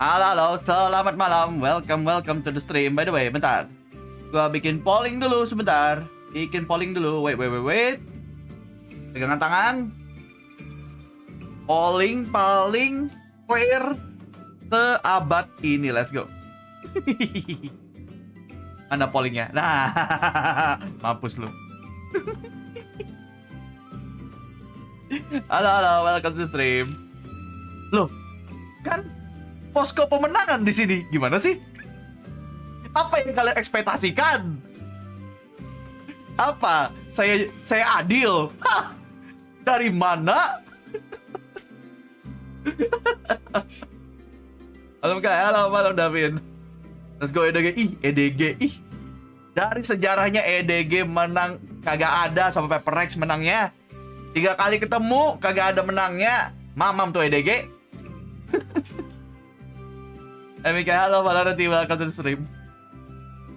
Halo, halo, selamat malam. Welcome to the stream. By the way, bentar. Gua bikin polling dulu sebentar. Bikin polling dulu. Wait. Pegangan tangan. Polling paling fair seabad ini. Let's go. Mana pollingnya? Nah, mampus lu. Halo, welcome to the stream. Loh, kan posko pemenangan di sini. Gimana sih? Apa yang kalian ekspektasikan? Apa? Saya adil? Hah? Dari mana? Halo Davin. Let's go EDG. EDG. Dari sejarahnya EDG menang kagak ada sama Paper X menangnya. 3 kali ketemu kagak ada menangnya. Mamam tuh EDG. Halo Valorant, welcome to the stream.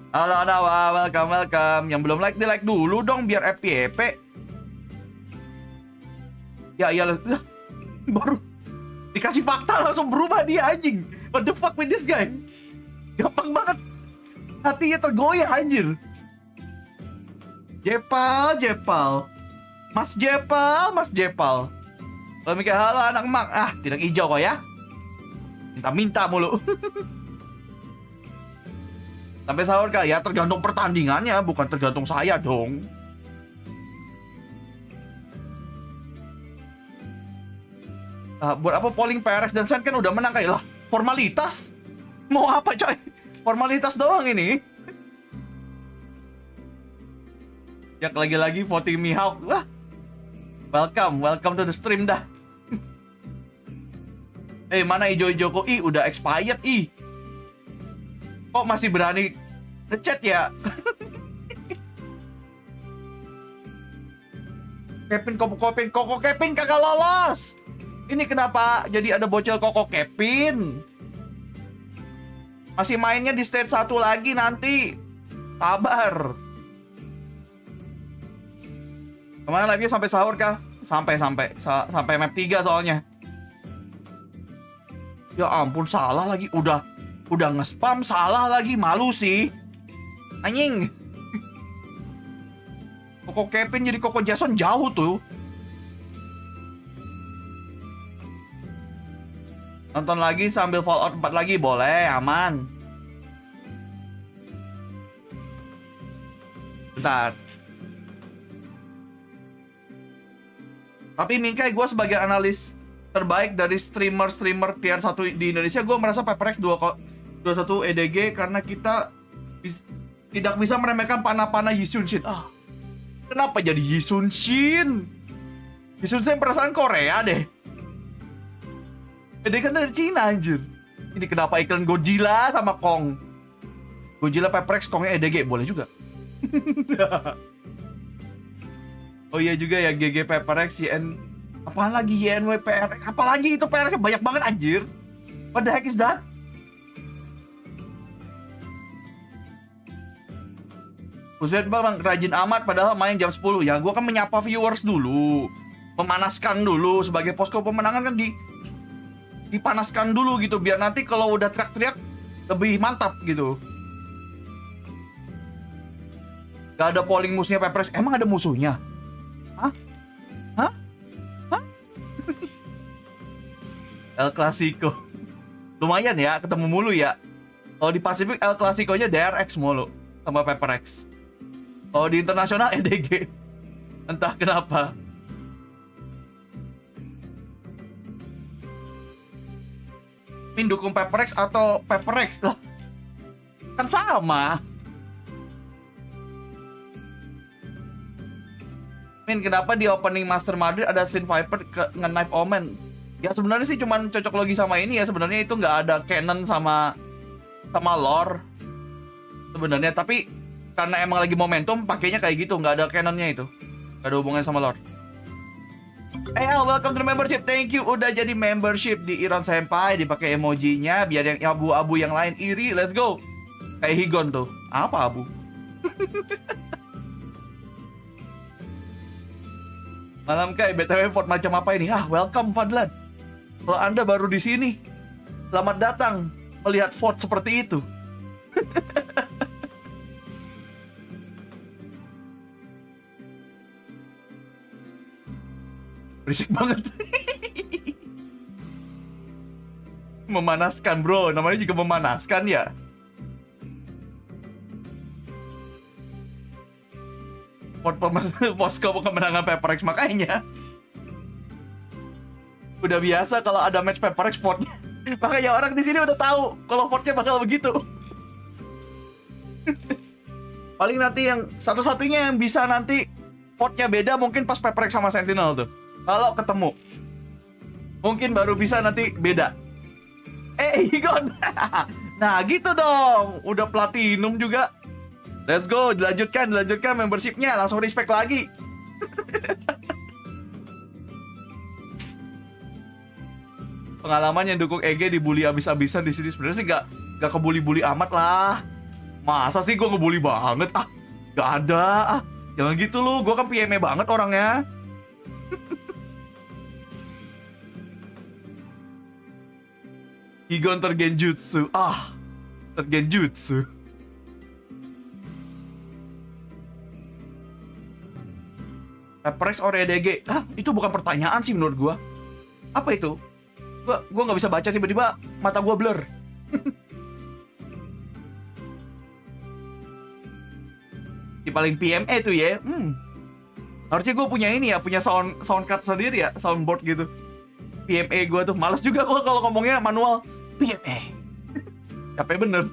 Halo Nawa, welcome. Yang belum like, di like dulu dong biar FYP. Ya iyalah, baru dikasih fakta langsung berubah dia anjing. What the fuck with this guy? Gampang banget. Hatinya tergoyah anjir. Jepal. Mas Jepal. Lalu mikir, halo anak mak. Tidak hijau kok ya. Minta mulu. Sampai sahur kah? Ya tergantung pertandingannya, bukan tergantung saya dong. Buat apa polling PRX dan Sen kan udah menang kayak lah. Formalitas. Mau apa coy? Formalitas doang ini. Ya lagi-lagi voting Mihawk. Wah. Welcome to the stream dah. Mana ijo-ijo kok? Udah expired Kok masih berani ngechat ya? Koko Kevin kagak lolos. Ini kenapa jadi ada bocil Koko Kevin? Masih mainnya di stage 1 lagi nanti. Sabar. Kemana live-nya sampai sahur kah? Sampai map 3 soalnya. Ya ampun, salah lagi. Udah nge-spam, salah lagi. Malu sih. Anjing. Koko Kevin jadi Koko Jason jauh tuh. Nonton lagi sambil Fallout 4 lagi. Boleh, aman. Bentar. Tapi Mingkai, gue sebagai analis terbaik dari streamer tier 1 di Indonesia, gue merasa PaperX 21 EDG karena kita tidak bisa meremehkan panah-panah Yisunshin. Kenapa jadi Yisunshin? Yisunshin perasaan Korea deh. EDG kan dari Cina anjir. Ini kenapa iklan Godzilla sama Kong? Godzilla PaperX, Kongnya EDG, boleh juga. Oh iya juga ya, GG PaperX, YN. Apaan lagi YNW PRX? Apalagi itu PRX banyak banget anjir. What the heck is that? Buset bang, rajin amat padahal main jam 10. Ya gua kan menyapa viewers dulu. Memanaskan dulu. Sebagai posko pemenangan kan dipanaskan dulu gitu. Biar nanti kalau udah teriak-teriak lebih mantap gitu. Gak ada polling musuhnya PaperX. Emang ada musuhnya? Hah? El Clasico. Lumayan ya, ketemu mulu ya. Kalau di Pasifik El Clasico-nya DRX mulu sama PaperX. Kalau di internasional EDG. Entah kenapa. Min dukung PaperX atau PaperX lah. Kan sama. Min, kenapa di opening Master Madrid ada scene Viper dengan Knife Omen? Ya sebenarnya sih cuman cocok logi sama ini ya. Sebenarnya itu nggak ada canon sama lore sebenarnya, tapi karena emang lagi momentum pakainya kayak gitu, nggak ada canonnya itu, nggak ada hubungannya sama lore. Welcome to the membership. Thank you udah jadi membership di ironsenpai. Dipakai emojinya biar yang abu-abu yang lain iri. Let's go. Kayak Higon tuh. Apa abu? Malam Kai, BTW Ford macam apa ini? Welcome Fadlan. Kalau Anda baru di sini, Selamat datang melihat Ford seperti itu. Berisik banget. Memanaskan bro, namanya juga memanaskan ya. Ford posko kemenangan PaperX, makanya udah biasa kalau ada match PaperX Fordnya. Makanya orang di sini udah tahu kalau Fordnya bakal begitu. Paling nanti yang satu-satunya yang bisa nanti Fordnya beda mungkin pas PaperX sama Sentinel tuh. Kalau ketemu mungkin baru bisa nanti beda. Igon. Nah gitu dong, udah platinum juga. Let's go, dilanjutkan membershipnya, langsung respect lagi. Pengalaman yang dukung EG dibully abis-abisan di sini, sebenarnya sih gak kebuli-buli amat lah. Masa sih gue ngebully banget? Gak ada. Jangan gitu lu, gue kan PME banget orangnya. Igon tergenjutsu. Tergenjutsu. PaperX or EDG? Itu bukan pertanyaan sih menurut gua. Apa itu? Gua nggak bisa baca, tiba-tiba mata gua blur. Di paling PME tuh ya. Harusnya gua punya ini ya, punya sound card sendiri ya, soundboard gitu. PME gua tuh males juga gua kalau ngomongnya manual. PME. Capek bener.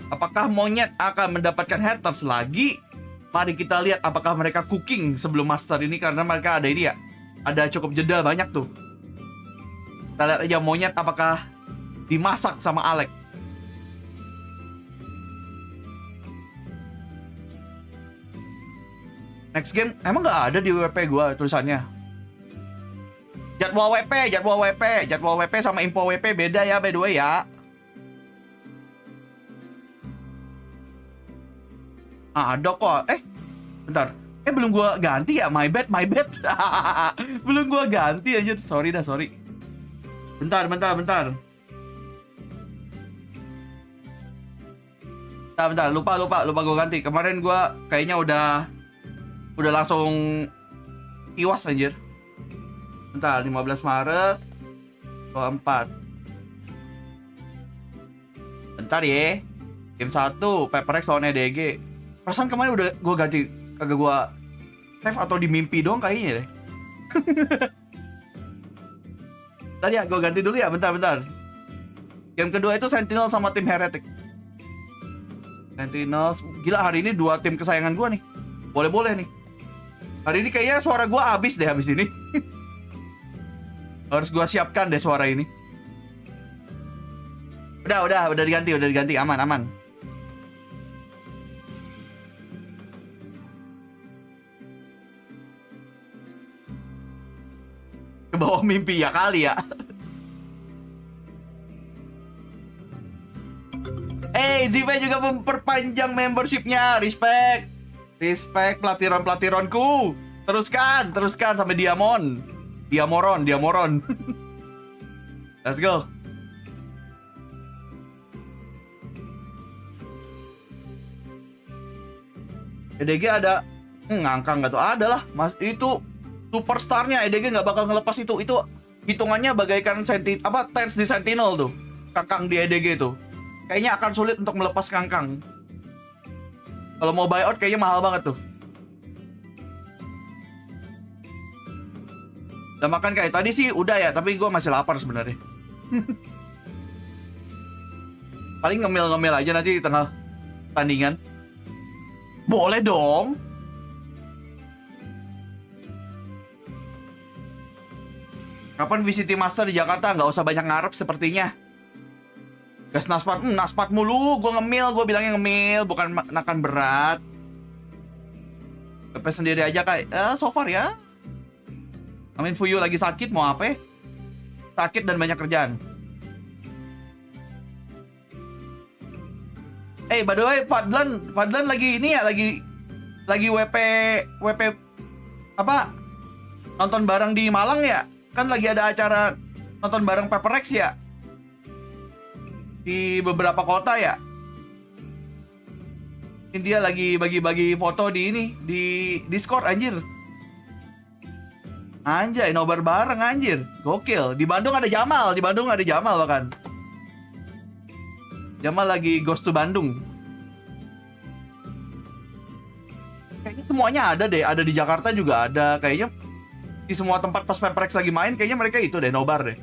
Apakah monyet akan mendapatkan haters lagi? Mari kita lihat apakah mereka cooking sebelum master ini, karena mereka ada ini ya, ada cukup jeda banyak tuh. Kita lihat aja monyet apakah dimasak sama Alex. Next game emang nggak ada di WP gua tulisannya. Jadwal WP sama infowp beda ya by the way ya. Ada kok. Bentar. Belum gua ganti ya, my bad. Belum gua ganti aja. Sorry. Bentar. Bentar, lupa gua ganti. Kemarin gua kayaknya udah langsung iwas anjir. Bentar, 15 Maret 24. Bentar ya. Game 1 PaperX lawan EDG. Perasaan kemarin udah gue ganti, kagak gue save atau di mimpi dong kayaknya deh. Tadi ya, gue ganti dulu ya, bentar. Game kedua itu Sentinel sama tim Heretic. Sentinel, gila hari ini 2 tim kesayangan gue nih. Boleh nih. Hari ini kayaknya suara gue habis ini. Harus gue siapkan deh suara ini. Udah diganti, aman. Ke bawah mimpi ya kali ya. Ziva juga memperpanjang membershipnya. Respect pelatiron-pelatironku. Teruskan sampai Diamoron. Let's go. EDG ada ngangkang nggak tuh? Ada lah, mas, itu superstarnya. EDG nggak bakal ngelepas itu hitungannya bagaikan tens di Sentinel tuh, kangkang di EDG tuh kayaknya akan sulit untuk melepas kangkang. Kalau mau buyout kayaknya mahal banget tuh. Udah makan kayak tadi sih udah ya, tapi gue masih lapar sebenarnya. Paling ngemil aja nanti di tengah tandingan. Boleh dong. Kapan VCT Master di Jakarta? Nggak usah banyak ngarep sepertinya. Gas naspat, naspat mulu. Gue bilangnya ngemil, bukan makan berat. Kepes sendiri aja kayak, so far ya. Amin fuyu lagi sakit, mau apa? Sakit dan banyak kerjaan. By the way, Fadlan lagi ini ya, lagi WP apa? nonton bareng di Malang ya? Kan lagi ada acara nonton bareng Paperex ya? Di beberapa kota ya? Ini dia lagi bagi-bagi foto di ini, di Discord anjir. Anjay, nobar bareng anjir. Gokil. Di Bandung ada Jamal, bahkan. Jamal lagi ghost to Bandung. Kayaknya semuanya ada deh, ada di Jakarta juga ada. Kayaknya di semua tempat pas Paperex lagi main, kayaknya mereka itu deh, nobar deh.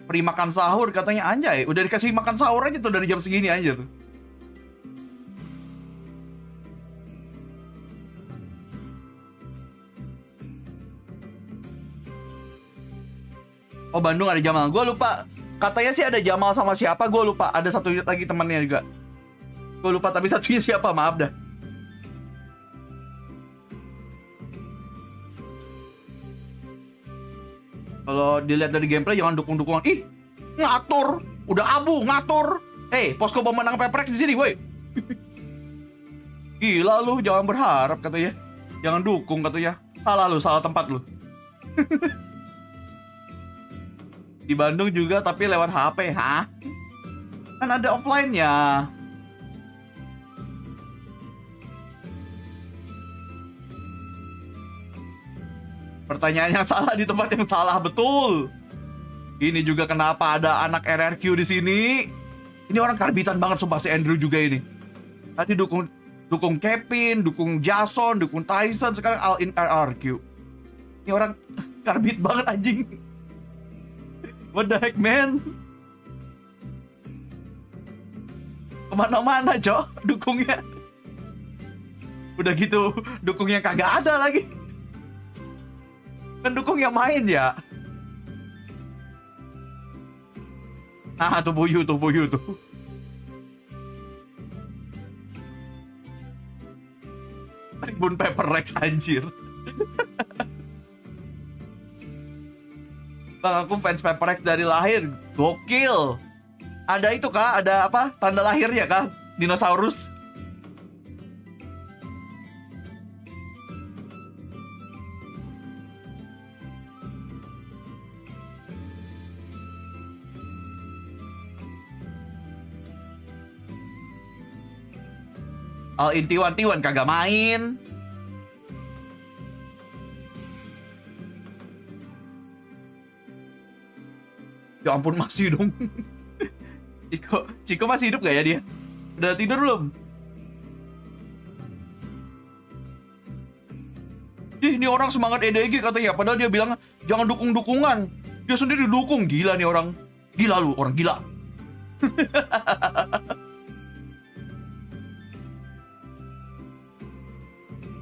Free makan sahur katanya, anjay. Udah dikasih makan sahur aja tuh dari jam segini anjir. Oh, Bandung ada Jamal. Gue lupa. Katanya sih ada Jamal sama siapa, gue lupa. Ada satu lagi temannya juga. Gue lupa tapi satunya siapa, maaf dah. Kalau dilihat dari gameplay jangan dukung-dukungan. Ih, ngatur. Udah abu, ngatur. Posko pemenang Paperex di sini, woi. Gila lu, jangan berharap katanya. Jangan dukung katanya. Salah lu, salah tempat lu. Di Bandung juga tapi lewat HP, hah? Kan ada offline-nya. Pertanyaan yang salah di tempat yang salah, betul. Ini juga kenapa ada anak RRQ di sini. Ini orang karbitan banget sumpah si Andrew juga ini. Tadi dukung Kevin, dukung Jason, dukung Tyson, sekarang all in RRQ. Ini orang karbit banget anjing. What the heck, man? Kemana-mana, Cok, dukungnya. Udah gitu, dukungnya kagak ada lagi. Kan dukung yang main ya. Nah, tuh Fuyu tuh. Tribun Paperex anjir. Bang, aku fans Paperex dari lahir. Gokil. Ada itu kah? Ada apa? Tanda lahirnya kah? Dinosaurus. All in T1 kagak main. Ya ampun, masih dong. Ciko masih hidup gak ya dia? Udah tidur belum? Ih, ini orang semangat EDG katanya. Padahal dia bilang jangan dukung-dukungan. Dia sendiri dukung. Gila nih orang. Gila lu, orang gila.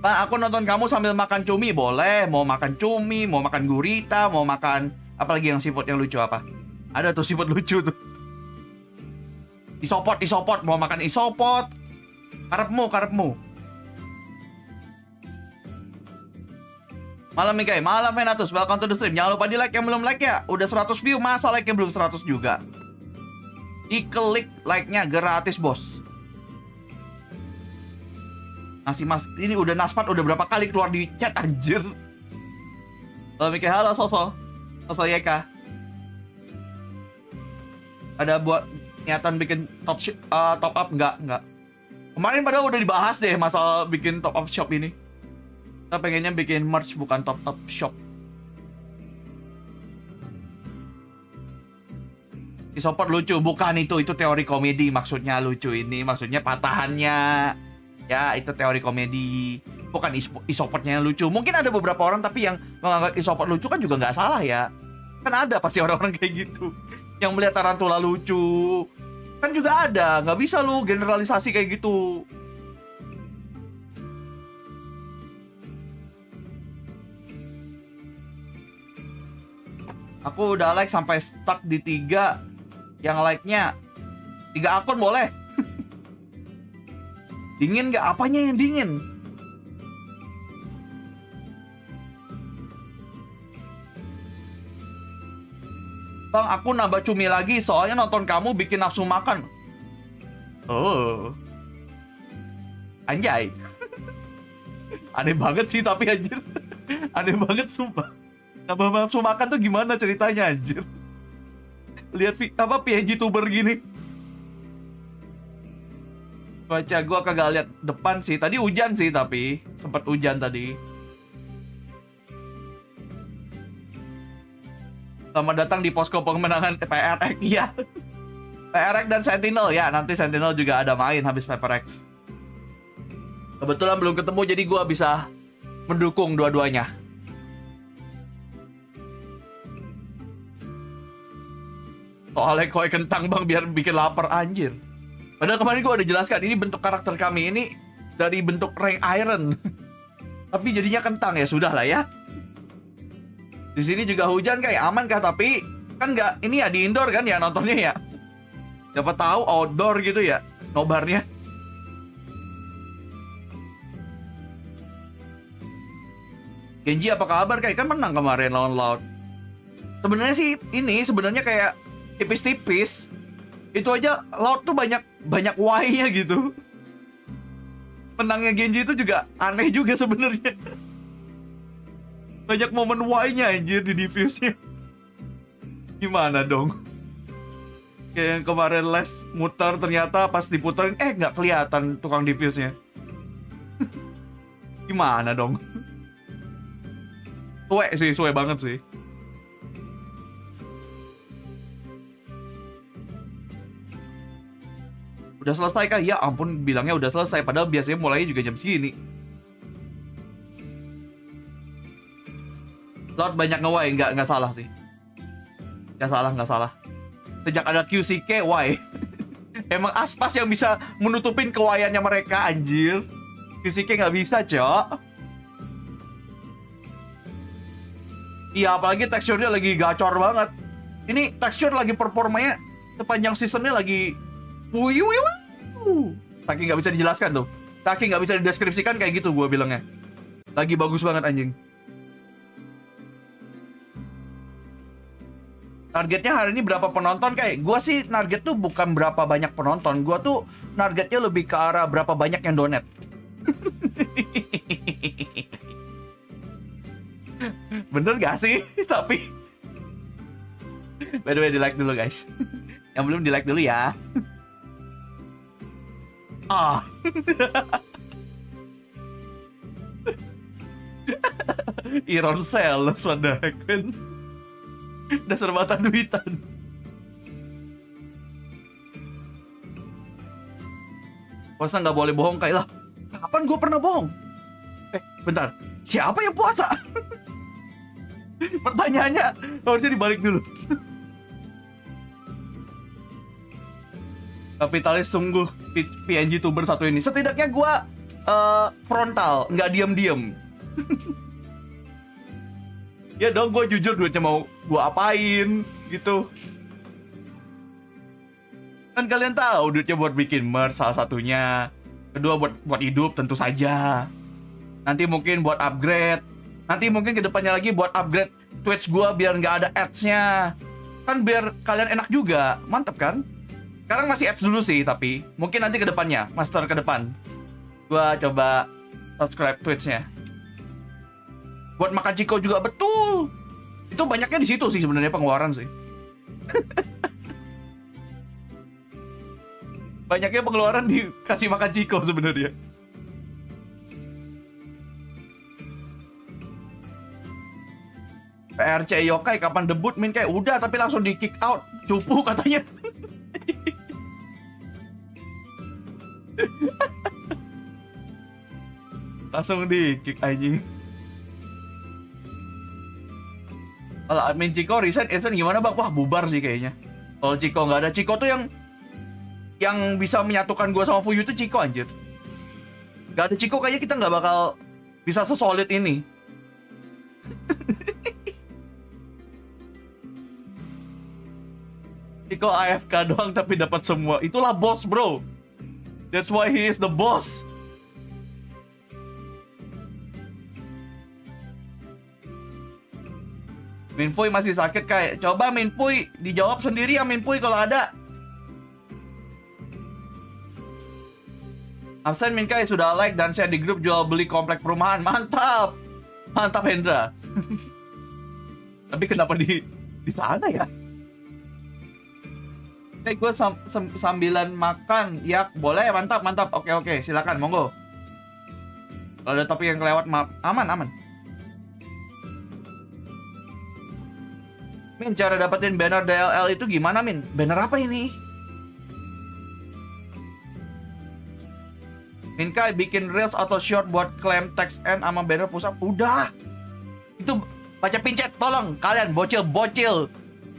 Pak, aku nonton kamu sambil makan cumi, boleh. Mau makan cumi, mau makan gurita, mau makan apalagi yang seafood yang lucu apa? Ada tuh seafood lucu tuh. Isopot, mau makan isopot. Karepmu. Malam Mikai, malam Venatus, welcome to the stream. Jangan lupa di like yang belum like ya. Udah 100 view, masa like yang belum 100 juga. Diklik like-nya gratis, bos. Mas, ini udah Naspat udah berapa kali keluar di chat anjir. Halo Mike, halo Soso Yeka. Ada buat niatan bikin top up enggak? Kemarin padahal udah dibahas deh masalah bikin top up shop ini. Kita pengennya bikin merch bukan top up shop. Isoport lucu, bukan itu teori komedi maksudnya lucu ini, maksudnya patahannya. Ya, itu teori komedi. Bukan isoportnya yang lucu. Mungkin ada beberapa orang tapi yang menganggap isoport lucu kan juga nggak salah ya. Kan ada pasti orang-orang kayak gitu. Yang melihat tarantula lucu. Kan juga ada. Nggak bisa lu generalisasi kayak gitu. Aku udah like sampai stuck di 3. Yang like-nya 3 akun boleh. Dingin gak? Apanya yang dingin? Bang, aku nambah cumi lagi soalnya nonton kamu bikin nafsu makan. Oh. Anjay. Aneh banget sih tapi anjir. Aneh banget sumpah. Nambah nafsu makan tuh gimana ceritanya anjir? Lihat apa PNG tuber gini. Baca gua kagak lihat depan sih. Tadi hujan sih tapi sempat hujan tadi. Selamat datang di posko pemenangan PRX ya. PRX dan Sentinel ya. Nanti Sentinel juga ada main habis PRX. Kebetulan belum ketemu jadi gua bisa mendukung dua-duanya. Soalnya koi kentang bang biar bikin lapar anjir. Padahal kemarin gua udah jelaskan ini bentuk karakter kami ini dari bentuk rank iron. Tapi jadinya kentang ya sudah lah ya. Di sini juga hujan kayak aman kah tapi kan nggak ini ya di indoor kan ya nontonnya ya. Siapa tahu outdoor gitu ya nobarnya. Genji apa kabar kayak kan menang kemarin lawan Loud. Sebenarnya sih ini sebenarnya kayak tipis-tipis. Itu aja Loud tuh banyak Y-nya gitu. Menangnya Genji itu juga aneh juga sebenarnya. Banyak momen Y-nya anjir di diffuse-nya. Gimana dong? Kayak yang kemarin les muter ternyata pas diputerin nggak kelihatan tukang diffuse-nya. Gimana dong? Suwe banget sih. Udah selesai kah? Ya ampun bilangnya udah selesai padahal biasanya mulainya juga jam segini. Lord banyak nge-Y, nggak salah sih. Nggak salah. Sejak ada QCK, Y. Emang Aspas yang bisa menutupin kewayannya mereka, anjir. QCK nggak bisa, cok. Iya, apalagi teksturnya lagi gacor banget. Ini tekstur lagi performanya sepanjang seasonnya lagi fuyu. Saking nggak bisa dijelaskan tuh. Saking nggak bisa dideskripsikan kayak gitu gue bilangnya. Lagi bagus banget anjing. Targetnya hari ini berapa penonton kayak? Gue sih target tuh bukan berapa banyak penonton. Gue tuh targetnya lebih ke arah berapa banyak yang donate. Bener gak sih? Tapi by the way di like dulu guys. Yang belum di like dulu ya. Irsen Gakuin. Dasar mata duitan. Puasa nggak boleh bohong kayak lah. Kapan gue pernah bohong? Bentar. Siapa yang puasa? Pertanyaannya harusnya dibalik dulu. Kapitalis sungguh PNG tuber satu ini. Setidaknya gue frontal, nggak diem-diem. Ya dong, gue jujur duitnya mau gue apain gitu. Kan kalian tahu duitnya buat bikin merch salah satunya. Kedua buat hidup tentu saja. Nanti mungkin buat upgrade. Nanti mungkin kedepannya lagi buat upgrade Twitch gue biar nggak ada ads-nya. Kan biar kalian enak juga. Mantep kan? Sekarang masih ads dulu sih, tapi mungkin nanti kedepannya, master ke depan, gue coba subscribe Twitch-nya. Buat makan Ciko juga betul. Itu banyaknya di situ sih sebenarnya pengeluaran sih. Banyaknya pengeluaran dikasih makan Ciko sebenarnya. PRC yokai kapan debut min kayak udah tapi langsung di kick out. Cupu katanya. Langsung di kick anjing. Kalau admin Ciko resign, Irsen gimana bang? Wah bubar sih kayaknya. Kalau Ciko nggak ada, Ciko tuh yang bisa menyatukan gue sama Fuyu tuh Ciko anjir. Gak ada Ciko kayaknya kita nggak bakal bisa sesolid ini. Ciko AFK doang tapi dapat semua. Itulah boss bro. That's why he is the boss. Minpuy masih sakit kayak. Coba Minpuy dijawab sendiri ya Minpuy kalau ada. Arsen Minkai sudah like dan share di grup jual beli komplek perumahan. Mantap. Mantap Hendra. Tapi kenapa di sana ya? Gue sambilan makan. Ya, boleh. Mantap, mantap. Oke, silakan, monggo. Kalau ada topik yang kelewat, maaf. Aman. Min, cara dapetin banner DLL itu gimana, Min? Banner apa ini? Minkai bikin reels atau short buat klaim text end sama banner pusat. Udah. Itu baca pincet, tolong kalian bocil-bocil.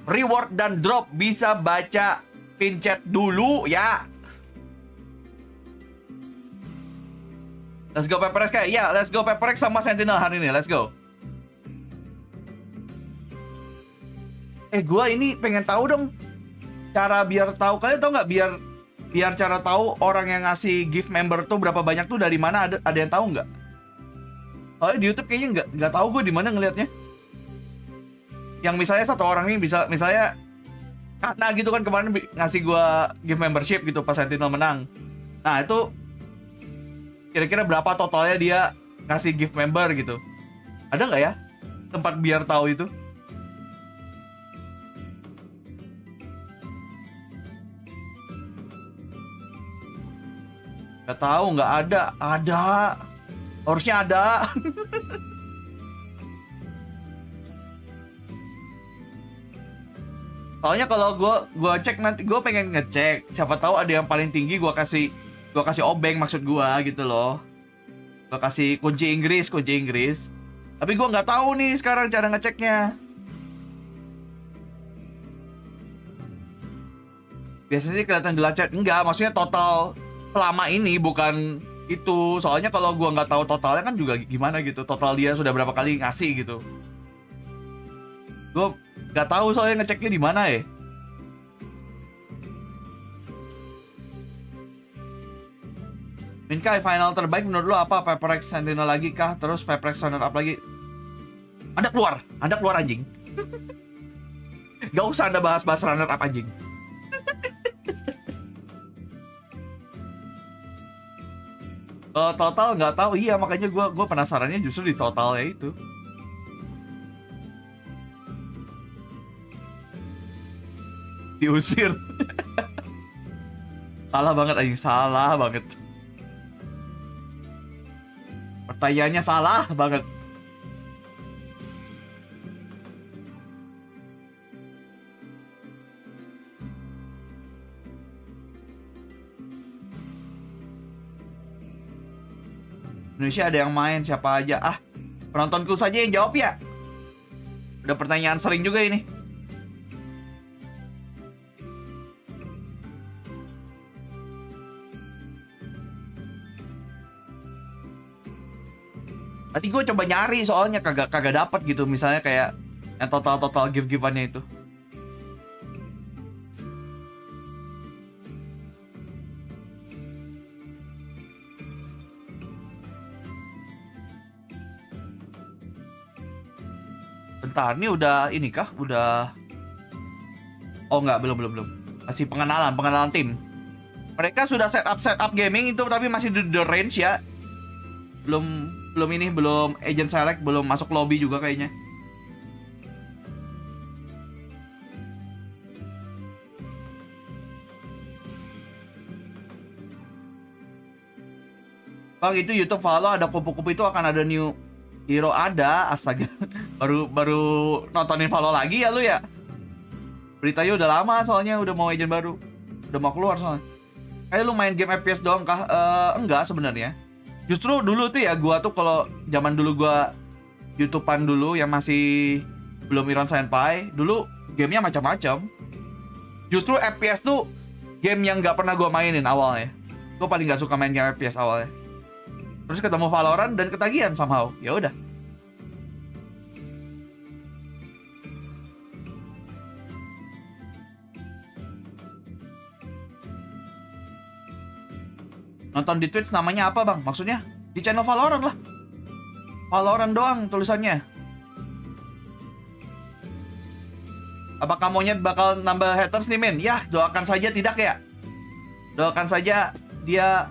Reward dan drop bisa baca pincet dulu ya. Let's go Pepperex kayak. Ya, let's go Pepperex sama Sentinel hari ini. Let's go. Gua ini pengen tahu dong cara biar tahu. Kalian tahu nggak biar cara tahu orang yang ngasih gift member tuh berapa banyak tuh dari mana, ada yang tahu nggak? Soalnya di YouTube kayaknya nggak tahu gue di mana ngelihatnya. Yang misalnya satu orang ini bisa misalnya karena gitu kan kemarin ngasih gue gift membership gitu pas Sentinel menang. Nah itu kira-kira berapa totalnya dia ngasih gift member gitu? Ada nggak ya tempat biar tahu itu? Gak tahu, nggak ada. Ada. Harusnya ada. Soalnya kalau gue cek nanti, gue pengen ngecek. Siapa tahu ada yang paling tinggi, gue kasih obeng maksud gue gitu loh. Gue kasih kunci Inggris. Tapi gue nggak tahu nih sekarang cara ngeceknya. Biasanya sih kelihatan di live chat. Enggak, maksudnya total selama ini bukan itu. Soalnya kalau gua nggak tahu totalnya kan juga gimana gitu. Total dia sudah berapa kali ngasih gitu. Gua nggak tahu soalnya ngeceknya di mana ya. Minkai, final terbaik menurut lo apa? Pepperex Sentinel lagi kah? Terus Pepperex runner up lagi? Anda keluar anjing. Gak usah Anda bahas runner up anjing. Total nggak tahu. Iya, makanya gue penasarannya justru di totalnya itu. Diusir. Salah banget anjing, salah banget. Pertanyaannya salah banget. Indonesia ada yang main, siapa aja? Penontonku saja yang jawab ya. Udah pertanyaan sering juga ini. Tadi gue coba nyari soalnya kagak dapet gitu. Misalnya kayak yang total gift-gifannya itu. Bentar, ini udah ini kah? Udah. Oh enggak, belum. Masih pengenalan tim. Mereka sudah setup gaming itu tapi masih di the range ya. Belum agent select, belum masuk lobby juga kayaknya. Bang, itu YouTube follow ada kupu-kupu itu akan ada new hero, ada. Astaga. baru nontonin follow lagi ya lu ya. Beritanya udah lama soalnya, udah mau agent baru. Udah mau keluar soalnya. Kayak lu main game FPS doang kah? Enggak sebenarnya. Justru dulu tuh ya gua tuh kalau zaman dulu gua YouTubean dulu yang masih belum Senpai, dulu gamenya macam-macam. Justru FPS tuh game yang nggak pernah gua mainin awalnya. Gua paling nggak suka main game FPS awalnya. Terus ketemu Valorant dan ketagihan somehow. Ya udah. Nonton di Twitch namanya apa bang? Maksudnya di channel Valorant lah. Valorant doang tulisannya. Apakah monyet bakal nambah haters nih men? Ya, doakan saja tidak ya. Doakan saja dia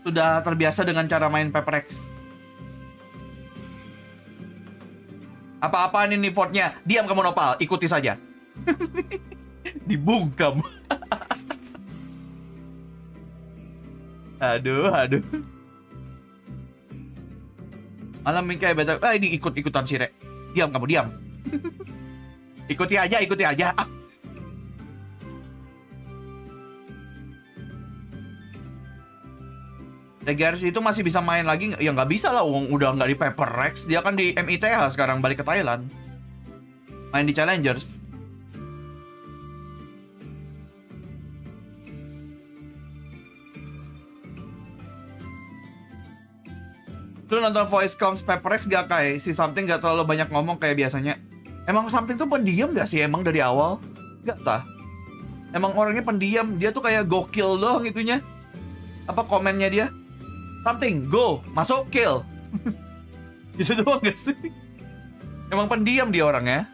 sudah terbiasa dengan cara main Paperex. Apa-apaan ini Fordnya? Diam kamu Nopal, ikuti saja. Dibungkam. Aduh. Malam Mingkai betul. Ini ikut-ikutan sih, Rek. Diam kamu, diam. Ikuti aja. TGRC itu masih bisa main lagi? Ya nggak bisa lah, udah nggak di Paperex. Dia kan di MITH sekarang, balik ke Thailand. Main di Challengers. Lu nonton Voice Coms Paperex gak kayak si Something gak terlalu banyak ngomong kayak biasanya? Emang Something tuh pendiam gak sih emang dari awal? Gak tah. Emang orangnya pendiam, dia tuh kayak gokil doang itunya. Apa komennya dia? Something, go, masuk, kill. Gitu doang gak sih? Emang pendiam dia orangnya.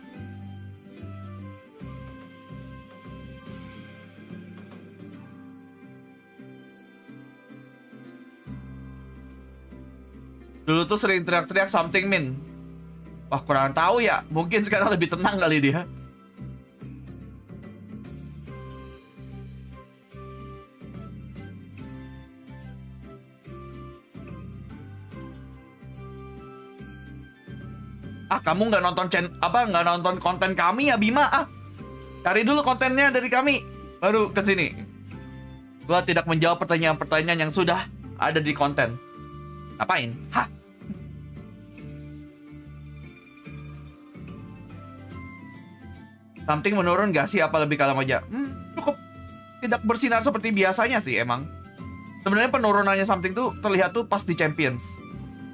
Dulu tuh sering teriak-teriak something min. Wah kurang tahu ya, mungkin sekarang lebih tenang kali dia. Kamu nggak nonton nggak nonton konten kami ya Bima? Cari dulu kontennya dari kami, baru kesini. Gua tidak menjawab pertanyaan-pertanyaan yang sudah ada di konten. Ngapain? Something menurun gak sih? Apa lebih kalem aja? Cukup tidak bersinar seperti biasanya sih emang. Sebenarnya penurunannya Something tuh terlihat tuh pas di Champions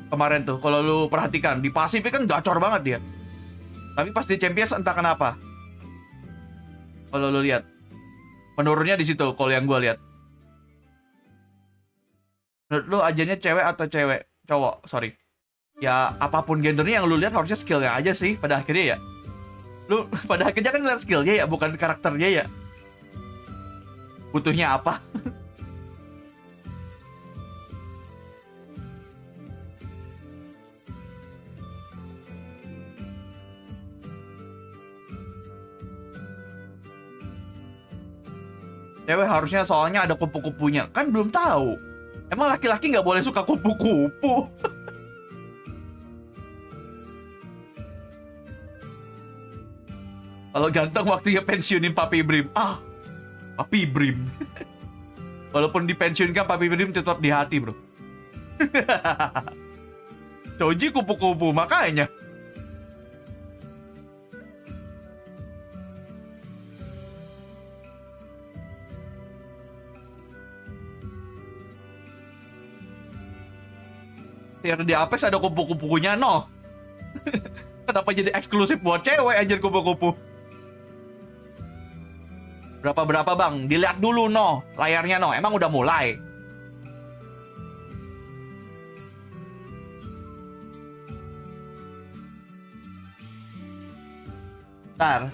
kemarin tuh, kalau lu perhatikan di Pasifik kan gacor banget dia. Tapi pas di Champions entah kenapa. Kalau lu lihat menurunnya di situ kalau yang gua lihat. Menurut lu ajannya cewek atau cowok? Sorry. Ya apapun gendernya yang lu lihat harusnya skillnya aja sih pada akhirnya ya. Lu pada akhirnya kan lihat skillnya ya, bukan karakternya ya. Butuhnya apa? Cewek harusnya soalnya ada kupu-kupunya. Kan belum tahu. Emang laki-laki nggak boleh suka kupu-kupu? Kalau ganteng waktunya pensiunin Papi Brim. Papi Brim. Walaupun dipensiunkan, Papi Brim tetap di hati, bro. Choji kupu-kupu, makanya. Di Apex ada kupu-kupunya, no. Kenapa jadi eksklusif buat cewek anjir kupu-kupu? Berapa bang? Dilihat dulu no, layarnya no. Emang udah mulai? Ntar.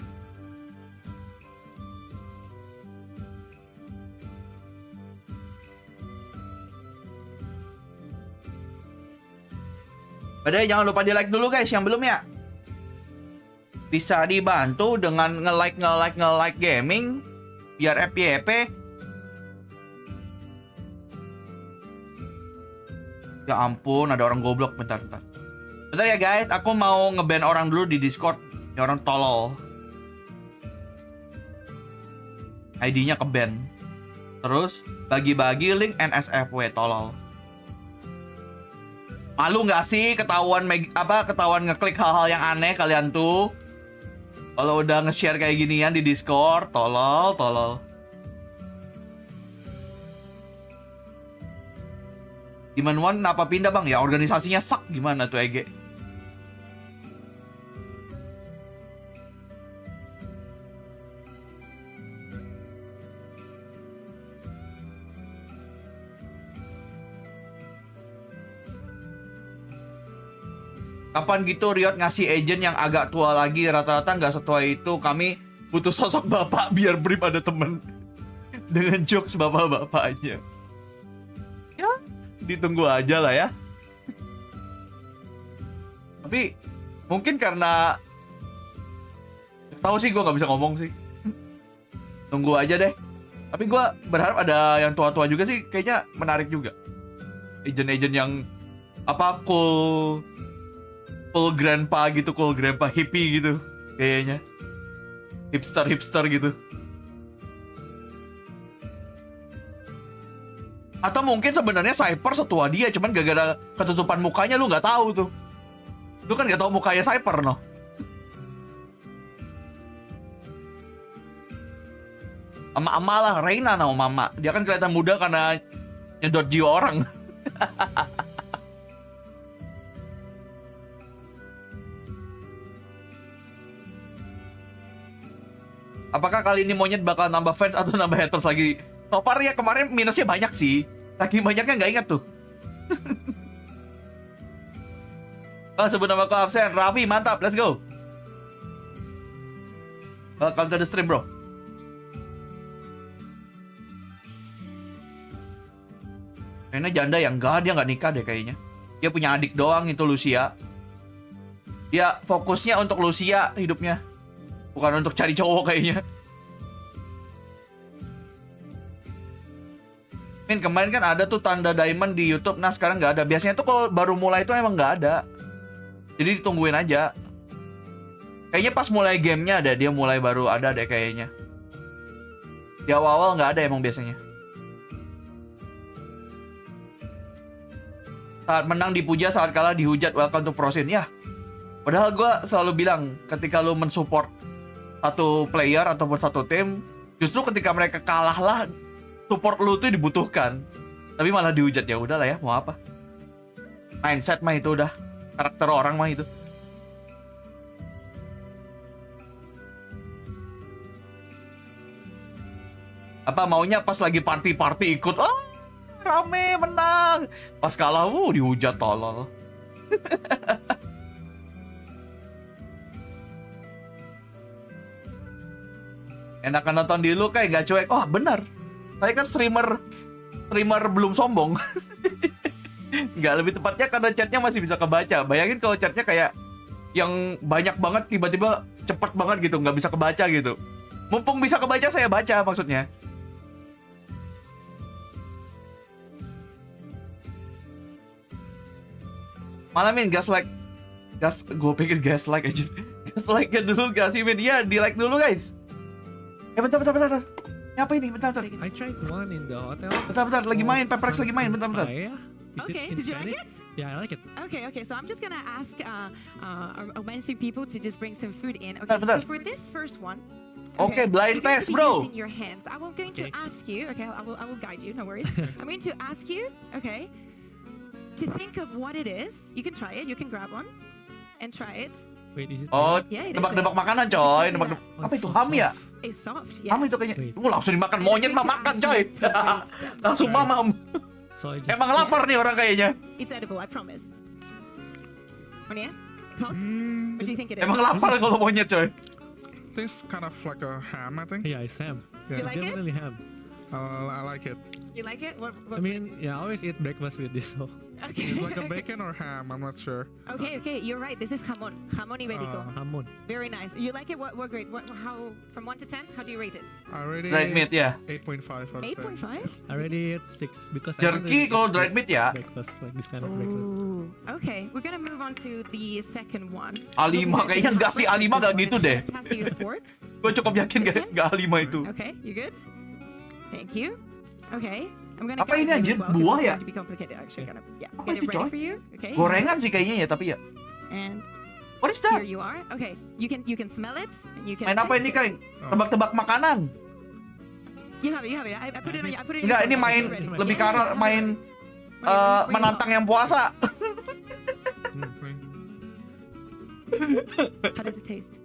Padahal jangan lupa di like dulu guys yang belum ya. Bisa dibantu dengan nge-like gaming biar FYP. Ya ampun, ada orang goblok. Bentar. Bentar ya guys, aku mau nge-ban orang dulu di Discord. Ya orang tolol. ID-nya ke-ban. Terus bagi-bagi link NSFW tolol. Malu nggak sih ketahuan ngeklik hal-hal yang aneh kalian tuh? Kalau udah nge-share kayak ginian di Discord, tolol. Gimana Wan, kenapa pindah bang? Ya organisasinya sak, gimana tuh EG? Kapan gitu Riot ngasih agent yang agak tua lagi? Rata-rata nggak setua itu. Kami butuh sosok bapak biar Brim ada temen dengan jokes bapak-bapaknya. Ya, Ditunggu aja lah ya. Tapi mungkin karena tahu sih gue nggak bisa ngomong sih. Tunggu aja deh. Tapi gue berharap ada yang tua-tua juga sih, kayaknya menarik juga. Agent-agent yang apa cool grandpa gitu, cool grandpa hippie gitu kayaknya. Hipster gitu. Atau mungkin sebenarnya Cyper setua dia, cuman gara-gara ketutupan mukanya lu nggak tahu tuh. Lu kan nggak tahu mukanya Cyper, no? Ama-ama lah, Reina nama mama. Dia kan kelihatan muda karena nyedot jiwa orang. Apakah kali ini monyet bakal nambah fans atau nambah haters lagi? So far ya kemarin minusnya banyak sih. Saking banyaknya nggak ingat tuh. Sebelum aku absen, Raffi mantap, let's go. Welcome to the stream, bro. Kayaknya janda yang enggak, dia nggak nikah deh kayaknya. Dia punya adik doang, itu Lucia. Dia fokusnya untuk Lucia hidupnya, bukan untuk cari cowok kayaknya. Min, kemarin kan ada tuh tanda diamond di YouTube, nah sekarang nggak ada. Biasanya tuh kalau baru mulai itu emang nggak ada. Jadi ditungguin aja. Kayaknya pas mulai gamenya ada, dia mulai baru ada deh kayaknya. Di awal-awal nggak ada emang biasanya. Saat menang dipuja, saat kalah dihujat, welcome to Prosin. Ya, padahal gue selalu bilang, ketika lu mensupport satu player ataupun satu tim, justru ketika mereka kalah lah, support lu tuh dibutuhkan. Tapi malah dihujat, ya udahlah ya, mau apa. Mindset mah itu udah, karakter orang mah itu. Apa maunya pas lagi party ikut, oh rame menang, pas kalah dihujat tolol. Enakan nonton di lu kayak gak cuek. Oh bener, saya kan streamer belum sombong. Nggak, lebih tepatnya karena chatnya masih bisa kebaca. Bayangin kalau chatnya kayak yang banyak banget tiba-tiba cepet banget gitu, nggak bisa kebaca gitu. Mumpung bisa kebaca saya baca maksudnya. Malah Min, gas, gue pikir gas like aja. Gas like-nya dulu gak sih Min? Iya, di like dulu guys. Bentar. Apa ini? Bentar. I tried one in the hotel. Bentar, lagi main, Peprex lagi main, bentar. Okay, did you like it? Yeah, I like it. Okay, so I'm just gonna ask our amazing people to just bring some food in. Okay, Bentar. so for this first one, Okay, blind you're going test, to be bro. using your hands. I'm going to ask you. Okay, I will guide you. No worries. I'm going to ask you. Okay, to think of what it is. You can try it. You can grab one and try it. Wait, is it? Oh, Yeah, it is nebak-nebak there. makanan coy, It's nebak-nebak. Oh, Apa it's itu? so Ham ya? It's soft. Yeah. Ham itu kayaknya. Wait. Langsung dimakan monyet mah makan coy. Langsung Right. mamam. So I just Emang lapar nih orang kayaknya. It's edible. I promise. Monia, thoughts? What do you think it is? Emang lapar kalau monyet coy. Tastes kind of like a ham, I think. Yeah, it's ham. You Yeah. like it? Definitely ham. I like it. You like it? What I mean, yeah, I always eat breakfast with this. So okay. It's like a bacon or ham. I'm not sure. Okay, you're right. This is jamon. Jamon iberico. hamon. Very nice. You like it? What grade? How from 1 to 10? How do you rate it? I already Dried meat ya. 8.5 out of 10. 8.5. I already ate 6 because Jerky kalau dried meat ya. breakfast like this kind of breakfast. Ooh. Okay, we're gonna move on to the second one. A5 kayaknya enggak sih, A5 enggak gitu deh. Pass you the forks. Gue cukup yakin enggak A5 itu. Okay, you good? Thank you. Okay, I'm gonna Apa guide ini, you anjir? as well, 'cause Buah it's ya? going to be complicated. Actually, gonna Apa get itu, it ready coy? for you. Okay. Gorengan sih kayaknya ya, tapi ya. And What is that? here you are. Okay, you can smell it. And you can. Main apa taste ini it. kayak tebak-tebak makanan? You have it. I put it on. I put it in. Enggak, your ini phone. main Ready. lebih Yeah, karena yeah, main menantang yang puasa. How does it taste?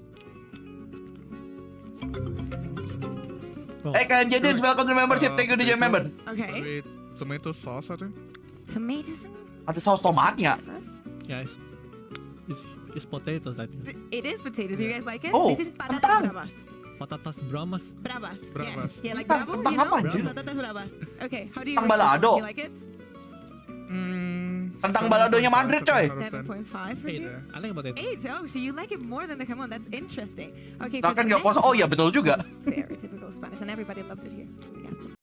Kalian jadi welcome to membership, thank you DJ member. Okay. With tomato sauce, I think. Tomatoes. Ada saus tomatnya. Yeah, it's potatoes. I think. It is potatoes. You guys like it? Oh, This is patatas kentang. bravas. Patatas bramas. Bravas. Bravas. Yeah, like Kentang- bravo, kentang you know? apa, anjir? Patatas bravas. Okay, how do you Kentang rate this one? balado. You like it? Tentang baladonya Madrid, coy. 7.5 for 8. you. I like about it. 8. Oh, so you like it more than the come on. That's interesting. Okay, Nah, for kan the nggak kosong. next Oh iya, betul juga. This is very typical Spanish, and everybody loves it here. Yeah.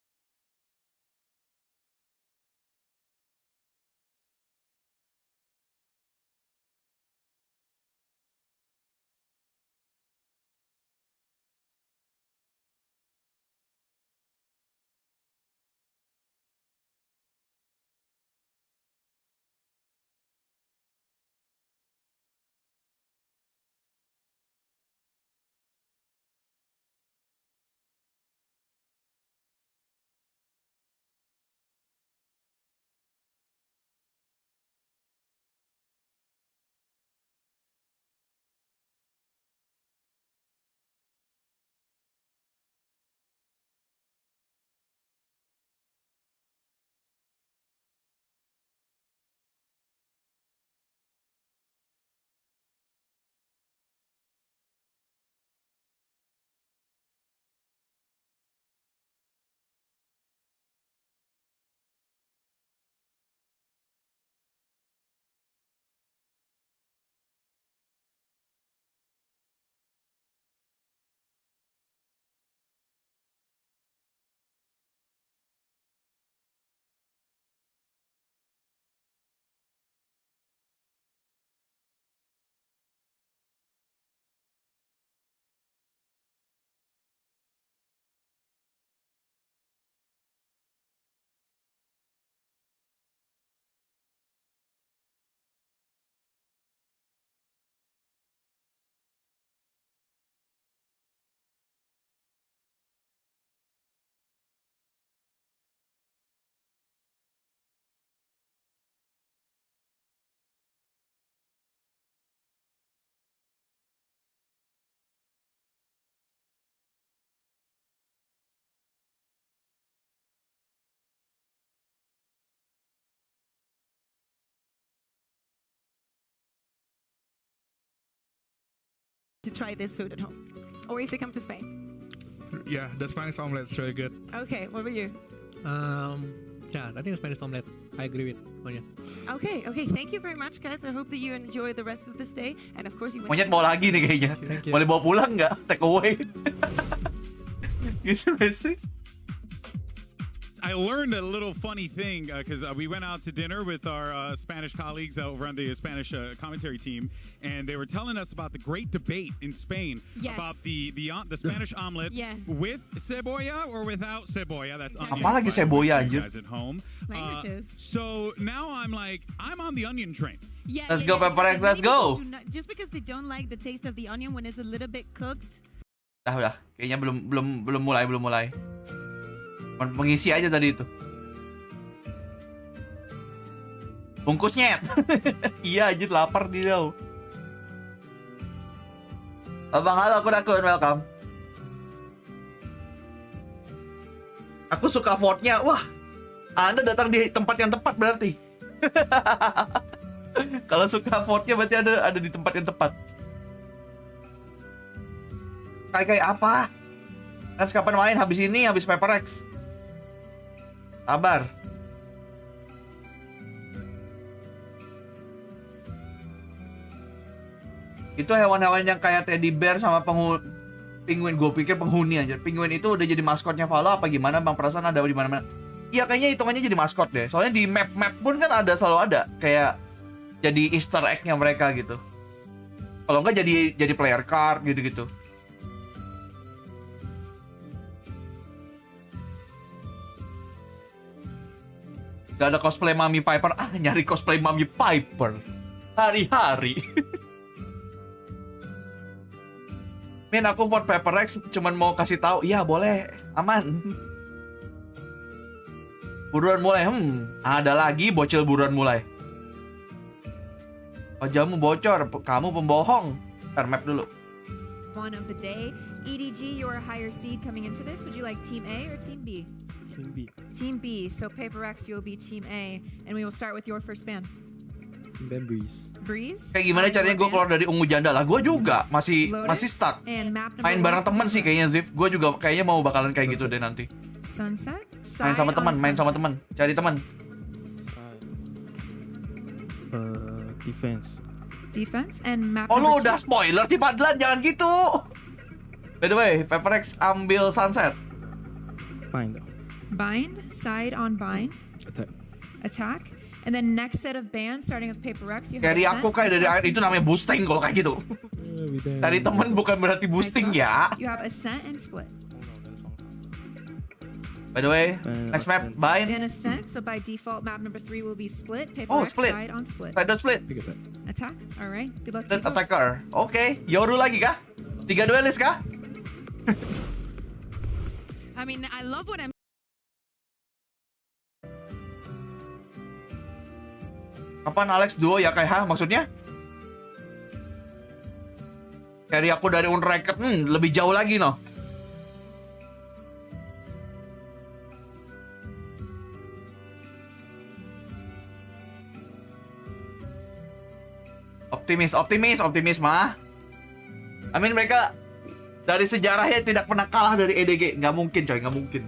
To try this food at home, or if you come to Spain. Yeah, the Spanish omelet is really good. Okay, what about you? Yeah, I think Spanish omelet. I agree with Monya. Okay, thank you very much, guys. I hope that you enjoy the rest of this day, and of course you. Monyet mau lagi nih kayaknya. Thank you. Boleh bawa pulang nggak? Take away. Gitu nggak sih? I learned a little funny thing because we went out to dinner with our Spanish colleagues over on the Spanish commentary team, and they were telling us about the great debate in Spain Yes. about the Spanish omelet Yes. with cebolla or without cebolla. That's onion. Apalagi by the way, cebolla, for you anjir. guys at home. Languages. So now I'm on the onion train. Yeah, Let's go, Pepper X, exactly. let's Many go. people do not- just because they don't like the taste of the onion when it's a little bit cooked. Udah. Kayaknya belum mulai. Mengisi aja tadi itu. Bungkusnya. Iya, anjir lapar di dau. Abang halo, akun welcome. Aku suka fontnya. Wah, Anda datang di tempat yang tepat berarti. Kalau suka fontnya berarti ada di tempat yang tepat. Kayak apa? Kan kapan main? Habis ini, habis Pepper X. Sabar. Itu hewan-hewan yang kayak teddy bear sama penguin. Gue pikir penghuni aja. Penguin itu udah jadi maskotnya Valo apa gimana Bang? Perasaan ada di mana-mana. Iya kayaknya hitungannya jadi maskot deh. Soalnya di map pun kan selalu ada kayak jadi Easter egg-nya mereka gitu. Kalau enggak jadi player card gitu-gitu. Gak ada cosplay Mami Piper. Nyari cosplay Mami Piper hari-hari. Min, aku vote Pepper X cuman mau kasih tahu. Iya, boleh. Aman. Buruan mulai. Ada lagi bocil buruan mulai. Wajahmu bocor. Kamu pembohong. Ntar map dulu. One of the day. EDG, you're a higher seed coming into this. Would you like Team A or Team B? Team B. Team B. So Paper X, you'll be Team A. And we will start with your first band. Ben Breeze. Breeze. Kayak gimana caranya gue keluar dari ungu janda lah? Gue juga masih stuck. And map number Main one. bareng temen sih kayaknya Zif. Gue juga kayaknya mau bakalan kayak gitu deh nanti. Sunset. Main sama teman, Cari teman. defense. Defense and map Oh lu number udah 2. spoiler sih Padlan, jangan gitu. By the way, Paperex ambil sunset. Bind. Bind, side on bind, Attack. attack. And then next set of bands starting with Paper X. You have Dari ascent, aku kayak dari air Arctis, itu namanya boosting kalau kayak gitu. Dari temen bukan berarti boosting Icebox. ya. You have ascent and split. By the way, next map, Ascent. bind. And ascent, so by default map number 3 will be split. Paper Oh, X split. side on split. Side split. Pick attack. Attack. All right. Good luck to Dan you both. attacker. Oke, Yoru lagi kah? 3 duelist kah? I mean, I love what I'm. Kapan Alex duo ya kayak maksudnya? Carry aku dari unranked, lebih jauh lagi no. Optimis mah. I mean mereka dari sejarahnya tidak pernah kalah dari EDG, nggak mungkin coy, nggak mungkin.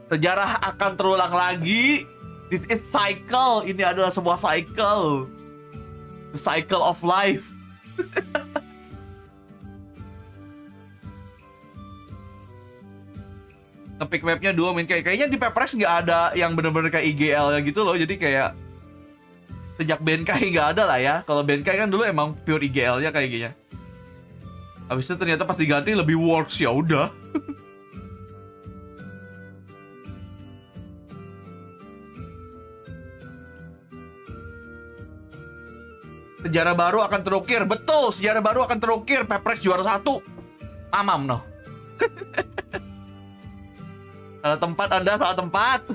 Sejarah akan terulang lagi. This is cycle. Ini adalah sebuah cycle. The cycle of life. Ngepick mapnya dua main kayaknya di Paperex nggak ada yang bener-bener kayak IGL ya gitu loh. Jadi kayak sejak Benkai nggak ada lah ya. Kalau Benkai kan dulu emang pure IGL-nya kayaknya. Habis itu ternyata pas diganti lebih works ya udah. Sejarah baru akan terukir. Betul, sejarah baru akan terukir. Paperex juara 1. Amam no. Salah tempat Anda, salah tempat.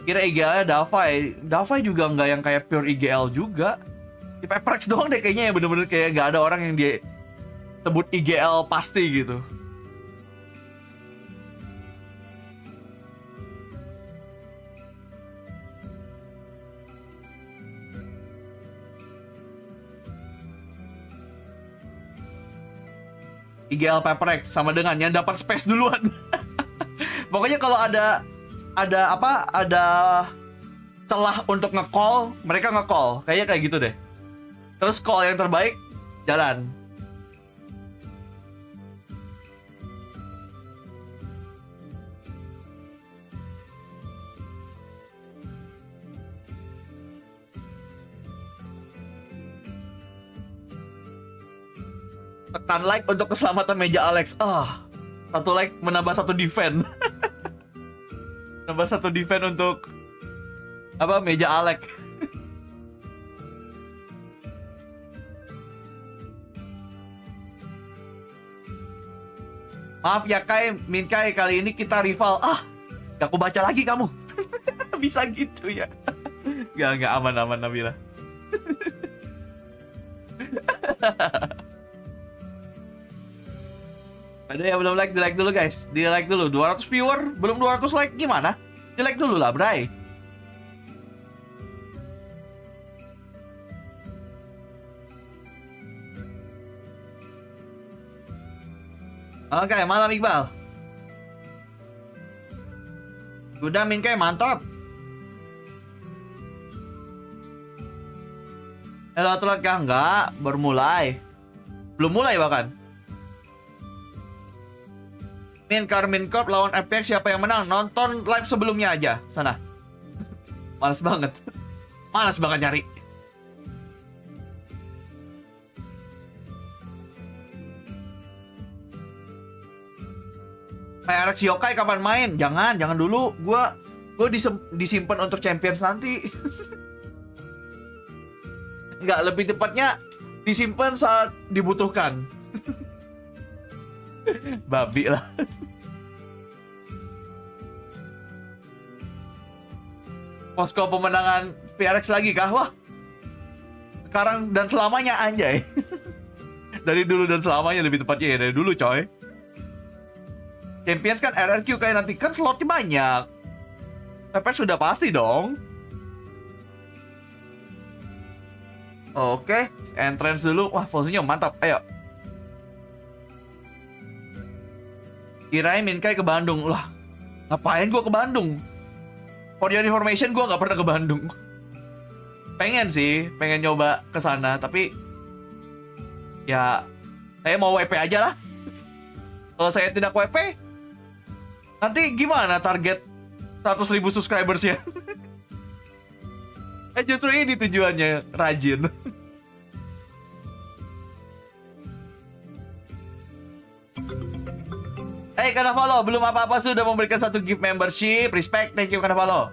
Kira IGL-nya Davai. Davai juga nggak yang kayak pure IGL juga. Di Paperex doang deh kayaknya yang bener-bener kayak nggak ada orang yang dia sebut IGL pasti gitu. IGL Paperex sama dengan yang dapat space duluan. Pokoknya kalau ada celah untuk nge-call, mereka nge-call. Kayaknya kayak gitu deh. Terus call yang terbaik jalan. Tekan like untuk keselamatan meja Alex. Satu like menambah satu defend. Nambah satu defend untuk apa meja Alex. Maaf ya Kai, Min Kai, kali ini kita rival. Gak aku baca lagi kamu. Bisa gitu ya. Gak aman Nabila. Ada yang belum like, di like dulu guys. Di like dulu, 200 viewer, belum 200 like gimana? Di like dulu lah, bray. Oke, malam Iqbal. Udah Min kayak mantap. Halo telat kah? Enggak, baru mulai. Belum mulai bahkan. Min Corp lawan FPX siapa yang menang? Nonton live sebelumnya aja sana. Males banget. Males banget nyari. PRX Yokai kapan main? Jangan dulu. Gua disimpan untuk Champions nanti. Enggak, lebih tepatnya disimpan saat dibutuhkan. Babi lah. Posko pemenangan PRX lagi kah? Wah. Sekarang dan selamanya anjay. Dari dulu dan selamanya lebih tepatnya ya, dari dulu coy. Champions kan RRQ kayak nanti kan slotnya banyak. PP sudah pasti dong. Oke, entrance dulu. Wah, fungsinya mantap. Ayo. Kirain Minkai ke Bandung. Lah, ngapain gua ke Bandung? For your information, gua nggak pernah ke Bandung. Pengen sih, pengen nyoba ke sana, tapi ya saya mau WP aja lah. Kalau saya tidak WP, nanti gimana target 100.000 subscribers ya? Justru ini tujuannya, rajin. Hey Kanavalo, belum apa-apa sudah memberikan 1 gift membership. Respect, thank you Kanavalo.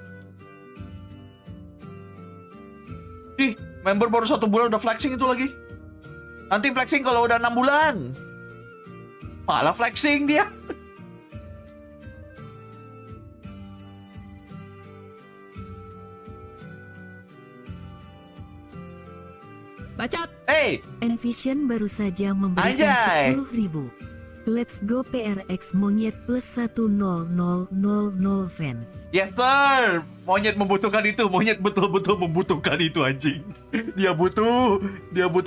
Ih, member baru 1 bulan udah flexing itu lagi. Nanti flexing kalau udah 6 bulan. Malah flexing dia. Bacot. Hey, Envision baru saja memberikan Anjay. 10.000. Let's go PRX monyet plus 10000 fans. yes sir. Monyet membutuhkan itu. Monyet betul-betul membutuhkan itu anjing. Dia butuh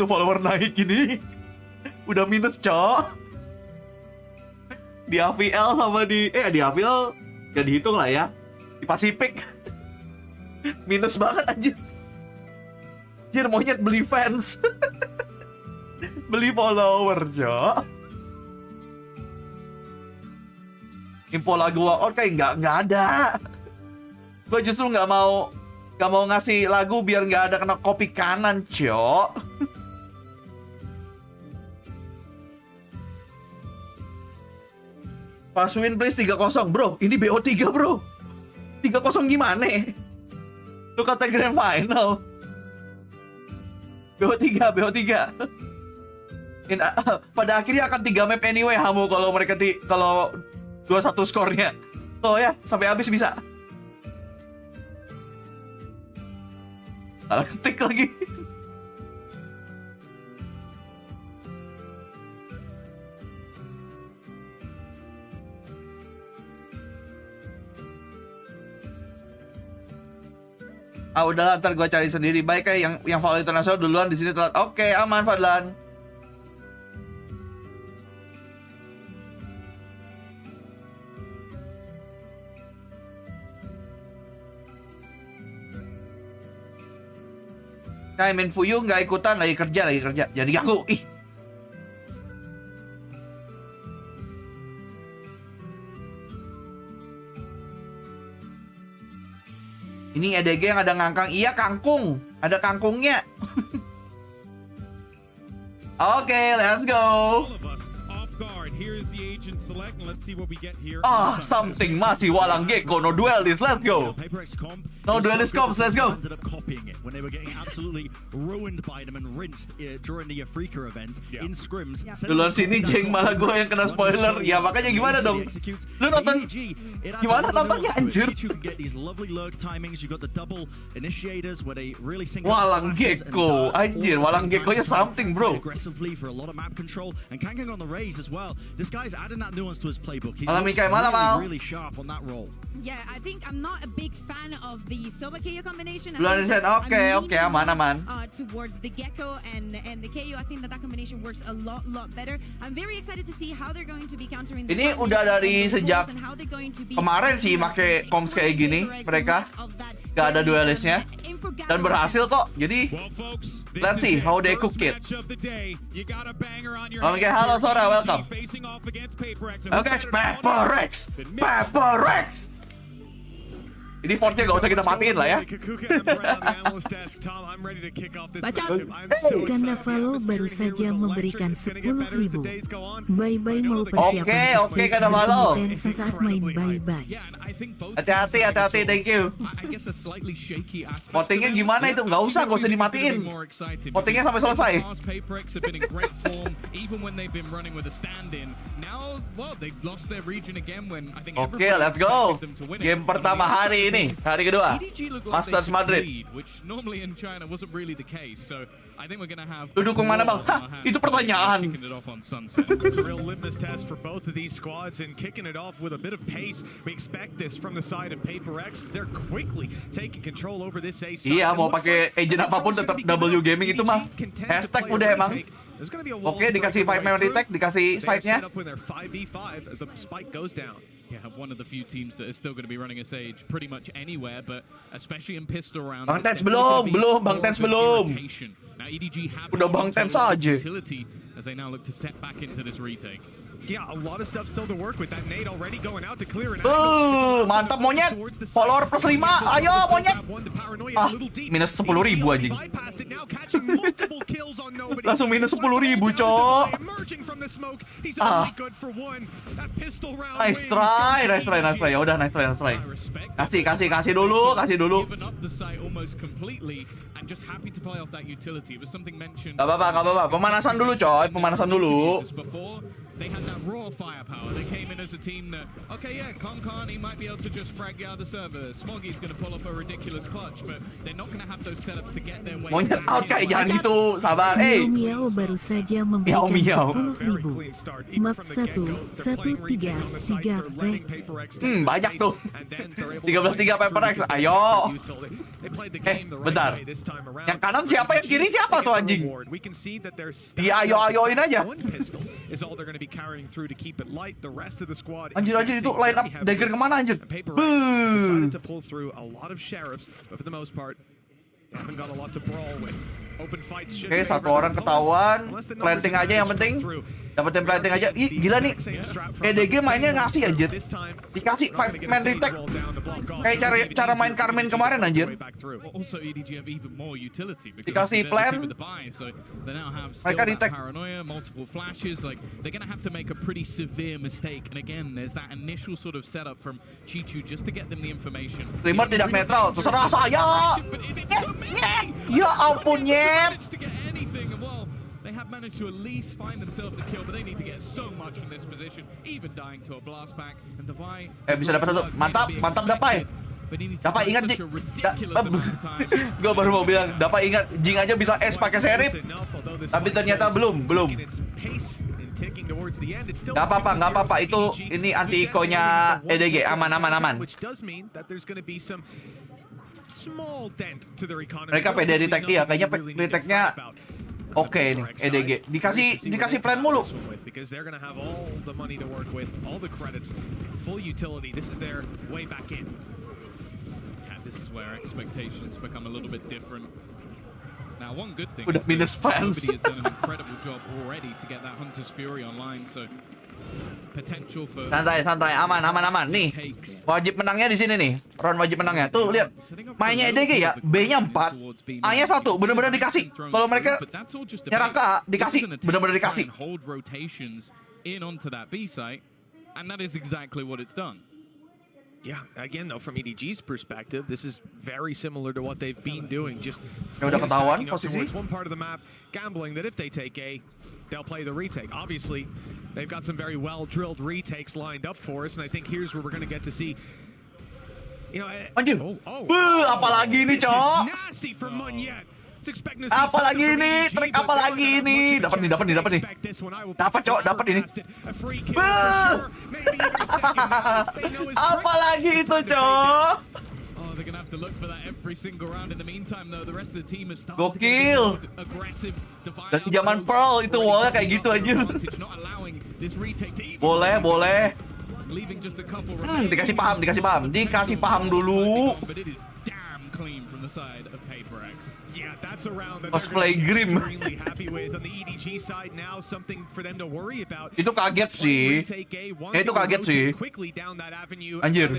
follower naik ini. Udah minus, cok. Di AVL sama di AVL gak dihitung lah ya. Di Pacific minus banget anjir. Anjir, monyet beli fans. Beli follower, cok. Info lagu walkout kayak nggak ada. Gue justru nggak mau ngasih lagu biar nggak ada kena copy kanan, cok. Pasuin please 3-0 bro. Ini BO3 bro. 3-0 gimana? Lu kata grand final. BO3. Pada akhirnya akan 3 map anyway Hamu kalau mereka kalau 2-1 skornya. So ya, sampai habis bisa. Salah ketik lagi. Udah ntar gue cari sendiri. Baik kayak yang follow internasional duluan di sini telat. Oke, aman Fadlan. Nah, main fuyu nggak ikutan, lagi kerja. Jadi ganggu. Ih. Ini EDG yang ada ngangkang. Iya, kangkung. Ada kangkungnya. Oke, let's go. Something masih walang gecko. No duelist, let's go. No duelist comps, let's go. When they were getting absolutely ruined by them and rinsed during the Afrika event in scrims. Duluan sini Jeng, malah gue yang kena spoiler. Ya makanya gimana dong? Lu nonton gimana nontonnya anjir? Walang gecko, anjir, walang gecko-nya something bro. Malam Mikai, malam Mal. Yeah, I think I'm not a big fan of the Soba KO combination. Duluan Irsen, oke, aman. Towards the Gecko and the KO, I think that combination works a lot better. I'm very excited to see how they're going to be countering. Ini udah dari sejak kemarin sih make comms kayak gini mereka. Gak ada duelistnya dan berhasil kok. Jadi let's see how they cook it. Oke, halo Sora, welcome. Oke, Pepper Rex. Ini fortnya gak usah kita matiin lah ya. Kanavalo baru saja memberikan 10.000. Bye-bye mau persiapan Oke, Kanavalo. saat main bye-bye. Hati-hati, thank you. Votingnya gimana itu? Gak usah dimatiin. Votingnya sampai selesai. Oke, let's go. Game pertama hari ini, hari kedua, Masters Madrid. Lu dukung mana bang? Hah, itu pertanyaan. It's a real litmus test for both of these squads and kicking it off with a bit of pace. We expect this from the side of Paper X as they're quickly taking control over this A side. Iya, mau pakai agent apapun tetap W gaming itu mah. Hashtag udah emang. There's going to be a wall Oke, dikasih 5 memory tag, dikasih side-nya. set up with their 5v5 as the spike goes down. Yeah, one of the few teams that is still going to be running a Sage pretty much anywhere, but especially in pistol rounds. Bang Tens belum, Bang Tens belum. Now EDG have Udah Bang Tens aja. utility as they now look to set back into this retake. Yeah, a lot of stuff still to work with. That nade already going out to clear an Mantap monyet. Follower plus 5. Ayo monyet. Ah, minus 10.000 anjing. Langsung minus 10.000, cok. Ah. Nice try. Ya udah, nice try. Kasih dulu. Gak apa-apa. Pemanasan dulu, coy. They had that raw firepower. They came in as a team that, okay, yeah, Khan, he might be able to just frag you out of the server. Smoggy's going to pull up a ridiculous clutch, but they're not going to have those setups to get their way. Monyet out, kayak jangan gitu, sabar. Miao baru saja memberikan 10.000. Map 1, 1-3 Rex. Banyak tuh. 13-3 Paper Rex. Ayo. Bentar. Yang kanan siapa, yang kiri siapa tuh anjing? Dia ayo-ayoin aja. Anjir itu line up dagger kemana anjir? Oke, satu orang ketahuan. Planting aja yang penting. Dapetin planting aja. Ih, gila nih. EDG mainnya ngasih anjir. Dikasih 5-man retake. Kayak cara main Carmen kemarin anjir. Dikasih plan. Mereka retake. Multiple flashes, like they're gonna have to make a pretty severe mistake. And again, there's that initial sort of setup from Chichu just to get them the information. Streamer tidak netral, terserah saya. Ya ampun, nyet. They have managed to at least find themselves a kill, but they need to get so much from this position, even dying to a blast back. And Devi bisa dapat satu. Mantap Dapai. Dapai ingat Jing. Gue baru mau bilang, Dapai ingat Jing aja bisa S pakai serif. Tapi ternyata belum. Gak apa-apa. Ini anti eco-nya EDG, aman. Mereka pede retake ya, kayaknya retake-nya oke nih, EDG. Dikasih plan mulu. This is where expectations become a little bit different. Now, one good thing Udah is minus fans. Adobe has done an incredible job already to get that Hunter's Fury online, so potential for santai, aman. Nih, wajib menangnya di sini nih. Round wajib menangnya. Tuh lihat, mainnya EDG ya, B-nya 4, A-nya 1, bener-bener dikasih. Kalau mereka nyerang ke A, dikasih, bener-bener dikasih. Hold rotations in onto that B site, and that is exactly what it's done. Yeah, again though, from EDG's perspective, this is very similar to what they've been doing. Just udah ketahuan posisi. Towards one part of the map, gambling that if they take A, they'll play the retake. Obviously, they've got some very well-drilled retakes lined up for us, and I think here's where we're going to get to see. You know, anjir. Apalagi ini, cok. Nasty for Munyet. Apalagi ini, trik apalagi ini. Dapat nih. Dapat, cok, dapat ini. Apalagi itu, cok. Gokil. Dari zaman Pearl itu wallnya kayak gitu aja. Boleh. Dikasih paham dulu. Cosplay Grim. Itu kaget sih. Itu kaget sih. Anjir.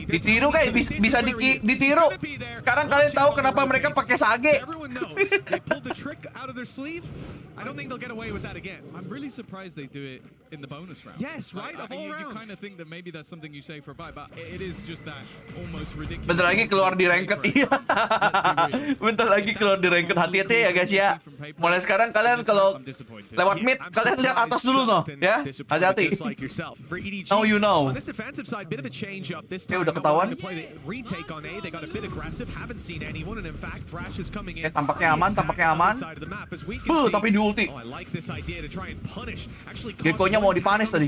Ditiru kayak bisa ditiru. Sekarang kalian tahu kenapa mereka pakai sage. I'm really surprised they do it in the bonus round. Yes, right? Of all rounds. You kind of think that maybe that's something you say for a bite, but it is just that almost ridiculous. Bentar lagi keluar di ranked, iya. Bentar lagi keluar di ranked, hati-hati ya guys ya. Mulai sekarang kalian kalau lewat mid, kalian lihat atas dulu no, ya. Hati-hati. Now you know. Udah ketahuan. Tampaknya aman. Tapi di ulti. Gekkonya Maunya mau dipanis tadi.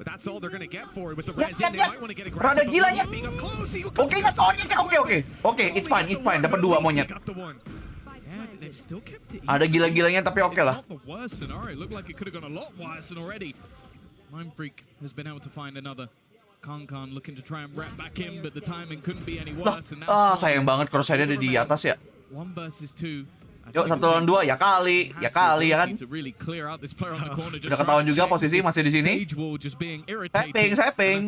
But that's all they're going to get for it with the Yes, res in. They yes, might want to get yes. Rada aggressive. gilanya. Being up close, he Oke, oke, it's fine, dapat 2 monyet. got the one. Yeah, they've still kept it. Ada gila-gilanya tapi oke lah. It's not the worst scenario. It looked like it could have gone a lot worse than already. Mind Freak has been able to find another. Kankan looking to try and wrap back in, but the timing couldn't be any worse. And that's Sayang banget crosshair-nya ada di atas ya. 1 versus 2. Yuk, 1 lawan 2, ya kali ya kan. Udah ketahuan juga posisi masih di sini. Sapping.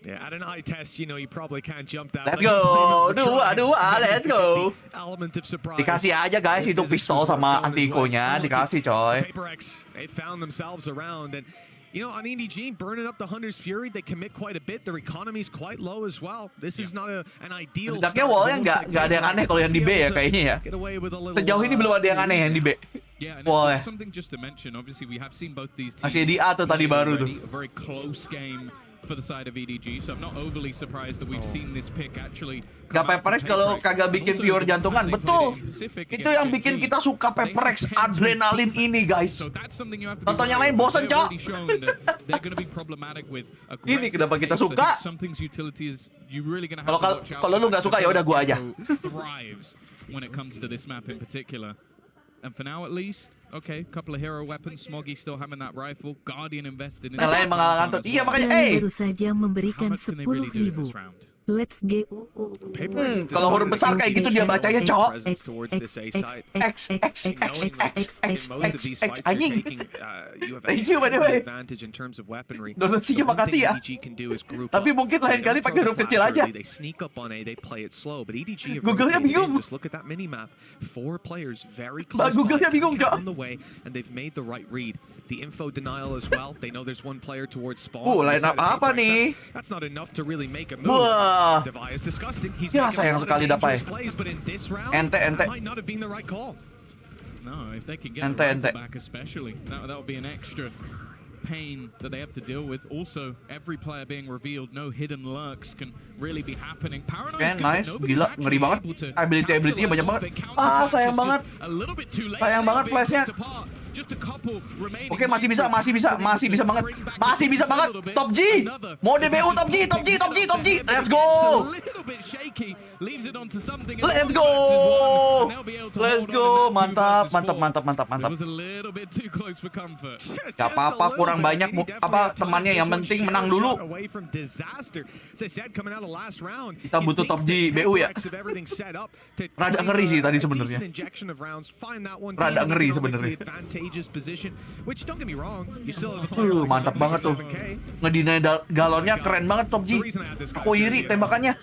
Yeah, at an eye test, you know, you probably can't jump that. Let's go. Dua, let's go. Element of surprise. Dikasih aja guys itu pistol sama antikonya, dikasih coy. PaperX, they found themselves around, and you know, on EDG, burning up the Hunter's Fury, they commit quite a bit. Their economy's quite low as well. This is not an ideal start. Ledaknya wallnya nggak ada yang aneh kalau yang di B ya kayaknya ya. Sejauh ini belum ada yang aneh yang di B. Wallnya. Masih di A tuh tadi baru tuh. Very close game for the side of EDG, so I'm not overly surprised that we've seen this pick actually. Gak PaperX kalau kagak bikin pure jantungan, betul. Itu yang bikin kita suka PaperX, adrenalin ini guys. Nonton yang lain bosan cok. Ini kenapa kita suka. Kalau lu nggak suka ya udah gua aja. When it comes to this map in particular. And for now at least, okay, couple of hero weapons. Smoggy still having that rifle. Guardian invested in it. Lain mengalahkan. Iya makanya baru saja memberikan 10.000. Let's go. Kalau huruf besar kayak gitu dia bacanya cowok. Anjing. Thank you by the way. Donasinya makasih ya. Tapi mungkin lain kali pakai huruf kecil aja. Google-nya bingung. Google-nya bingung cok. The info denial as well. They know there's one player towards spawn. Line up apa nih? That's not enough to really make a move. Wah. Devi is disgusting. He's Ya sayang sekali dapat. Ente. Might not have been the right call. No, if they can get the rifle back especially, that would be an extra pain that they have to deal with. Also, every player being revealed, no hidden lurks can really be happening. Nice, gila, ngeri banget. Ability-nya banyak banget. Sayang banget. Sayang banget flashnya. Oke, masih bisa banget. Top G. Mau DBU top G. Let's go. Mantap. Gak apa-apa, kurang banyak temannya, yang penting menang dulu. Kita butuh top G BU ya. Rada ngeri sih tadi sebenarnya. Mantap banget tuh. Ngedinai galonnya keren banget top G. Aku iri tembakannya.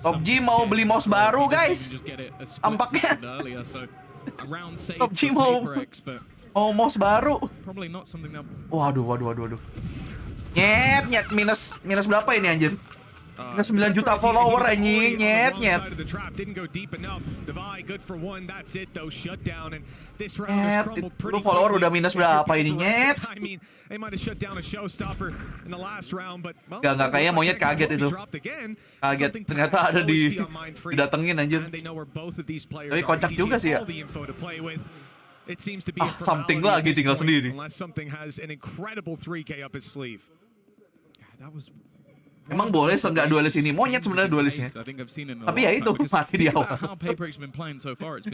Top G mau beli mouse baru guys. Tampaknya. Top G mau mouse baru. Waduh. Nyet. Minus berapa ini anjir? 9 juta follower anjing, nyet. Lu follower udah minus berapa ini, nyet? Gak kayaknya monyet kaget itu. Kaget, ternyata ada didatengin anjir. Tapi kocak juga sih ya. Something lagi tinggal sendiri. Emang boleh enggak duelis ini? Monyet sebenarnya duelisnya. Tapi ya itu mati di awal.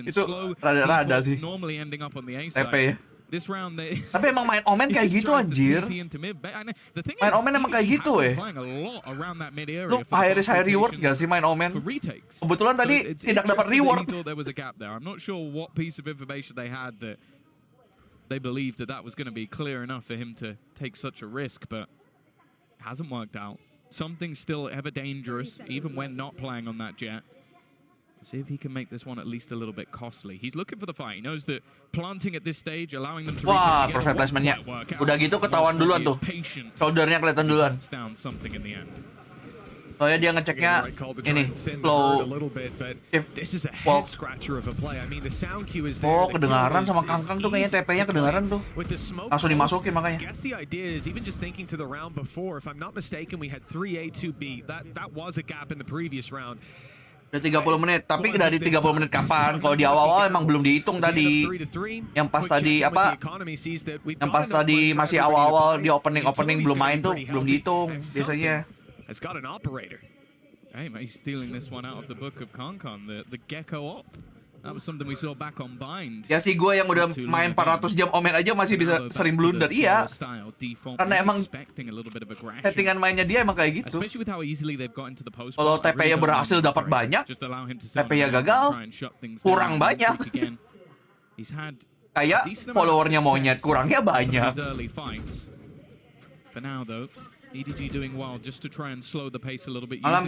Itu rada-rada sih. TP ya. Tapi emang main Omen kayak gitu anjir. Main Omen emang kayak gitu Lu high risk high reward gak sih main Omen? Kebetulan tadi tidak dapat reward. They believed that was going to be clear enough for him to take such a risk, but it hasn't worked out. Something still ever dangerous, even when not playing on that jet. See if he can make this one at least a little bit costly. He's looking for the fight. He knows that planting at this stage, allowing them to wah, perfect placement-nya. Udah gitu ketahuan duluan tuh. Shoulder-nya kelihatan duluan. Soalnya dia ngeceknya ini slow kedengaran sama Kangkang tuh kayaknya TP-nya kedengaran tuh. Langsung dimasukin makanya. Udah 30 menit, tapi dari 30 menit kapan? Kalau di awal-awal emang belum dihitung tadi. Yang pas tadi apa? Yang pas tadi masih awal-awal di opening belum main tuh, belum dihitung biasanya. Hey, he's stealing this one out of the book of Kankan, the gecko op. That was something we saw back on Bind. Ya sih, gue yang udah main 400 jam Omen aja masih bisa sering blunder. Iya, karena emang settingan mainnya dia emang kayak gitu. Kalau TP-nya berhasil dapat banyak, TP-nya gagal, kurang banyak. Kayak followernya monyet, kurangnya banyak. For now though, EDG doing well just to try and slow the pace a little bit. Malam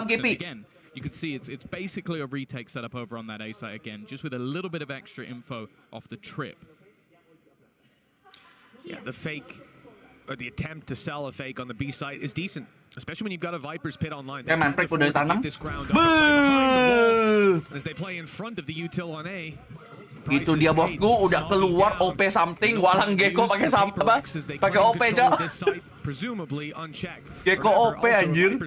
Kipi. Again, you can see it's basically a retake setup over on that A site again, just with a little bit of extra info off the trip. Yeah, the fake, or the attempt to sell a fake on the B site is decent, especially when you've got a Viper's Pit online. They can't udah ditanam. This ground up, the as they play in front of the util on A. Itu dia bosku, udah keluar OP something, walang Gecko pakai apa? Pakai OP aja. Gecko OP anjir.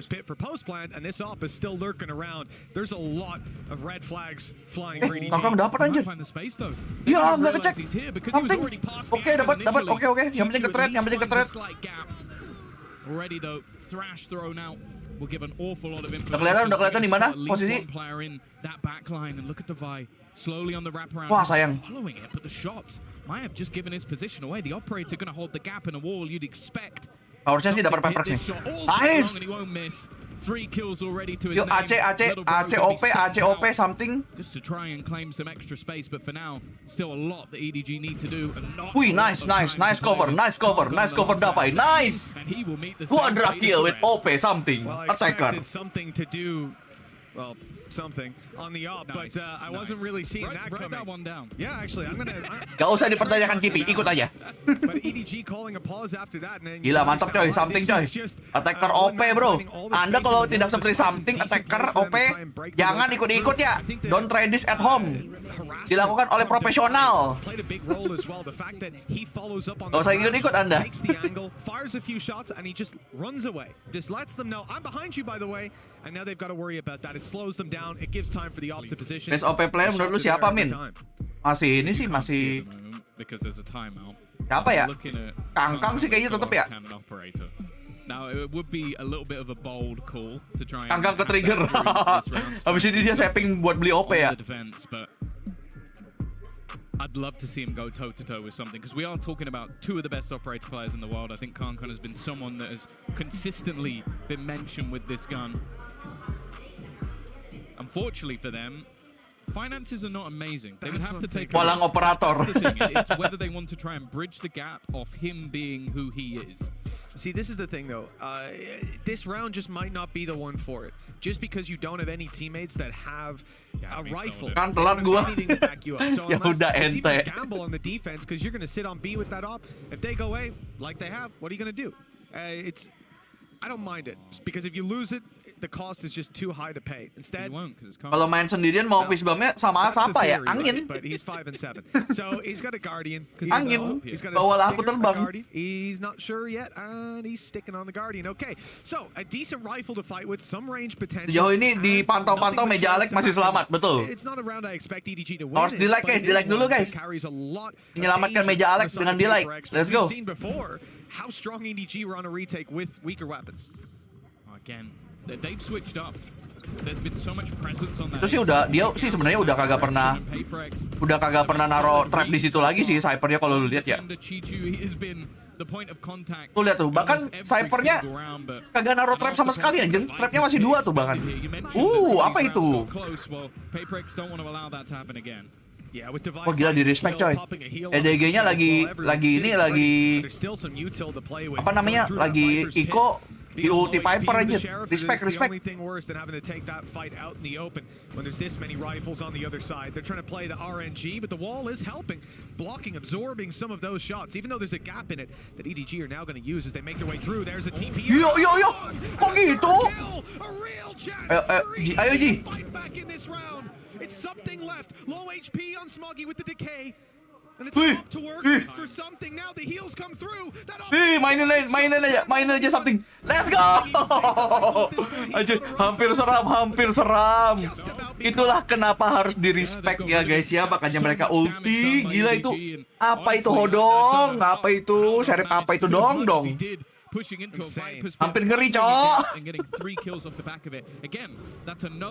Kakang dapat anjir. Iya, nggak kecek. Something. Oke, dapat. Oke. Yang penting ke trade. Udah kelihatan di mana posisi? Slowly on the wraparound. Wah, sayang. Following it, but the shots might have just given his position away. The operator going to hold the gap in a wall. You'd expect. Harusnya sih dapat pepers nih. Nice. 3 kills already to his name. AC OP something. Just to try and claim some extra space, but for now, still a lot the EDG need to do. Wih, nice cover Davai, nice. Quadra kill with OP something. Attacker. Something to do. Well, something on the op, but I wasn't really seeing that coming. That one down. Yeah, actually, I'm gonna. Gak usah dipertanyakan Kipi, ikut aja. But EDG calling a pause after that. Gila, mantap coy, something coy. Attacker OP bro. Anda kalau tidak seperti something attacker OP, jangan ikut-ikut ya. Don't try this at home. Dilakukan oleh profesional. Gak usah ikut-ikut Anda. Fires a few shots and he just runs away. Just lets them know I'm behind you, by the way. And now they've got to worry about that. It slows them down. It gives time for the op to position. Best OP player menurut lu siapa, Min? Masih siapa ya? Kangkang sih kayaknya tetep ya. Now it would be a little bit of a bold call to try. Kangkang ke trigger. Habis ini dia saving buat beli OP ya. I'd love to see him go toe-to-toe with something, because we are talking about two of the best operator players in the world. I think Kankan has been someone that has consistently been mentioned with this gun. Unfortunately for them, finances are not amazing. They would have to take walang operator. That's the thing. It's whether they want to try and bridge the gap of him being who he is. See, this is the thing, though. This round just might not be the one for it. Just because you don't have any teammates that have a rifle. Kan telat gua. So ya udah it's even ente. gamble on the defense, because you're going to sit on B with that op. If they go A, like they have, what are you going to do? I don't mind it, because if you lose it, the cost is just too high to pay. Instead, kalau main sendirian mau fist bump-nya sama siapa ya? Angin. But he's 5 and 7, so he's got a guardian. Angin. Bawalah aku terbang. He's not sure yet, and he's sticking on the guardian. Okay, so a decent rifle to fight with, some range potential. Sejauh ini dipantau-pantau meja Alex masih selamat, betul. It's not a round I expect EDG to win. Harus di like guys, di like dulu guys. Menyelamatkan meja Alex dengan di like. Let's go. How strong EDG were on a retake with weaker weapons. Again, they've switched up. There's been so much presence on that. Itu sih dia sih sebenarnya udah kagak pernah naro trap di situ lagi sih Cyphernya kalau lu lihat ya. Tuh lihat tuh, bahkan Cyphernya kagak naro trap sama sekali anjir. Trapnya masih 2 tuh bahkan. Apa itu? Wah gila, di respect coy. EDG-nya lagi apa namanya? Lagi Iko di ulti Viper aja. Respect. Worse than having to take that fight out in the open when there's this many rifles on the other side. They're trying to play the RNG, but the wall is helping, blocking, absorbing some of those shots. Even though there's a gap in it that EDG are now going to use as they make their way through. There's a TP. Yo. Kok gitu? Ayo Ji. Fight back in this round. It's something left. Low HP on Smoggy with the decay. And it's Wih, up to work wih. for something now. The heels come through. That Mainin aja something. Let's go. Aja, hampir seram. Itulah kenapa harus di respect ya guys ya, makanya mereka ulti. Gila itu. Apa itu hodong? Apa itu? Serep apa itu dong? Hampir ngeri, cok.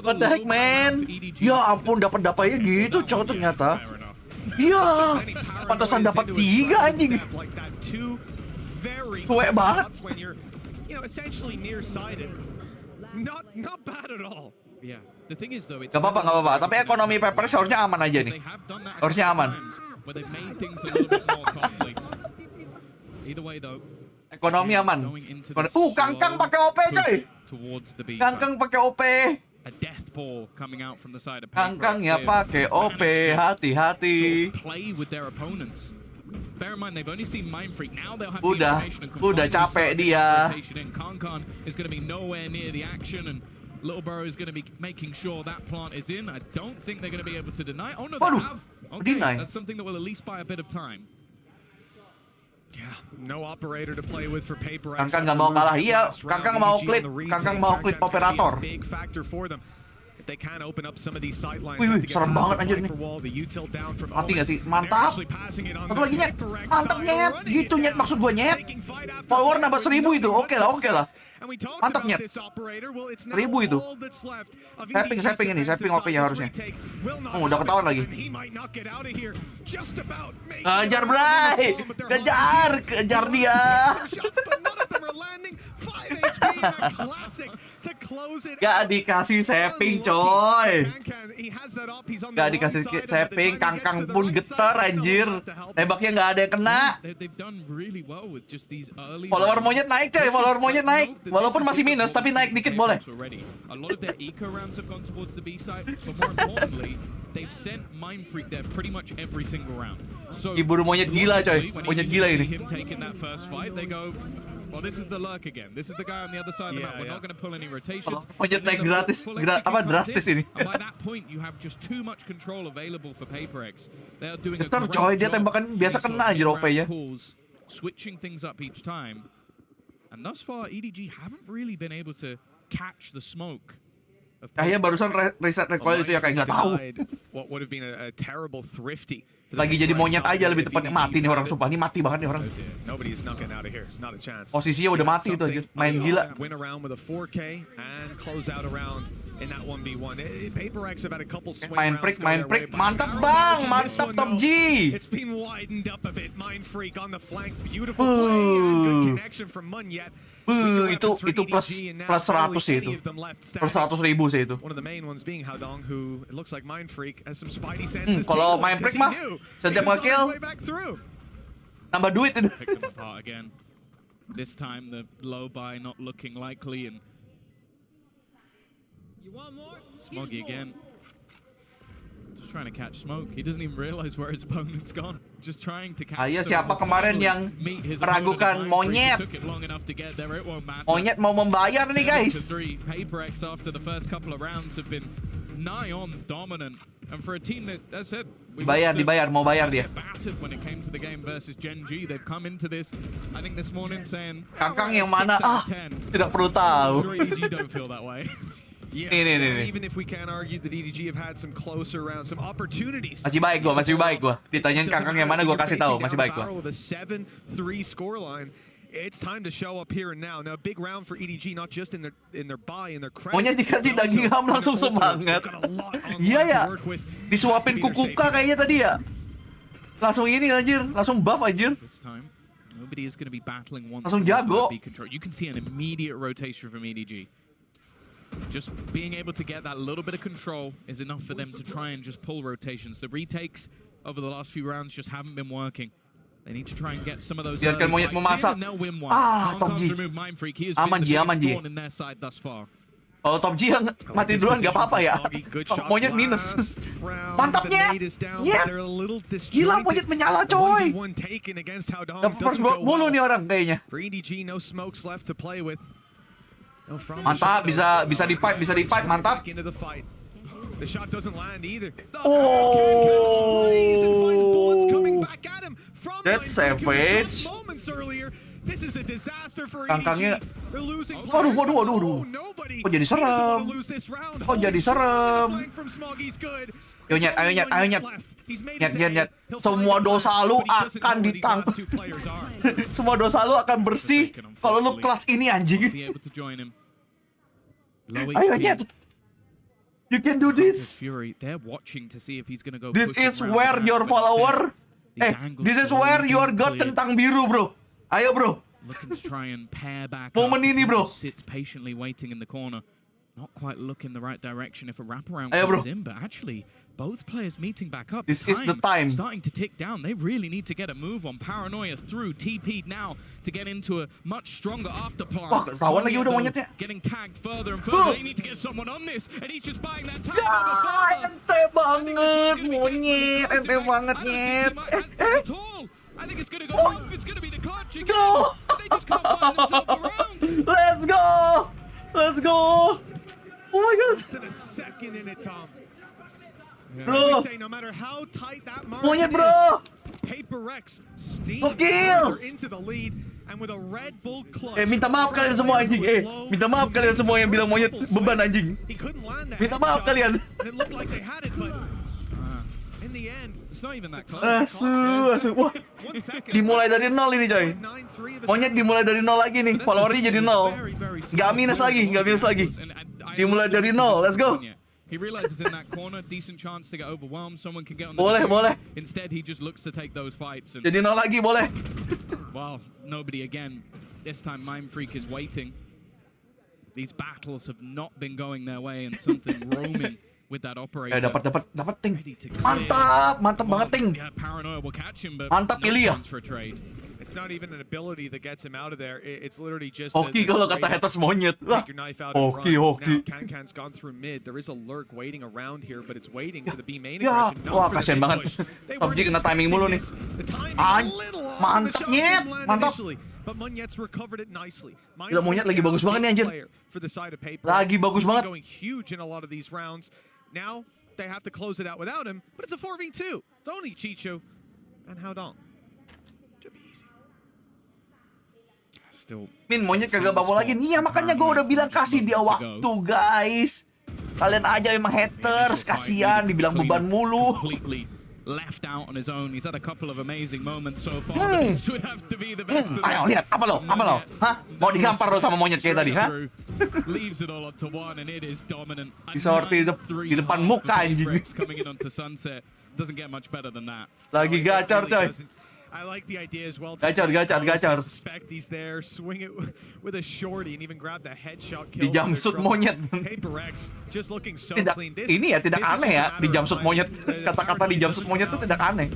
What the heck, man? Ya ampun, dapat-dapatnya gitu, cok, ternyata. Iya, pantesan dapat 3 anjing. Cuek banget. Gak apa-apa. Tapi ekonomi paper seharusnya aman aja nih. Harusnya aman. Ekonomi aman. Kangkang pakai OP coy. Kangkang pakai OP. Kangkang ya pakai OP, hati-hati. Udah capek dia. Waduh, deny. Kangkang nggak mau kalah, iya. Kangkang mau klip operator. Wih, serem banget anjir nih. Mati nggak sih? Mantap. Satu lagi nyet. Mantap nyet. Gitu nyet maksud gue nyet. Power nambah 1000 itu. Oke lah. Mantap nyet. 1000 itu. Saving ini. Saving OP-nya harusnya. Udah ketahuan lagi. Kejar Bray. Kejar dia. Gak dikasih saving coy. Gak dikasih saving. Kangkang pun getar anjir. Tembaknya gak ada yang kena. Follower monyet naik coy. Walaupun masih minus tapi naik dikit boleh. Ibu monyet gila coy. Monyet gila ini. Well, this is the lurk again. This is the guy on the other side of the map. We're not going to pull any rotations. Monyet naik drastis ini. And by that point, you have just too much control available for PaperX. They are doing a Getar great coy, dia job. tembakan biasa kena anjir OP-nya. Switching things up each time. And thus far, EDG haven't really been able to catch the smoke. Kayaknya barusan reset recoil itu ya kayak nggak tahu. Lagi jadi monyet aja lebih tepatnya. Mati nih orang, sumpah. Ini mati banget nih orang. Posisinya udah mati itu aja. Main gila. Main prick. Mantap bang, mantap Top G. Itu plus 100 sih itu. Plus 100.000 sih itu. Kalau main prick mah setiap nge-kill nambah duit itu. This time the low buy not looking likely and Smoggy again. Just trying to catch smoke. He doesn't even realize where his opponent's gone. Just trying to catch. Siapa kemarin yang meragukan monyet? Monyet mau membayar nih guys. PaperX after the first couple of rounds have been nigh on dominant, and for a team that, as I said, dibayar, mau bayar dia. Battered when it came to the game versus gen.g. They've come into this, I think this morning saying, Kangkang yang mana? Tidak perlu tahu. Sure, EDG don't feel that way. Nih. Even if we can argue that EDG have had some closer rounds, some opportunities. Masih baik gua. Ditanyain Kangkang yang mana gua kasih tahu, masih baik gua. With a 7-3 scoreline. It's time to show up here and now. Now, big round for EDG, not just in their buy, in their credits. Monyet dikasih daging ham langsung semangat. Iya ya. Disuapin kukuka kayaknya tadi ya. Langsung ini anjir, langsung buff anjir. Nobody is going to be battling once. Langsung jago. You can see an immediate rotation from EDG. Just being able to get that little bit of control is enough for them to try and just pull rotations. The retakes over the last few rounds just haven't been working. They need to try and get some of those. Biarkan monyet memasak. Top G. Aman G. Kalau Top G yang mati duluan nggak apa-apa ya. Monyet minus. Mantapnya. Ya. Gila monyet menyala coy. First block mulu nih orang kayaknya. Mantap, bisa di fight, mantap. The shot doesn't land either. Oh. That's savage. Kangkangnya. Waduh. Kok jadi serem? Yo nyet, ayo nyet. Nyet. Semua dosa lu akan ditangkap. Semua dosa lu akan bersih kalau lu clutch ini anjing. Ayo nyet. You can do this. This is where your follower. This is where your god centang biru, bro. Ayo, bro. Momen ini, bro. Not quite looking the right direction if a wraparound Ayo, bro. comes in, but actually both players meeting back up. This is the time. Starting to tick down. They really need to get a move on. Paranoia through TP'd now to get into a much stronger afterplan. Wah, ketahuan lagi udah monyetnya. Getting tagged further and further. They need to get someone on this, and he's just buying that time. Ente banget, monyet. Ente banget, nyet. I think it's gonna go off. It's gonna be the clutch again. Go! They just can't find themselves around. Let's go! Oh my god! Less than a second in it, Tom. Bro! Say, no matter how tight that Monyet, margin bro! is, Paper Rex Gokil! into the lead, and with a Red Bull clutch. Minta maaf kalian semua anjing. Minta maaf kalian semua yang bilang monyet beban anjing. He couldn't land that Minta maaf headshot, kalian. and it looked like they had it, but in the end, It's not even that close. Asu. Wah, 1 second. dimulai dari nol ini coy. 9-3 of a Monyet dimulai dari nol lagi nih. Followernya jadi nol. Nggak minus lagi. Dimulai dari nol. Let's go. He realizes in that corner, decent chance to get overwhelmed. Someone can get on the Boleh. Instead, he just looks to take those fights. And Jadi nol lagi boleh. well, nobody again. This time, Mind Freak is waiting. These battles have not been going their way, and something roaming with that operator. Dapat ting. Mantap banget ting. Yeah, Paranoia will catch him, but Mantap no Ilya. chance for a trade. It's not even an ability that gets him out of there. It's literally just Hoki kalau kata haters monyet. take your knife out and Hoki. run. Now, Kankan's gone through mid. There is a lurk waiting around here, but it's waiting for the B main Ya, aggression. wah not for the kasihan mid banget. push. They PUBG weren't kena timing mulu nih. expecting this. The timing a little off. Mantap, The shots Nyet. didn't land Mantap. initially, but Monyet's recovered it nicely. Gila, Monyet lagi bagus banget nih, anjir. For the side of Paper. Lagi bagus He's banget. going huge in a lot of these rounds. Now they have to close it out without him, but it's a 4v2. It's only Chicho and Haodong. Should be easy. Still, Min, monyet kagak bubble lagi. Iya, makanya gue udah bilang kasih dia waktu, guys. Kalian aja emang haters, kasihan dibilang beban mulu. completely left out on his own. He's had a couple of amazing moments so far, but this would have to be the best of Ayo them. lihat, apa lo? Hah? Mau digampar lo sama monyet kayak tadi, hah? Leaves it all up to one, and it is dominant. A Disorti di 9-3 depan half muka, for anjing. Rex coming in onto Sunset. Doesn't get much better than that. Lagi gacor, coy. I like the idea as well. Gacor. I suspect he's there, swing it with a shorty, and even grab the headshot kill. Dijamsut monyet. Paper Rex just looking so Tidak, clean. This, ini ya tidak this is aneh just ya, a matter of dijamsut timing. monyet. Kata-kata dijamsut monyet itu tidak aneh.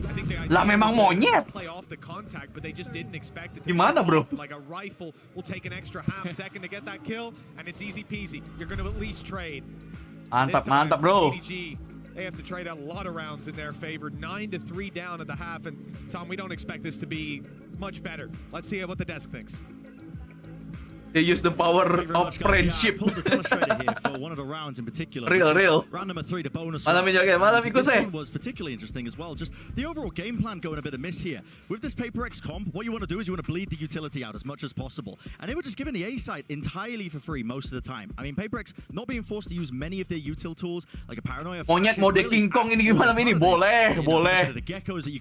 Lah memang monyet. Play off the contact, but they just didn't expect it to Gimana, be bro? like a rifle will take an extra half second to get that kill, and it's easy peasy. You're going to at least trade. This time, Mantap, bro. EDG, they have to trade out a lot of rounds in their favor. 9-3 down at the half, and Tom, we don't expect this to be much better. Let's see what the desk thinks. They use the power of friendship. Pulled the demonstrator here for one of the rounds in particular. Real, which is real. Round number 3, the bonus Malam round. ini, oke, malam ikut This saya. one was particularly interesting as well. Just the overall game plan going a bit amiss here. With this Paper X comp, what you want to do is you want to bleed the utility out as much as possible. And they were just given the A site entirely for free most of the time. I mean, Paper X not being forced to use many of their util tools, like a Paranoia. Monyet mode King Kong ini malam ini boleh.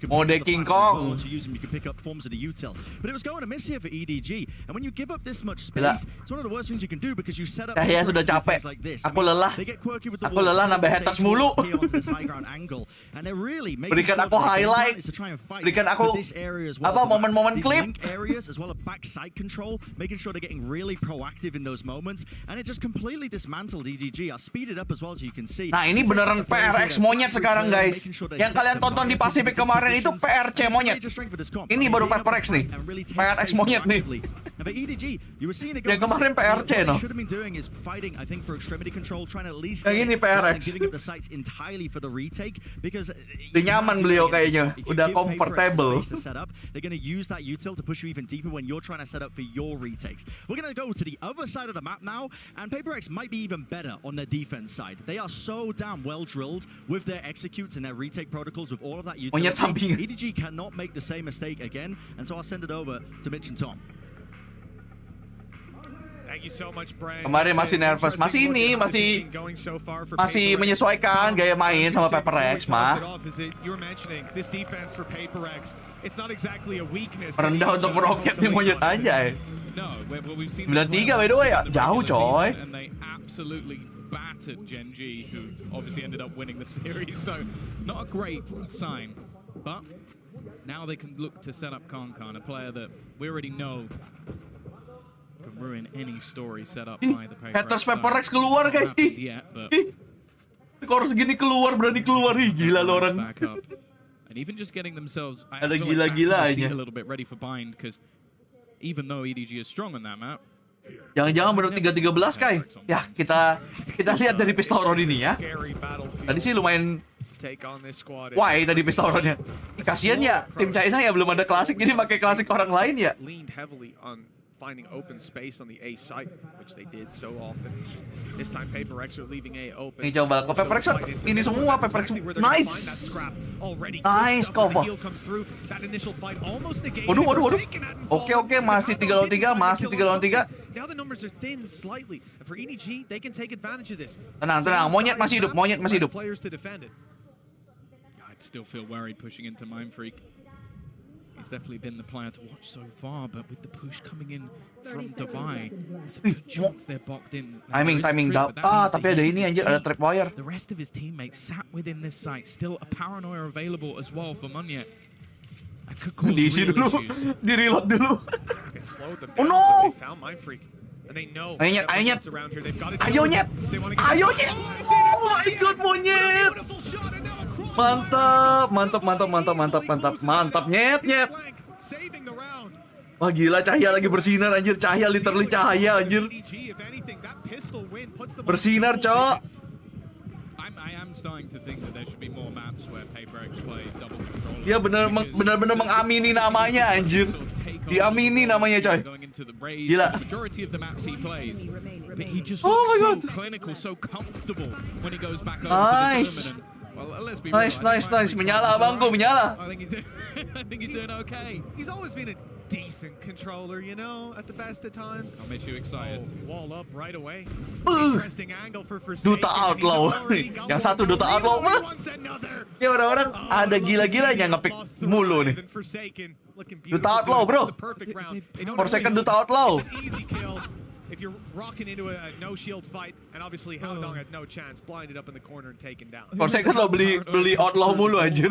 Mode King Kong. Once you use them, you can pick up forms of the util. But it was going amiss here for EDG. And when you give up this much Gila. space, it's one of the worst things you can do because you set up. Saya sudah capek. Like this. Aku lelah. They get quirky with the Aku walls. lelah They nambah stay haters tall mulu. here onto this high ground angle. And they're really making Berikan sure aku that their game highlight. plan is to try and fight Berikan for aku this area as well. apa, For momen-momen these klip. link areas as well as backside control, making sure they're getting really proactive in those moments. And it just completely dismantled EDG. I'll speed it up as well so you can see. Nah ini It takes beneran up the players PRX here, monyet they're sekarang fast guys. making sure they Yang set kalian them tonton di up, Pacific pick up kemarin itu positions. PRC It's monyet. major strength for this comp. Ini I mean, baru being able to PRX nih. fight and really take PRX space monyet nih. proactively. And But EDG, you were seeing it go. Yang kemarin PRC, what no? they should have been doing is fighting, I think, for extremity control, trying to at least Yang ini get it, rather than PRX. giving up the sites entirely for the retake, because Udah nyaman beliau kayaknya, if you udah give PaperX comfortable. space to set up, they're going to use that util to push you even deeper when you're trying to set up for your retakes. We're going to go to the other side of the map now, and PaperX might be even better on their defense side. They are so damn well drilled with their executes and their retake protocols with all of that utility. Monyet sampingan. EDG cannot make the same mistake again, and so I'll send it over to Mitch and Tom. Thank you so much, Brian. Kemarin masih nervous, masih ini, masih menyesuaikan gaya main sama PaperX mah. Merendah untuk meroket nih monyet aja. 93 by the way ya, jauh coy. And they absolutely battered Gen.g, who obviously ended up winning the series. So not a great sign, but now they can look to set up Kankan, a player that we already know can ruin any story set up by the Haters PaperX keluar guys. Skor segini keluar, berani keluar. Ih, gila lo orang. And even just getting themselves Ada gila-gilanya. a little bit ready for bind, because even though EDG is strong on that map, Jangan-jangan menurut 3-13 Kai. Ya, kita lihat dari Pistauron ini ya. Tadi sih lumayan why tadi Pistauronnya. Kasian ya, tim China ya belum ada klasik, jadi pakai klasik orang lain ya. Finding open space on the A site, which they did so often. This time PaperX are leaving A open. Ini coba kok PaperX ini semua PaperX. Nice. Nice cover. Waduh. Oke, masih 3 lawan 3, masih 3 lawan 3. Now the numbers are thin slightly. And for EDG, they can take advantage of this. Tenang. Monyet masih hidup. Players to defend it. I'd still feel worried pushing into Mind Freak. He's definitely been the player to watch so far, but with the push coming in from Divide, there's a good chance they're boxed in. Timing down. Tapi ada ini anjir, ada tripwire. The rest of his teammates sat within this site, still a paranoia available as well for Monyet. That could cause Diisi real dulu, issues. di-reload dulu. Oh no! Ayo nyet! Oh my god, Monyet! Mantap nyet. Wah gila, cahaya lagi bersinar anjir, cahaya literally cahaya anjir. Bersinar, Cok. I am starting to think that there should be more maps where PaperX play double controller. Dia benar-benar mengamini namanya anjir. Diamini namanya coy. Gila. Majority of the maps he plays, but he just Oh my looks god. so clinical, so comfortable when he goes back over Nice. to the tournament. Well, let's be Nice. Menyala abangku, menyala. I think he's doing okay. He's always been a decent controller, you know, at the best of times. I'll make you excited. Wall up right away. Interesting angle for Duta Outlaw. Yang satu Duta Outlaw. Ya orang-orang ada gila-gilanya ngepick mulu nih. Duta Outlaw, bro. For second Duta Outlaw. If you're rocking into a no shield fight, and obviously Haodong had no chance, blinded up in the corner and taken down. For second lo beli Outlaw mulu anjir.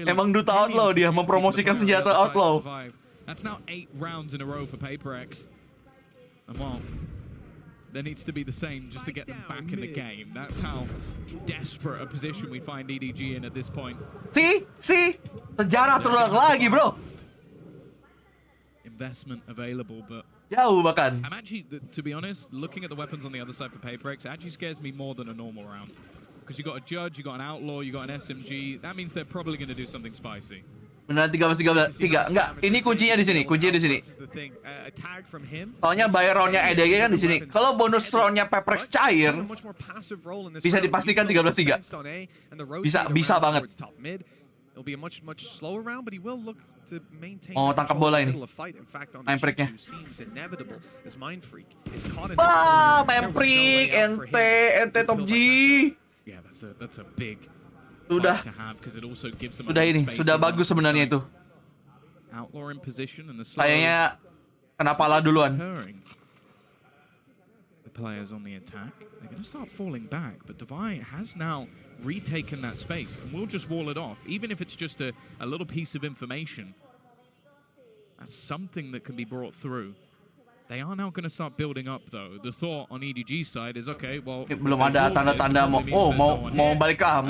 Emang Duta Outlaw dia mempromosikan senjata Outlaw. That's now 8 rounds in a row for PaperX. And well, there needs to be the same just to get them back in the game. That's how desperate a position we find EDG in at this point. See? Sejarah terulang lagi, bro. Investment available, but jauh bahkan. I'm actually, to be honest, looking at the weapons on the other side for PaperX, it actually scares me more than a normal round. Because you got a Judge, you got an Outlaw, you got an SMG. That means they're probably going to do something spicy. Benar 13. Enggak, ini kuncinya di sini. Soalnya buy roundnya EDG kan di sini. Kalau bonus roundnya PaperX cair, bisa dipastikan 13-3. Bisa banget. It'll be a much slower round, but he will look to maintain tangkap bola ini. Mind Freak-nya. Mind Freak, ente top G. Yeah, that's a big Sudah ini, sudah bagus sebenarnya itu. Outlaw in position and the Kayaknya kena pala duluan. The players on the attack, they're going to start falling back, but Divide has now retaken that space, and we'll just wall it off, even if it's just a little piece of information. That's something that can be brought through. They are now going to start building up, though. The thought on EDG's side is, okay, well, belum ada tanda-tanda mau balik ke A,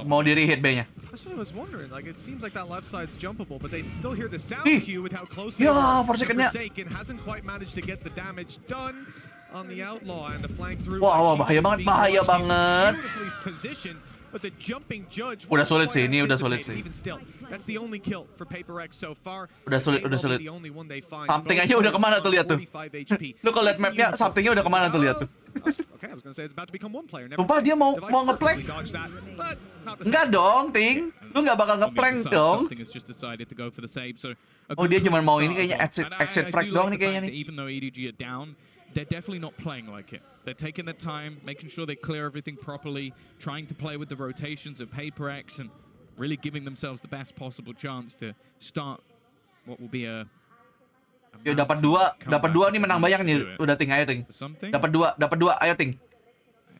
mau di-hit B-nya. That's what I was wondering. Like, it seems like that left side's jumpable, but they still hear the sound Ih. cue with how close Ya, they are. Forsaken-nya. Forsaken hasn't quite managed to get the damage done on the outlaw, and the flank through. Wah, by bahaya GG banget, being bahaya launched. He's banget. beautifully positioned, but the jumping judge Udah wasn't sulit quite sih, ini udah sulit anticipated. sih. Even still, that's the only kill for Paper X so far. Udah sulit, May udah well be sulit. the only one they find. Something Both aja udah players kemana on tuh, lihat tuh. 45 HP. Lu kalau lihat Listen, mapnya, uniform. somethingnya udah kemana tuh, lihat tuh. Okay, I was gonna say it's about to become one player. Never Sumpah mind. dia mau Device ngeplank. perfectly dodged that, but not the Enggak same. dong, Ting. Lu nggak bakal ngeplank dong. Something has just decided to go for the save. So a Oh, good dia cuma clean mau start ini kayaknya as well. exit And I frag do doang like nih the fact kayaknya that nih. even though EDG are down, they're definitely not playing like it. They're taking their time, making sure they clear everything properly, trying to play with the rotations of Paper X, and really giving themselves the best possible chance to start what will be a Yo, dapat dua nih menang banyak nih. Udah Ting, ayo Ting. Dapat dua, ayo Ting.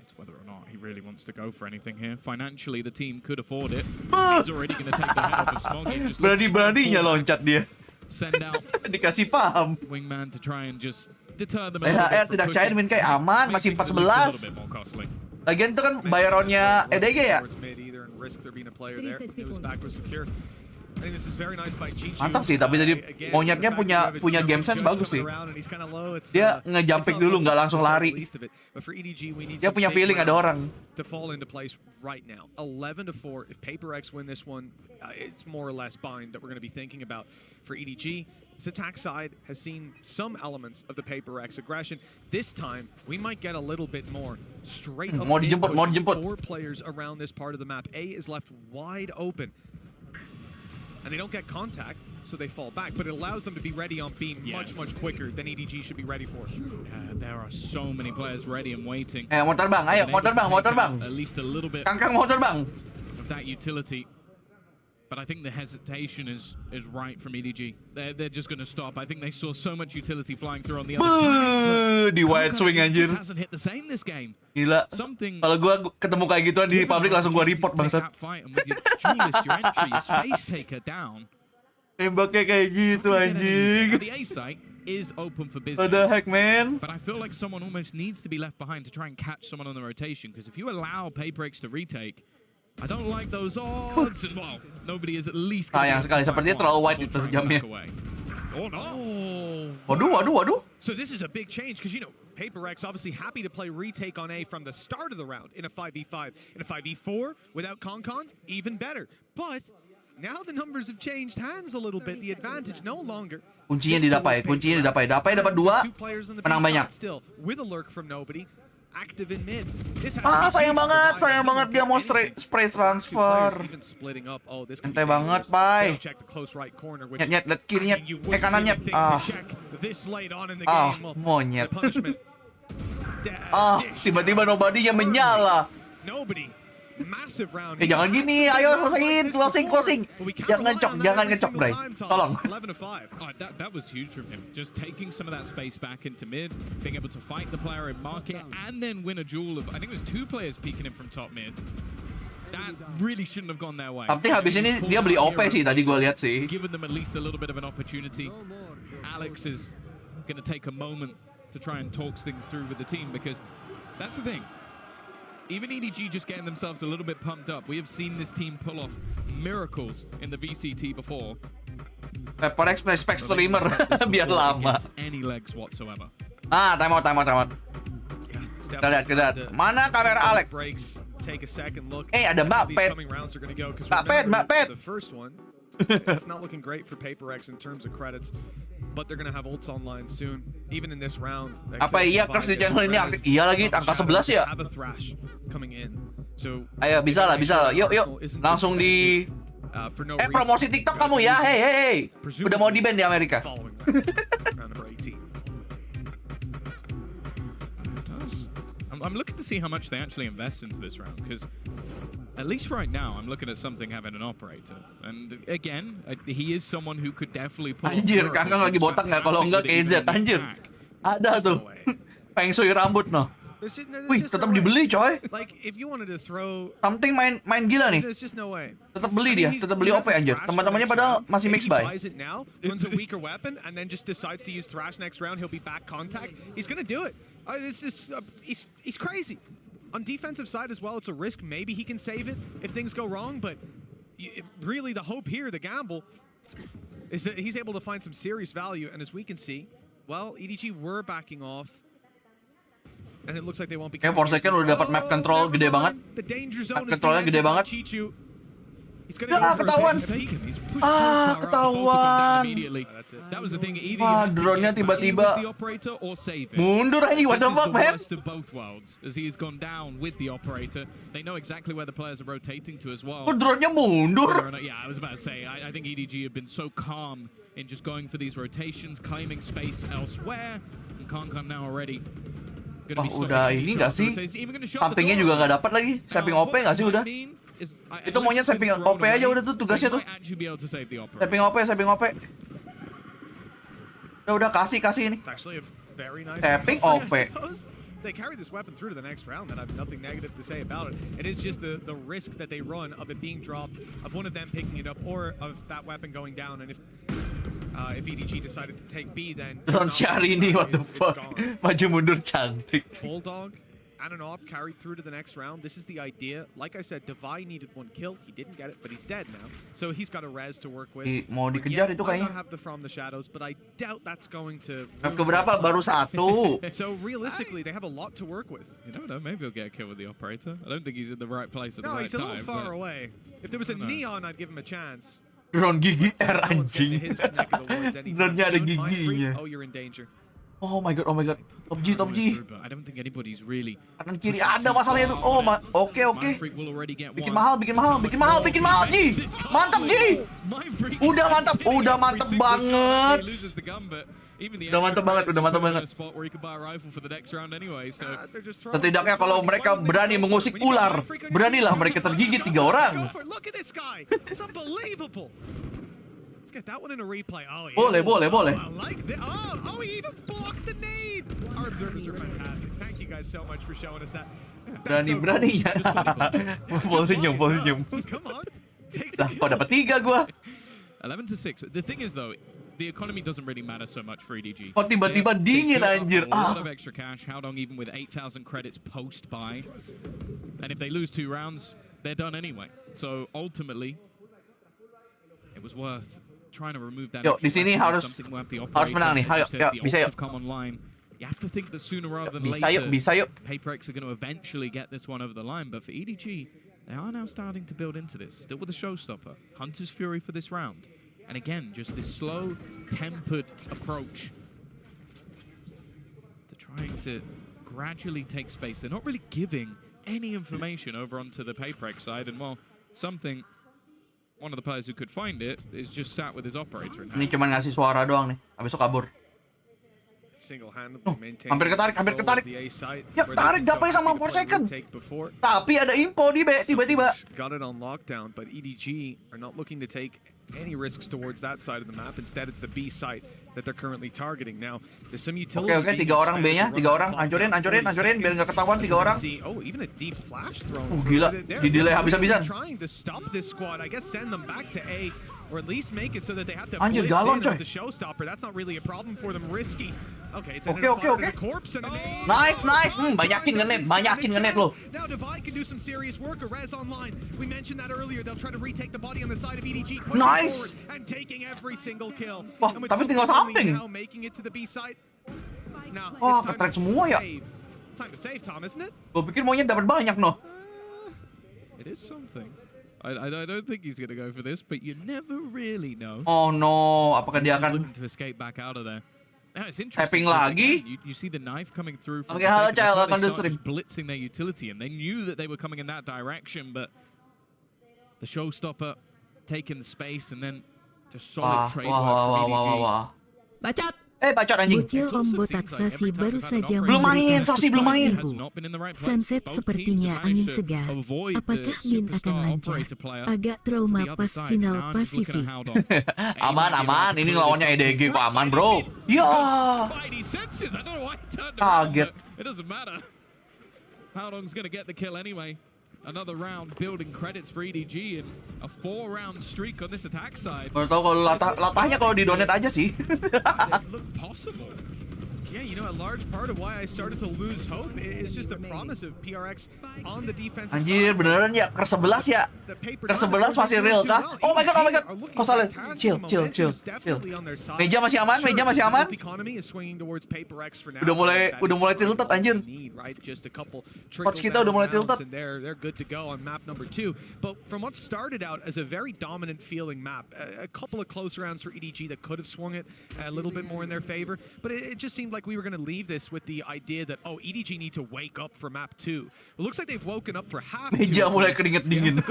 It's whether or not he really wants to go for anything here. Financially, the team could afford it. Ah! He's already going to take the head off of Smoggy. Just looks Berani-beraninya forward. loncat dia. Send out Dikasih paham. Wingman to try and just deter them a little THR bit from tidak cair, pushing. min kayak aman, masih Make things at least a little 14. bit more costly. Lagian itu kan bayaronnya EDG ya. Towards mid either and risk there being a player there. It was back was secure. I think this is very nice by Chichu. Mantap sih, tapi tadi Again, monyetnya the fact that you punya have a game sense judge bagus sih. coming around and he's kinda low, it's, Dia it's ngejumping not dulu, much nggak langsung to say lari. the least of it. But for EDG, we need Dia some punya big feeling ada rounds orang. to fall into place right now. 11-4. If Paper X win this one, it's more or less bind that we're going to be thinking about for EDG. This attack side has seen some elements of the Paper X aggression. This time, we might get a little bit more straight up Mau mid dijemput, mau pushing dijemput. 4 players around this part of the map. A is left wide open. And they don't get contact, so they fall back. But it allows them to be ready on B much, much quicker than EDG should be ready for. There are so many players ready and waiting. Mau terbang, ayo, mau terbang, mau terbang. At least a little bit Kangkang mau terbang. of that utility. But I think the hesitation is right from EDG. They're just going to stop. I think they saw so much utility flying through on the other side. Di wide swing anjir. Just hasn't hit the same this game. Gila. Something. Kalau gua ketemu kayak gituan di publik langsung gua report bangsat. That fight, and with your duelist, your entry, your space taker down. Tembaknya kayak gitu anjing. The A site is open for What business. the heck, man? But I feel like someone almost needs to be left behind to try and catch someone on the rotation. Because if you allow Paper X to retake, I don't like those odds. And well, nobody is at least. Sayang sekali, sepertinya terlalu wide itu jamnya. Oh no! Waduh. So this is a big change because, you know, Paper X obviously happy to play retake on A from the start of the round in a 5v5. In a 5v4 without Concon, even better. But now the numbers have changed hands a little bit. The advantage no longer. Kuncinya didapai, Dapai dapat 2, menang banyak. Still with a lurk from nobody. Active in mid. Sayang banget dia mau spray transfer. Santai banget, Pai. Nyet, lihat kiri, nyet. Kanan, nyet. Monyet. Tiba-tiba nobody-nya menyala. Massive round. Jangan gini, ayo closing. Jangan ngecok, Bray. Tolong. 11-5. That was huge from him. Just taking some of that space back into mid, being able to fight the player in market, and then win a duel of, I think it was 2 players peeking him from top mid. That really shouldn't have gone their way. Tapi habis ini dia beli OP sih, tadi gue lihat sih. Given them at least a little bit of an opportunity. Alex is going to take a moment to try and talk things through with the team, because that's the thing. Even EDG just getting themselves a little bit pumped up. We have seen this team pull off miracles in the VCT before. Paper X spek streamer biar lama. Any legs whatsoever. Time out. Kita lihat. Mana kamera Alex? Ada Mbak Pet. Mbak Pet. The first one. It's not looking great for Paper X in terms of credits, but they're gonna have ults online soon. Even in this round. Apa iya Kers di channel ini aktif? Iya lagi, angka 11 ya. Have a thrash coming in. So Ayo bisa lah. Yuk. Langsung di promosi TikTok kamu ya. Hey. Udah mau di-ban di Amerika. Following round number 18. I'm looking to see how much they actually invest into this round, because at least right now, I'm looking at something having an operator. And again, he is someone who could definitely pull Anjir, Kangkang lagi botak nggak? Kalau nggak KZ, anjir. Ada tuh. Peng shui rambut noh. Wih, tetap dibeli coy. Like if you wanted to throw Something main gila nih. there's just no way. Tetap beli dia, tetap beli OP anjir. Teman-temannya padahal masih mix buy. Buys it now, runs a weaker weapon, and then just decides to use thrash next round. He'll be back contact. He's gonna do it. This is he's crazy. On defensive side as well, it's a risk. Maybe he can save it if things go wrong, but really the hope here, the gamble, is that he's able to find some serious value. And as we can see, well, EDG were backing off. And it looks like they won't be. Forsaken udah dapat map control gede banget. The danger zone Map controlnya gede banget. Ketahuan. Ketahuan. That was the thing. Either Wah, drone-nya tiba-tiba mundur aja. What the fuck, man? Best of both worlds, as he's gone down with the operator. They know exactly where the players are rotating to as well. Kok drone-nya mundur? Yeah, I was about to say. I think EDG have been so calm in just going for these rotations, claiming space elsewhere, and Kalian now already. Wah, udah ini nggak sih? Sampingnya juga nggak dapat lagi. Samping OP nggak sih udah? Itu maunya samping OP aja udah tuh tugasnya tuh. Samping OP. Udah kasih ini. Samping OP. They carry this weapon through to the next round, and I have nothing negative to say about it. It is just the risk that they run of it being dropped, of one of them picking it up, or of that weapon going down. And if EDG decided to take B, then Drone Syari ini, what the fuck? Maju mundur cantik. Bulldog and an op carried through to the next round. This is the idea. Like I said, Divine needed one kill. He didn't get it, but he's dead now. So he's got a res to work with. Mau dikejar itu kayaknya. I don't have the From the Shadows, but I doubt that's going to. Map keberapa? Baru 1. So realistically, they have a lot to work with. You never know. Maybe he'll get a kill with the operator. I don't think he's in the right place at the right time. No, he's a little far away. If there was a Neon, I'd give him a chance. Drone gigi R anjing. Drone-nya ada giginya. Oh, you're in danger. Oh my god. Top G. I don't think anybody's really. Kanan kiri ada masalahnya tuh. Oh, oke. Bikin mahal, G. Mantap, G. Udah mantap banget. Udah mantap banget. Setidaknya kalau mereka berani mengusik ular, beranilah mereka tergigit 3 orang. Get that one in a replay. Oh, Boleh. I like that. Oh, he even blocked the nade. Our observers are fantastic. Thank you guys so much for showing us that. Berani ya. Full senyum. Come on. Lah, kok dapat 3 gua. 11-6. The thing is though, the economy doesn't really matter so much for EDG. Kok tiba-tiba dingin anjir. A lot of extra cash. Howdong even with 8,000 credits post buy. And if they lose 2 rounds, they're done anyway. So ultimately, it was worth trying to remove that. Yuk, di sini harus menang nih. Ayo, bisa yuk. You have to think that sooner rather than Bisa later, yuk. PaperX are going to eventually get this one over the line. But for EDG, they are now starting to build into this. Still with a showstopper, Hunter's Fury for this round. And again, just this slow, tempered approach to trying to gradually take space. They're not really giving any information over onto the PaperX side. And well, one of the players who could find it is just sat with his operator. Ini cuma ngasih suara doang nih. Habis itu kabur. Hampir ketarik. Ya, tarik dapat sama Forsaken. Tapi ada info di B tiba-tiba. Got it on lockdown, but EDG are not looking to take any risks towards that side of the map. Instead, it's the B site that they're currently targeting. Now, there's some utility. Oke, 3 orang B-nya, 3 orang. Hancurin biar nggak ketahuan 3 orang. Oh, even a deep flash thrown. Gila, di delay habis-habisan. Trying to stop this squad. I guess send them back to A. Or at least make it so that they have to Anjir, blitz galon, in coy. with the showstopper. That's not really a problem for them. Risky. Okay, it's ended Oke. up the corpse and a nade. Nice. Banyakin ngenet lo. Now Divine can do some serious work. A res online. We mentioned that earlier. They'll try to retake the body on the side of EDG. Nice. And taking every single kill. Wah, And with tapi tinggal something something. now making it to the B side. Now, Wah, it's time ketrek to semua ya. save. It's time to save, Tom, isn't it? Gue pikir maunya dapat banyak no. It is something. I don't think he's going to go for this, but you never really know. Oh no, apakah dia He's akan looking to escape back out of there. Now, it's interesting. tapping because, lagi? again, you see the knife coming through from Oke, the halo second. Cahil, Before akan they di start stream. just blitzing their utility, and they knew that they were coming in that direction, but the showstopper taking the space, and then just solid trade work from EDG. Bacot. Bacot anjing. Bocil Om Botak Sasi baru saja Belum main, memberikan Sasi belum main. 10.000. Sunset sepertinya angin segar. Apakah Min akan lancar? Agak trauma pas final Pasifik. Aman. Ini lawannya EDG kok aman, bro. Ya. Kaget. It doesn't matter. Howdong's going to get the kill anyway. Another round building credits for EDG and a 4-round streak on this attack side. Baru tahu kalau latahnya kalau di donate aja sih. Look possible. Yeah, you know, a large part of why I started to lose hope is just the promise of PRX on the defensive Anjir, side. beneran ya, ke 11 ya. Ke 11 masih real kah? Oh my god. Kok salah? Chill. Meja masih aman. Udah mulai tilted anjir. Coach kita udah mulai tilted. They're good to go on map number 2. But from what started out as a very dominant feeling map, a couple of close rounds for EDG that could have swung it a little bit more in their favor, but it just seemed like we were going to leave this with the idea that, oh, EDG need to wake up for map 2. It looks like they've woken up for half 2. Meja mulai keringet dingin.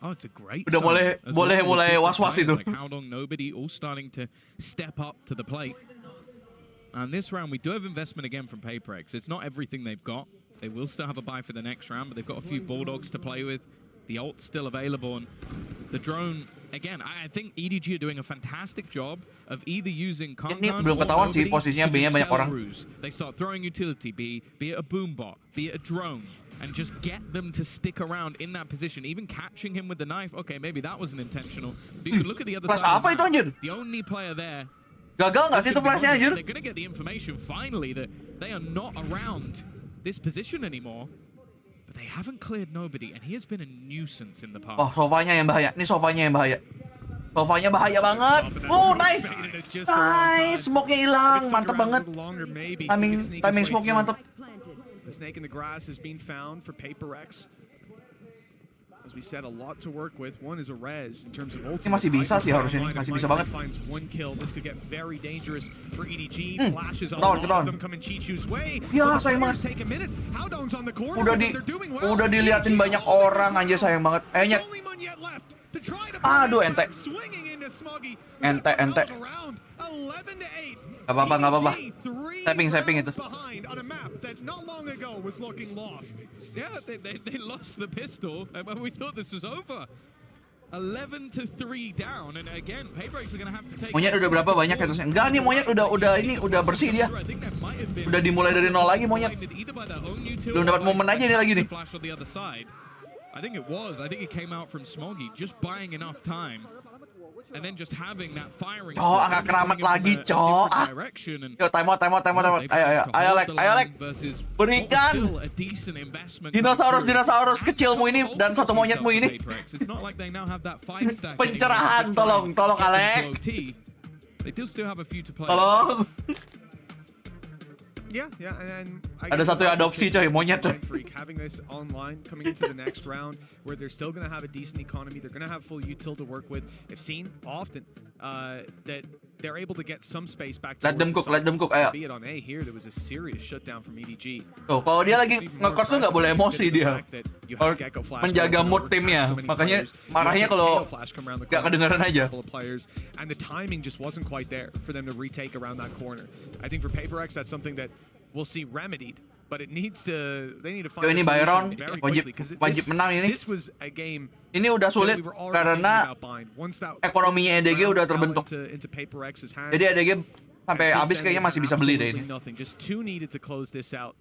Oh, it's a great Udah mulai was-was itu. Like how long nobody all starting to step up to the plate. And this round we do have investment again from PaperX. It's not everything they've got. They will still have a buy for the next round, but they've got a few bulldogs to play with. The ult's still available, and the drone, again, I think EDG are doing a fantastic job of either using Ini belum ketahuan sih posisinya B-nya banyak orang. They start throwing utility, be it a boom bot, be it a drone, and just get them to stick around in that position. Even catching him with the knife, okay, maybe that wasn't intentional. But you look at the other Flash side. apa itu anjir? The only player there. Gagal nggak sih itu flashnya anjir? They're gonna get the information finally that they are not around this position anymore. But they haven't cleared nobody, and he has been a nuisance in the past. Oh, sofanya yang bahaya. Ini sofanya yang bahaya. Sofanya bahaya banget. Oh, nice. Nice. Smoke-nya hilang. Mantap banget. Timing smoke-nya mantap. The snake in the grass has been found for PaperX. As we said, a lot to work with. One is a res in terms of ultimate. Ini masih bisa sih harusnya. Masih bisa banget. Finds one kill. This could get very dangerous for EDG. Flashes on them coming Chichu's way. Ya, sayang banget. Take a minute. Howdown's on the corner. Udah diliatin banyak orang anjir, sayang banget. Nyet. Aduh, ente. Ente. Gak apa-apa. Saving itu. Yeah, they lost the pistol, and we thought this was over. 11-3 down, and again, PaperX are gonna have to take. Monyet udah berapa banyak kasusnya? Enggak nih, monyet udah bersih dia. Udah dimulai dari nol lagi monyet. Belum dapat momen aja nih lagi nih. I think it came out from Smoggy just buying enough time. And then just having that firing. Angkat keramat lagi, Cok. Yo, time out. Ayo, Lek. Berikan dinosaurus kecilmu ini dan satu monyetmu ini. Pencerahan, tolong, Alek. Tolong. Yeah, and ada satu yang adopsi coy, monyet coy. Having this online coming into the next round where they're still going to have a decent economy, they're going to have full util to work with. I've seen often that they're able to get some space back. Let them cook. Ayo. Be it on A here, there was a serious shutdown from EDG. Tuh, kalau dia lagi nge-course tuh nggak boleh emosi dia. Menjaga mood timnya. Makanya marahnya kalau nggak kedengaran aja. And the timing just wasn't quite there for them to retake around that corner. I think for PaperX, that's something that we'll see remedied. But they need to find ini Byron wajib menang ini. Ini udah sulit karena ekonominya EDG udah terbentuk. Jadi EDG sampai habis kayaknya masih bisa beli deh ini. Just 2 needed to close this out.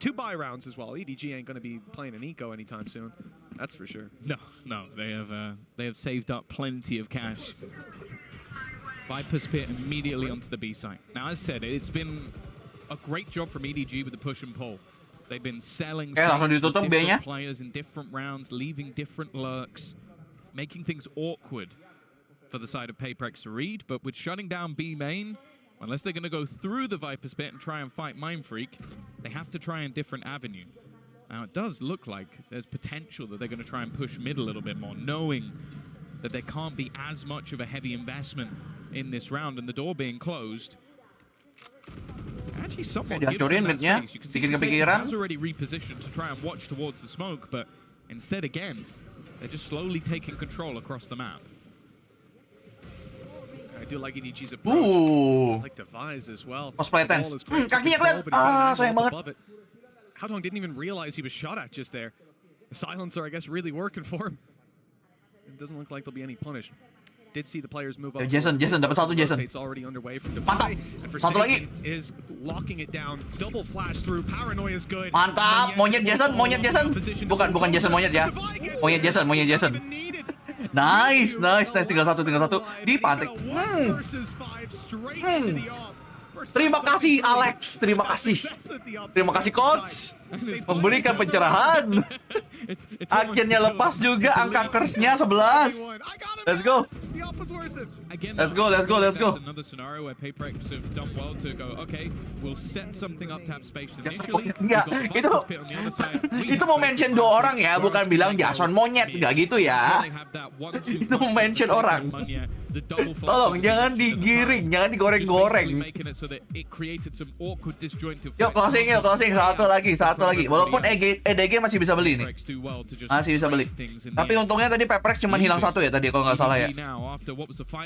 2 buy rounds as well. EDG ain't going to be playing an eco anytime soon. That's for sure. No, they have saved up plenty of cash. Viper's Pit immediately onto the B site. Now, as said, it's been a great job from EDG with the push and pull. They've been selling different players in different rounds, leaving different lurks, making things awkward for the side of PaperX to read. But with shutting down B main, unless they're going to go through the Viper's Pit and try and fight Mindfreak, they have to try a different avenue. Now, it does look like there's potential that they're going to try and push mid a little bit more, knowing that there can't be as much of a heavy investment in this round, and the door being closed. Actually, somewhat gives them that space. You can see he has already repositioned to try and watch towards the smoke, but instead, again, they're just slowly taking control across the map. I do like EDG's approach. I like Devise as well. Kakinya kelihatan. Sayang banget. Howdong didn't even realize he was shot at just there. The silencer, I guess, really working for him. It doesn't look like there'll be any punish. Did see the players move up. Jason dapat satu Jason. It's already underway from the Mantap. Satu lagi. Is locking it down. Double flash through. Paranoia is good. Mantap. Monyet Jason. Bukan Jason monyet ya. Monyet Jason. Nice. Tinggal satu. Dipantik. Terima kasih Alex, terima kasih. Terima kasih coach. Memberikan pencerahan. Akhirnya lepas juga angka curse-nya 11. Let's go. Let's go, let's go, let's go. Another scenario where PaperX have done well to go, okay, we'll set something up to have space initially. Enggak, itu mau mention 2 orang ya, bukan bilang Jason monyet, enggak gitu ya. Itu mau mention orang. Tolong jangan digiring, jangan digoreng-goreng. Yuk closing, yuk closing. Satu lagi. Walaupun EDG masih bisa beli nih. Masih bisa beli. Tapi untungnya tadi PaperX cuma hilang 1 ya tadi kalau nggak salah ya.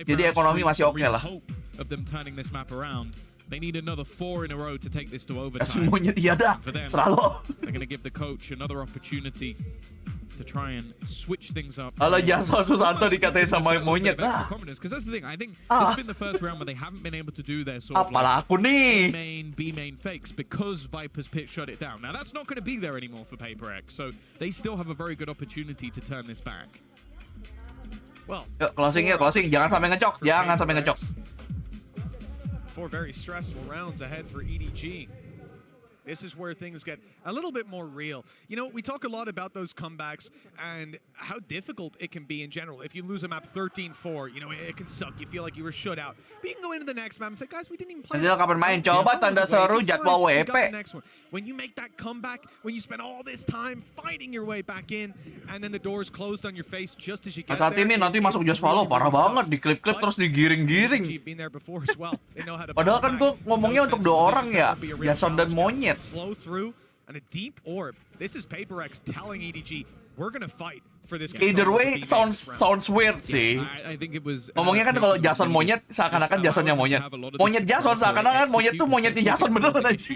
Jadi ekonomi masih oke lah. They need another 4 in a row to take this to overtime. Semuanya dia dah, selalu. They're going to give the coach another opportunity to try and switch things up. Kalau Jason Susanto dikatain sama monyet lah. Because that's the thing. I think this has been the first round where they haven't been able to do their sort of Apalah aku nih. B main fakes because Viper's pit shut it down. Now that's not going to be there anymore for PaperX. So they still have a very good opportunity to turn this back. Well, yuk closing, jangan sampai ngecok, jangan sampai ngecok. 4 very stressful rounds ahead for EDG. This is where things get a little bit more real. You know, we talk a lot about those comebacks and how difficult it can be in general. If you lose a map 13-4, you know, it can suck. You feel like you were shut out. But you can go into the next map and say, guys, we didn't even play. Nanti kapan main? Coba tanda seru jadwal WP. When you make that comeback, when you spend all this time fighting your way back in, and then the doors closed on your face just as you get there. Kata Timin nanti masuk Just Follow parah banget, di klip-klip terus digiring-giring. Padahal kan gue ngomongnya untuk 2 orang ya, Jason dan monyet. Slow through and a deep orb. This is PaperX telling EDG, we're gonna fight for this. Either way sounds weird sih. I think it was. Ngomongnya kan kalau Jason monyet seakan-akan Jason yang monyet. Monyet Jason seakan-akan monyet tuh monyetnya Jason beneran aja.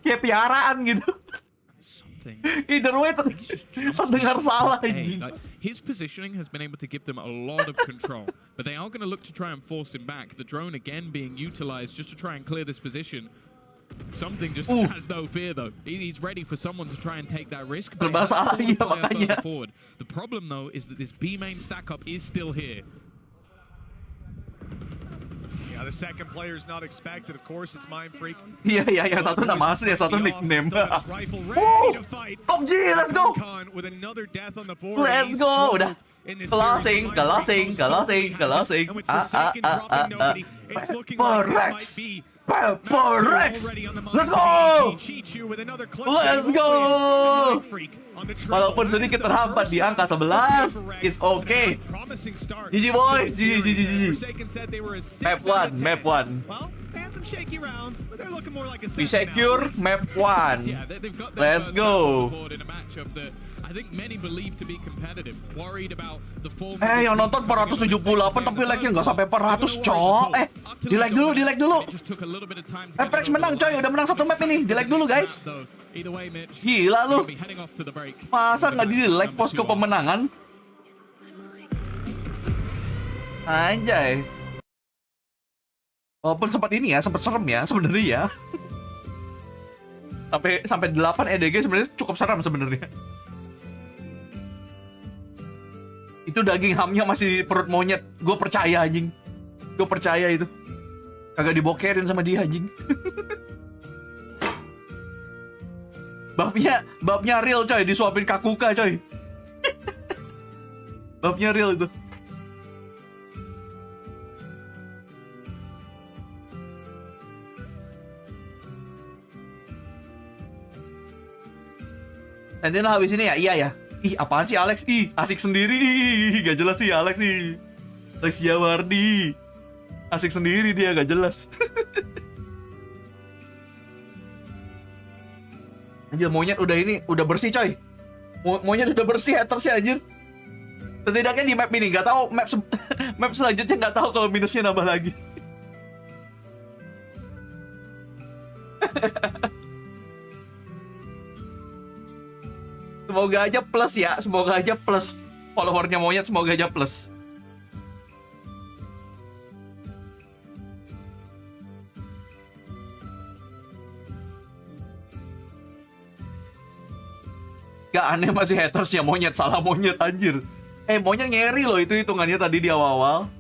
Kayak piaraan gitu. Either way terdengar salah anjing. His positioning has been able to give them a lot of control, but they are going to look to try and force him back. The drone again being utilized just to try and clear this position. Something just has no fear though. He's ready for someone to try and take that risk. But forward. The problem though is that this B main stack up is still here. Yeah, the second player is not expected. Of course, it's Mind Freak. Iya, yang satu nama asli, yang satu nickname. Top G, let's go. Let's go. Udah. Closing. PaperX! Let's go! Let's go! Walaupun sedikit terhambat di angka 11, it's okay. GG boys, GG. Map 1. We secure map 1. Let's go. I think many believe to be competitive, worried about the form. Yang nonton 478 tapi like-nya nggak sampai 400, cok. Di like dulu. PaperX menang, coy. Udah menang 1 map ini. Di like dulu, guys. Gila lu. Masa nggak di like posko pemenangan? Anjay. Walaupun sempat ini ya, sempat serem ya sebenarnya ya. Sampai 8 EDG sebenarnya cukup serem sebenarnya. Itu daging hamnya masih di perut monyet. Gue percaya anjing. Gue percaya itu. Kagak dibokerin sama dia anjing. Babnya real coy, disuapin kakuka coy. Babnya real itu. Nanti lah habis ini ya, iya ya. Ih, apaan sih Alex? Ih, asik sendiri. Gak jelas sih Alex sih. Alex Jawardi. Asik sendiri dia, gak jelas. Anjir, monyet udah bersih coy. Monyet udah bersih hatersnya anjir. Setidaknya di map ini, gak tahu map selanjutnya gak tahu kalau minusnya nambah lagi. Semoga aja plus ya, semoga aja plus. Followernya monyet semoga aja plus. Gak aneh masih hatersnya monyet, salah monyet anjir. Monyet ngeri loh itu hitungannya tadi di awal-awal.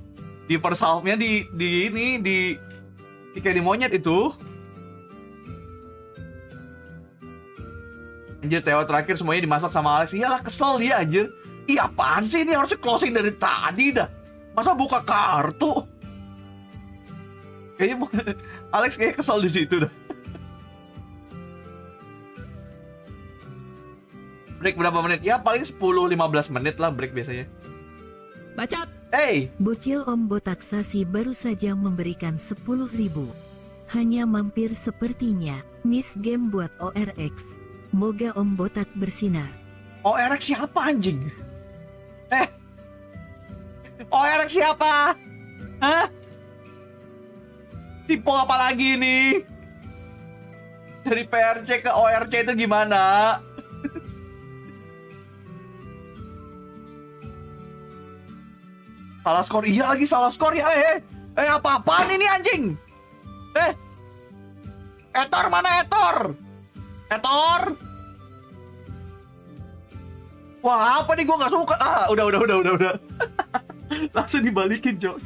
Di first half-nya di Kayak di monyet itu. Anjir, Theo terakhir semuanya dimasak sama Alex. Iyalah, kesel dia anjir. Ih, apaan sih ini, harusnya closing dari tadi dah. Masa buka kartu? Kayaknya Alex kayak kesel di situ dah. Break berapa menit? Ya paling 10-15 menit lah break biasanya. Bacot. Hey, Bocil Om Botak Sasi baru saja memberikan 10.000. Hanya mampir sepertinya. Nis game buat ORX. Moga Om Botak bersinar. ORX siapa anjing? ORX siapa? Hah? Tipe apa lagi nih? Dari PRC ke ORC itu gimana? Salah skor, iya lagi salah skor ya. Apa-apaan ini anjing? Etor mana Etor? Etor? Wah, apa nih, gue gak suka. Udah. Langsung dibalikin, Cok.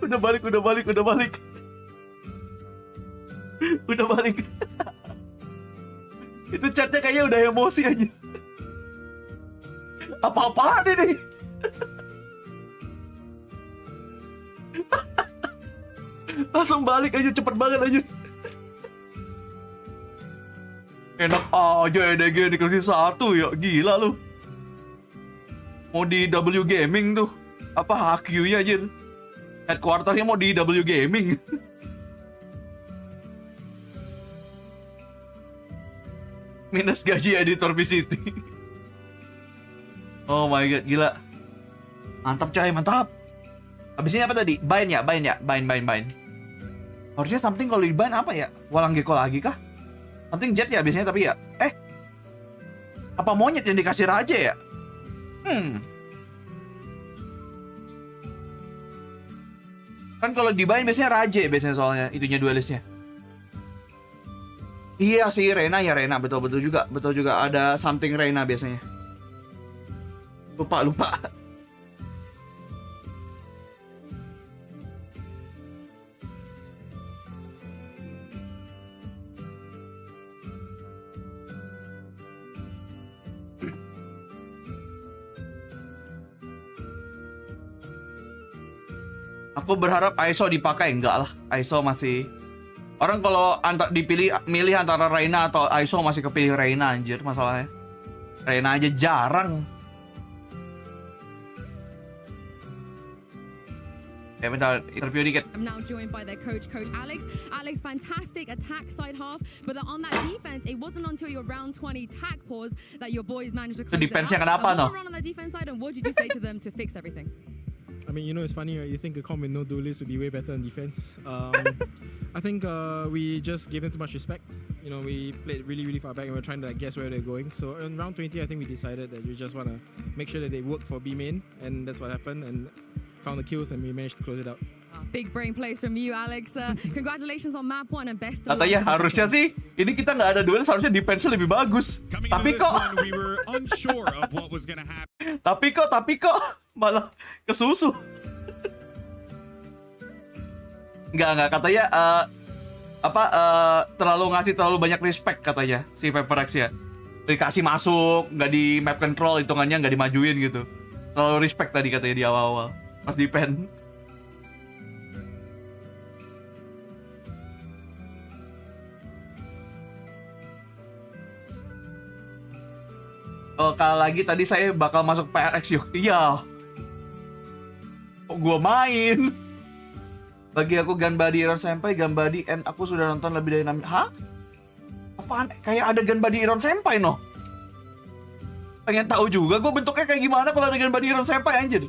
Udah balik. Udah balik. Itu chatnya kayaknya udah emosi aja. Apa-apaan ini? Langsung balik aja, cepet banget aja. Enak aja EDG dikasih 1 ya, gila lu. Mau di W Gaming tuh. Apa HQ-nya aja. Headquarter-nya mau di W Gaming. Minus gaji editor VCT. Oh my god, gila. Mantap coy, mantap. Habisnya apa tadi? Bind. Harusnya something kalau di bind apa ya? Walang gecko lagi kah? Something jet ya biasanya tapi ya. Apa monyet yang dikasih raja ya? Kan kalau di bind biasanya raja biasanya soalnya itunya duelistnya. Iya sih, Rena betul juga ada something Rena biasanya. Lupa. Aku berharap ISO dipakai, enggak lah. ISO masih orang kalau milih antara Reina atau ISO masih kepilih Reina anjir masalahnya. Reina aja jarang. Bentar, interview dikit. I'm now joined by their coach Alex. Alex, fantastic attack side half, but on that defense, it wasn't until your round 20 tack pause that your boys managed to close it defense-nya out. kenapa, no? Run on that defense side, and what did you say to them to fix everything? I mean, it's funny, right? You think a comp with no duelist would be way better in defense. I think we just gave them too much respect. We played really, really far back and we're trying to guess where they're going. So in round 20, I think we decided that you just want to make sure that they work for B main, and that's what happened. And found the kills and we managed to close it out. Big brain plays from you, Alex. Congratulations on map 1 and best of luck. Katanya harusnya sih ini kita nggak ada duel, harusnya defense lebih bagus. Tapi kok we were unsure of what was gonna happen. tapi kok malah kesusu. Nggak katanya terlalu banyak respect katanya si Paper X ya. Dikasih masuk, nggak di map control, hitungannya nggak dimajuin gitu. Terlalu respect tadi katanya di awal-awal pas defend. Oh, kalau lagi tadi saya bakal masuk PRX yuk. Iya. Kok gua main? Bagi aku Ganbadi Senpai, Ganbadi and aku sudah nonton lebih dari 6. Hah? Apaan? Kayak ada Ganbadi Senpai no? Pengen tahu juga gua bentuknya kayak gimana kalau ada Ganbadi Senpai anjir.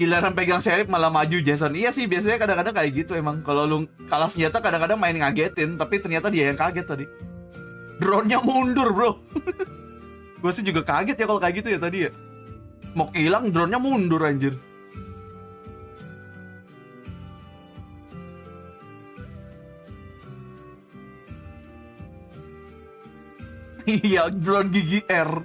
Giliran pegang serif malah maju Jason. Iya sih, biasanya kadang-kadang kayak gitu emang. Kalau lu kalah senjata kadang-kadang main ngagetin, tapi ternyata dia yang kaget tadi. Drone-nya mundur, bro. Gue sih juga kaget ya kalau kayak gitu ya tadi ya. Mau hilang, drone-nya mundur anjir. Iya, drone gigi R.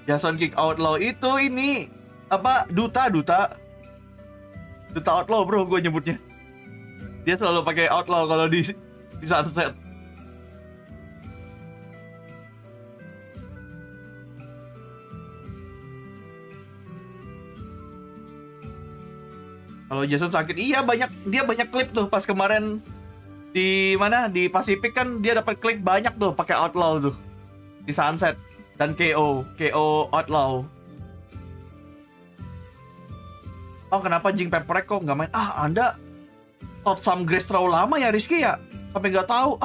Jason Kick Outlaw itu ini apa duta outlaw bro gue nyebutnya. Dia selalu pakai outlaw kalau di sunset. Kalau Jason sakit, iya dia banyak klip tuh pas kemarin di mana di Pasifik kan dia dapat klip banyak tuh pakai outlaw tuh di sunset dan KO outlaw. Oh kenapa Jing Pepperek kok nggak main? Anda top some grace terlalu lama ya Rizky ya sampai nggak tahu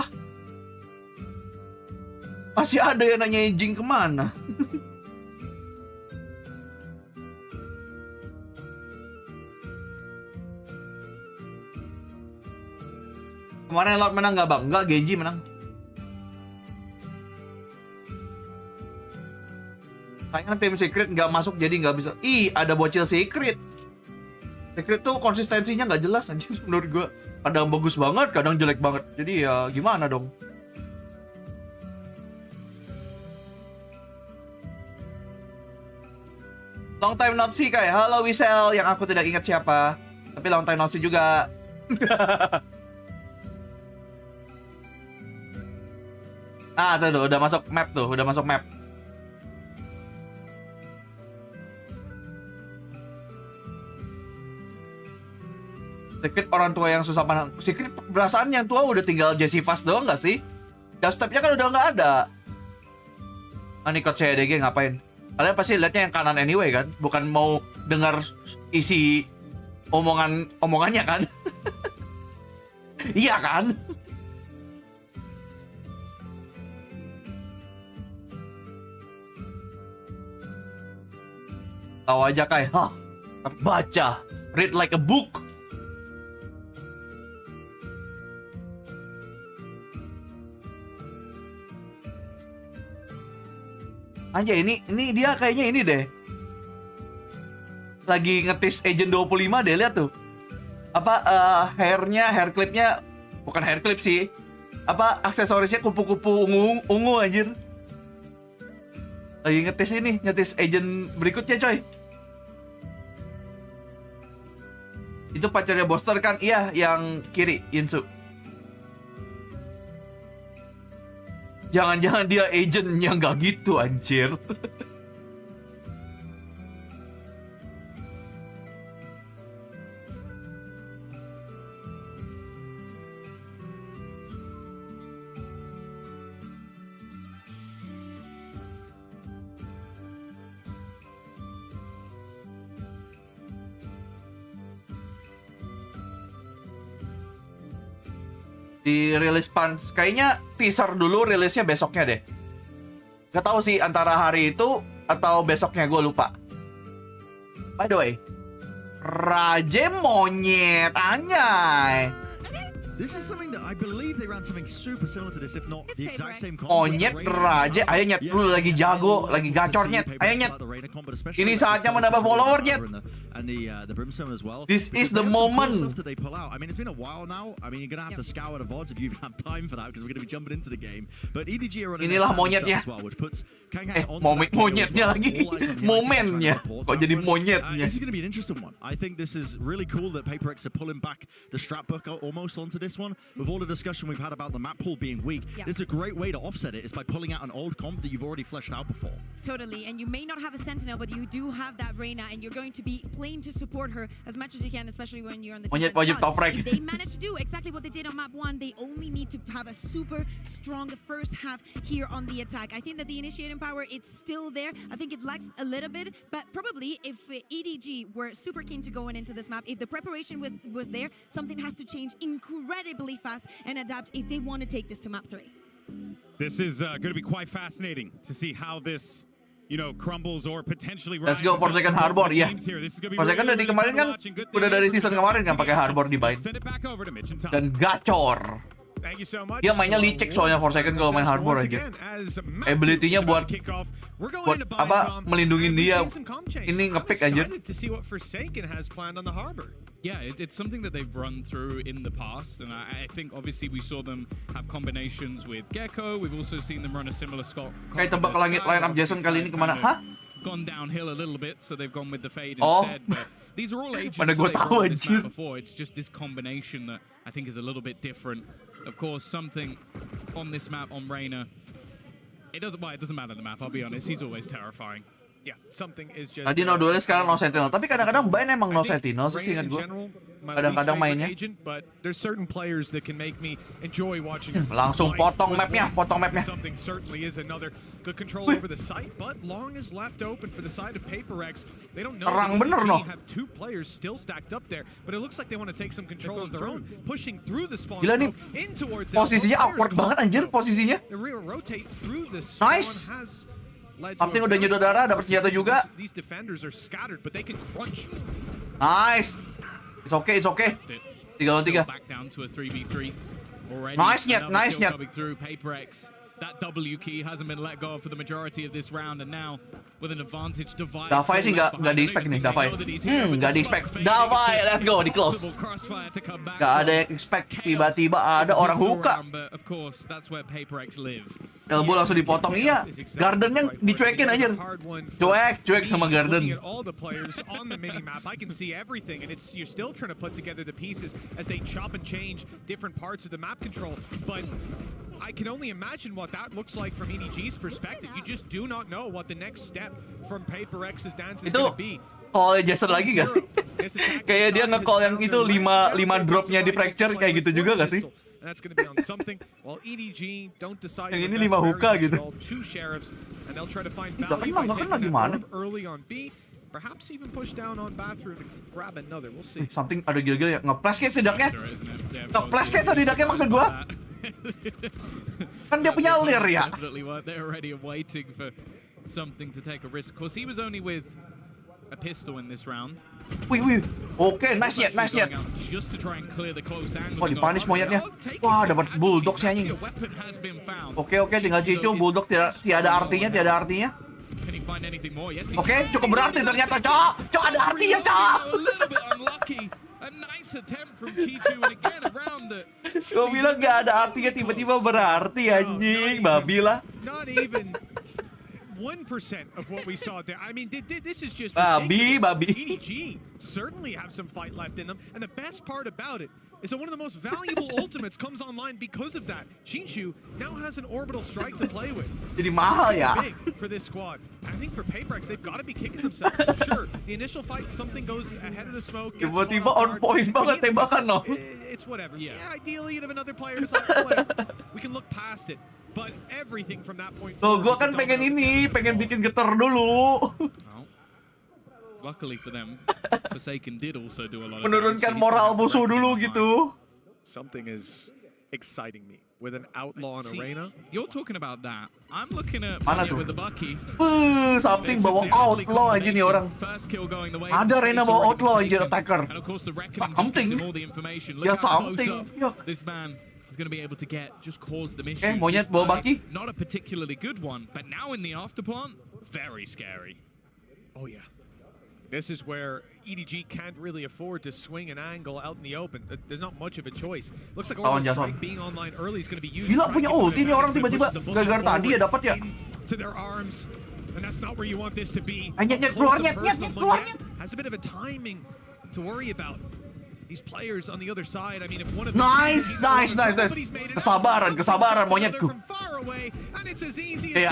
masih ada yang nanya Jing kemana? Kemarin Lord menang nggak bang? Nggak, Genji menang. Kayaknya tim Secret nggak masuk jadi nggak bisa. Ada bocil Secret. Secret tuh konsistensinya nggak jelas anjir menurut gua. Kadang bagus banget, kadang jelek banget. Jadi ya gimana dong? Long time not see kayak. Halo Wisel, yang aku tidak ingat siapa. Tapi long time not see juga. Tuh, udah masuk map tuh, udah masuk map. Secret orang tua yang susah pandang. Secret perasaan yang tua udah tinggal Jesse Fast doang gak sih? Dubstepnya kan udah nggak ada. Ini coach EDG ngapain? Kalian pasti lihatnya yang kanan anyway kan? Bukan mau dengar isi omongannya kan? Iya kan? Tahu aja kayak, baca, read like a book. Aja ini dia kayaknya ini deh. Lagi ngetis Agent 25 deh, lihat tuh. Hair clipnya bukan hair clip sih. Aksesorisnya kupu-kupu ungu anjir. Lagi ngetis agent berikutnya coy. Itu pacarnya Boster kan? Iya, yang kiri, Yinsu. Jangan-jangan dia agentnya nggak gitu anjir. Dirilis kayaknya teaser dulu, rilisnya besoknya deh. Gak tahu sih antara hari itu atau besoknya, gue lupa. By the way, Raje monyet anjay. This is something that I believe they ran something super similar to this, if not the exact same combo. Monyet Raje, ayo nyet, lu lagi jago, lagi gacor nyet, ayo nyet. Ini saatnya menambah follower nyet. This is the moment. I mean, it's been a while now. I mean, you're gonna have to scour the VODs if you have time for that, because we're gonna be jumping into the game. But EDG are running inilah monyetnya. Monyetnya lagi. Momennya. Kok jadi monyetnya? This is gonna be an interesting one. I think this is really cool that PaperX are pulling back the strap book almost onto this one. With all the discussion we've had about the map pool being weak, this is a great way to offset it. It's by pulling out an old comp that you've already fleshed out before. Totally, and you may not have a Sentinel, but you do have that Reyna, and you're going to be playing to support her as much as you can, especially when you're on the defense side. If they manage to do exactly what they did on map 1, they only need to have a super strong first half here on the attack. I think that the initiating power, it's still there. I think it lacks a little bit, but probably if EDG were super keen to going into this map, if the preparation was there, something has to change incredibly fast and adapt if they want to take this to map 3. This is going to be quite fascinating to see how this, crumbles or potentially rises. Let's go for second harbor ya. Forsaken dari kemarin kan udah dari season kemarin kan pakai harbor di bind dan gacor. Thank you so much. Dia mainnya licik soalnya Forsaken kalau main hardcore aja. Ability-nya buat apa melindungi dia. Ini ngepick aja. Yeah, it's something that they've run through in the past, and I think obviously we saw them have combinations with Gecko. We've also seen them run a similar Kayak tebak langit line up Jason kali ini kemana? Hah? Gone downhill a little bit, so they've gone with the fade instead. But these are all agents Mana that gue they've tahu run this map anjir. before. It's just this combination that I think is a little bit different. Of course, something on this map on Reyna. It doesn't matter the map. I'll be honest. He's always terrifying. Yeah, something is just. Tadi no duelnya sekarang no sentinel, tapi kadang-kadang Bain emang no sentinel sih ingat gue. Kadang-kadang mainnya. But there's certain players that can make me enjoy watching. Langsung potong mapnya. Something certainly is another good control over the site, but long is left open for the side of PaperX. They don't know. Terang bener no. Have two players still stacked up there, but it looks like they want to take some control of their own, pushing through the spawn. Gila nih, in towards posisinya awkward banget anjir posisinya. The rear rotate through the spawn Nice. has. Something udah nyedot darah, dapat senjata juga. These defenders are scattered, but they can crunch. Nice. It's okay. 3 lawan 3. Back down to a 3v3 already. Nice net. Coming through PaperX. That W key hasn't been let go of for the majority of this round, and now with an advantage device. Davai sih nggak di-expect nih, Davai. Nggak di-expect. Davai, let's go, di close. Nggak ada yang expect, tiba-tiba ada orang hookah. Of course, that's where PaperX live. Elbow langsung dipotong, iya. Gardennya dicuekin aja. Cuek sama Garden. All the players on the minimap, I can see everything, and you're still trying to put together the pieces as they chop and change different parts of the map control, but I can only imagine what that looks like from EDG's perspective. You just do not know what the next step from PaperX's dance is going to be. Call Jason lagi gak sih? Kayak dia nge-call yang itu 5 dropnya di fracture kayak gitu juga gak sih? That's going to be on something. While EDG don't decide. Yang ini 5 hookah gitu. Two sheriffs, and they'll try to find value by taking that early on B. Perhaps even push down on bathroom to grab another. We'll see. Something ada gila-gila ya. Nge-flash kayak sedaknya. Nge-flash kayak tadi sedaknya maksud gua. Kan dia punya lir ya. They're already waiting for something to take a risk. Of course, he was only with a pistol in this round. Wih. Oke, nice yet. Just to try and clear the close angle. Wah, dipunish monyetnya. Wah, dapat bulldog sih anjing. Oke, tinggal cicu bulldog tiada artinya. Oke, cukup berarti ternyata, Cok ada artinya, Cok. A nice attempt from Chichu, and again around the. Kau bilang gak ada artinya, tiba-tiba berarti anjing, babi lah. Not even 1% of what we saw there. I mean, this is just babi. EDG certainly have some fight left in them, and the best part about it is that one of the most valuable ultimates comes online because of that. Chichu now has an orbital strike to play with. Jadi mahal ya. Big for this squad. I think for PaperX, they've got to be kicking themselves. Sure, the initial fight, something goes ahead of the smoke. Tiba-tiba on point banget tembakan no. It's whatever. Yeah, ideally you'd have another player who's like, whatever. We can look past it. But everything from that point forward. Gua kan pengen bikin getar dulu. Luckily for them, Forsaken did also do a lot of menurunkan moral musuh dulu gitu. Something is exciting me with an outlaw on arena. You're talking about that. I'm looking at with the Bucky. Something bawa outlaw aja nih orang. Ada Reyna bawa outlaw aja attacker. Something. Ya something. This man is going to be able to just cause them issues. Monyet bawa Bucky. Not a particularly good one, but now in the afterplant, very scary. Oh yeah. This is where EDG can't really afford to swing an angle out in the open. There's not much of a choice. Looks like Orbital Strike being online early is going to be used. Gila punya ulti nih orang tiba-tiba gara-gara tadi ya dapat ya. To their arms. And that's not where you want this to be. Keluar. Has a bit of a timing to worry about. These players on the other side, I mean, if one of Nice. Kesabaran monyetku. And it's as easy as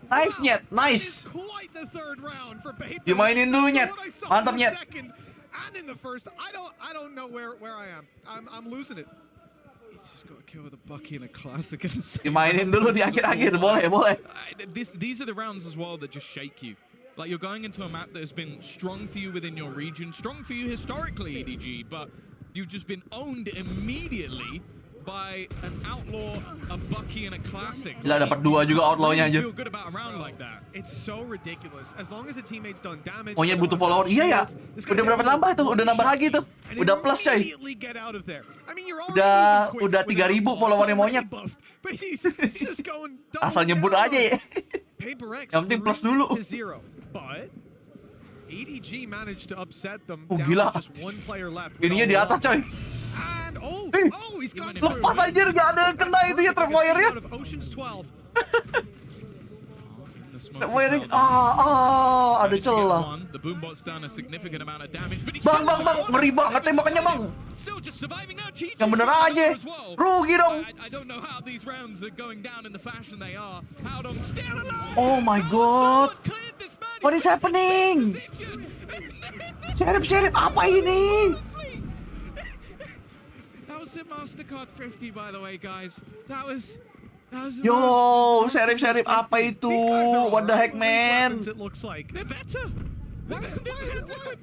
Nice, Nyet. Nice. Dimainin dulu, Nyet. Mantap, Nyet. And in the first, I don't know where I am. I'm losing it. He's just got a kill with a Bucky and a classic. Dimainin dulu di akhir-akhir, boleh. These are the rounds as well that just shake you. Like, you're going into a map that has been strong for you within your region, strong for you historically, EDG, but you've just been owned immediately by an outlaw, a Bucky, and a classic. Gila dapat 2 juga outlawnya aja. Feel good about a round like that. It's so ridiculous. As long as the teammate's done damage. Monyet butuh follower. Iya ya. Udah berapa nambah tuh? Udah nambah lagi tuh. Udah plus coy. Udah 3.000 followernya monyet. Asal nyebut aja ya. Yang penting plus dulu. EDG managed to upset them. Gila. Ininya di atas coy. Lepas anjir, gak ada yang kena itu ya trapwire-nya. Trapwire-nya, ada celah. Bang, ngeri banget tembakannya bang. Yang bener aja, rugi dong. Oh my god, what is happening? Sheriff, apa ini? That was a Mastercard Thrifty, by the way, guys. That was Yo, Sheriff, apa itu? What the heck, man? They're better.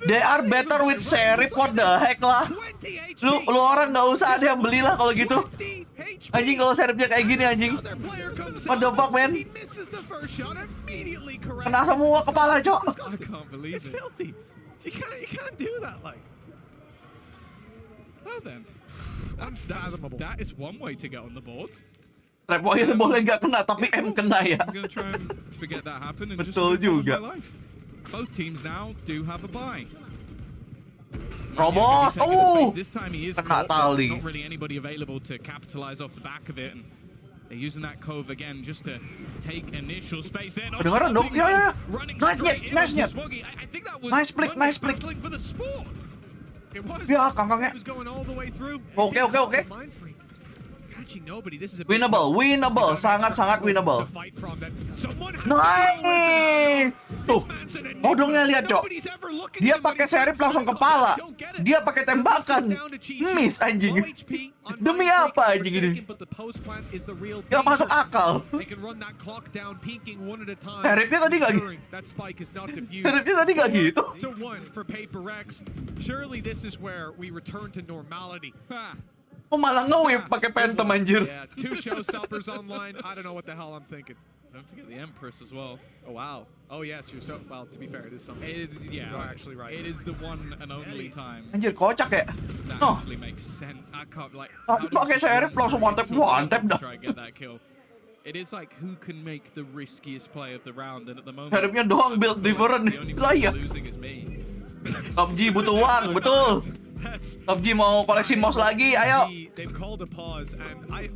They are better with Sheriff, what the heck lah. Lu orang nggak usah ada yang belilah kalau gitu. Anjing kalau Sheriffnya kayak gini anjing. What the fuck, man? Kena semua kepala, cok. It's filthy. You can't do that, like. Well then, that is one way to get on the board. Trapwire boleh nggak kena, tapi M kena ya. I'm gonna try and forget that happened and just Betul move on with juga. my life. Both teams now do have a bye. Robot, This time he is kena caught, tali. not really anybody available to capitalize off the back of it, and they're using that cove again just to take initial space there. Kedengaran dong, ya. Nice net. I think that was Nice flick. battling for the spawn. It was. Ya, kangkangnya. It was going all the way through. Oke. Mind freak. Catching nobody. This is a Winnable, sangat winnable. Nice. Tuh, modongnya lihat cok. Dia pakai Sheriff langsung kepala. Dia pakai tembakan. Miss anjing. Demi apa anjing ini? Gak masuk akal. Sheriffnya tadi gak gitu. Sheriffnya tadi gak gitu. Oh malah nge-whip pakai phantom anjir. Yeah, 2 showstoppers online. I don't know what the hell I'm thinking. Don't forget the Empress as well. Oh wow. Oh yes, well, to be fair, it is something. Yeah, you're actually right. It is the one and only time Anjir kocak ya. that actually makes sense. I can't like. Pakai Sheriff langsung one tap dah. Try and get that kill. It is like who can make the riskiest play of the round, and at the moment, Sheriffnya doang build different. the only Lah iya. person losing is me. PUBG butuh uang, betul. PUBG mau koleksi mouse lagi, ayo. They've called a pause, and I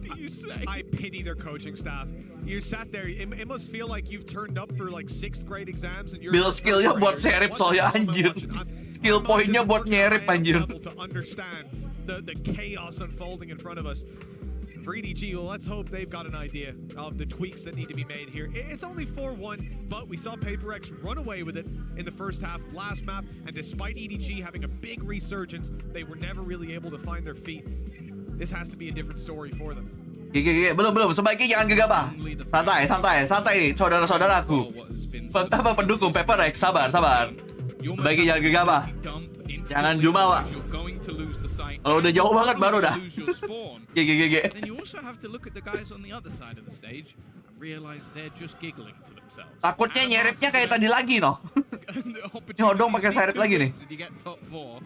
pity their coaching staff. You sat there. It must feel like you've turned up for like 6th grade exams, and you're Build skillnya buat Sheriff soalnya anjir. Skill pointnya buat nyerip anjir. To understand the chaos unfolding in front of us. For EDG, well, let's hope they've got an idea of the tweaks that need to be made here. It's only 4-1, but we saw PaperX run away with it in the first half last map, and despite EDG having a big resurgence, they were never really able to find their feet. This has to be a different story for them. Belum. Sebaiknya jangan gegabah. Santai, saudara-saudaraku. Pendukung PaperX, sabar. Sebaiknya jangan gegabah. Jangan jumawa. Kalau udah jauh banget baru dah. GG. Then you also have to look at the guys on the other side of the stage and realize they're just giggling to themselves. Takutnya nyeripnya kayak tadi lagi noh. Nyodong pakai Sheriff lagi nih. You get top 4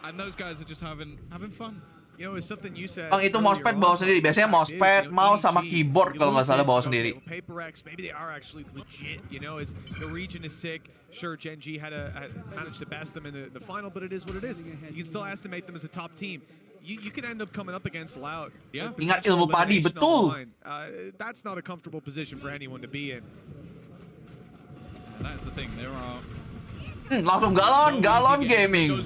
and those guys are just having fun. You know, it's something you said. Bang itu mousepad bawa sendiri. Biasanya mousepad, mouse sama keyboard kalau nggak salah bawa sendiri. PaperX, maybe they are actually legit. You know, it's the region is sick. Sure, gen.g had managed to best them in the final, but it is what it is. You can still estimate them as a top team. You can end up coming up against Loud. Yeah. Ingat ilmu padi, betul. That's not a comfortable position for anyone to be in. That's the thing. There are. Langsung galon gaming.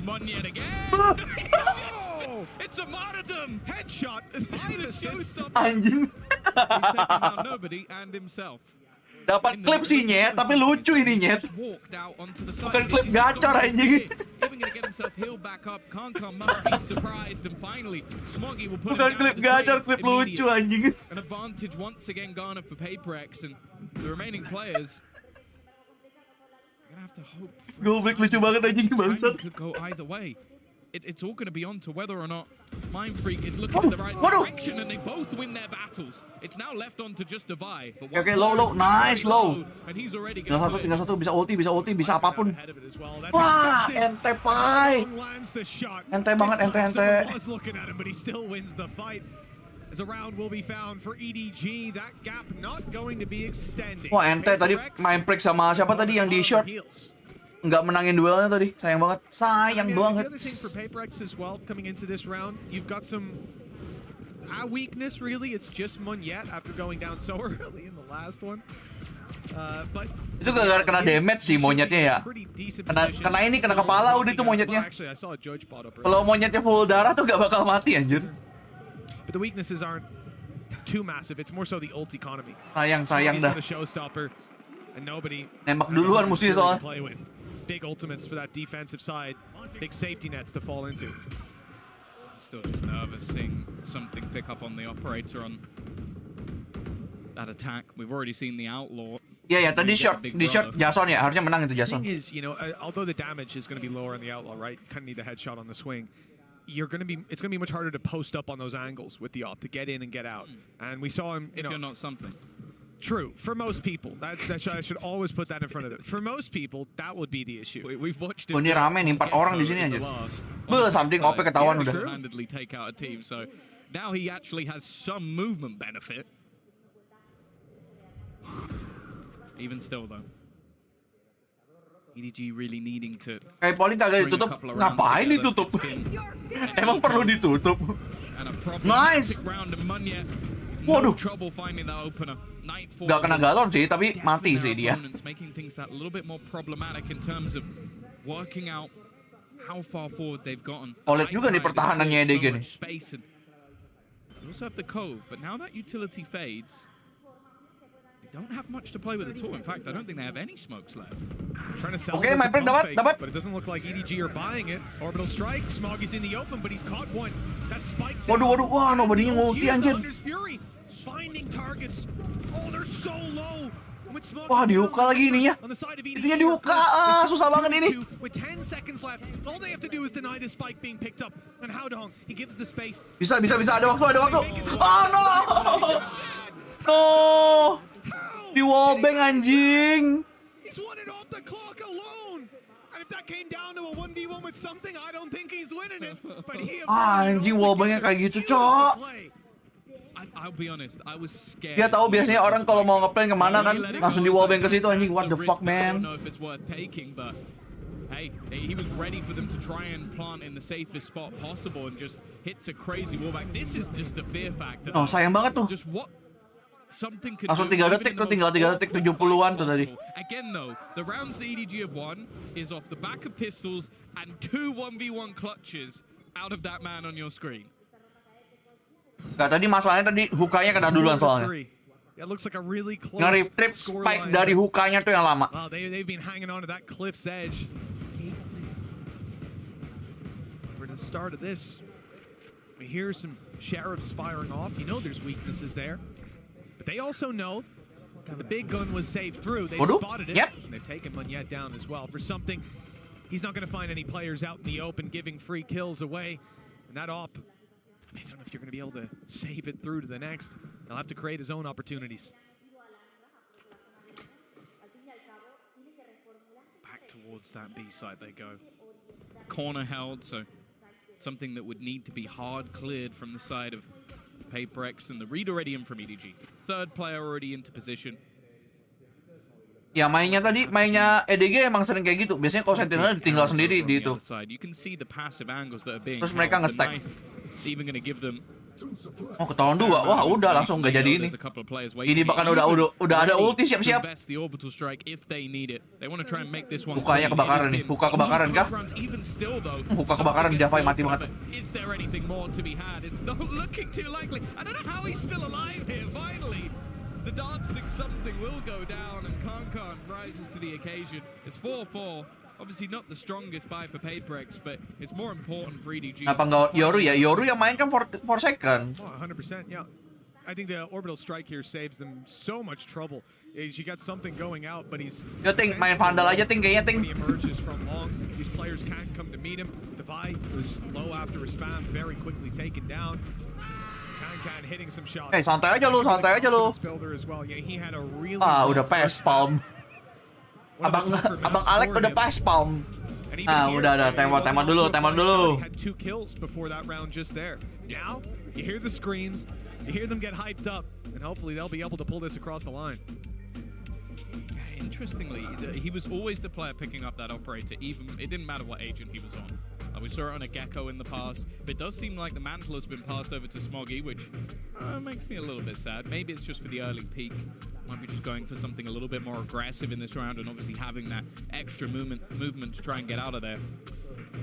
It's a martyrdom headshot. Anjing. Nobody and himself. Dapat klip sih nyet, tapi lucu ini nyet. Bukan klip gacor anjing. Bukan klip gacor, klip lucu anjing. An advantage once again garnered for PaperX and the remaining players. Goblek lucu banget anjing bangsat. Could go either way. it's all going to be on to whether or not Mind Freak is looking in the right direction, and they both win their battles. It's now left on to just Divide. Oke, low, nice, low. And he's already Tinggal satu, bisa ulti, bisa apapun. Wah, ente pai. Ente banget, ente. Was looking at him, but he still wins the fight. As a round will be found for EDG, that gap not going to be extended. Wah, ente tadi main break sama siapa tadi yang di short? Nggak menangin duelnya tadi, sayang banget. Sayang banget. The other thing for PaperX as well, coming into this round, you've got some weakness really. It's just Monyet after going down so early in the last one. But itu gara-gara kena damage sih monyetnya ya. Kena kepala udah itu monyetnya. Kalau monyetnya full darah tuh gak bakal mati anjir. But the weaknesses aren't too massive. It's more so the ult economy. Sayang dah. And nobody nembak duluan musuhnya soalnya. Big ultimates for that defensive side. Big safety nets to fall into. Still just nervous seeing something pick up on the operator on that attack. We've already seen the outlaw. Iya, tadi di short Jason ya, harusnya menang itu Jason. The thing is, you know, although the damage is going to be lower on the outlaw, right? Kind of need the headshot on the swing. It's going to be much harder to post up on those angles with the op to get in and get out. And we saw him, If you're not something. True, for most people. I should always put that in front of it. For most people, that would be the issue. We've watched ini rame nih, 4 orang di sini aja. Something OP ketahuan udah. Handedly take out a team, so now he actually has some movement benefit. Even still though. EDG really needing to. Kayak Poli kagak ditutup. Ngapain ditutup? Emang perlu ditutup? Nice. Waduh. Gak kena galon sih, tapi mati sih dia. Making things that a little bit more problematic in terms of working out how far forward they've gotten. Solid juga nih pertahanannya EDG nih. They also have the cove, but now that utility fades, they don't have much to play with at all. In fact, I don't think they have any smokes left. Trying to sell okay, my friend, dapat. But it doesn't look like EDG are buying it. Orbital strike, Smoggy's in the open, but he's caught one. That spike down. Waduh, wah, nobody ngulti anjir. Finding targets. Oh, they're so low. Wah, dihuka lagi ininya. Itunya dihuka. Susah banget ini. With 10 seconds left, all they have to do is deny the spike being picked up. And Howdong, he gives the space. Bisa, ada waktu. Oh no! No! Di wallbang anjing. He's won it off the clock alone. And if that came down to a 1v1 with something, I don't think he's winning it. But he anjing wallbangnya kayak gitu, Cok. I'll be honest, I was scared. Dia tahu biasanya orang kalau mau ngeplan kemana kan langsung di wallbang ke situ anjing. What the fuck, man? I don't know if it's worth taking, but hey, he was ready for them to try and plant in the safest spot possible and just hits a crazy wallbang. This is just the fear factor. Oh, sayang banget tuh. Just what something could langsung do. 3 detik tuh, tinggal 3 detik 70-an tuh tadi. Again though, the rounds the EDG have won is off the back of pistols and 2 1v1 clutches out of that man on your screen. Gak, tadi masalahnya tadi hukanya kena duluan soalnya. Nge-retrip spike dari hukanya tuh yang lama. They've been hanging on to that cliff's edge. For the start of this, we hear some sheriffs firing off. You know there's weaknesses there. But they also know that the big gun was saved through. They spotted it. And they've taken Monyet down as well. For something, he's not going to find any players out in the open giving free kills away. And that op, I don't know if you're going to be able to save it through to the next. He'll have to create his own opportunities. Back towards that B side they go. Corner held, so something that would need to be hard cleared from the side of PaperX, and the read already in from EDG. Third player already into position. Ya mainnya EDG emang sering kayak gitu. Biasanya kalau Sentinel ditinggal sendiri di itu. Terus mereka nge-stack. Oh, ketahuan 2. Wah, udah langsung gak jadi ini. Ini bahkan udah ada ulti siap-siap. Hukanya kebakaran nih. Huka kebakaran kah? Huka kebakaran, Davai mati banget. The dancing something will go down, and Kalian rises to the occasion. It's 4-4. Obviously not the strongest buy for PaperX, but it's more important for EDG. Apa nggak Yoru ya? Yoru yang main kan for second. Oh, 100%, yeah. I think the orbital strike here saves them so much trouble. You got something going out, but he's... Yo, Ting, main Vandal aja, Ting, kayaknya, Ting. He emerges from long. These players can't come to meet him. Devi was low after a spam, very quickly taken down. Can hitting some shots. Santai aja lu, santai aja lu. As well. Yeah, he had a really Udah pass palm. Abang Alek udah pass palm. Udah, tembak dulu. Had 2 kills before that round just there. Now, you hear the screams, you hear them get hyped up, and hopefully they'll be able to pull this across the line. Interestingly, he was always the player picking up that operator, even it didn't matter what agent he was on. We saw it on a Gecko in the past, but it does seem like the mantle has been passed over to Smoggy, which makes me a little bit sad. Maybe it's just for the early peak. Might be just going for something a little bit more aggressive in this round, and obviously having that extra movement to try and get out of there.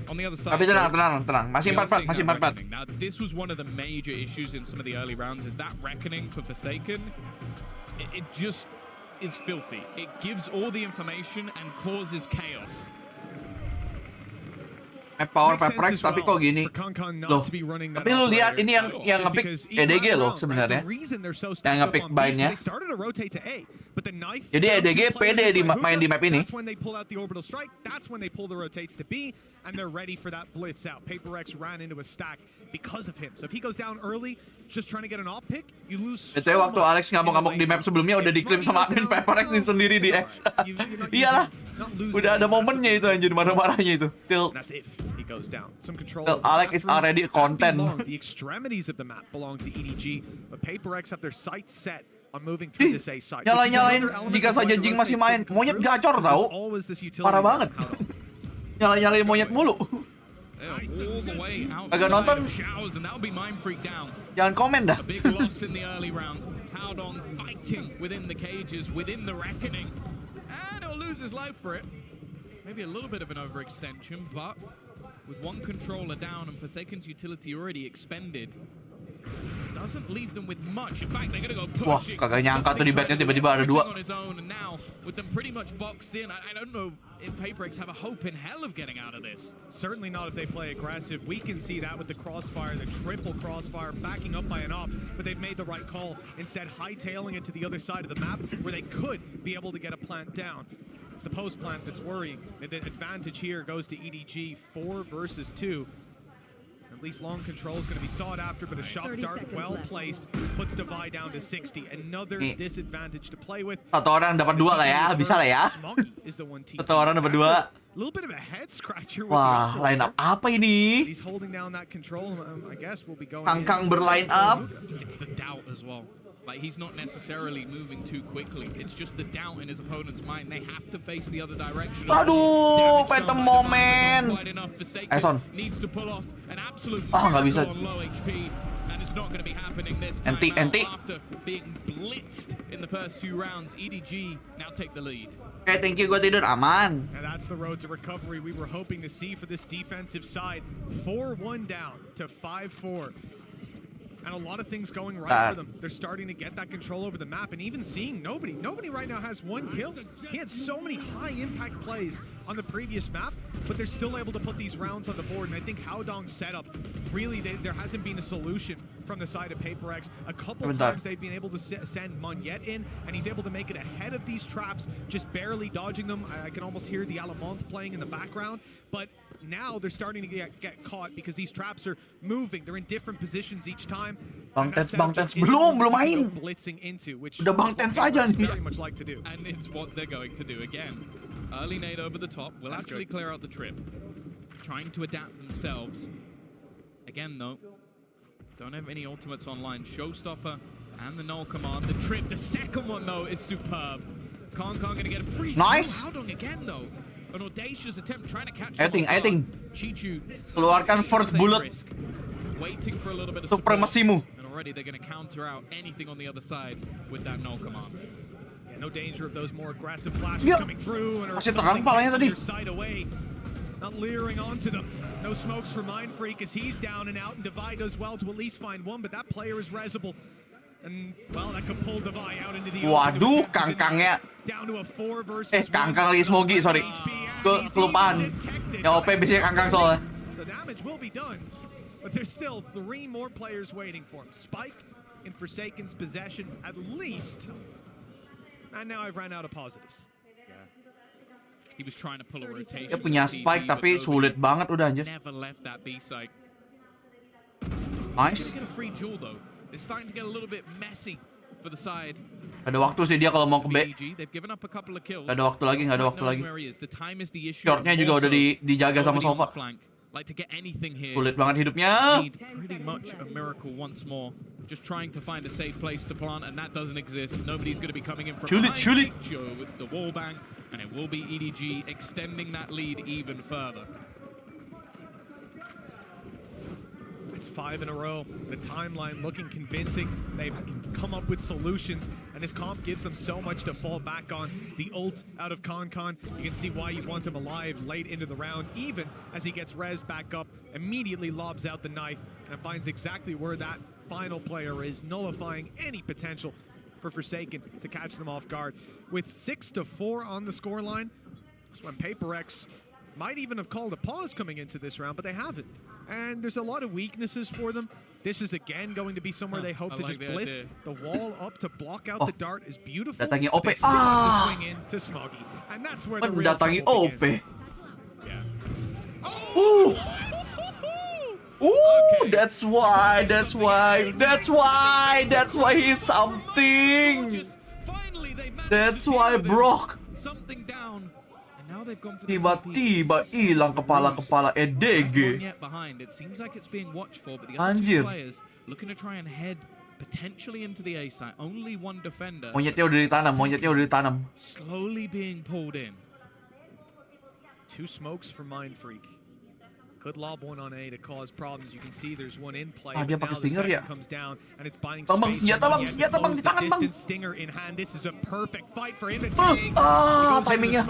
On the other side, tapi tenang. Masih 4-4. Now, this was one of the major issues in some of the early rounds, is that reckoning for Forsaken. It just is filthy. It gives all the information and causes chaos. Power Peprex, tapi kok gini? Loh, tapi lu lihat ini yang ngepick EDG loh sebenarnya. Yang ngepick buy-nya. Jadi EDG pede main di map ini. And they're ready for that blitz out. PaperX ran into a stack because of him. So if he goes down early, just trying to get an op pick, you lose so much. Waktu Alex ngamuk-ngamuk di map sebelumnya udah diklaim sama admin PaperX sendiri di X. Iyalah. Udah ada momennya itu anjir, marah-marahnya itu. Till Alex is already content. The extremities of the map belong to EDG, but PaperX have their sights set on moving through this A side. Nyalain jika saja Jing masih main. Monyet gacor tau. Parah banget. Nyalain monyet mulu. Agak nonton. Jangan komen dah. A big loss in the early round. Howdong fighting within the cages, within the reckoning. And he'll lose his life for it. Maybe a little bit of an overextension, but with one controller down and Forsaken's utility already expended, this doesn't leave them with much. In fact, they're going to go pushing. Wah, kagak nyangka tuh di bednya tiba-tiba ada 2. On his own, and now with them pretty much boxed in, I don't know if PaperX have a hope in hell of getting out of this. Certainly not if they play aggressive. We can see that with the crossfire, the triple crossfire, backing up by an op, but they've made the right call. Instead, hightailing it to the other side of the map where they could be able to get a plant down. It's the post plant that's worrying. And the advantage here goes to EDG, 4 versus 2. At least long control is going to be sought after, but a shock dart well placed puts Devi down to 60. Another disadvantage to play with. Satu orang dapat 2 lah ya, bisa lah ya. Satu orang dapat 2. A little bit of a head scratcher. Wah, line up apa ini? He's holding down that control. I guess we'll be going. Kangkang berline up. It's the doubt as well. Like, he's not necessarily moving too quickly. It's just the doubt in his opponent's mind. They have to face the other direction. Aduh, phantom moment. Eson needs to pull off an absolute nggak bisa. low HP, and it's not going to be happening this time. NT. After being blitzed in the first few rounds, EDG now take the lead. Okay, thank you, gue tidur aman. And that's the road to recovery we were hoping to see for this defensive side. 4-1 down to 5-4. And a lot of things going right for them. They're starting to get that control over the map, and even seeing nobody right now has 1 kill. He had so many high impact plays on the previous map, but they're still able to put these rounds on the board. And I think Howdong's setup, really, there hasn't been a solution from the side of PaperX. A couple times they've been able to send Monyet in, and he's able to make it ahead of these traps, just barely dodging them. I can almost hear the Alamont playing in the background, but now they're starting to get caught because these traps are moving. They're in different positions each time. Bang Tens belum main. Blitzing into, which udah Bang Tens aja nih. Very much like to do. And it's what they're going to do again. Early nade over the top will actually clear out the trip. Trying to adapt themselves. Again though, don't have any ultimates online. Showstopper and the null command. The trip, the second one though is superb. Kong gonna get a free. Nice. Howdong again though. An audacious attempt trying to catch I think. Chichu Keluarkan first bullet. Waiting for a little bit of supremasimu. And already they're going to counter out anything on the other side with that null command. Yeah, no danger of those more aggressive flashes coming through and masih terang palanya tadi. Side away. Not leering onto them. No smokes for Mind Freak as he's down and out, and Devi does well to at least find 1, but that player is resable. And, well, that could pull Devi out into the Waduh, kangkangnya. Down to a 4 versus 1. Kangkang lagi Smoggy, sorry. Kelupaan. Yang OP biasanya kangkang soalnya. So damage will be done, but there's still 3 more players waiting for him. Spike, in Forsaken's possession, at least. And now I've ran out of positives. He was trying to pull a rotation. Dia punya spike tapi sulit banget udah anjir. Never left that B site. Nice. Get a free jewel though. It's starting to get a little bit messy for the side. Ada waktu sih dia kalau mau ke B. They've given up a couple of kills. Gak ada waktu lagi, gak ada waktu lagi. The time is the issue. Shortnya juga udah dijaga sama Sova. Like to get anything here. Sulit banget hidupnya. Need pretty much a miracle once more. Just trying to find a safe place to plant, and that doesn't exist. Nobody's going to be coming in from behind Chicho with the wall bang, and it will be EDG extending that lead even further. It's 5 in a row. The timeline looking convincing. They've come up with solutions, and this comp gives them so much to fall back on. The ult out of Concon. You can see why you want him alive late into the round, even as he gets rezzed back up, immediately lobs out the knife, and finds exactly where that final player is, nullifying any potential for Forsaken to catch them off guard. With 6-4 on the scoreline, that's when PaperX might even have called a pause coming into this round, but they haven't. And there's a lot of weaknesses for them. This is again going to be somewhere they hope to just blitz. The wall up to block out the dart is beautiful. Datangi OP. They still have to swing in to Smoggy. And that's where the real Datangi trouble OP. begins. Ooh, that's why he's something. That's why Brock. Tiba-tiba hilang kepala EDG. Anjir. Monyetnya udah ditanam. Slowly being pulled in. 2 smokes for Mind Freak. Could lob one on A to cause problems. You can see there's one in play. Dia pakai stinger ya. Comes down and it's buying Bang, senjata bang di tangan bang. Stinger in hand. This is a perfect fight for him. Timingnya.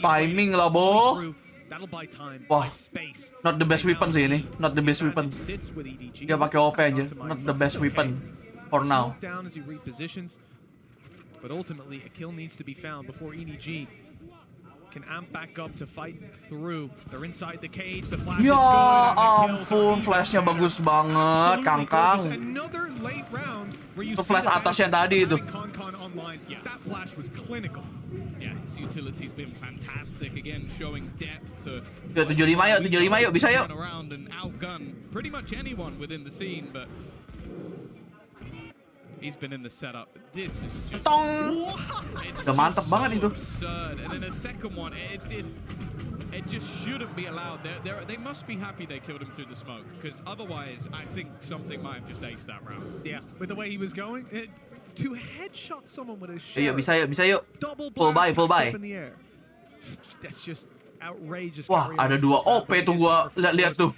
Timing lah, Bo. That'll buy time, Wah, buy space. Not the best weapon sih ini. Not the best weapon. Dia pakai OP aja. Not the best weapon for now. Down as he repositions. But ultimately, a kill needs to be found before EDG can amp back up to fight through. They're inside the cage. The flash is good. Ampun, flashnya bagus banget, Kangkang. Itu flash atas yang tadi itu. That flash was clinical. Yeah, his utility's been fantastic again, showing depth to 75 yuk, bisa yuk. Around and outgun pretty much anyone within the scene, but he's been in the setup. This is just udah mantep banget itu. Absurd. And then a second one, it just shouldn't be allowed. They must be happy they killed him through the smoke, because otherwise, I think something might have just aced that round. Yeah, with the way he was going, to headshot someone with a shot. Ayo, bisa yuk. Full buy. That's just outrageous. Wah, ada 2 OP tuh gua lihat tuh.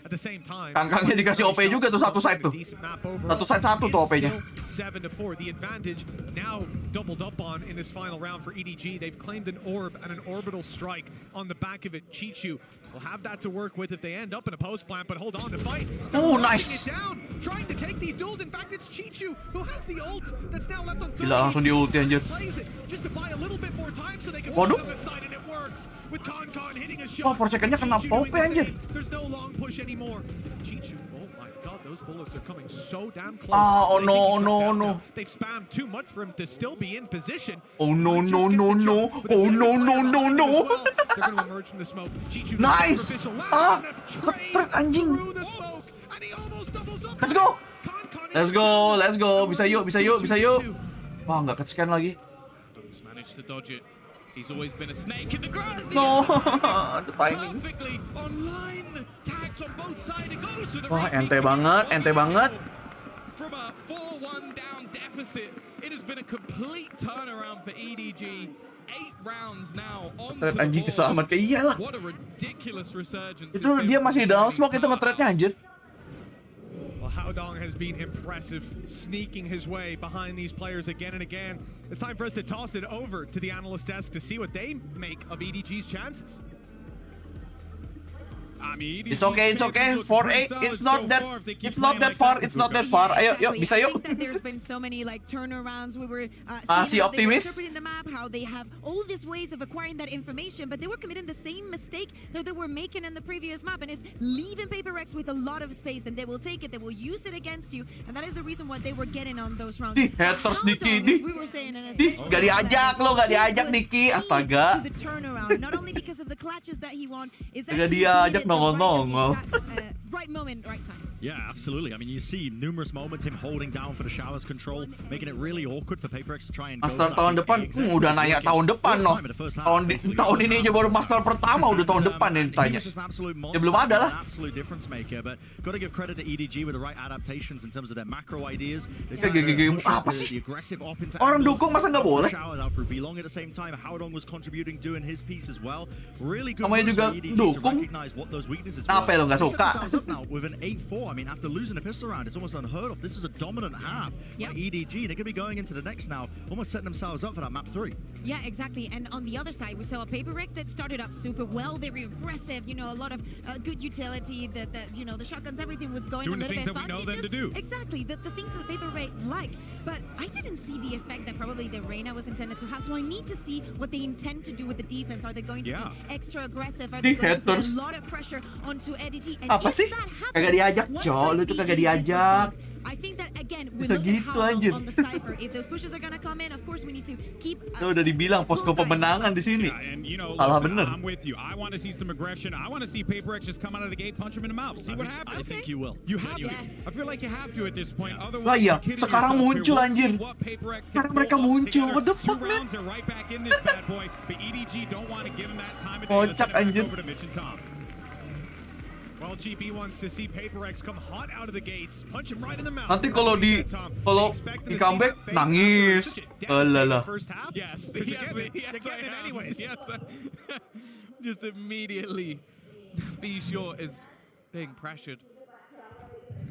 Kangkangnya dikasih OP juga tuh satu side tuh. Satu side satu tuh OP-nya. 7-4. The advantage now doubled up on in this final round for EDG. They've claimed an orb and an orbital strike on the back of it. Chichu will have that to work with if they end up in a post plant, but hold on to fight. Oh, nice. It down, trying to take these duels. In fact, it's Chichu who has the ult that's now left on. Gila, langsung di ulti anjir. Just to buy a little bit more time so they can put on the side, and it works with Concon hitting a shot. Wah, Forsaken-nya kena OP anjir. There's no long push anymore. Chichu, oh my god, those bullets are coming so damn close. Oh no. They've spammed too much for him to still be in position. Oh no. They're going to emerge from the smoke. Chichu, nice. Trek anjing. And he almost doubles up. Let's go. Bisa yuk. Wah, nggak ke-scan lagi. He's managed to dodge it. He's always been a snake in the grass. No, the timing. Perfectly online. The tags on both sides. It goes to the Wah, ente banget. From a 4-1 down deficit, it has been a complete turnaround for EDG. 8 rounds now on to Anjing the keselamat board. kayak iyalah. What a ridiculous resurgence. Itu dia masih dalam smoke itu nge-threadnya anjir. Well, Haodong has been impressive, sneaking his way behind these players again and again. It's time for us to toss it over to the analyst desk to see what they make of EDG's chances. I mean, It's okay. 4-8. It's not that far. Ayo, yuk, bisa yuk. I think that there's been so many like turnarounds. We were Si seeing how they were optimis. interpreting the map, how they have all these ways of acquiring that information, but they were committing the same mistake that they were making in the previous map, and it's leaving Paper Rex with a lot of space. Then they will take it, they will use it against you, and that is the reason why they were getting on those rounds. Ih, haters How Niki Dog, ini. as we were saying, and Ih, gak diajak lo, gak diajak Niki. Astaga. to the turnaround, not only because of the clutches that he won, is Gak actually diajak being at the nongol-nongol. right moment, right time. Yeah, absolutely. I mean, you see numerous moments him holding down for the showers control, making it really awkward for Paper X to try and go Master for that tahun big depan, exec. udah nanya tahun depan loh. Tahun ini aja baru master pertama, udah tahun depan yang ditanya. Ya belum ada lah. Absolute difference maker, but got to give credit to EDG with the right adaptations in terms of their macro ideas. Apa sih? Orang dukung masa nggak boleh? Showers out through Belong at the same time. Howdong was contributing, doing his piece as well. Really good Namanya moves juga for EDG to dukung. recognize what those weaknesses Apa were. lo nggak They set suka? themselves up now with an 8-4. I mean, after losing a pistol round, it's almost unheard of. This is a dominant half by EDG. They're going to be going into the next now, almost setting themselves up for that map 3. Yeah, exactly. And on the other side, we saw a Paper Rex that started up super well, very aggressive. You know, a lot of good utility. The shotguns, everything was going Doing a the little things bit that we fun. know them to do. Exactly, the things that Paper Rex like. But I didn't see the effect that probably the Reyna was intended to have. So I need to see what they intend to do with the defense. Are they going to be extra aggressive? Are they going to put a lot of pressure onto EDG? And Apa if sih? that happens, Kagak diajak, what's Cok. going Lu to tuh be kagak EDG's diajak. response? I think that again, we Bisa look at gitu, how anjir. on the cipher. If those pushes are gonna come in, of course we need to keep. Tuh udah dibilang posko pemenangan di sini. Yeah, and you know, Salah listen, bener. I'm with you. I want to see some aggression. I want to see Paper X just come out of the gate, punch him in the mouth, see what happens. I think you will. You have to. Yes. I feel like you have to at this point. Lah Otherwise, iya, you're kidding sekarang yourself muncul, here. We'll see anjir. what Paper X can Sekarang mereka pull off muncul. together. What the 2 fuck, man? rounds, they're right back in this bad boy. But EDG don't want to give him that time of day. Let's Kocak, send it anjir. back over to Mitch and Tom. Well, GB wants to see Paper X come hot out of the gates, punch him right in the mouth. Nanti That's kalau what he di said, Tom. kalau Expecting di to see comeback that face nangis. after such a devastating Alah. first half. Yes, Because they're getting it anyways. Yes, just immediately, Be Short is being pressured.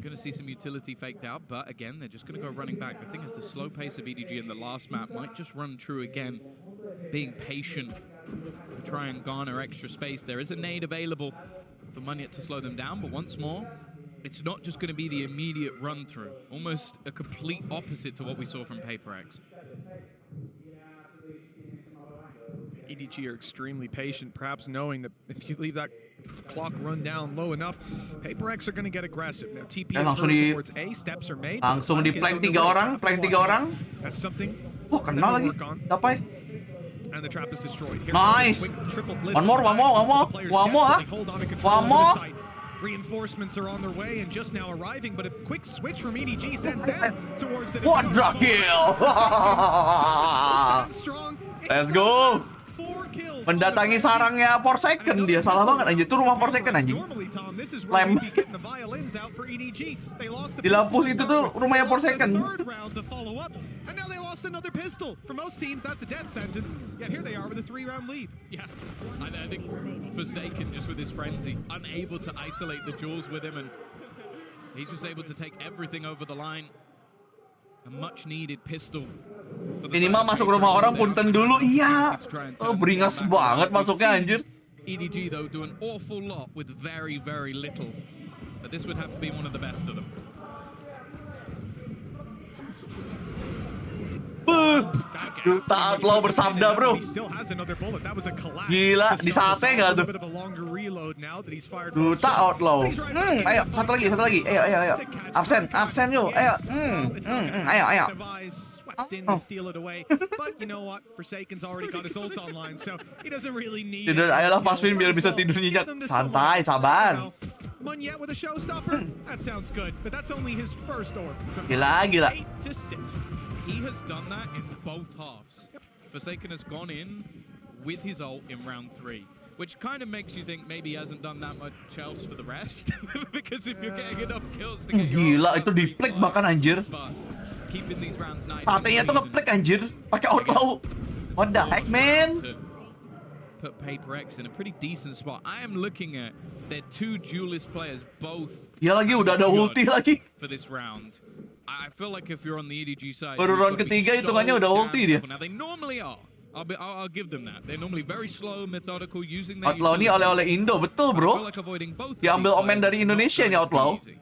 Going to see some utility faked out, but again, they're just going to go running back. The thing is, the slow pace of EDG in the last map might just run true again, being patient, try and garner extra space. There is a nade available for Munyet to slow them down, but once more, it's not just going to be the immediate run-through. Almost a complete opposite to what we saw from Paper X. EDG are extremely patient, perhaps knowing that if you leave that clock run down low enough, Paper X are going to get aggressive. Now TP is langsung heard di- towards A, steps are made. Langsung di plank 3 orang, plank 3 orang. That's something Wah, kena lagi. Dapai. and the trap is destroyed. Here Nice. comes a quick triple blitz One more, on the one more, back. one more. The players One more, huh? desperately hold on to control One over the more. site. Reinforcements are on their way and just now arriving, but a quick switch from EDG sends them towards the Quadra kill. Stand strong. Let's go. 4 kills. Mendatangi sarangnya Forsaken dia. Salah banget anjir. Itu rumah Forsaken anjing. Normally, Tom, this is Lem. where we getting the violins out for EDG. They lost the Di Lampus pistol to itu start tuh with. rumahnya They lost Forsaken. the third round to follow up, and now they lost another pistol. For most teams, that's a death sentence. Yet here they are with a 3-round lead. Yeah, I think Forsaken just with his frenzy, unable to isolate the jewels with him, and he's just able to take everything over the line. A much needed pistol. Minimal masuk rumah orang punten dulu. Iya. Oh, beringas banget masuknya anjir. EDG though do an awful lot with very, very little. But this would have to be one of the best of them. Taat lo bersabda, bro. He still has another bullet. That was a collapse. Gila, To di start sate us off nggak with tuh? a bit of a longer reload now that he's fired Duta both shots. outlaw. But he's right back Ayo, in satu lagi. Ayo. Absen yuk. Ayo. Ayo. Device swept in to steal it away. But you know what? Forsaken's already got his ult online, so he doesn't really need Tidur, it. ayolah Paswin biar bisa tidur Give nyenyak. them to Santai, someone sabar. else. Munyet with a showstopper? That sounds good, but that's only his first orb. Gila. 8-6. He has done that in both halves. Forsaken has gone in with his ult in round 3, which kind of makes you think maybe he hasn't done that much else for the rest. Because if you're getting enough kills to get your Gila, ult, itu di-plek bahkan anjir. but keeping these rounds nice. Satenya tuh nge-plek anjir. Pakai outlaw. What the heck, man? To put Paper X in a pretty decent spot. I am looking at their 2 duelist players both. Iya lagi, udah ada ulti lagi. For this round. I feel like if you're on the EDG side, Baru you've round got to be ketiga so hitungannya udah ulti dia. careful. Now they normally are. I'll give them that. They're normally very slow, methodical, using their Outlaw ini oleh-oleh Indo, betul I bro. feel like avoiding both of Diambil these omen players dari is not Indonesia going nih to be Outlaw. easy.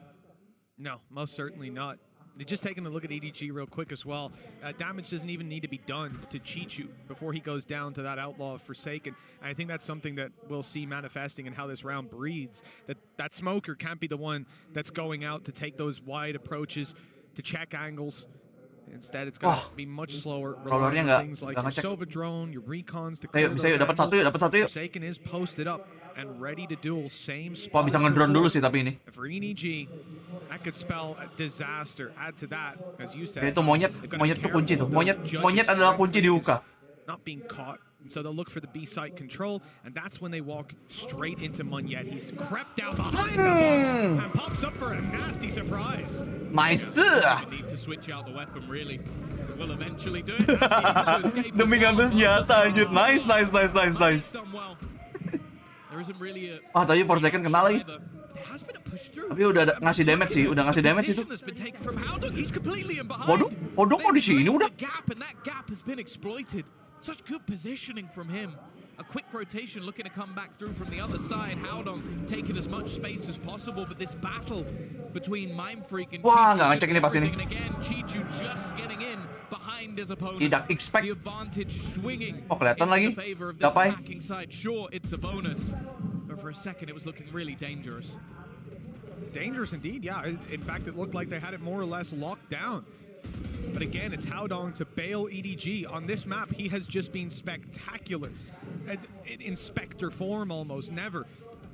No, most certainly not. Just taking a look at EDG real quick as well. Damage doesn't even need to be done to Chichu before he goes down to that Outlaw of Forsaken. And I think that's something that we'll see manifesting in how this round breeds. That Smoker can't be the one that's going out to take those wide approaches, to check angles. Instead, it's going to be much slower. Relying on things like your Sova drone, your recons to clear those dapat satu yuk, dapat satu yuk. Forsaken is posted up and ready to duel same Wah, spot. bisa ngedrone dulu sih tapi ini. For EDG, that could spell a disaster. Add to that, as you said, Kayak itu monyet tuh kunci tuh. Monyet adalah kunci di UK. Not being caught. So they'll look for the B site control, and that's when they walk straight into Munyet. He's crept down behind the box and pops up for a nasty surprise. Nice. Need to switch out the weapon, really. Will eventually do it. Demi ngambil senjata anjir. Nice. Done well. There isn't really a Ah, tadi Forsaken kena lagi. There has been a push through. Tapi udah ngasih damage sih, itu. Position has been taken from Howdong. He's completely in behind. Waduh, Howdong kok di sini udah? The gap, and that gap has been exploited. Such good positioning from him. A quick rotation looking to come back through from the other side. Howdong taking as much space as possible, but this battle between Mind Freak and Wah, Chichu nggak ngecek ini pas ini. and again, Chichu just getting in behind his opponent. Tidak expect. The advantage swinging Oh, kelihatan in lagi. the favor of this Gapai. attacking side. Sure, it's a bonus, but for a second it was looking really dangerous. Dangerous indeed, yeah. In fact, it looked like they had it more or less locked down. But again, it's Howdong to bail EDG. On this map, he has just been spectacular. In Spectre form almost. Never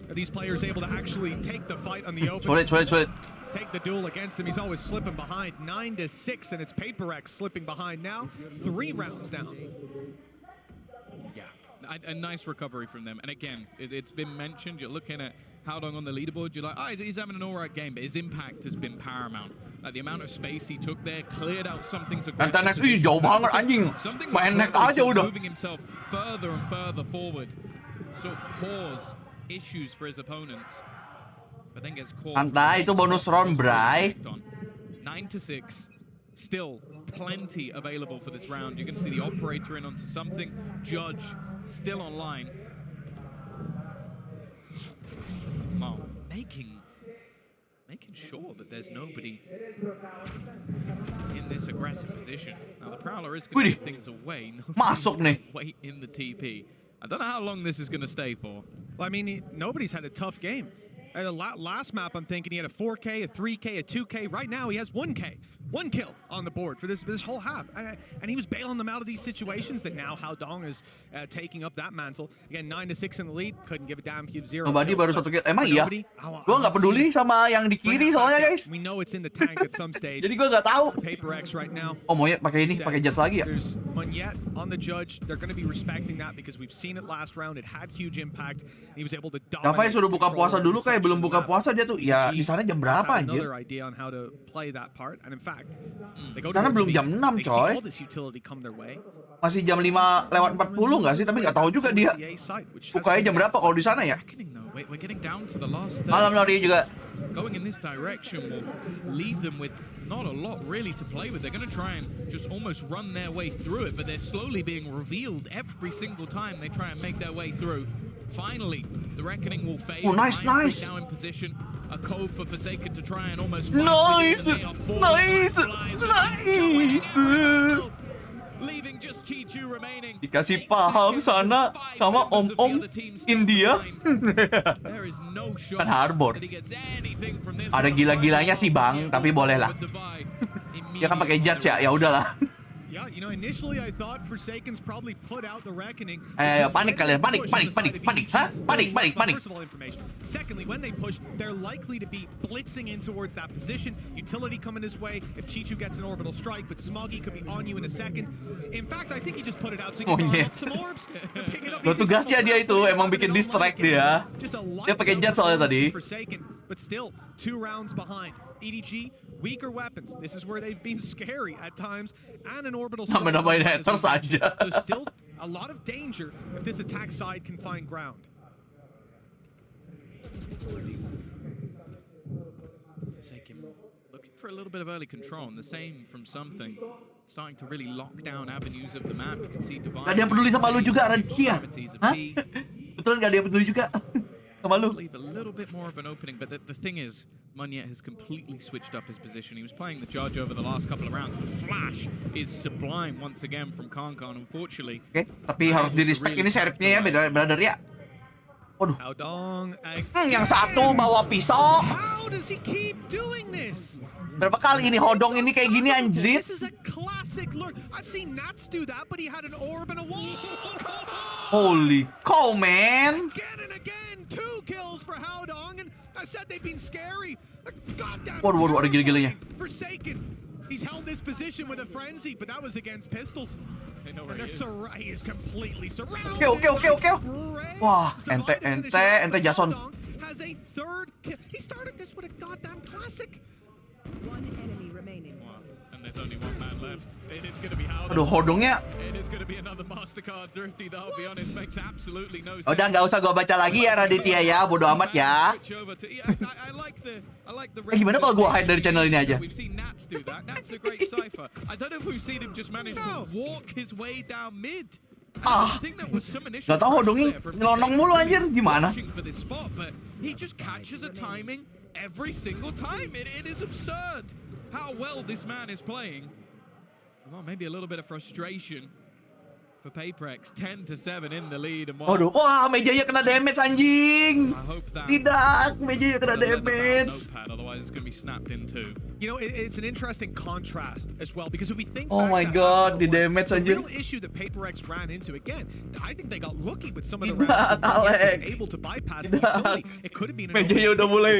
are these players able to actually take the fight on the open. Sulit. Take the duel against him. He's always slipping behind. 9-6, and it's Paper X slipping behind now. 3 rounds down. Yeah, a nice recovery from them. And again, it's been mentioned, you're looking at Howdong on the leaderboard, you're like, oh, he's having an alright game, but his impact has been paramount. Like the amount of space he took there, cleared out something's aggressive. Next, jauh banget anjing. Main next aja udah. Moving himself further and further forward, sort of cause issues for his opponents. But then gets caught. Santai, itu bonus round, bray. 9-6. Still plenty available for this round. You can see the operator in onto something. Judge still online. Wow, making sure that there's nobody in this aggressive position. Now the Prowler is going to get things away. Masuk nih. Wait in the TP. I don't know how long this is going to stay for. Well, I mean, nobody's had a tough game. Last map, I'm thinking he had a 4K, a 3K, a 2K. Right now, he has 1K. 1 kill on the board for this whole half. And he was bailing them out of these situations that now Howdong is taking up that mantle. Again, 9-6 in the lead. Couldn't give a damn. Cube 0. Nobody baru 1 kill. Emang iya? Gue nggak peduli sama yang di kiri soalnya, guys. We know it's in the tank at some stage. Jadi gue nggak tahu. Paper X right now. Oh, Monyet pakai ini, pakai jas lagi ya? There's Munyet on the Judge. They're going to be respecting that because we've seen it last round. It had huge impact. He was able to dominate. Gapai suruh buka puasa dulu, kayak belum buka puasa dia tuh. Ya, di sana jam berapa anjir? Another idea on how to play that part. And in fact, karena belum jam 6 coy. Masih jam 5 lewat 40 nggak sih? Tapi nggak tahu juga dia bukanya jam berapa kalau di sana ya. Malam Nori juga. Going in this direction will leave them with not a lot really to play with. They're going to try and just almost run their way through it, but they're slowly being revealed every single time they try and make their way through. Finally, the reckoning will fade. Oh, nice. Now in position. A cove for Forsaken to try and almost nice. Leaving just Chichu remaining. Dikasih paham sana sama om-om India. Kan harbor. Ada gila-gilanya sih bang, tapi boleh lah. Dia kan pakai judge ya udahlah. Yeah, you know, initially I thought Forsaken's probably put out the reckoning. Panik kalian, panik. Hah? Panik. First of all, information. Secondly, when they push, they're likely to be blitzing in towards that position. Utility coming his way if Chichu gets an orbital strike, but Smoggy could be on you in a second. In fact, I think he just put it out so he can farm up some orbs and pick it up. Tugasnya dia itu emang bikin distract dia. Dia pakai jet soalnya tadi. Forsaken, but still 2 rounds behind. EDG, weaker weapons. This is where they've been scary at times, and an orbital strike. Nambah-nambahin haters aja. So still a lot of danger if this attack side can find ground. Forsaken looking for a little bit of early control, and the same from something. starting to really lock down avenues of the map. You can see Divine. Gak ada yang peduli sama lu juga, Raditya. Hah? Betul, gak ada yang peduli juga sama lu. Leave a little bit more of an opening, but the thing is, Munyet has completely switched up his position. He was playing the judge over the last couple of rounds. The flash is sublime once again from Kankan, unfortunately. Oke, tapi harus di-respect ini serepnya ya, brother ya. Waduh. Yang satu bawa pisau. How does he keep doing this? Berapa kali ini Hodong ini kayak gini anjrit? This is a classic lure. I've seen Nats do that, but he had an orb and a wall. Holy cow, man. Again and again, 2 kills for Howdong, and I said they've been scary. Goddamn. Waduh, ada gila-gilanya. Forsaken. He's held this position with a frenzy, but that was against pistols. And he is completely surrounded. Oke. Wah, ente Jason. Has a third kill. He started this with a goddamn classic. One enemy remaining. And there's only one man left. It is going to be Howdong. Aduh, Hodongnya. It is going to be another Mastercard Thrifty, that I'll be honest, makes absolutely no sense. Udah nggak usah gua baca lagi ya Raditya ya, bodo amat ya. Gimana kalau gua hide dari channel ini aja? We've seen Nats do that. That's a great cipher. I don't know if we've seen him just manage to walk his way down mid. Gak tau Hodongnya ngelonong mulu anjir, gimana? He just catches a timing every single time. It is absurd how well this man is playing. Well, maybe a little bit of frustration for Paperex. 10-7 in the lead. And Waduh, wah mejanya kena damage anjing. Tidak, mejanya kena damage. Otherwise, it's going to be snapped in two. You know, it's an interesting contrast as well, because if we think oh my god, the damage the anjir. real issue that Paperex ran into, again, I think they got lucky with some of the rounds. Was able to bypass the utility. It could have been an mejanya udah mulai.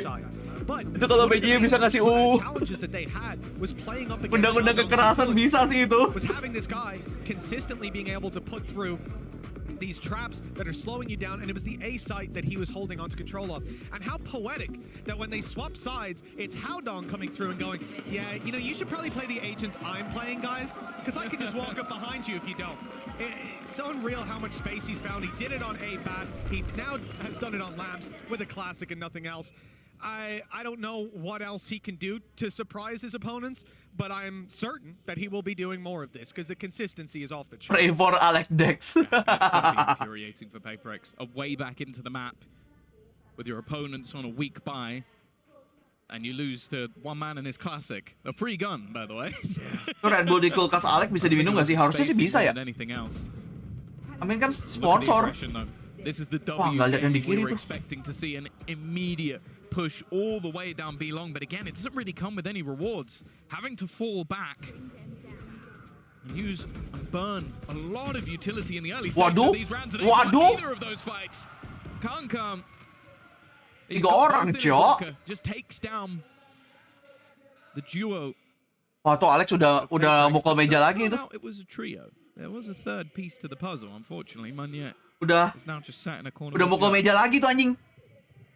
But itu kalau mejanya bisa ngasih challenges that they had was playing up against undang-undang kekerasan bisa sih itu. Was having this guy consistently being able to put through these traps that are slowing you down, and it was the A site that he was holding onto control of. And how poetic that when they swap sides, it's Howdong coming through and going, yeah, you know, you should probably play the agent I'm playing, guys, because I can just walk up behind you if you don't. It's unreal how much space he's found. He did it on A bat. He now has done it on Lamps with a classic and nothing else. I don't know what else he can do to surprise his opponents, but I'm certain that he will be doing more of this because the consistency is off the charts. Pray for Alex Dex. It's going to be infuriating for Paperex. A way back into the map with your opponents on a weak buy, and you lose to one man in his classic. A free gun, by the way. Red Bull di kulkas Alex bisa diminum nggak sih? Harusnya sih bisa ya. I mean kan sponsor. This is the W we were expecting to see an immediate push all the way down B long, but again, it doesn't really come with any rewards. Having to fall back and use and burn a lot of utility in the early stages of these rounds, and neither of those fights. Kankan, tiga orang, Cok. Just takes down the duo. Wah, tuh Alex udah mukul meja lagi itu. It was a trio. There was a third piece to the puzzle, unfortunately. Munyet is now just sat in a corner. Udah mukul meja lagi tuh anjing.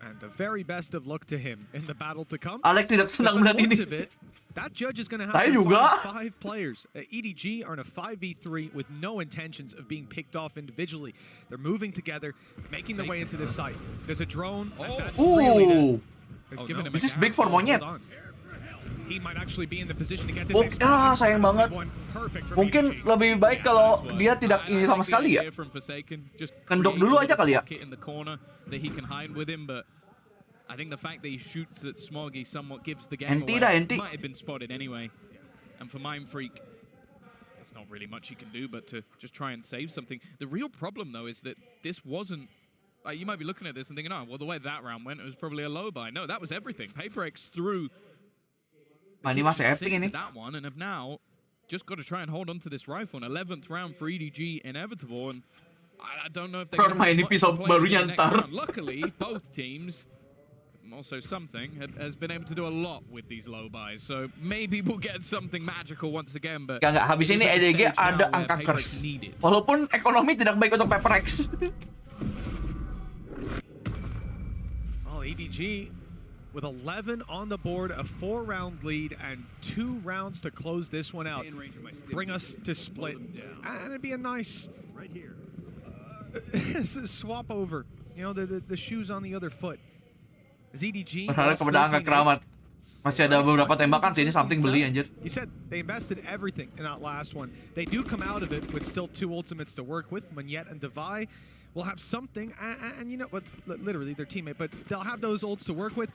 And the very best of luck to him in the battle to come. Alex tidak senang melihat ini. That judge is going to have to find 5 players. EDG are in a 5v3 with no intentions of being picked off individually. They're moving together, making their way into this site. There's a drone. That's really this is big for Monyet. He might actually be in the position to get this. Sayang banget. Mungkin lebih baik kalau dia tidak ini sama sekali ya. Kendok dulu aja kali ya. I think the fact that he shoots at Smoggy somewhat gives the game away. Might have been spotted anyway. And for Mind Freak, it's not really much you can do but to just try and save something. The real problem though is that this wasn't, you might be looking at this and thinking, oh, well the way that round went, it was probably a low buy. No, that was everything. Paperex threw that one and have now just got to try and hold on to this rifle. An 11th round for EDG inevitable, and I don't know if they're going to play the next round. Luckily, both teams, also something, has been able to do a lot with these low buys, so maybe we'll get something magical once again. But nggak habis ini EDG ada angka kers, walaupun ekonomi tidak baik untuk Paperex. Well, EDG with 11 on the board, a 4-round lead, and 2 rounds to close this one out. Bring us to split, and it'd be a nice swap over. You know, the shoes on the other foot. As EDG Masih ada beberapa tembakan sih, ini something beli anjir. You said they invested everything in that last one. They do come out of it with still 2 ultimates to work with. Monyet and Devai will have something, and you know what? Literally their teammate, but they'll have those ults to work with.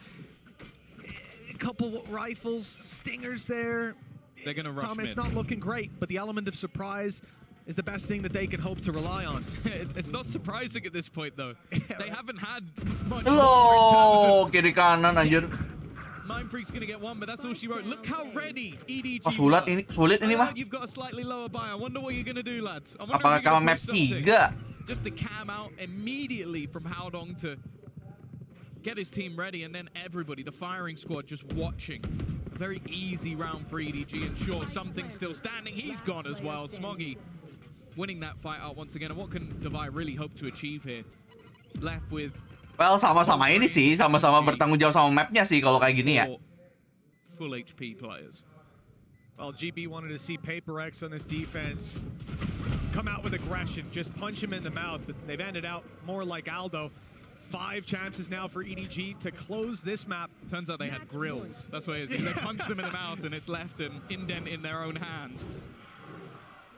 A couple rifles, stingers there. They're gonna rush Tom, it's mid. not looking great, but the element of surprise is the best thing that they can hope to rely on. It's not surprising at this point though. They haven't had much Hello, kiri kanan anjir. Mind Freak's gonna get one, but that's all she wrote. Look how ready EDG. Oh, sulit ini mah. You've got a slightly lower buy. I wonder what you're gonna do, lads. I wonder Apakah if you're kalau gonna map push something. 3? Just to cam out immediately from Howdong to get his team ready, and then everybody, the firing squad, just watching. A very easy round for EDG, and sure, something's still standing. He's gone as well. Smoggy winning that fight out once again. And what can Devai really hope to achieve here? Left with. Well, sama-sama ini sih, sama-sama bertanggung jawab sama mapnya sih kalau kayak gini ya. Full HP players. Well, GB wanted to see Paper X on this defense come out with aggression, just punch him in the mouth, but they've ended out more like Aldo. 5 chances now for EDG to close this map. Turns out they had grills. That's what it is. They punched them in the mouth and it's left an indent in their own hand.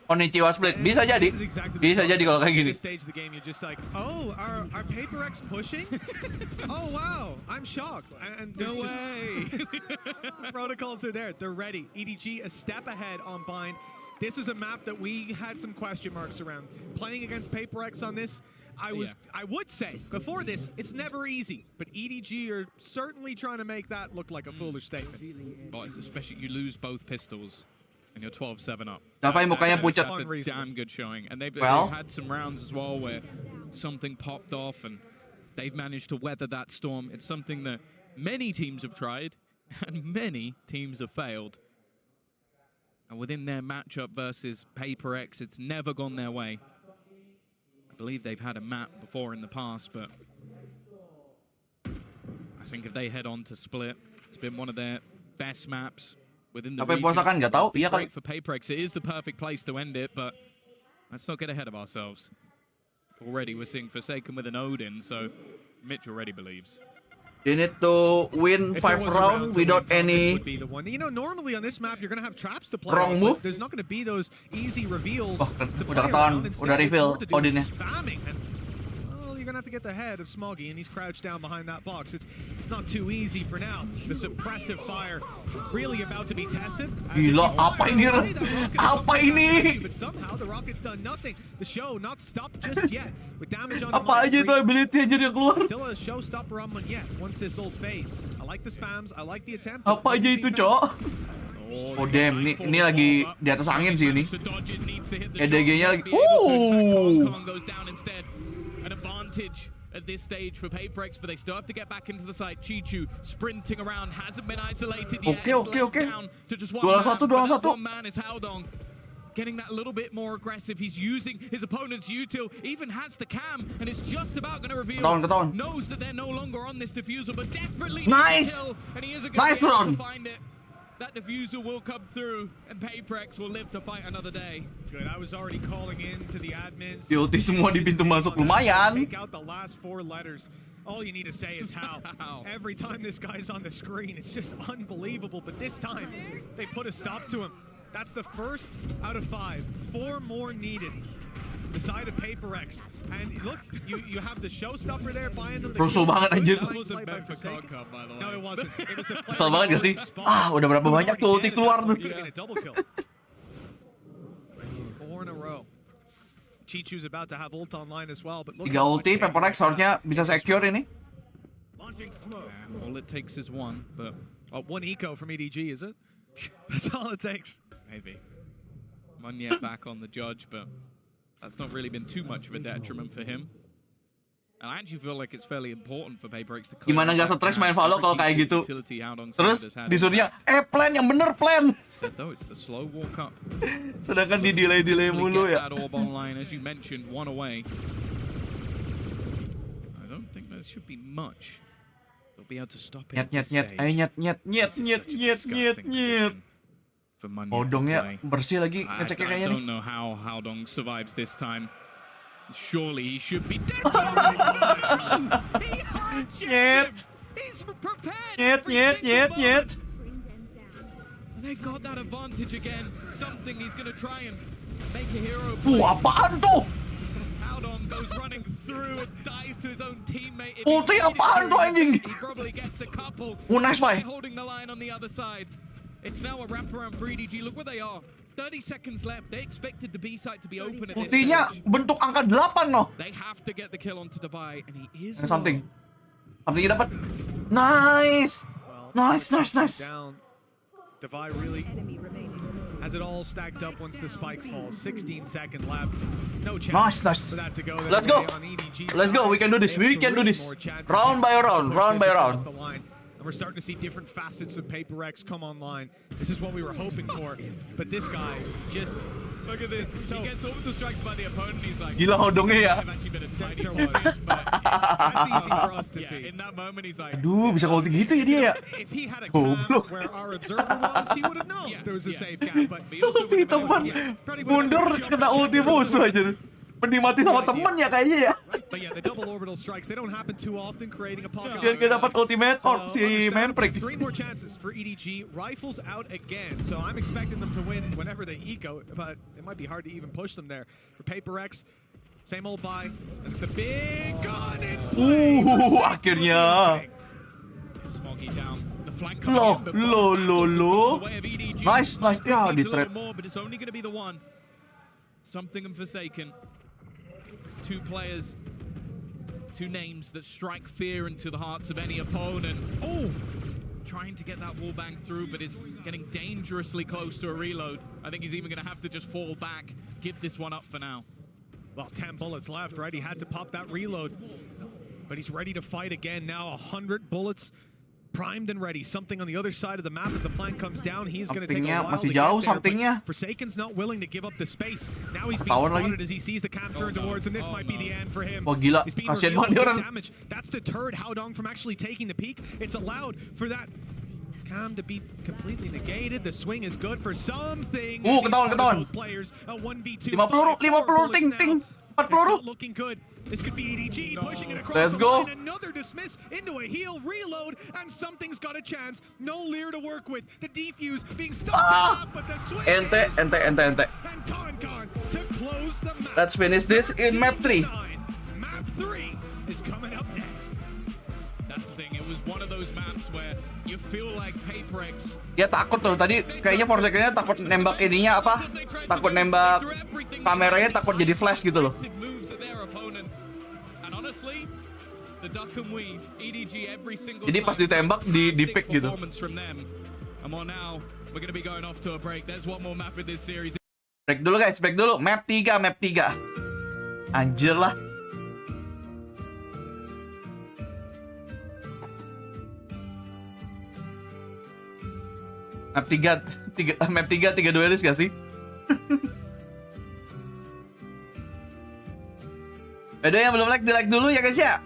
Konnichiwa split, bisa jadi. Bisa jadi kalau kayak gini. This stage of the game, you're just like, oh, are Paper X pushing? Oh wow, I'm shocked. And No way. protocols are there. They're ready. EDG a step ahead on Bind. This was a map that we had some question marks around. Playing against Paper X on this, I would say before this, it's never easy. But EDG are certainly trying to make that look like a foolish statement. But especially you lose both pistols. And you're 12-7 up. Davai mukanya pucat. That's a damn good showing. And they've had some rounds as well where something popped off and they've managed to weather that storm. It's something that many teams have tried and many teams have failed. And within their matchup versus Paper X, it's never gone their way. I believe they've had a map before in the past, but I think if they head on to Split, it's been one of their best maps. Within the Apa puasa kan nggak tahu, iya kan? great for Paper X. It is the perfect place to end it, but let's not get ahead of ourselves. Already we're seeing Forsaken with an Odin, so Mitch already believes. You need to win 5 rounds without any You know, normally on this map you're gonna have traps to play. wrong move. There's not gonna be those easy reveals. Oh, to udah play ketahuan, around. Instead, udah what's reveal more to do is Odinnya. spamming. And, well, you're gonna have to get the head of Smoggy, and he's crouched down behind that box. It's not too easy for now. The suppressive fire really about to be tested. Gila, apa ini? Apa ini? But somehow the rocket's done nothing. The show not stopped just yet. With damage on Apa aja itu ability aja dia keluar. Still a showstopper on Monyet once this ult fades. I like the spams, I like the attempt. Apa aja itu, Cok? Oh damn, ini lagi di atas angin sih ini. EDG-nya lagi. Goes down instead. An advantage at this stage for Paper X, but they still have to get back into the site. Chi-Chu sprinting around, hasn't been isolated yet. Okay. Down to just one 2-1, man, 2-1. one man is Howdong. Getting that little bit more aggressive. He's using his opponent's util, even has the cam, and it's just about going to reveal. Ketahuan. Knows that they're no longer on this diffuser, but desperately Nice! needs a kill, and he isn't Nice going to be able run. to find it. That diffuser will come through, and Paper X will live to fight another day. Good, I was already calling in to the admins. Ulti semua di pintu masuk, lumayan. Take out the last 4 letters. All you need to say is how. Every time this guy's on the screen, it's just unbelievable. But this time, they put a stop to him. That's the first out of 5. 4 more needed. The side of Paper X. And look, you have the showstopper there buying them. Rusuh banget anjir. That wasn't meant for Concom, by the way. No, it wasn't. It was the Kesel banget gak sih? Udah berapa banyak tuh ulti keluar tuh. 4 in a row. Chi-Chu's about to have ult online as well, but look 3 ulti, Paper X harusnya bisa secure ini. All it takes is one, but 1 eco from EDG, is it? That's all it takes. maybe. Monyet back on the judge, but that's not really been too much of a detriment for him. And I actually feel like it's fairly important for Paper X to clear. Gimana nggak stres main Valo kalau kayak gitu? Terus disuruhnya, plan yang bener plan. Though it's the slow walk up. Sedangkan di delay mulu ya. That orb online, as you mentioned, one away. I don't think there should be much. They'll be able to stop it. Nyet. Odongnya bersih lagi ngeceknya kayaknya I nih. don't know how Howdong survives this time. Surely he should be dead. He hard checks him. He's prepared. Nyet. They got that advantage again. Something he's going to try and make a hero. Apaan tuh? Audon goes running through and dies to his own teammate. Ulti apaan tuh anjing? He probably gets a couple. Nice fight. Holding the line on the other side. It's now a wraparound for EDG. Look where they are. 30 seconds left. They expected the B site to be open at this Ultinya stage. bentuk angka 8 loh. They have to get the kill onto Devi, and he is. Something. Somethingnya dapat. Nice. Nice. Down. Devi really has it all stacked up once the spike falls. 16-second left. No chance Nice. for that to go. Let's go. Let's go. We can do this. We can do this. Round by round. And we're starting to see different facets of Paper X come online. This is what we were hoping for. But this guy just... Look at this. So he gets orbital strikes by the opponent. He's like, gila hodongnya ya. I've actually been a tiny There was. But that's easy for us to see. In that moment, he's like, Aduh, bisa ulti gitu ya dia ya. If he had a cam Goblok. where our observer was, he would have known there was a safe gap. But Ulti teman. Mundur kena ulti musuh aja. Mending mati sama temen ya kayaknya ya. But yeah, the double orbital strikes, they don't happen too often, creating a pocket. Biar kita dapat ultimate orb si Manfred. 3 more chances for EDG. Rifles out again, so I'm expecting them to win whenever they eco, but it might be hard to even push them there. For Paper X, same old buy, and it's the big gun in play. Akhirnya. Smoggy down. The flank Loh. EDG. Nice. Ya, di Needs a little trade. more, but it's only going to be the one. Something and Forsaken. 2 players, 2 names that strike fear into the hearts of any opponent. Oh! Trying to get that wall bang through, but is getting dangerously close to a reload. I think he's even going to have to just fall back, give this one up for now. Well, 10 bullets left, right? He had to pop that reload. But he's ready to fight again now. 100 bullets primed and ready. Something on the other side of the map as the flank comes down. He's going to take a while to masih get jauh there, somethingnya. but Forsaken's not willing to give up the space. Now he's being Ketahuan spotted lagi. as he sees the cam turn towards, and this might be the end for him. Wah gila, He's being kasihan revealed banget with dia orang. good damage. That's deterred Haodong from actually taking the peak. It's allowed for that cam to be completely negated. The swing is good for something. And ketahuan. these both players, a 1v2 50 peluru, ting. 4 It's peluru. not looking good. This could be EDG pushing it across Let's the go. line. Another dismiss into a heal reload, and something's got a chance. No Lear to work with. The defuse being stuck up, but the swing Ente. is and Con to close the map. Let's finish this in map 3. Map 3 is coming up next. That's the thing. It was one of those maps where you feel like Paper X. Dia takut tuh tadi kayaknya Forsakennya takut nembak ininya apa? Takut nembak kameranya, takut jadi flash gitu loh. Moves at their opponents. And honestly, the duck and weave, EDG every single Jadi pas ditembak di pick gitu. performance from them. And well, now we're going to be going off to a break. There's one more map in this series. Break dulu guys, break dulu. Map 3. Anjir lah. Map 3 duelis gak sih? Ada yang belum like, di like dulu ya guys ya.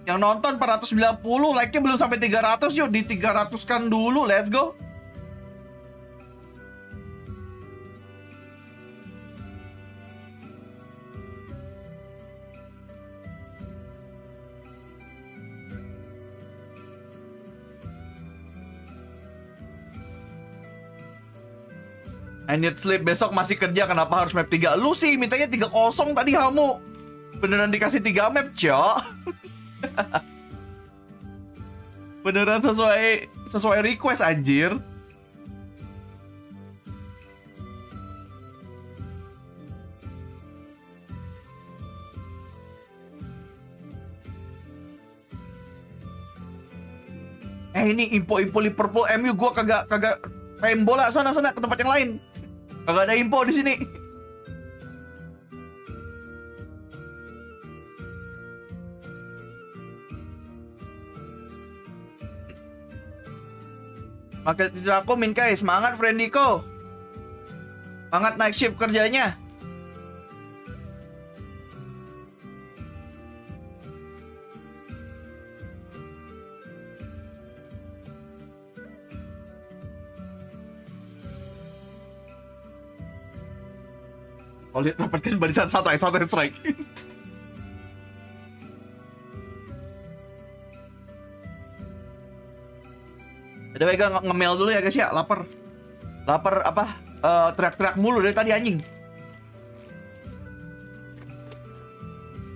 Yang nonton 490, like-nya belum sampai 300, yuk di 300-kan dulu, let's go. I need sleep, besok masih kerja, kenapa harus map 3? Lu sih mintanya 3-0 tadi kamu. Beneran dikasih 3 map, Cok. Beneran sesuai request anjir. Ini info Liverpool MU gua kagak main bola sana ke tempat yang lain. Kagak ada info di sini. Maka tidak aku Minkai, semangat Friendiko. Semangat naik shift kerjanya. Kalau lihat dapatkan barisan santai strike. Jadi Vega nge-mail dulu ya guys ya, lapar apa? Teriak-teriak mulu dari tadi anjing.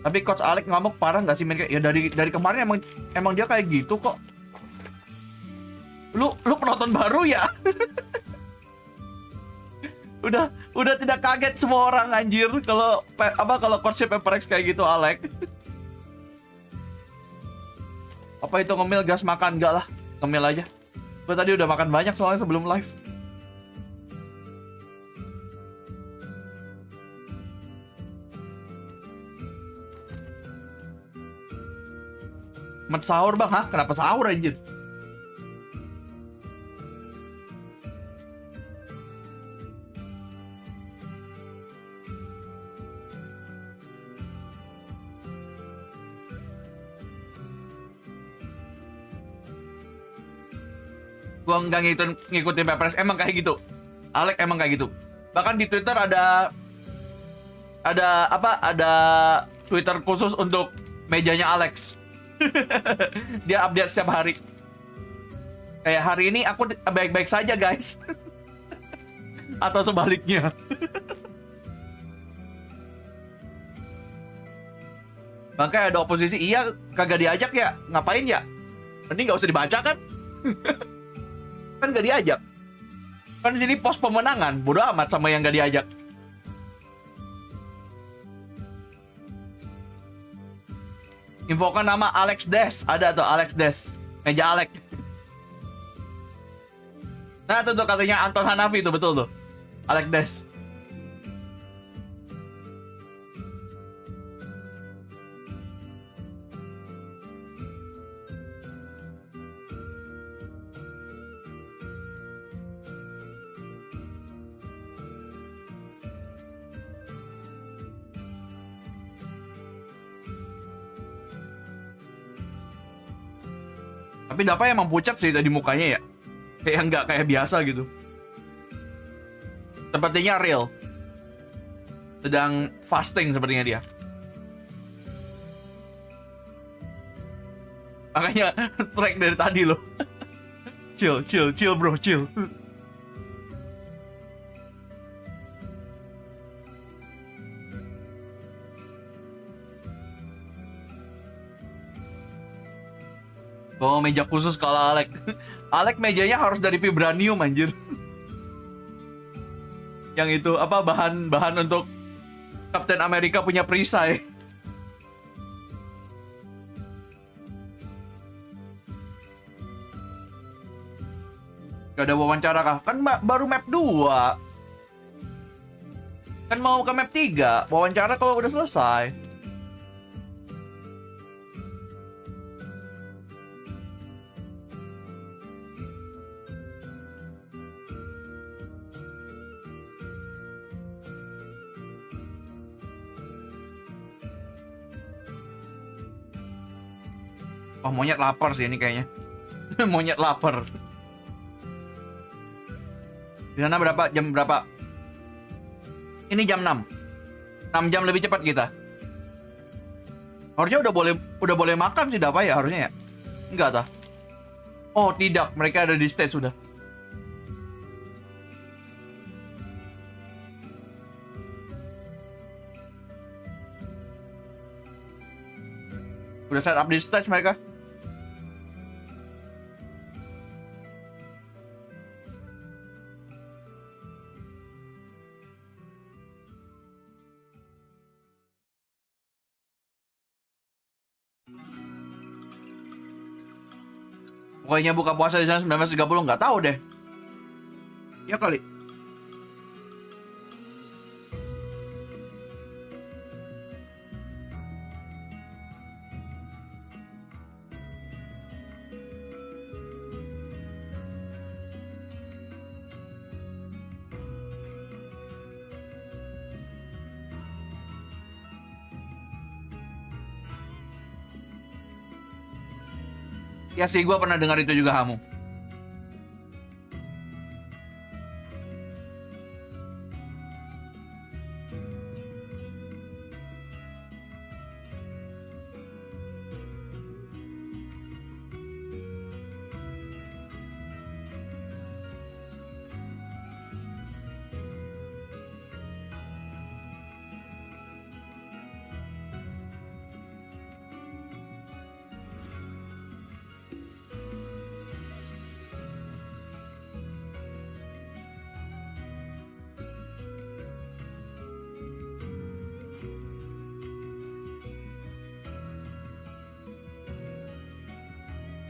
Tapi Coach Alek ngamuk parah nggak sih men? Ya dari kemarin emang dia kayak gitu kok. Lu penonton baru ya? udah tidak kaget semua orang anjir kalau coachnya Paper X kayak gitu Alek. Apa itu ngemil gas makan? Enggak lah, ngemil aja. Gue tadi udah makan banyak soalnya sebelum live. Mat sahur bang, hah? Kenapa sahur anjir? Gua nggak ngikutin Paper X, emang kayak gitu. Alek emang kayak gitu. Bahkan di Twitter ada Twitter khusus untuk mejanya Alex. Dia update setiap hari. Kayak hari ini aku baik-baik saja guys. Atau sebaliknya. Makanya ada oposisi, iya kagak diajak ya, ngapain ya? Mending nggak usah dibaca kan? Kan gak diajak. Kan di sini pos pemenangan, bodo amat sama yang gak diajak. Infokan nama Alex Des, ada tuh Alex Des, meja Alex. Nah tuh katanya Anton Hanafi itu betul tuh, Alex Des. Tapi Dapa emang pucat sih tadi mukanya ya. Kayak nggak kayak biasa gitu. Sepertinya real. Sedang fasting sepertinya dia. Makanya strike dari tadi loh. Chill bro, chill. Oh, meja khusus kalau Alek. Alek mejanya harus dari vibranium anjir. Yang itu apa bahan untuk Captain America punya perisai. Gak ada wawancara kah? Kan baru map 2. Kan mau ke map 3. Wawancara kalau udah selesai. Oh, monyet lapar sih ini kayaknya. Monyet lapar. Di sana berapa? Jam berapa? Ini jam 6. 6 jam lebih cepat kita. Harusnya udah boleh makan sih Dapa ya harusnya ya. Enggak tah. Oh, tidak. Mereka ada di stage sudah. Udah set up di stage mereka. Pokoknya buka puasa di sana 19.30 nggak tahu deh. Ya kali. Ya sih, gue pernah dengar itu juga kamu.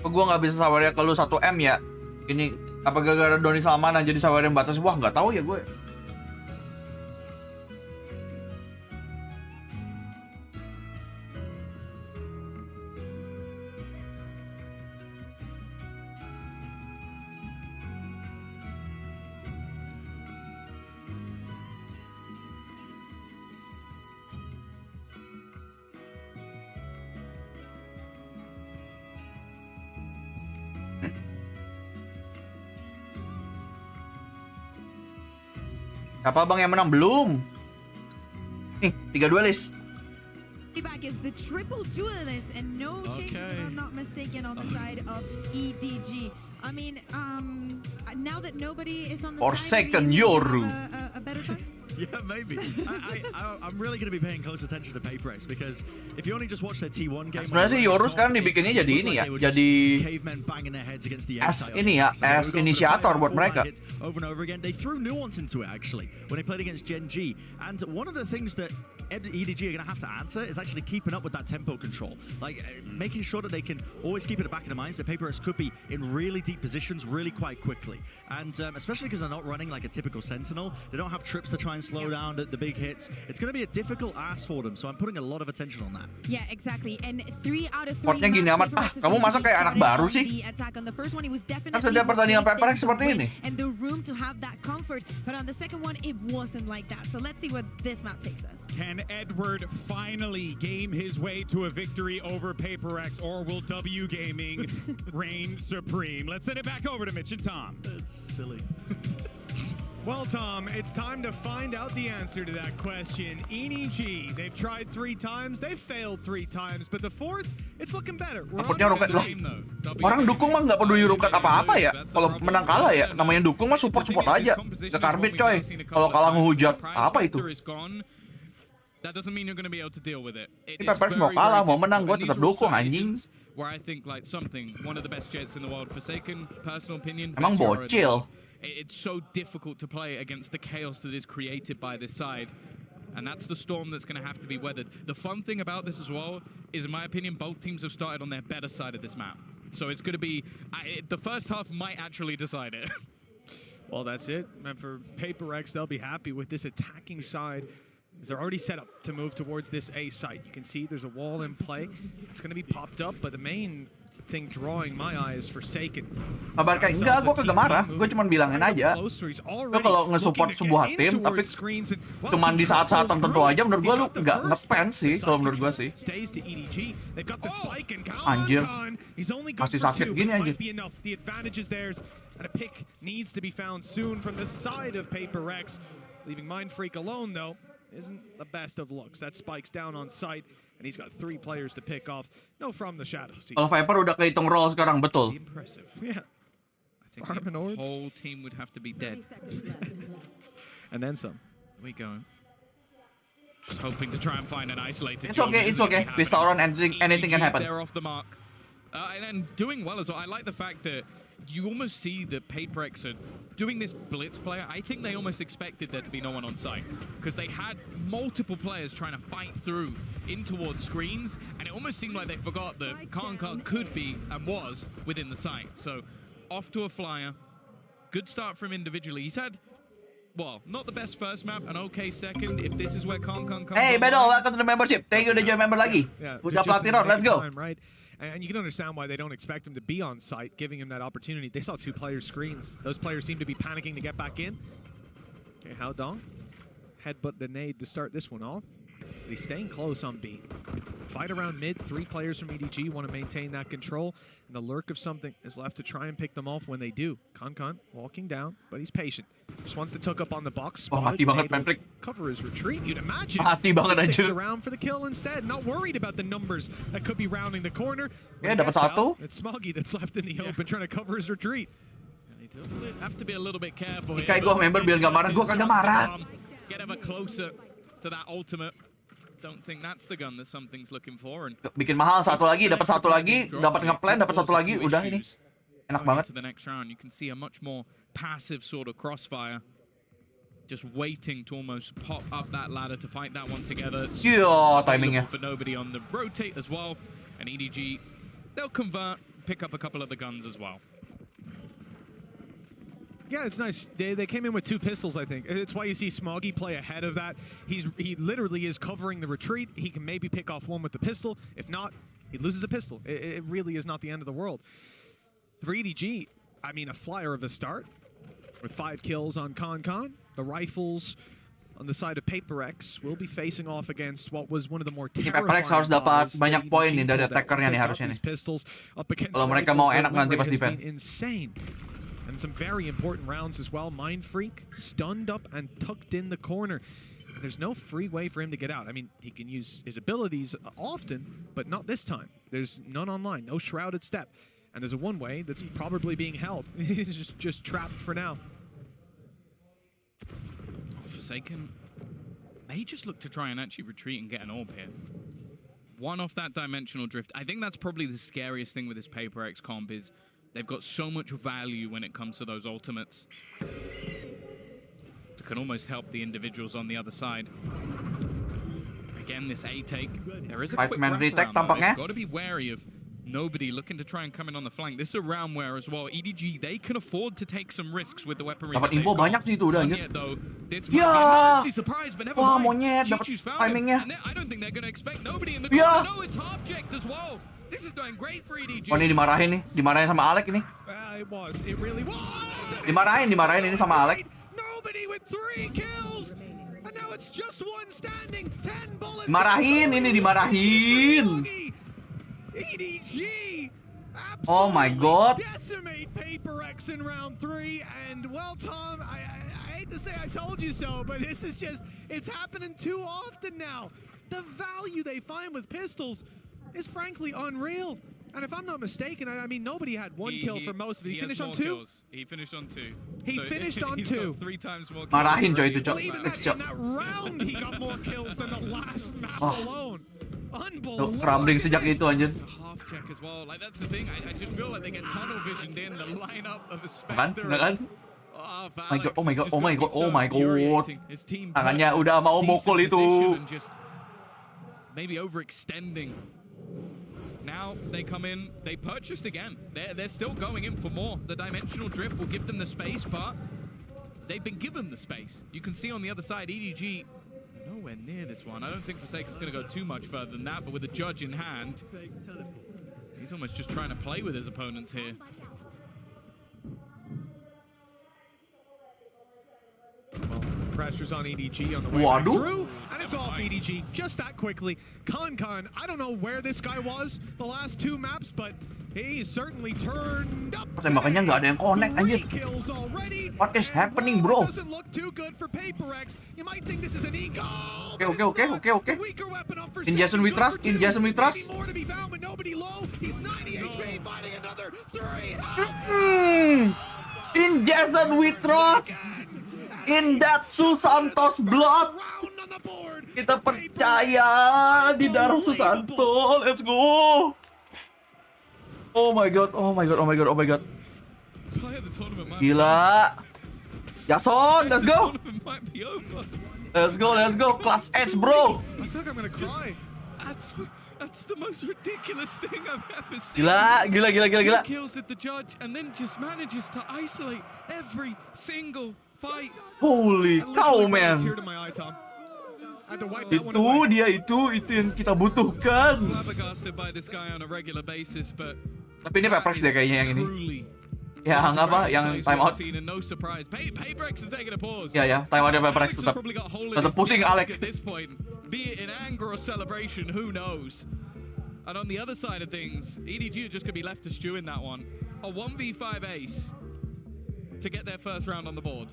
Kok gue nggak bisa sawernya ke lu 1M ya? Ini apa gara-gara Doni Salmanan jadi sawernya batas? Wah nggak tahu ya gue. Siapa bang yang menang? Belum. Nih, 3 duelis. Back is the triple duelist and no changes, if I'm not mistaken, on the side of EDG. I mean, now that nobody is on the For side, second, maybe he's Yoru. gonna have a better try. Yeah, maybe. I'm really going to be paying close attention to PaperX because if you only just watch their T1 game, sebenarnya sih Yoru sekarang dibikinnya jadi ini ya, jadi as ini ya, as inisiator buat mereka. Over and over again, they threw nuance into it actually when they played against gen.g. And one of the things that EDG are going to have to answer is actually keeping up with that tempo control, like making sure that they can always keep it at the back of their minds that PaperX could be in really deep positions really quite quickly, and especially because they're not running like a typical Sentinel, they don't have trips to try and slow down the big hits. It's going to be a difficult ask for them, so I'm putting a lot of attention on that. Yeah, exactly. And 3 out of 3 Sportnya gini amat. Kamu masa kayak anak baru sih? Kan sejak pertandingan PaperX seperti ini. And the room to have that comfort, but on the second one it wasn't like that. So let's see what this map takes us. Can Edward finally game his way to a victory over PaperX, or will W Gaming reign supreme? Let's send it back over to Mitch and Tom. That's silly. Well, Tom, it's time to find out the answer to that question. EDG, they've tried 3 times, they've failed 3 times, but the 4th, it's looking better. Takutnya roket loh. Orang dukung mah nggak peduli roket apa-apa ya. Kalau menang kalah ya, namanya dukung mah support aja. Nggak karbit coy. Kalau kalah ngehujat, apa itu? That doesn't mean you're going to be able to deal with it. Ini PaperX mau kalah, mau menang, gue tetap dukung anjing. Where I think like something, one of the best jets in the world, Forsaken, personal opinion. Emang bocil. It's so difficult to play against the chaos that is created by this side. And that's the storm that's going to have to be weathered. The fun thing about this as well is, in my opinion, both teams have started on their better side of this map. So it's going to be... the first half might actually decide it. Well, that's it. And for PaperX, they'll be happy with this attacking side, as they're already set up to move towards this A site. You can see there's a wall in play. It's going to be popped up, but the main thing drawing my eye is Forsaken. Kabar kayak enggak, gue kagak marah, gue cuma bilangin aja. Gue kalau nge-support sebuah tim, tapi cuman di saat-saat tertentu aja, menurut gue lu nggak nge-spam sih, kalau menurut gue sih. Anjir, masih sakit gini anjir. And a pick needs to be found soon from the side of PaperX. Leaving Mindfreak alone, though, isn't the best of looks. That spikes down on site, and he's got 3 players to pick off. No, from the shadows. Kalau Viper udah kehitung roll sekarang, betul. Impressive. Yeah. I think the whole team would have to be dead. And then some. Here we go. Just hoping to try and find an isolated. It's okay, it's okay. Pistol round, anything can happen. They're off the mark. And doing well as well. I like the fact that you almost see that PaperX are doing this blitz player. I think they almost expected there to be no one on site, because they had multiple players trying to fight through in towards screens, and it almost seemed like they forgot that ke-2 could be and was within the site. So off to a flyer. Good start from individually. He's had, well, not the best first map, an okay second. If this is where ke-2 comes. Hey, Bedol, welcome to the membership. Thank you udah join member lagi. Udah pelatih round, let's go. Right. And you can understand why they don't expect him to be on site, giving him that opportunity. They saw 2 players' screens. Those players seem to be panicking to get back in. Okay, How Dong. Headbutt the nade to start this one off. But he's staying close on B. Fight around mid. 3 players from EDG want to maintain that control. And the lurk of something is left to try and pick them off when they do. ke-2 walking down, but he's patient. Just wants to tuck up on the box. Mati banget, Patrick. Cover his retreat, you'd imagine. Mati banget He sticks anjir. around for the kill instead. Not worried about the numbers that could be rounding the corner. Ya, dapat satu. It's Smoggy that's left in the open trying to cover his retreat. Have to be a little bit careful here. Kayak gue member biar gak marah, gue kagak marah. Get ever closer to that ultimate. Don't think that's the gun that something's looking for. And bikin mahal, satu lagi, dapat satu lagi, dapat ngeplan, dapat satu lagi, udah ini. Enak banget. To the next round, you can see a much more passive sort of crossfire. Just waiting to almost pop up that ladder to fight that one together. Iya, timingnya. For nobody on the rotate as well. And EDG, they'll convert. pick up a couple of the guns as well. Yeah, it's nice. They came in with 2 pistols, I think. It's why you see Smoggy play ahead of that. He literally is covering the retreat. He can maybe pick off one with the pistol. If not, he loses a pistol. It really is not the end of the world. For EDG, I mean, a flyer of a start with 5 kills on Kalian. The rifles on the side of PaperX will be facing off against what was one of the more terrifying PaperX harus dapat banyak poin nih dari attackernya nih They've got harusnya nih. these pistols up against Kalau mereka rifles, mau their enak win nanti rate pas has defense. been insane. And some very important rounds as well. Mind Freak stunned up and tucked in the corner. There's no free way for him to get out. I mean, he can use his abilities often, but not this time. There's none online, no shrouded step. And there's a one-way that's probably being held. He's just trapped for now. Forsaken may just look to try and actually retreat and get an orb here. One off that dimensional drift. I think that's probably the scariest thing with this PaperX comp is they've got so much value when it comes to those ultimates. It can almost help the individuals on the other side. Again, this A take. There is a quick wraparound, though. They've got to be wary of nobody looking to try and come in on the flank. This is a round where as well, EDG, they can afford to take some risks with the weaponry. Dapat info banyak sih itu udah anjir. Ya. Surprise, but never Wah, mind. monyet dapat timingnya. I don't think they're going to expect nobody in the corner. No, it's object as well. This is going great for EDG. Oh, ini dimarahin sama Alec ini. It really was. Dimarahin ini sama Alec. Nobody with 3 kills. And now it's just one standing. 10 bullets. Dimarahin. EDG. Oh my god. Decimate PaperX in round 3. And well, Tom, I hate to say I told you so, but this is just, it's happening too often now. The value they find with pistols is frankly unreal. And if I'm not mistaken, I mean, nobody had 1 kill for most of it. He finished on 2? Kills. He finished on 2. He finished on 2. 3 times more kills. Marahin coy itu, Well, even in that round, he got more kills than the last map alone. Unbelievable. Crumbling sejak itu anjir. It's a half check as well. Like, that's the thing. I just feel like they get tunnel visioned in the lineup of a Spectre. Kan? Oh my god. Tangannya Tangannya udah mau mukul itu. Maybe overextending. Now they come in, they purchased again. They're still going in for more. The dimensional drift will give them the space, but they've been given the space. You can see on the other side, EDG nowhere near this one. I don't think Forsaken's going to go too much further than that, but with the judge in hand, he's almost just trying to play with his opponents here. Well, pressure's on EDG on the way back through, and it's off EDG just that quickly. Kalian, I don't know where this guy was the last 2 maps, but he certainly turned up. Tembakannya nggak ada yang connect anjir. What is happening, bro? Doesn't look too good for PaperX. You might think this is an ego. Okay. In Jason we trust. More to be found, but nobody low. He's 90 HP fighting another 3. In Jason we trust. In that Susanto's blood. Kita percaya di darah Susanto. Let's go. Oh my god. Gila. Jason, let's go. Let's go. Class H, bro. I think I'm gonna cry. That's the most ridiculous thing I've ever seen. Gila. 2 kills at the judge and then just manages to isolate every single fight. Holy cow, man. Itu dia itu yang kita butuhkan. Flabbergasted by this guy on a regular basis, but tapi ini PaperX deh kayaknya yang ini. Yang apa? Yang time out. No surprise. PaperX is taking a pause. Ya, time out PaperX tetap pusing Alec. At this point, be it in anger or celebration, who knows? And on the other side of things, EDG are just going to be left to stew in that one. A 1v5 ace to get their first round on the board.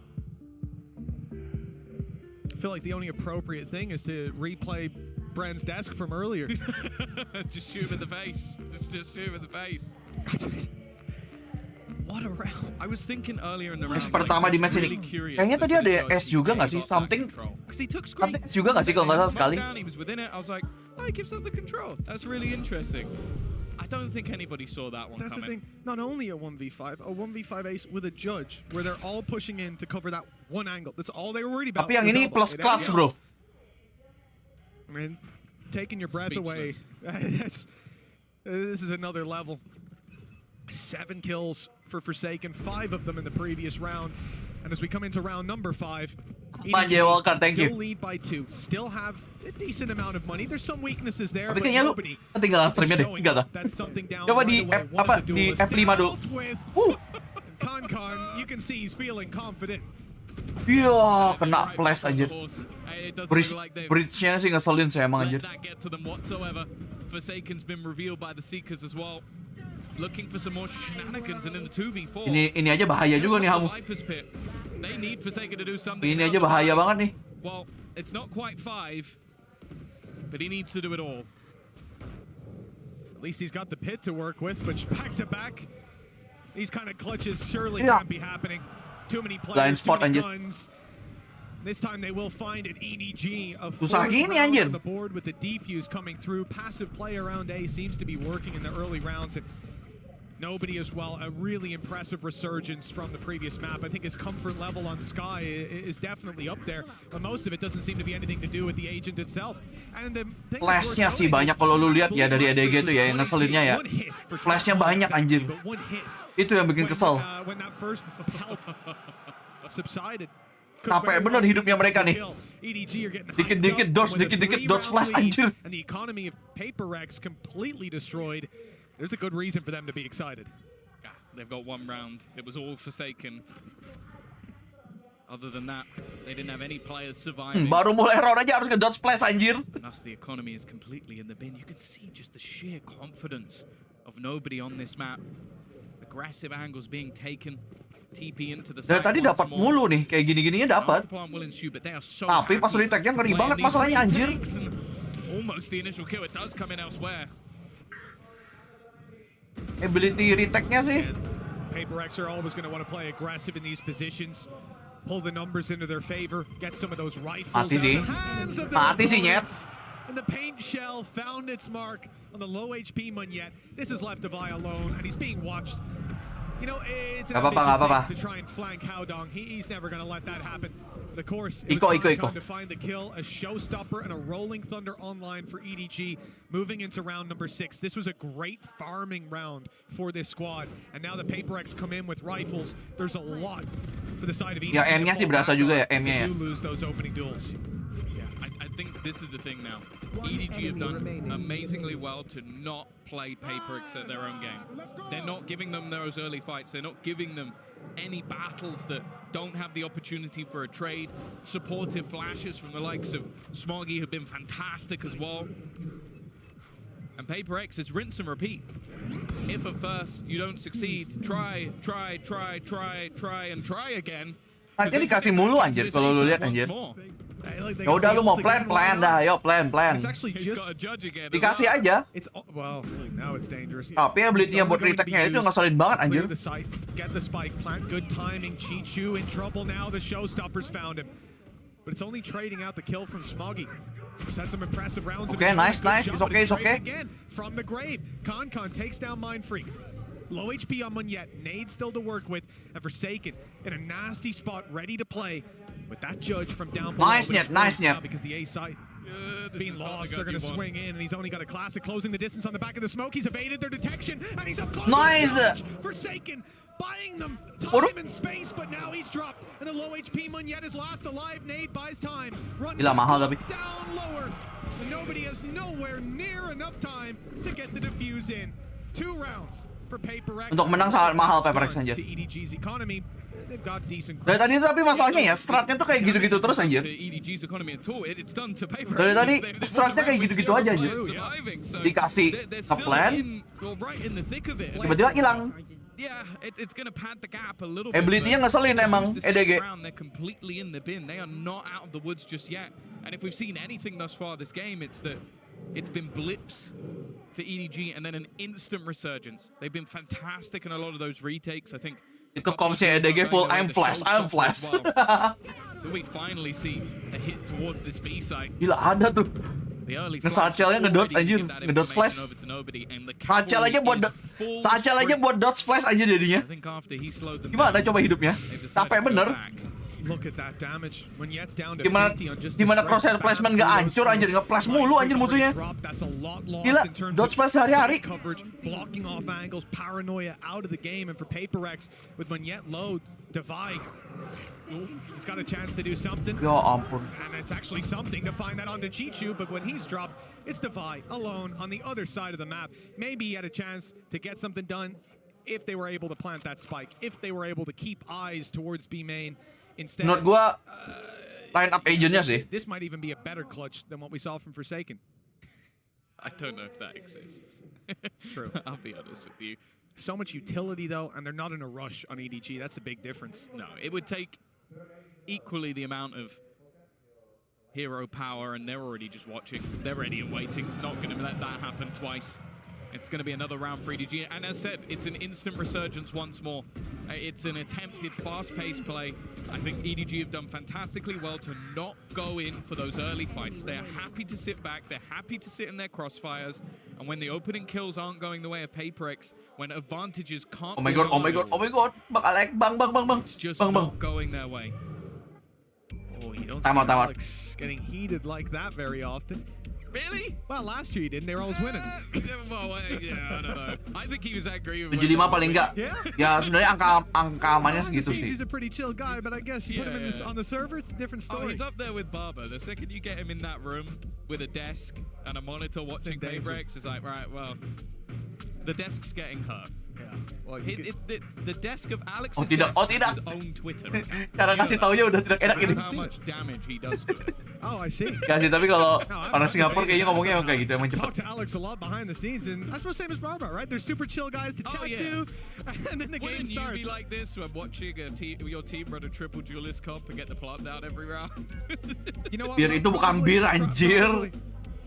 I feel like the only appropriate thing is to replay Brand's desk from earlier. Just shoot him in the face. Just shoot him in the face. What a round. I was thinking earlier in the round. Pertama di match ini. Kayaknya tadi ada S juga nggak sih? Something S juga nggak sih kalau nggak salah sekali? He was within it. I was like, oh, he gives up the control. That's really interesting. I don't think anybody saw that one That's coming. the thing. Not only a 1v5 ace with a judge where they're all pushing in to cover that one angle. That's all they were worried about. Tapi yang ini plus clutch, bro. I mean, taking your breath away. This is another level. 7 kills for Forsaken, 5 of them in the previous round. And as we come into round number 5, Panjay Walker, thank still you. lead by 2, still have a decent amount of money. There's some weaknesses there, Tapi but kayaknya lu nobody ketinggalan streamnya deh, showing enggak dah. that's something down Coba right di away. F, apa di F5 dulu. Con, you can see he's feeling confident. Iya, kena flash anjir. Bridge-nya sih ngeselin sih emang anjir. Forsaken's been revealed by the Seekers as well. Looking for some more shenanigans, and in the 2v4. Ini aja bahaya juga nih, Hamu. They need Forsaken to do something. Ini aja bahaya banget nih. Well, it's not quite 5, but he needs to do it all. At least he's got the pit to work with, but back to back, these kind of clutches surely Yeah. can't be happening. Too many Blind players, spot, too many anjir. guns. This time they will find it. EDG, a Susah fourth gini, round anjir. on the board with the defuse coming through. Passive play around A seems to be working in the early rounds, and nobody as well. A really impressive resurgence from the previous map. I think his comfort level on Sky is definitely up there, but most of it doesn't seem to be anything to do with the agent itself. And the thing that's Flashnya worth sih noting banyak is kalau lu lihat ya dari EDG tuh ya yang ngeselinnya ya. one hit for Flashnya banyak anjir. but one hit Itu yang bikin kesel. when that first pelt subsided. Capek bener hidupnya mereka nih. Dikit-dikit dodge, dikit-dikit dodge flash anjir. And the economy of Paper Rex completely destroyed. There's a good reason for them to be excited. Yeah, they've got 1 round. It was all Forsaken. Other than that, they didn't have any players surviving. Baru mulai round aja harus nge-dodge flash anjir. And thus the economy is completely in the bin. You can see just the sheer confidence of nobody on this map. Aggressive angles being taken. TP into the Dari side tadi once dapat more. mulu nih, kayak gini-gininya dapat. Counterplant will ensue, but they are so Tapi pas happy retake-nya to ngeri play banget in these masalahnya, anjir. retakes, and almost the initial kill. It does come in elsewhere. Ability retake-nya sih. Paper Rex are always going to want to play aggressive in these positions. Pull the numbers into their favor. Get some of those rifles Mati out sih. of the hands of their Mati sih, opponents. And the paint shell found its mark on the low HP Munyet. This has left Devi alone, and he's being watched. You know, it's an Gak apa-apa, ambitious gak apa-apa. thing to try and flank Howdong. He's never going to let that happen. But of course, it Iko, was Iko, Khan Iko. to find the kill, a showstopper and a rolling thunder online for EDG, moving into round number 6. This was a great farming round for this squad, and now the Paper X come in with rifles. There's a lot for the side of EDG. Ya M-nya sih berasa juga ya, M-nya ya. If you lose those opening duels. I think this is the thing now. EDG have done amazingly well to not play Paper X at their own game. They're not giving them those early fights. They're not giving them any battles that don't have the opportunity for a trade. Supportive flashes from the likes of Smoggy have been fantastic as well. And Paper X is rinse and repeat. If at first you don't succeed, try and try again. Nanti dikasih mulu anjir kalau lu lihat anjir. Ya udah lu mau plan dah, ayo plan. It's actually He's just got a judge again. Dikasih aja. It's well, now it's dangerous. Tapi ability-nya buat retake-nya itu ngeselin banget anjir. Clear the site, get the spike plant, good timing. Chichu in trouble now. The showstoppers found him, but it's only trading out the kill from Smoggy. He's had some impressive rounds. Okay, nice. It's okay. Again from the grave. Con takes down Mind Freak. Low HP on Munyet. Nade still to work with, and Forsaken in a nasty spot, ready to play. With that judge from down below. Nice net. Because the A side being lost, they're going to swing in, and he's only got a classic closing the distance on the back of the smoke. He's evaded their detection, and he's up close. Nice. Forsaken buying them time and space, but now he's dropped, and the low HP Munyet is last alive. Nade buys time, runs Gila, mahal tapi. down lower. And nobody has nowhere near enough time to get the defuse in. 2 rounds for Paper X. Untuk menang sangat mahal Paper X anjir. To EDG's economy. They've got decent. Dari tadi tapi masalahnya ya, stratnya tuh kayak gitu-gitu terus anjir. Dari tadi stratnya kayak gitu-gitu aja anjir. Dikasih nge-plan, tiba-tiba hilang. Yeah, it's going to pad the gap a little Ability-nya bit. ngeselin emang EDG. They're completely in the bin. They are not out of the woods just yet. And if we've seen anything thus far this game, it's that it's been blips for EDG and then an instant resurgence. They've been fantastic in a lot of those retakes. I think Itu komsnya EDG full I'm flash. So we finally see a hit towards this B site. Gila ada tuh. Nge-satchelnya ngedodge anjir, ngedodge flash. Satchel aja buat dodge flash aja jadinya. Gimana coba hidupnya? Capek bener. Look at that damage. When Yet's down to Gimana 50 on just gimana crosshair placement nggak hancur anjir, nge-flash mulu anjir musuhnya. That's a lot lost Gila, in terms dodge of flash sehari-hari. side coverage, blocking off angles, paranoia out of the game, and for PaperX with Monyet low, Divide. He's got a chance to do something. Ya ampun. And it's actually something to find that onto Chichu, but when he's dropped, it's Divide alone on the other side of the map. Maybe he had a chance to get something done if they were able to plant that spike, if they were able to keep eyes towards B main. Instead, Menurut gua line up agentnya sih. this might even be a better clutch than what we saw from Forsaken. I don't know if that exists. It's true. I'll be honest with you. So much utility though, and they're not in a rush on EDG. That's a big difference. No, it would take equally the amount of hero power, and they're already just watching. They're ready and waiting. Not going to let that happen twice. It's going to be another round for EDG. And as said, it's an instant resurgence once more. It's an attempted fast-paced play. I think EDG have done fantastically well to not go in for those early fights. They're happy to sit back. They're happy to sit in their crossfires. And when the opening kills aren't going the way of PaperX, when advantages can't... Oh my god, oh my god, oh my god. Bang Alek, bang. It's just Bang. not going their way. Oh, you don't Time see out. Alex getting heated like that very often. Really? Well, last year he didn't. They were always winning. Well, yeah, I don't know. I think he was angry. 75 paling enggak. Yeah. Ya sebenarnya angka amannya Behind the segitu scenes, sih. he's a pretty chill guy, but I guess you put him in this, Yeah. on the server, it's a different Oh, story. he's up there with Barber. The second you get him in that room with a desk and a monitor watching in danger. PaperX, it's like, right, well, the desk's getting hurt. Yeah. Well, you could- The desk of Alex's Oh, tidak. desk Oh, is tidak. his own Twitter account. Cara kasih taunya udah tidak enak ini. That's how much damage he does to it. Oh, I see. Gak sih, tapi kalau No, orang Singapura kayaknya ngomongnya emang kayak gitu, emang Talk cepet. to Alex a lot behind the scenes, and I suppose same as Barber, right? They're super chill guys to chat yeah. to, and then the game Wouldn't you starts. be like this when watching your team run a triple duelist comp and get the plant down every round? You know what? Bir itu bukan bir, anjir.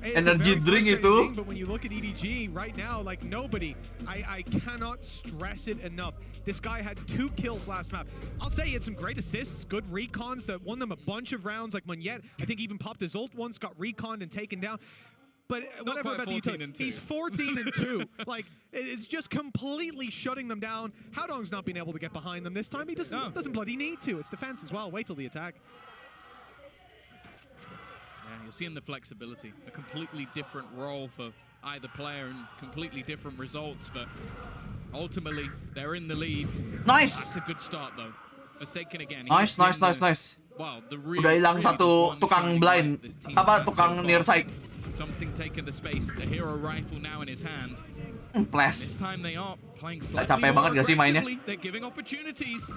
It's a Energy very drink frustrating itu. thing, but when you look at EDG right now, like nobody, I cannot stress it enough. This guy had 2 kills last map. I'll say he had some great assists, good recons that won them a bunch of rounds. Like Monyet, I think even popped his ult once, got reconned and taken down. But whatever quite about the 14 utility, and 2. he's 14 and 2. Like it's just completely shutting them down. Howdong's not being able to get behind them this time. He doesn't bloody need to. It's defense as well. Wait till the attack. Yeah, you're seeing the flexibility. A completely different role for either player and completely different results, but ultimately they're in the lead. Nice. That's a good start though. Forsaken again. Nice. Wow, the real Udah hilang really satu one tukang shining blind. light this team Apa stands tukang so near far. sight. Something taking the space. A hero rifle now in his hand. This Flash. time they are playing Capek slightly more banget gak sih mainnya? aggressively. They're giving opportunities.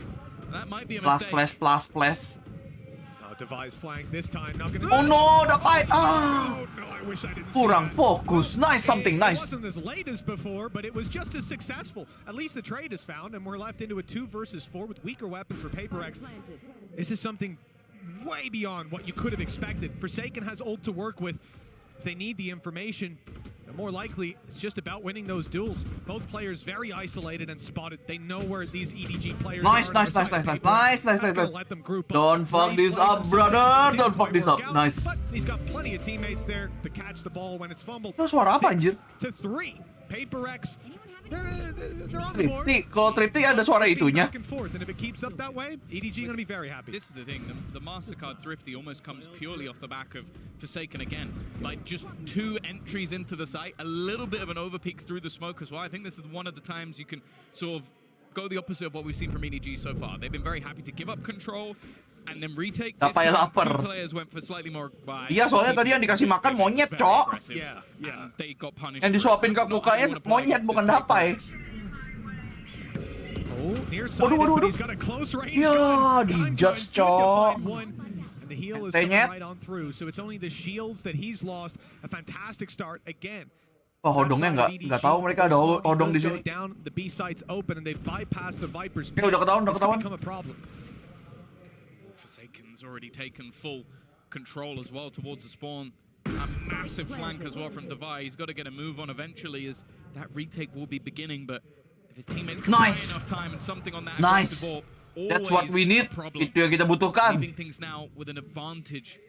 That might be a Plus mistake. plus. Device flank this time. Not gonna. Oh no, dapat. Oh, no, I wish I didn't see Kurang that. fokus. Nice, something It nice. wasn't as late as before, but it was just as successful. At least the trade is found, and we're left into a 2 versus 4 with weaker weapons for PaperX. This is something way beyond what you could have expected. Forsaken has ult to work with. If they need the information, and more likely, it's just about winning those duels. Both players very isolated and spotted. They know where these EDG players Nice. are. on their side of PaperX. That's gonna let them group up. Don't fuck Great this plays up, and brother. didn't Don't fuck quite this work up. out, Nice. But he's got plenty of teammates there to catch the ball when it's fumbled. Itu suara apa, anjir? 6-3. PaperX, they're on the board. Tripti, kalau Tripti ada suara itunya. Back and forth, and if it keeps up that way, EDG going to be very happy. This is the thing, the MasterCard Thrifty almost comes purely off the back of Forsaken again. Like, just 2 entries into the site, a little bit of an overpeak through the smoke as well. I think this is one of the times you can sort of go the opposite of what we've seen from EDG so far. They've been very happy to give up control and then retake. This Sampai time, lapar. 2 players went for slightly more... Iya, soalnya tadi yang dikasih makan monyet, cok. Yeah. And they got punished. Yang disuapin ke mukanya monyet, bukan dapai. Oh, near side, but he's got a close range. Ya, dijudge, cok. And the heal is Tenyet. coming right on through, so it's only the shields that he's lost. A fantastic start again. Wah, hodongnya nggak tahu mereka ada hodong di sini. Down, the B site's open and they bypass the Viper's. Ya, udah ketahuan. This could become a problem. Forsaken's already taken full control as well towards the spawn. A massive flank as well from Devi. He's got to get a move on eventually as that retake will be beginning, but if his teammates can buy enough time and something on that aggressive orb, That's what we need. Itu yang kita butuhkan. Leaving things now with an advantage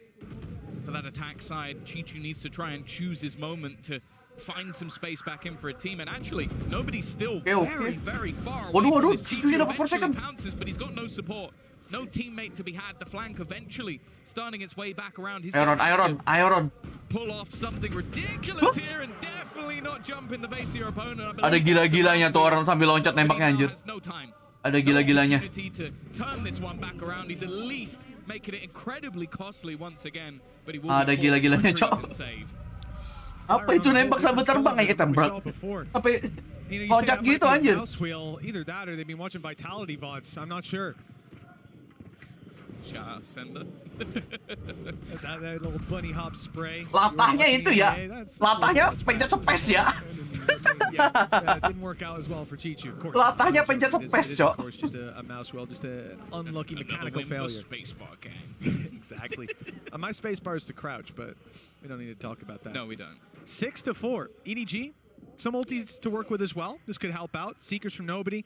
for that attack side. Chichu needs to try and choose his moment to find some space back in for a team, and actually nobody's still very far away from this. Chichu eventually pounces, but he's got no support. No teammate to be had. The flank eventually starting its way back around. He's Iron. pull off something ridiculous here and definitely not jump in the face of your opponent. Ada gila-gilanya tuh orang sambil loncat nembaknya anjir. No time. Ada gila-gilanya. Opportunity to turn this one back around. He's at least making it incredibly costly once again, but he will Ada be forced to gila-gilanya, retreat Cok. and save. Apa itu nembak sambil terbang kayak tembak? Sampai loncat gitu anjir. Either that or they've been watching Vitality VODs. I'm not sure. Shout out Sender. that little bunny hop spray. Latahnya itu ya. Latahnya pencet space ya. Yeah, didn't work out as well for Chichu. Of course. Latahnya pencet space, Cok. Of course, just a mouse wheel, just an unlucky mechanical failure. Spacebar gang. Exactly. My spacebar is to crouch, but we don't need to talk about that. No, we don't. 6-4. EDG, some ultis to work with as well. This could help out. Seekers from nobody.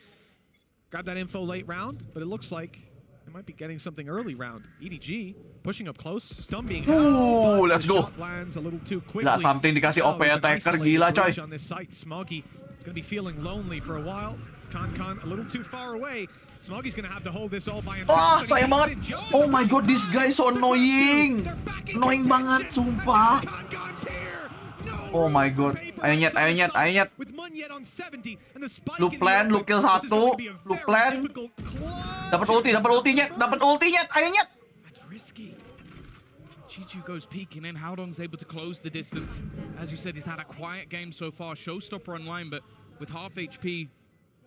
Grab that info late round, but it looks like they might be getting something early round. EDG pushing up close. Stun being held. Let's go. Shot lands a little too quickly. Gila, something dikasih OP attacker gila coy. On this site, Smoggy is going to be feeling lonely for a while. Con a little too far away. Smoggy's going to have to hold this all by himself. Wah, sayang banget. Oh my god, this guy so annoying. Annoying banget, sumpah. Oh my god. Ayo nyet. Lu plan, lu kill satu. Lu plan. Dapat ulti nyet. Ayo nyet. That's risky. Chichu goes peeking in. Howdong's able to close the distance. As you said, he's had a quiet game so far. Showstopper online, but with half HP,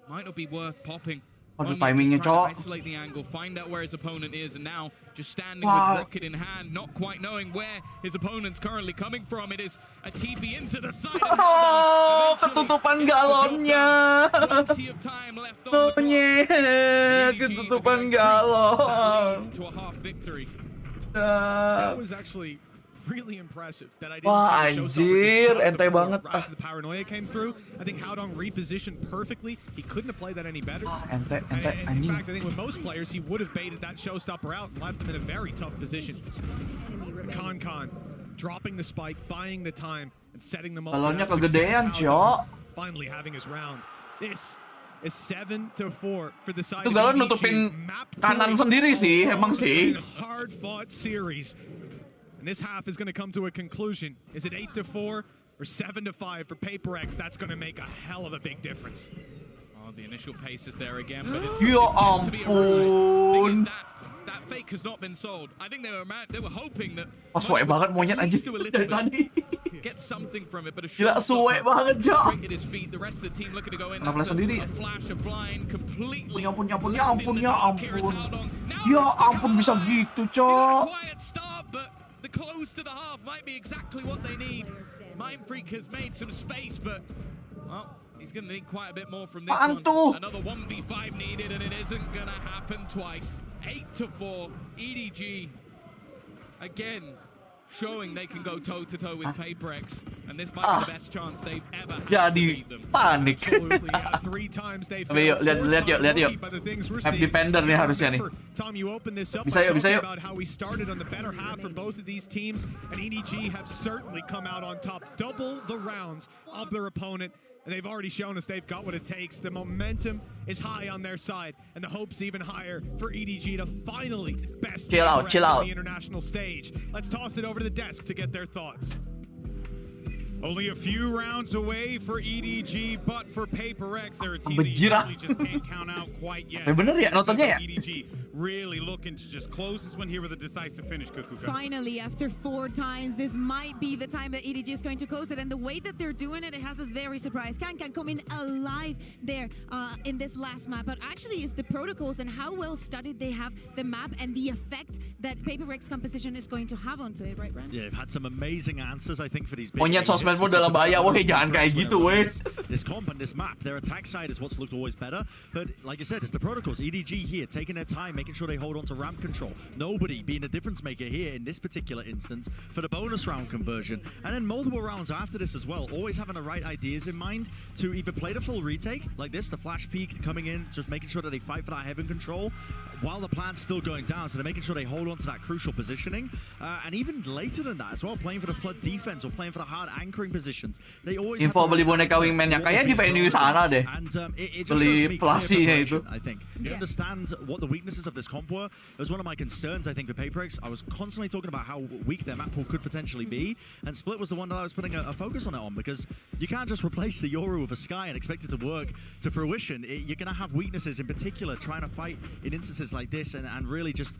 might not be worth popping. Aduh, timingnya, Cok. Isolate the angle, find out where his opponent is, and now just standing with rocket in hand, not quite knowing where his opponent's currently coming from. It is a TP into the side. Oh, ketutupan galonnya. Plenty of time left on the clock. Ketutupan galon. To a half victory. That was actually really impressive that I didn't Wah, see anjir, ente banget. After the paranoia came through, I think Howdong repositioned perfectly. He couldn't have played that any better. Ente In anjing. fact, I think with most players, he would have baited that showstopper out and left them in a very tough position. Con dropping the spike, buying the time, and setting them up. Balonnya for that kegedean, success. Cok. Finally having his round. This is 7-4 for the side Itu of galon EDG. nutupin Map kanan 3. sendiri sih, emang sih. Hard fought series. And this half is going to come to a conclusion. Is it 8-4 or 7-5 for PaperX? That's going to make a hell of a big difference. Oh, the initial pace is there again, but it's Ya meant to be a ruse. Thing is ampun. that fake has not been sold. I think they were hoping that Suwe banget monyet at least anjir do a little dari bit, tadi. get something from it, but a Gila, shot suwe banget, Cok. straight at his feet. The rest of the team looking to go in. Kenapa That's sendiri? a flash, a blind, completely. Ya ampun. Here is Howdong. Now Ya it's to ampun, go. bisa gitu, He's had a Cok. quiet start, but the close to the half might be exactly what they need. Mind Freak has made some space, but well, he's going to need quite a bit more from this Apaan one. tuh? Another 1v5 needed, and it isn't going to happen twice. 8-4, EDG again showing they can go toe-to-toe with PaperX, and this might be the best chance they've ever had to Jadi beat them. panik. Absolutely, yeah. 3 times they Tapi yuk, failed. lihat yuk. By the things we're Map seeing. defender nih harusnya nih. Remember, Tom, you opened this up Bisa by yuk. talking about how we started on the better half for both of these teams, and EDG have certainly come out on top. Double the rounds of their opponent, and they've already shown us they've got what it takes. The momentum is high on their side, and the hope's even higher for EDG to finally best Chill out, PaperX chill on out. the international stage. Let's toss it over to the desk to get their thoughts. Only a few rounds away for EDG, but for PaperX, they're a team that you Bejira. really just can't count out quite yet. Bener ya, nontonnya ya? EDG really looking to just close this one here with a decisive finish, Kukuka. Finally, after 4 times, this might be the time that EDG is going to close it. And the way that they're doing it, it has us very surprised. Can coming alive there in this last map. But actually, it's the protocols and how well studied they have the map and the effect that PaperX composition is going to have onto it, right, Ren? Yeah, they've had some amazing answers, I think, for these big Monyet hits, sosmedmu which is dalam the bahaya, best weh, jangan kayak gitu, weh. This comp and this map, their attack side is what's looked always better. But like you said, it's the protocols. EDG here, taking their time, making sure they hold on to ramp control. Nobody being a difference maker here in this particular instance for the bonus round conversion. And then multiple rounds after this as well, always having the right ideas in mind to either play the full retake, like this, the flash peek coming in, just making sure that they fight for that heaven control, while the plant's still going down, so they're making sure they hold on to that crucial positioning. And even later than that as well, playing for the flood defense or playing for the hard anchor anchoring positions. They always Info beli boneka wingman-nya kayak di venue sana deh. And it just Beli shows me clear pelasinya itu. preparation, I think. You understand what the weaknesses of this comp were. It was one of my concerns, I think, for PaperX. I was constantly talking about how weak their map pool could potentially be, and Split was the one that I was putting a focus on it on, because you can't just replace the Yoru with a Sky and expect it to work to fruition. You're going to have weaknesses, in particular, trying to fight in instances like this, and really just...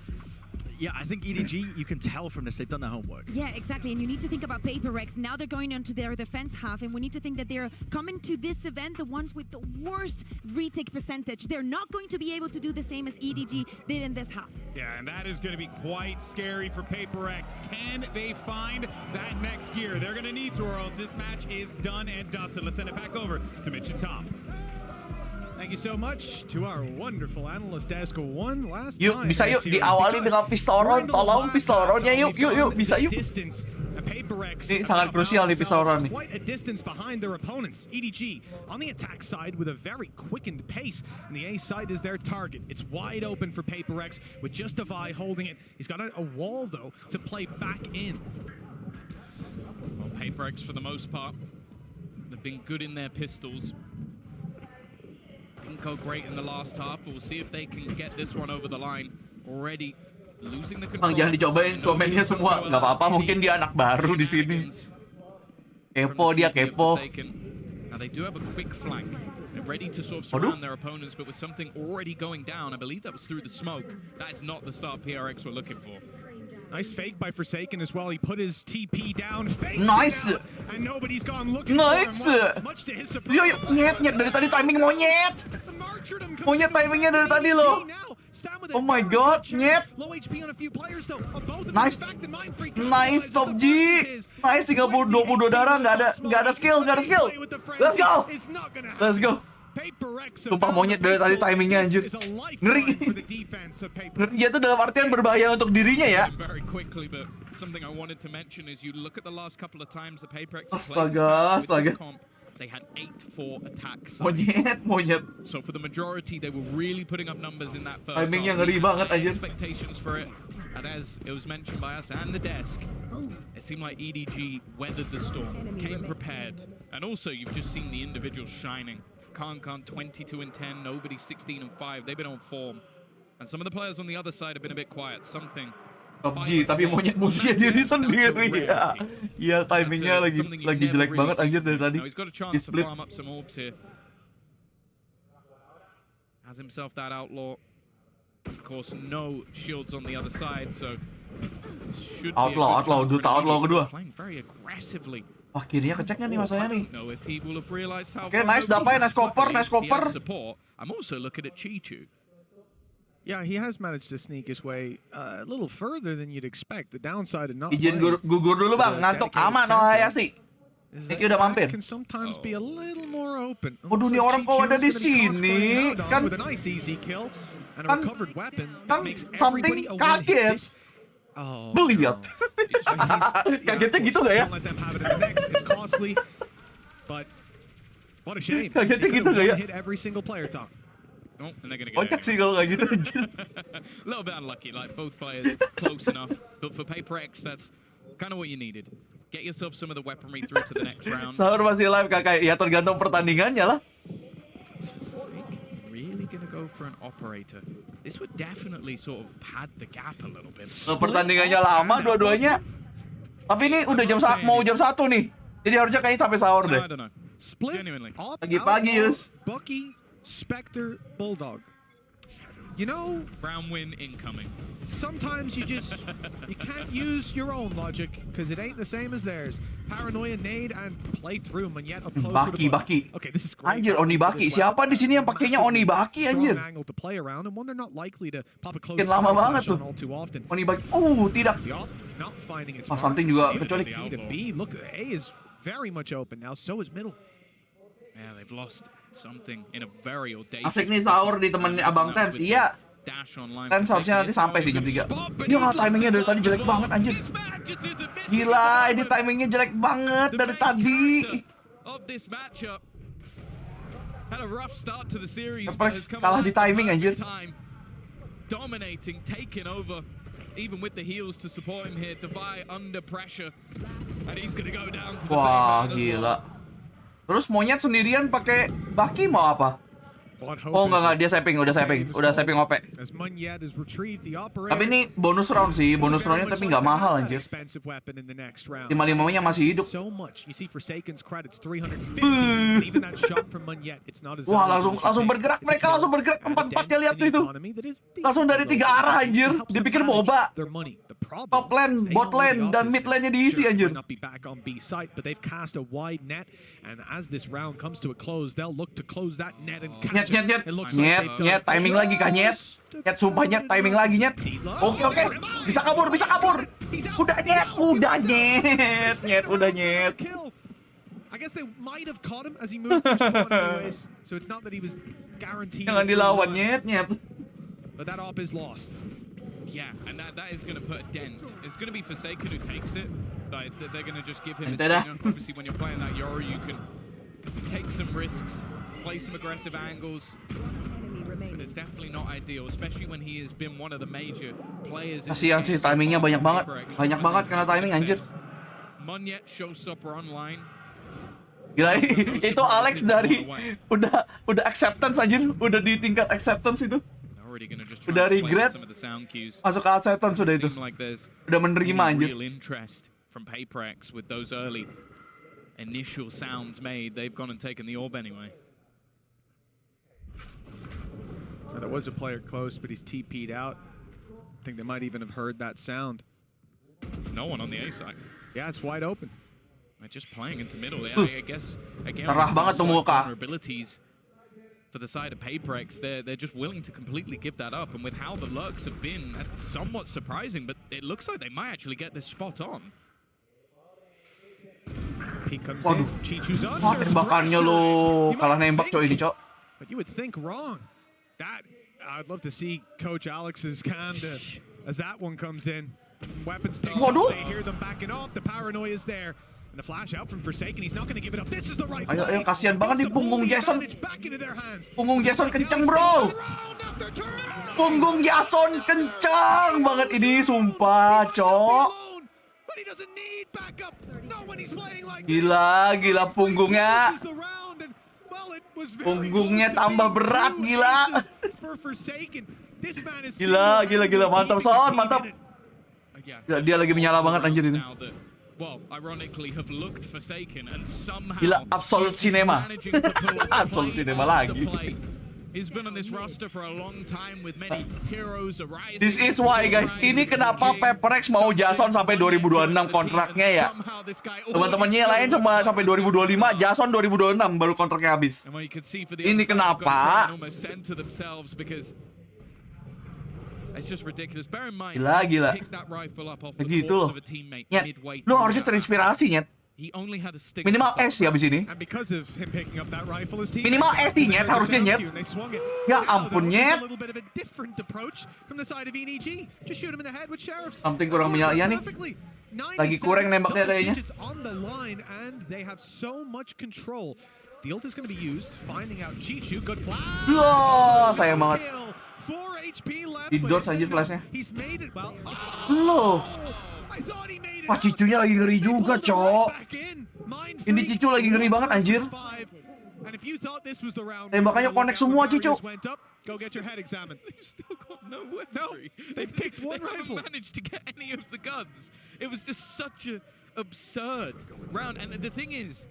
Yeah, I think EDG, you can tell from this, they've done their homework. Yeah, exactly. And you need to think about PaperX. Now they're going into their defense half, and we need to think that they're coming to this event, the ones with the worst retake percentage. They're not going to be able to do the same as EDG did in this half. Yeah, and that is going to be quite scary for PaperX. Can they find that next gear? They're going to need to, or else this match is done and dusted. Let's send it back over to Mitch and Tom. Thank you so much to our wonderful analyst desk. One last Yuk, time bisa yuk diawali dengan pistol round, tolong pistol roundnya yuk, bisa yuk. Ini sangat krusial nih pistol round nih. Quite a distance behind their opponents. EDG on the attack side with a very quickened pace, and the A side is their target. It's wide open for PaperX with just Devi holding it. He's got a wall though to play back in. Well, PaperX for the most part, they've been good in their pistols. Didn't go great in the last half, but we'll see if they can get this one over the line. Already losing the control. Jangan dicobain komennya semua, nggak apa-apa, mungkin dia anak baru di sini. Kepo dia, kepo. Now they do have a quick flank. They're ready to sort of surround their opponents, but with something already going down, I believe that was through the smoke. That is not the start PRX were looking for. Nice fake by Forsaken as well. He put his TP down. Nice. And nobody's gone looking nice. for him. Much to his surprise. Yuk, nyet dari tadi timing monyet. Monyet timingnya dari tadi loh. Oh my god, nyet. Nice. Nice top G. Nice 22 darah, nggak ada skill. Let's go. Sumpah monyet dari tadi timingnya anjir. Ngeri. Ngeri itu dalam artian berbahaya untuk dirinya ya. Astaga. They had 8-4 attacks. Monyet. So for the majority, they were really putting up numbers in that first half. Timingnya ngeri banget anjir. Expectations for it, and as it was mentioned by us and the desk, it seemed like EDG weathered the storm, came prepared, and also you've just seen the individuals shining. Khan 22-10, nobody 16-5. They've been on form, and some of the players on the other side have been a bit quiet. Something. Top G, tapi monyet musuhnya diri sendiri ya. Iya, timingnya lagi jelek banget anjir dari tadi. He's got a chance to farm up some orbs here. Has himself that outlaw. Of course, no shields on the other side, so should be outlaw, duta outlaw kedua. Playing very aggressively. Wah, kirinya keceknya nih masanya nih. Oke, nice dapai, nice copper. I'm also looking at Chi-Chu. Yeah, he has managed to sneak his way a little further than you'd expect. The downside of not izin gugur dulu bang, ngantuk aman oh Hayashi. Niki udah mampir. Can sometimes be a little more open. Waduh, nih orang kok ada di sini kan? With a nice easy kill and a recovered weapon that makes something everybody kaget. Beliat. Kagetnya gitu gak ya? It's costly, but what a shame. Kagetnya gitu gak ya? Hit every single player, Tom. Oh, and they're gonna get sih kalau kayak gitu anjir. A little bit unlucky, like both players close enough, but for PaperX, that's kind of what you needed. Get yourself some of the weaponry through to the next round. Sahur masih live kakak, ya tergantung pertandingannya lah. Really gonna go for an operator. This would definitely sort of pad the gap a little bit. Pertandingannya lama dua-duanya. Tapi ini udah mau jam 1 nih. Jadi harusnya kayaknya sampai sahur deh. I don't know. Split. Genuinely. Pagi-pagi, Yus. Bucky, Spectre, Bulldog. You know, round win incoming. Sometimes you can't use your own logic because it ain't the same as theirs. Paranoia, nade, and play through them, and yet up close to the Baki. Okay, this is great. Anjir, Onibaki. Siapa di sini yang pakainya Onibaki anjir? Strong angle to play around, and one they're not likely to pop a close lama banget tuh. all too often. Onibaki. Tidak. Not finding its something juga kecuali A to B. Look, A is very much open now. So is middle. Yeah, they've lost something in a very audacious. Asik nih sahur di temennya Abang Tens. Iya. Tens harusnya nanti sampai sih jam 3. Dia timingnya dari tadi jelek banget anjir. Gila, ini timingnya jelek banget dari tadi. Had kalah di timing anjir. Dominating, taking over. even with the heals to support him here, Defy under pressure. And he's gonna go down to the Wah, same man as gila. well. Terus monyet sendirian pakai Baki mau apa? Oh enggak, dia saving, udah saving OP. Tapi ini bonus round sih, bonus roundnya tapi nggak mahal anjir. 55-nya masih hidup. Wah langsung bergerak, mereka langsung bergerak 4-4-nya, lihat tuh itu. Langsung dari 3 arah anjir, dipikir boba. Top lane, bot lane, dan mid lane-nya diisi anjir. Nyet, timing lagi kah Nyet? Nyet, sumpah Nyet, timing lagi Nyet. Oke, bisa kabur. Udah Nyet. I guess they might have caught him as he moved through spawn anyways. So it's not that he was guaranteed. Jangan dilawan Nyet. But that op is lost. Yeah, and that is going to put a dent. It's going to be Forsaken who takes it. Like, they're going to just give him a signal. Obviously, when you're playing that Yoru, you can take some risks, play some aggressive angles. But it's definitely not ideal, especially when he has been one of the major players. Kasihan sih, timingnya banyak banget karena timing anjir. Monyet showstopper online. Gila, itu Alex dari udah acceptance anjir, udah di tingkat acceptance itu. Udah regret, masuk ke acceptance sudah itu. Udah menerima anjir. From PaperX with those early initial sounds made, they've gone and taken the orb anyway. There was a player close, but he's TP'd out. I think they might even have heard that sound. There's no one on the A side. Yeah, it's wide open. They're just playing into middle. I guess again, banget tuh muka. vulnerabilities for the side of PaperX, they're just willing to completely give that up. And with how the lurks have been, it's somewhat surprising, but it looks like they might actually get this spot on. He comes in. Chichu's under. Wah, tembakannya lo kalah nembak cok ini cok. But you would think wrong. That I'd love to see Coach Alex's cam as that one comes in. Weapons picked up. They hear them backing off. The paranoia is there. And the flash out from Forsaken. He's not going to give it up. This is the right play. Ayo, kasihan banget nih punggung Jason. Punggung Jason kenceng bro. Punggung Jason kenceng banget ini, sumpah cok. Gila punggungnya. Punggungnya tambah berat, gila. Gila, mantap Son, mantap. Dia lagi menyala banget anjir ini. Gila, absolute cinema. Absolute cinema lagi. He's been on this roster for a long time with many heroes arising. This is why guys, ini kenapa PaperX mau Jason sampai 2026 kontraknya ya. Teman-temannya lain cuma sampai 2025, Jason 2026 baru kontraknya habis. Ini kenapa? Gila. Begitu loh. Nyet, lu harusnya terinspirasi Nyet. Minimal S ya abis ini. Minimal S nih Nyet, harusnya Nyet. Ya ampun Nyet. Something kurang menyala nih. Lagi kurang nembaknya kayaknya. Loh, sayang banget. Di dodge anjir flashnya. Loh. Wah, Cicunya lagi ngeri juga, cok. Ini Cicu lagi ngeri banget, anjir. Tembakannya connect semua, Cicu. Go get your head examined. They've still got no weaponry. No, they've picked one rifle. They haven't managed to get any of the guns. It was just such a absurd round. And the thing is,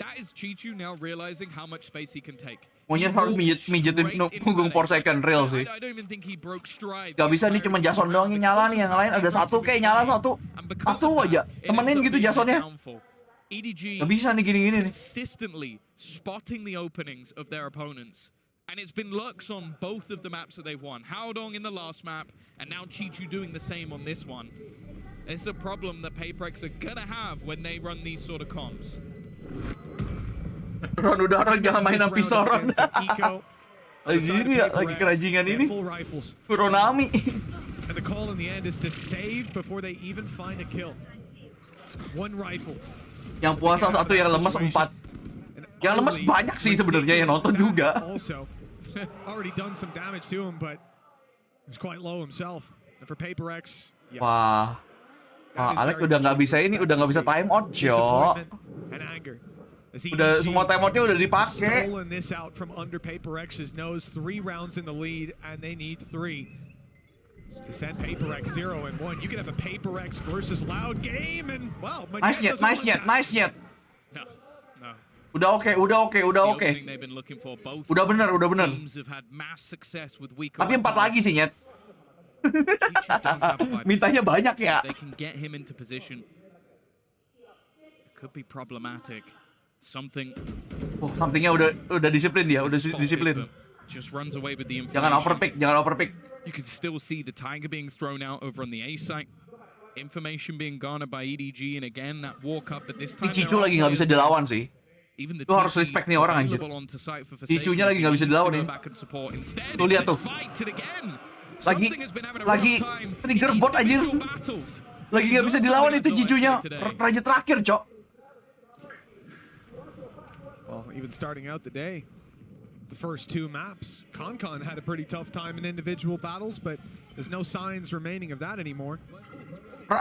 that is Chichu now realizing how much space he can take. Monyet harus mijetin punggung Forsaken, real sih. Gak bisa nih cuma Jason doang yang nyala nih, yang lain ada satu kayak nyala satu aja. Temenin gitu Jasonnya. Gak bisa nih gini-gini nih. Consistently spotting the openings of their opponents. And it's been lurks on both of the maps that they've won. Haodong in the last map, and now Chichu doing the same on this one. It's a problem that PaperX are gonna have when they run these sort of comps. Ron udah jangan mainan pisau Ron. Lagi ini ya, lagi kerajingan ini. Ronami. And the call in the end is to save before they even find a kill. One rifle. Yang puasa satu, yang lemas 4. Yang lemas banyak sih sebenarnya yang nonton juga. Already done some damage to him, but he's quite low himself. And for PaperX, Wah. Wah, Alex udah nggak bisa ini, udah nggak bisa time out, Jo. Udah semua time outnya udah dipakai. Stolen this out from under Paper X's nose. 3 rounds in the lead, and they need 3 to send Paper X 0 and 1. You could have a Paper X versus Loud game, and well, Nice yet. No, no. Udah oke. Udah bener. Teams have had mass success with weaker Tapi 4 lagi sih, Nyet. Mintanya banyak ya. They can get him into position. It could be problematic. Somethingnya udah disiplin dia, udah disiplin. Just runs away with the Jangan overpick. You can still see the tiger being thrown out over on the A site. Information being garnered by EDG, and again that walk up, but this time Cicu lagi nggak bisa dilawan sih. Lu harus respect nih orang anjir. Cicunya lagi nggak bisa dilawan nih. Tuh lihat tuh. Lagi trigger bot anjir. Lagi nggak bisa dilawan itu Cicunya. Raja terakhir, Cok. Well, even starting out the day, the first 2 maps, Concon had a pretty tough time in individual battles, but there's no signs remaining of that anymore.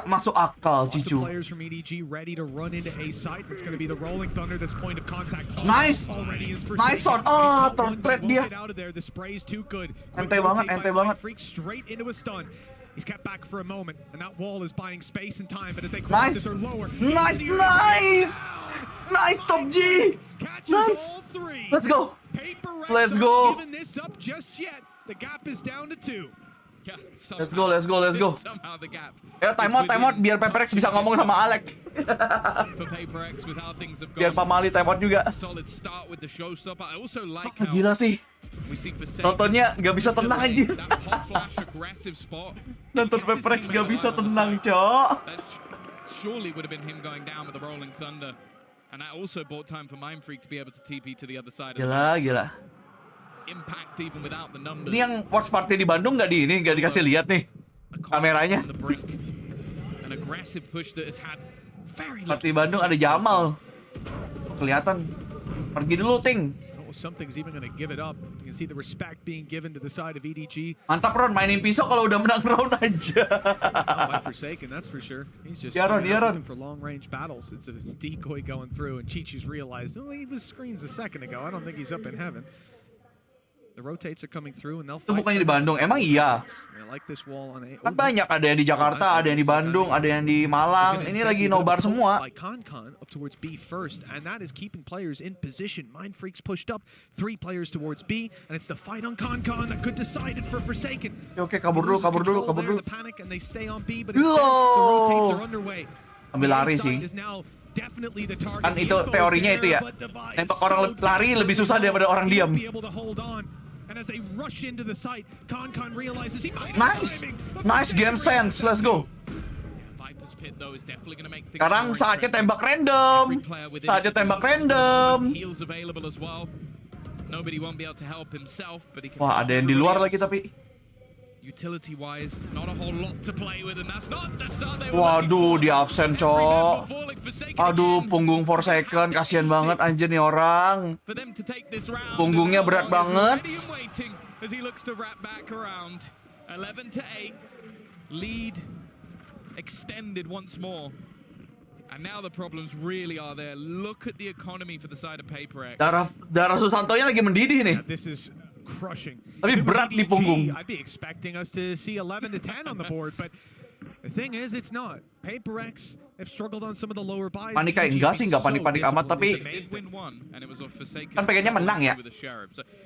Masuk akal, Cicu. Players from EDG ready to run into A site. It's going to be the Rolling Thunder that's point of contact. Nice on. Tertret dia. The spray is too good. Ente banget. Freak straight into a stun. He's kept back for a moment, and that wall is buying space and time. But as they cross this, they're lower. Nice, Top G. Nice. Let's go. Giving this up just yet. The gap is down to 2. Yeah, Let's go. Somehow the gap. Time out biar Paperex bisa ngomong sama Alex. For Paper X with how things have Biar gone. Pamali time out juga. Solid start with the showstopper. I also like Gila sih. we see Forsaken. Nontonnya nggak bisa tenang aja. That hot flash aggressive spot. Nonton Paperex nggak bisa tenang, Cok. That surely would have been him going down with the Rolling Thunder. And that also bought time for Mind Freak to be able to TP to the other side of the map. Gila. Impact even without the numbers. Ini yang watch party di Bandung nggak dikasih lihat nih kameranya. An aggressive push that has had very Party Bandung ada Jamal. Kelihatan. Pergi dulu, Ting. Something's even going to give it up. You can see the respect being given to the side of EDG. Mantap, Ron, mainin pisau kalau udah menang round aja. By Forsaken, that's for sure. He's just looking for long-range battles. It's a decoy going through, and Chichu's realized, oh, he was screens a second ago. I don't think he's up in heaven. The rotates are coming through, and they'll Itu fight. bukannya di Bandung, emang iya? Like this wall on A. Kan banyak, ada yang di Jakarta, ada yang di Bandung, ada yang di Malang. Ini lagi nobar semua. By Concon up towards B first, and that is keeping players in position. Mind Freak's pushed up, 3 players towards B, and it's the fight on Concon that could decide it for Forsaken. Oke, kabur dulu. The panic, and they stay on B, but instead the rotates are underway. Ambil lari sih. Kan itu teorinya itu ya. Nembak orang lari lebih susah daripada orang diam. And as they rush into the site, Concon realizes he might Nice game sense. Let's go. Sekarang saatnya tembak random. Wah, ada yang di luar lagi tapi. Utility wise, not a whole lot to play with, and that's not the start they were. Waduh, di absen, Cok. Aduh, punggung Forsaken, kasihan banget anjir nih orang. Punggungnya berat banget. As he looks to wrap back around. 11-8, lead extended once more. And now the problems really are there. Look at the economy for the side of Paper X. Darah Susantonya lagi mendidih nih. This is crushing. Tapi berat di punggung. I'd be expecting us to see 11-10 on the board, but the thing is, it's not. Paper X have struggled on some of the lower buys. Panik kayak enggak sih, enggak panik-panik amat, tapi kan pengennya menang ya.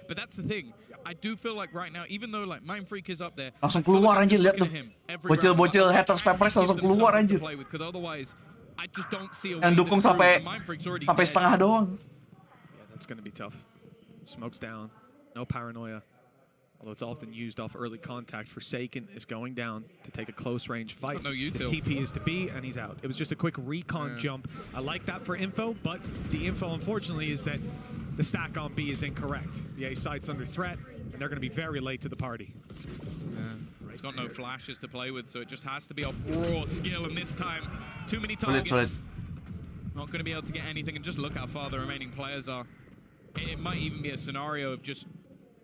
But that's the thing. I do feel like right now, even though like Mind Freak is up there, langsung keluar anjir, lihat tuh. Bocil-bocil haters Paper X langsung keluar anjir. Yang dukung sampai setengah doang. Yeah, that's gonna be tough. Smokes down. No paranoia. Although it's often used off early contact, Forsaken is going down to take a close range fight. His TP is to B, and he's out. It was just a quick recon jump. I like that for info, but the info, unfortunately, is that the stack on B is incorrect. The A site's under threat, and they're going to be very late to the party. He's got no flashes to play with, so it just has to be off raw skill, and this time, too many targets. Not going to be able to get anything, and just look how far the remaining players are. It might even be a scenario of just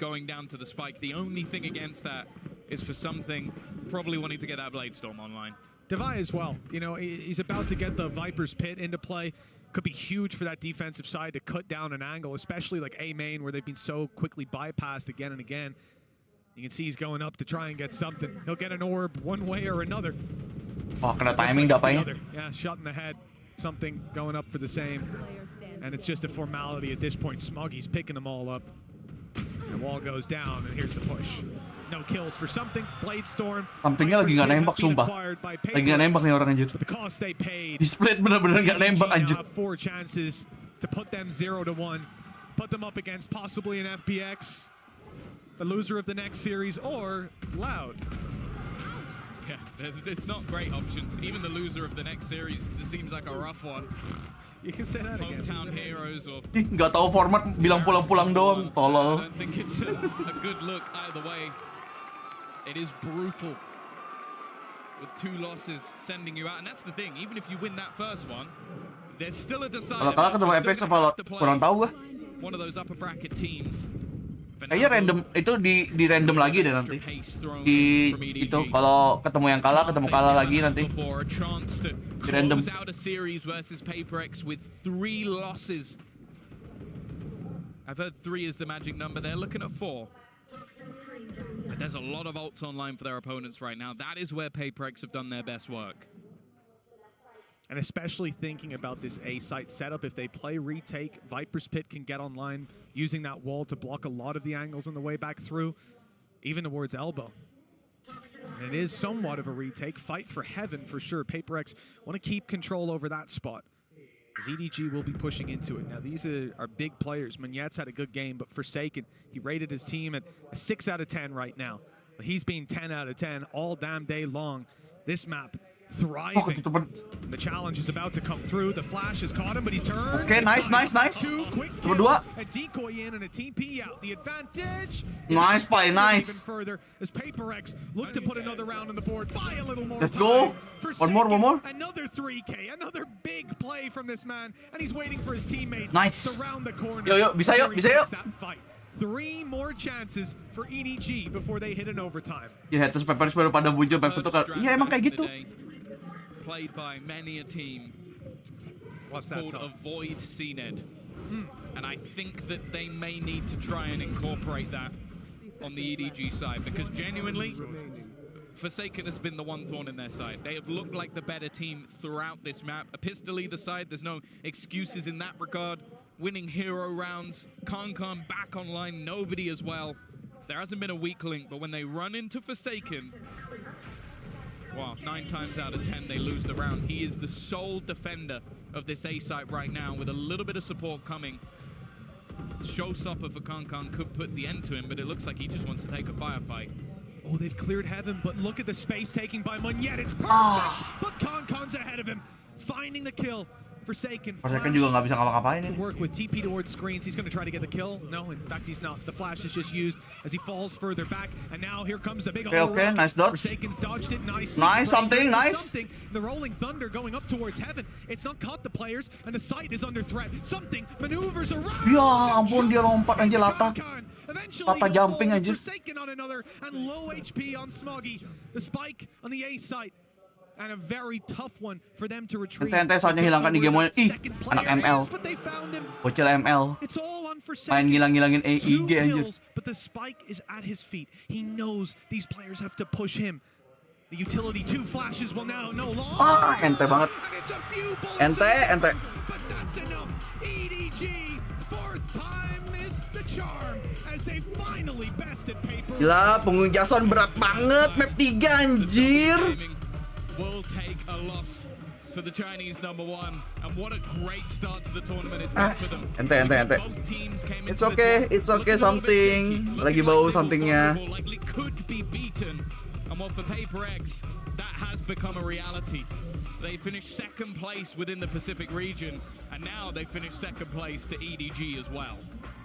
going down to the spike. The only thing against that is for something probably wanting to get that Blade Storm online. Devi as well. You know, he's about to get the Viper's Pit into play. Could be huge for that defensive side to cut down an angle, especially like A main where they've been so quickly bypassed again and again. You can see he's going up to try and get something. He'll get an orb one way or another. Oh, kena timing dapatnya. Yeah, shot in the head. Something going up for the same. And it's just a formality at this point. Smoggy's picking them all up. The wall goes down, and here's the push. No kills for something. Blade Storm. Somethingnya lagi nggak nembak, sumpah. Lagi nggak nembak nih orang anjir. But the cost they paid. Di split bener-bener nggak nembak anjir. 4 chances to put them 0-1. Put them up against possibly an FPX, the loser of the next series, or Loud. Yeah, there's not great options. Even the loser of the next series seems like a rough one. You can say that again. Hometown heroes or... Nggak tahu format, bilang pulang-pulang doang, tolol. I don't think it's a good look either way. It is brutal. With 2 losses sending you out. And that's the thing, even if you win that first one, there's still a decider. Kalau kalah ketemu FX apa kurang tahu gua. One of those upper bracket teams. Kayaknya random itu di random lagi deh nanti. Di itu kalau ketemu yang kalah lagi nanti. Di random. Out a series versus PaperX with 3 losses. I've heard 3 is the magic number. They're looking at 4. But there's a lot of ults online for their opponents right now. That is where PaperX have done their best work. And especially thinking about this A-site setup, if they play retake, Viper's Pit can get online using that wall to block a lot of the angles on the way back through, even towards elbow. And it is somewhat of a retake. Fight for heaven for sure. PaperX want to keep control over that spot, as EDG will be pushing into it. Now, these are big players. Munyet's had a good game, but Forsaken, he rated his team at a 6 out of 10 right now. But he's been 10 out of 10 all damn day long. This map thriving. The challenge is about to come through. The flash has caught him, but he's turned. Okay, nice. 2 quick kills, a decoy in and a TP out. The advantage. Nice play, nice. Even further as PaperX look to put another round on the board. Buy a little more. Let's go. One more. Another 3K, another big play from this man, and he's waiting for his teammates nice. to round the corner. Yo, bisa yuk. That fight. 3 more chances for EDG before they hit an overtime. Ya, terus PaperX baru pada muncul map 1 kan. Iya emang kayak gitu. Played by many a team. What's that called Avoid CNED. And I think that they may need to try and incorporate that on the EDG side, because genuinely, Forsaken has been the one thorn in their side. They have looked like the better team throughout this map. A pistol either side, there's no excuses in that regard. Winning hero rounds, Kankan back online, nobody as well. There hasn't been a weak link, but when they run into Forsaken, wow, 9 times out of 10 they lose the round. He is the sole defender of this A site right now, with a little bit of support coming. Showstopper for Kankan could put the end to him, but it looks like he just wants to take a firefight. Oh, they've cleared heaven, but look at the space taking by Munyet. It's perfect, but Kankan's ahead of him, finding the kill. Forsaken juga nggak bisa ngapa-ngapain to work with TP towards screens. He's going to try to get the kill. No, in fact, he's not. The flash is just used as he falls further back, and now here comes the big Okay, nice dodge. Forsaken's dodged it nicely. Nice, something. The rolling thunder going up towards heaven. It's not caught the players, and the site is under threat. Something maneuvers around. Ya ampun, dia lompat anjir lata. Lata jumping anjir. Forsaken on another, and low HP on Smoggy. The spike on the A site. And a very tough one for them to retrieve. Ente saatnya hilangkan di game mode. Ih, anak ML. Bocil ML. Main ngilang-ngilangin EDG anjir. But the spike is at his feet. He knows these players have to push him. The utility 2 flashes will now no longer. Ah, ente banget. Ente. But that's enough. EDG, 4th time is the charm as they finally bested PaperX. Gila, pengunjung Jason berat banget map 3 anjir. Will take a loss for the Chinese number 1, and what a great start to the tournament it's been for them. Ente. It's okay something. Lagi bau somethingnya. Likely could be beaten, and what for PaperX, that has become a reality. They finished 2nd place within the Pacific region, and now they finished 2nd place to EDG as well.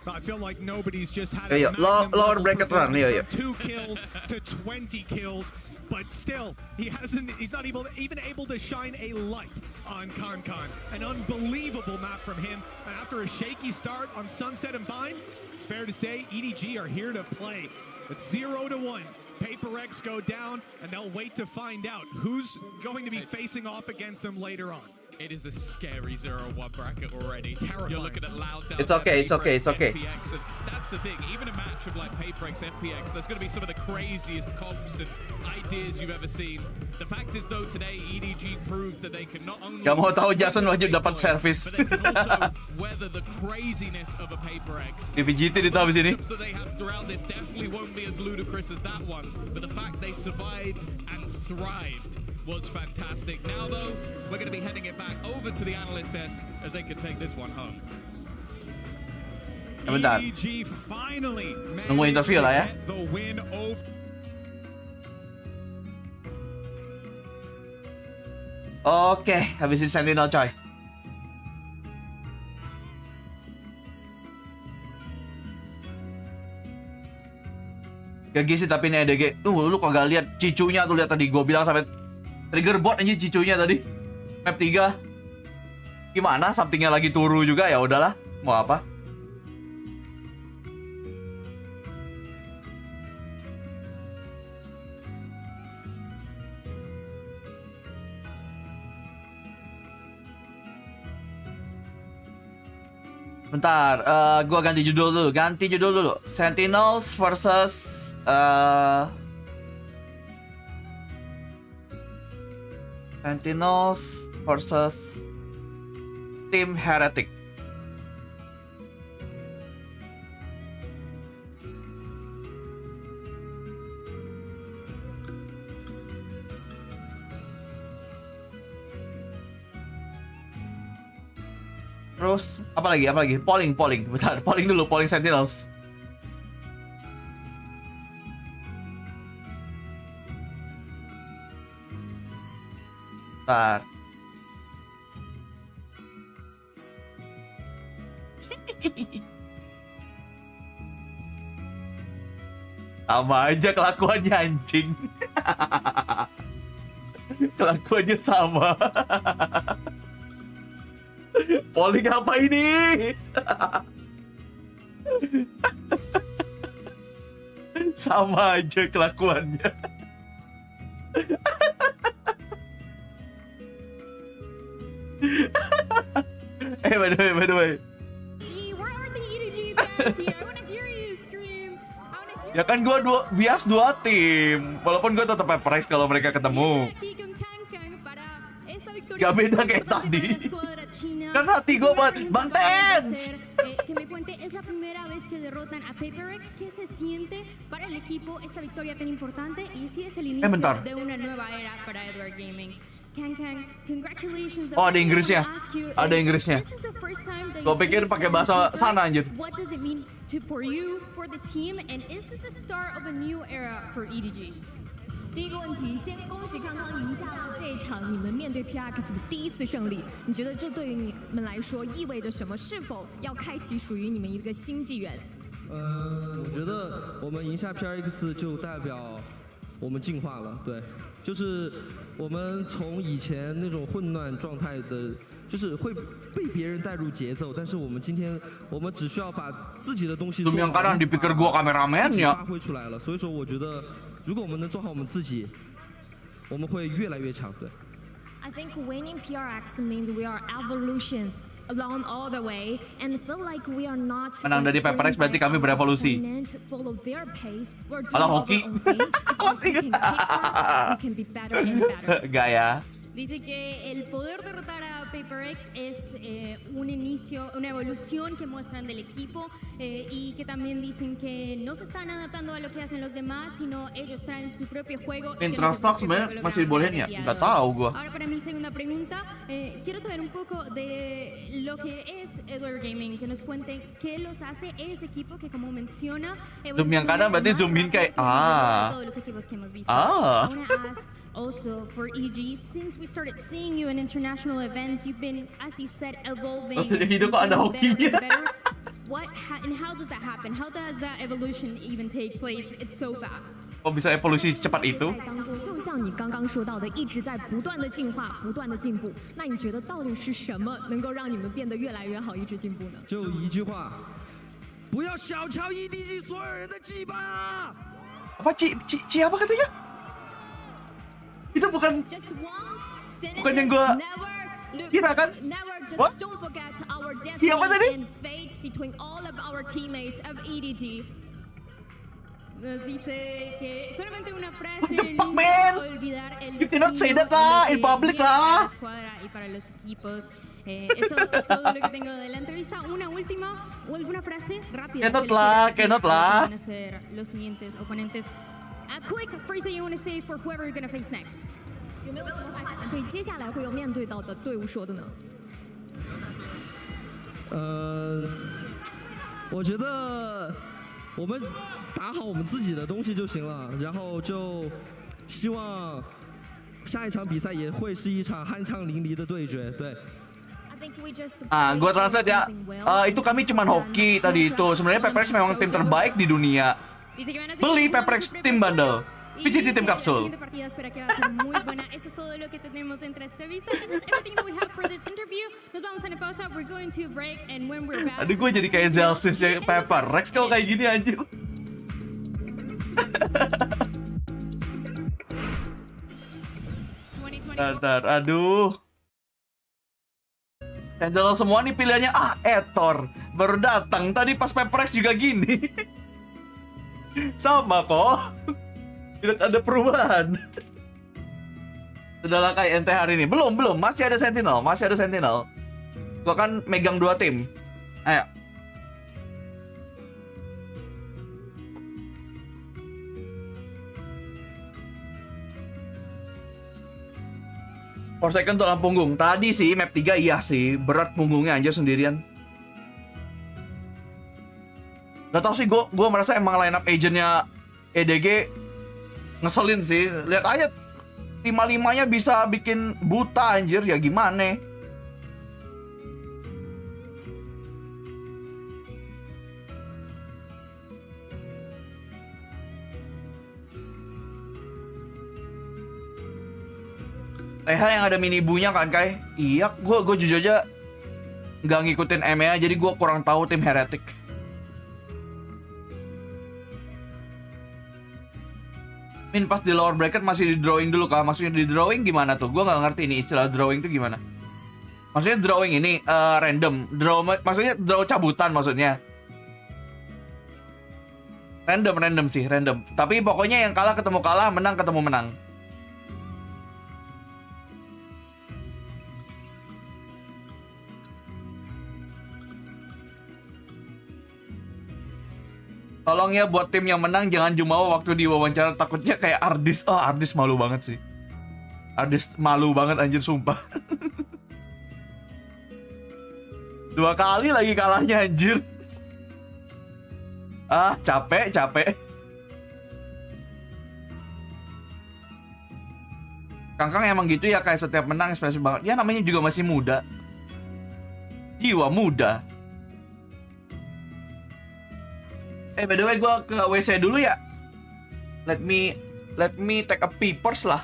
I feel like nobody's just had a lower bracket run. 2 kills to 20 kills. But still, he's not even able to shine a light on Kankan. An unbelievable map from him. And after a shaky start on Sunset and Bind, it's fair to say EDG are here to play. It's 0-1 Paper X go down, and they'll wait to find out who's going to be facing off against them later on. It is a scary 0-1 bracket already. Terrifying. You're looking at loud down. It's okay, it's okay, it's okay. FPX, and that's the thing. Even a match of like PaperX, FPX, there's going to be some of the craziest comps and ideas you've ever seen. The fact is, though, today EDG proved that they can not only. Gak mau tahu Jason wajib dapat service. But they can also weather the craziness of a PaperX. Di VCT ditambah sini. That they have throughout this definitely won't be as ludicrous as that one, but the fact they survived and thrived was fantastic. Now, though, we're going to be heading it back over to the analyst desk as they can take this one home. Bentar. EDG finally Nunggu interview lah ya. get the win over. Oke, habisin Sentinel coy. GG sih tapi ini EDG. Lu kagak lihat cicunya tuh, lihat tadi gua bilang sampai trigger bot aja cicunya tadi. Map 3. Gimana? Somethingnya lagi turu juga, ya udahlah. Mau apa? Bentar, gua ganti judul dulu. Sentinels versus Sentinels versus Team Heretic. Terus apa lagi? Polling. Bentar, polling dulu, polling Sentinels. Bentar. Sama aja kelakuannya anjing. Kelakuannya sama. Polling apa ini? Sama aja kelakuannya. By the way. Where are the EDG fans here? I want to hear you scream. Ya kan gue bias 2 tim. Walaupun gue tetap PaperX kalau mereka ketemu. Gak beda kayak tadi. Kan hati gue buat Bang Tens. Que me cuente, es la primera vez que derrotan a PaperX. ¿Qué se siente para el equipo esta victoria tan importante? Y si es el inicio de una nueva era para Edward Gaming. Kang, congratulations. Oh, ada Inggrisnya. Ada Inggrisnya. Gue pikir pakai bahasa sana anjir. What does it mean for you, for the team, and is this the start of a new era for EDG? 第一个问题，先恭喜康康赢下了这一场你们面对 PRX 的第一次胜利。你觉得这对于你们来说意味着什么？是否要开启属于你们一个新纪元？我觉得我们赢下 PRX 就代表我们进化了，对，就是我们从以前那种混乱状态的，就是会被别人带入节奏，但是我们今天我们只需要把自己的东西做好， dipikir gua kameramennya 发挥出来了。所以说，我觉得如果我们能做好我们自己，我们会越来越强，对。I think winning PRX means we are evolution along all the way and feel like we are not. Menang dari PaperX berarti kami berevolusi. Follow their pace. We're Alah hoki. Gaya. Dice que el poder derrotar a PaperX es un inicio, una evolución que muestran del equipo y que también dicen que no se están adaptando a lo que hacen los demás, sino ellos traen su propio juego. Intrastock sebenarnya masih dibolehin ya? Nggak tahu gua. Ahora para mi segunda pregunta, quiero saber un poco de lo que es Edward Gaming, que nos cuenten qué los hace ese equipo que como menciona Zoom yang kanan berarti zoom in kayak todos los equipos que hemos visto. I want to ask also for EG, since we started seeing you in international events, you've been, as you said, evolving. What and how does that happen? How does that evolution even take place? It's so fast. Kok bisa evolusi secepat itu? 就像你刚刚说到的，一直在不断的进化，不断的进步。那你觉得到底是什么能够让你们变得越来越好，一直进步呢？就一句话，不要小瞧 EDG 所有人的羁绊啊！ Apa Ci apa katanya? Itu bukan yang gue kira kan? What? Siapa tadi? Nos dice que solamente una frase, nunca olvidar el you cannot say that lah, in public lah. Y para los equipos. Esto es todo lo que tengo de la entrevista. Una última o alguna frase rápida. Cannot lah. Van a ser los siguientes oponentes. A quick phrase that you want to say for whoever you're gonna face next. 有没有什么话想对接下来会有面对到的队伍说的呢？我觉得我们打好我们自己的东西就行了，然后就希望下一场比赛也会是一场酣畅淋漓的对决。对。Gue translate ya. Itu kami cuman hoki tadi itu. Sebenarnya Paperex memang tim terbaik di dunia. Beli Paperex tim bundle. VCT tim kapsul. Aduh, gue jadi kayak Zelsis ya Paperex kalau kayak gini anjir. Bentar, aduh. Handle semua nih pilihannya. Etor baru datang tadi pas Paperex juga gini. Sama kok. Tidak ada perubahan. Sudah kayak ente hari ini. Belum, masih ada Sentinel. Gua kan megang 2 tim. Ayo. For second tulang punggung. Tadi sih map 3 iya sih, berat punggungnya anjir sendirian. Gak tau sih, gue merasa emang line up agentnya EDG ngeselin sih. Lihat aja 5-5-nya bisa bikin buta anjir, ya gimana? Yang ada mini bunya kan Kai? Iya, gue jujur aja nggak ngikutin EMEA, jadi gue kurang tahu tim Heretic. Pas di lower bracket masih di drawing dulu kah? Maksudnya di drawing gimana tuh? Gue nggak ngerti ini istilah drawing tuh gimana. Maksudnya drawing ini random, maksudnya draw cabutan maksudnya. Random sih, random. Tapi pokoknya yang kalah ketemu kalah, menang ketemu menang. Tolong ya buat tim yang menang jangan jumawa waktu diwawancara, takutnya kayak Arctis. Arctis malu banget sih. Arctis malu banget anjir sumpah. 2 kali lagi kalahnya anjir. Capek. Kangkang emang gitu ya, kayak setiap menang ekspresif banget. Ya namanya juga masih muda. Jiwa muda. By the way, gue ke WC dulu ya. Let me take a pee first lah.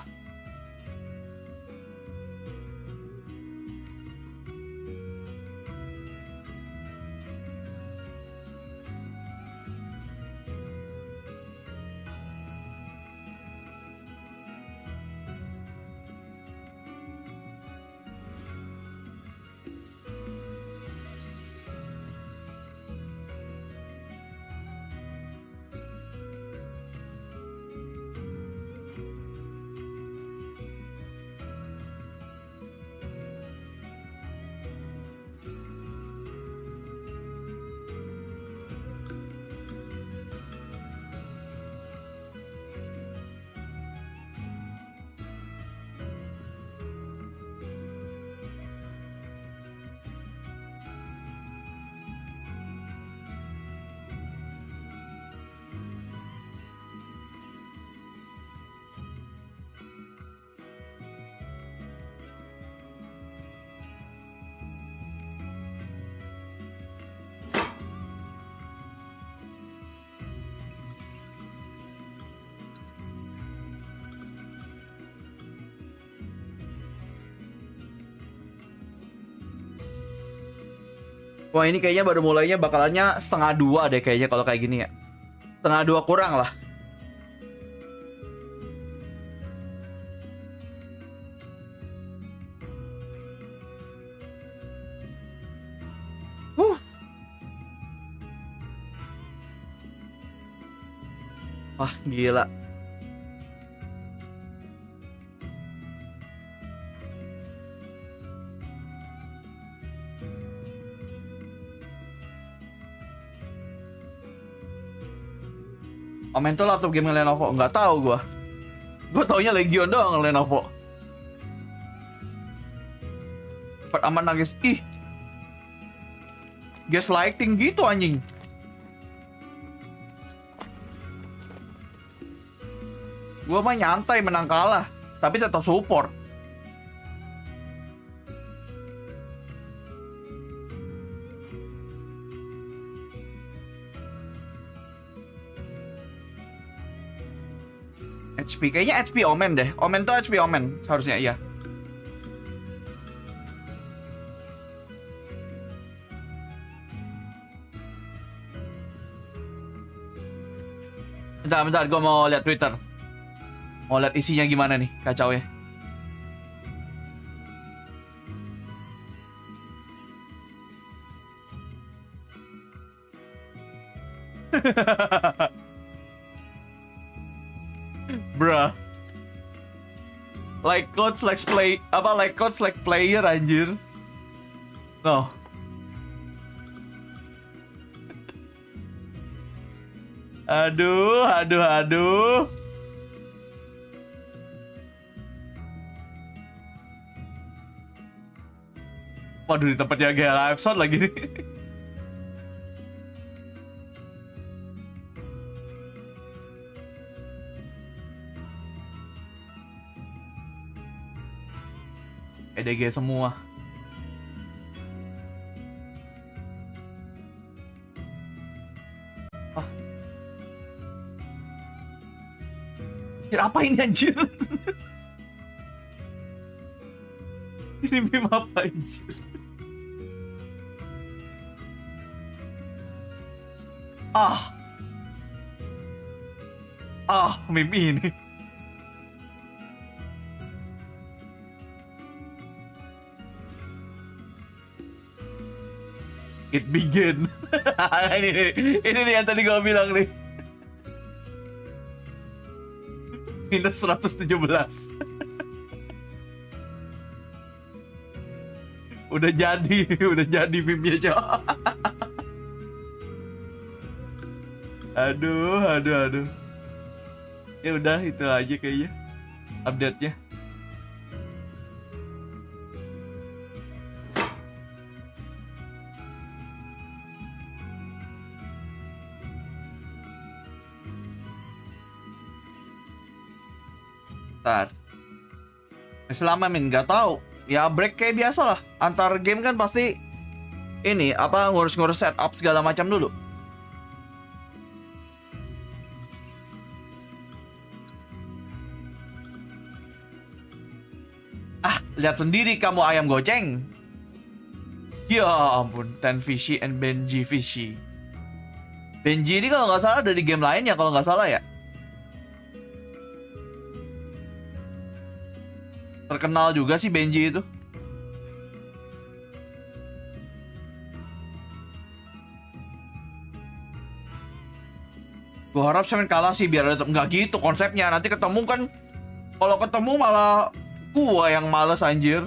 Wah ini kayaknya baru mulainya bakalannya 1:30 deh kayaknya kalau kayak gini ya. 1:30 kurang lah. Wah, gila. Omen tuh laptop game Lenovo, nggak tahu gua. Gua taunya Legion doang Lenovo. Cepet aman nangis. Ih. Gaslighting gitu anjing. Gua mah nyantai menang kalah, tapi tetap support. HP, kayaknya HP Omen deh. Omen tuh HP Omen, harusnya iya. Bentar, gue mau lihat Twitter. Mau lihat isinya gimana nih, kacau ya. Bruh. Like coach like play apa like coach like player anjir. No. Aduh. Waduh, di tempatnya kayak live sound lagi nih. EDG semua. Ah. Apa ini anjir? Ini meme apa anjir? Meme ini. It begin. ini nih yang tadi gue bilang nih. Minus 117. udah jadi meme-nya, Cok. Aduh. Ya udah itu aja kayaknya update-nya. Bentar. Selama nggak tahu. Ya break kayak biasa lah. Antar game kan pasti ini apa ngurus-ngurus setup segala macam dulu. Lihat sendiri kamu ayam goceng. Ya ampun, Ten Fishy and Benji Fishy. Benji ini kalau nggak salah ada di game lain ya, kalau nggak salah ya. Terkenal juga sih Benji itu. Gue harap Semen kalah sih biar tetap nggak gitu konsepnya. Nanti ketemu kan, kalau ketemu malah gua yang males anjir.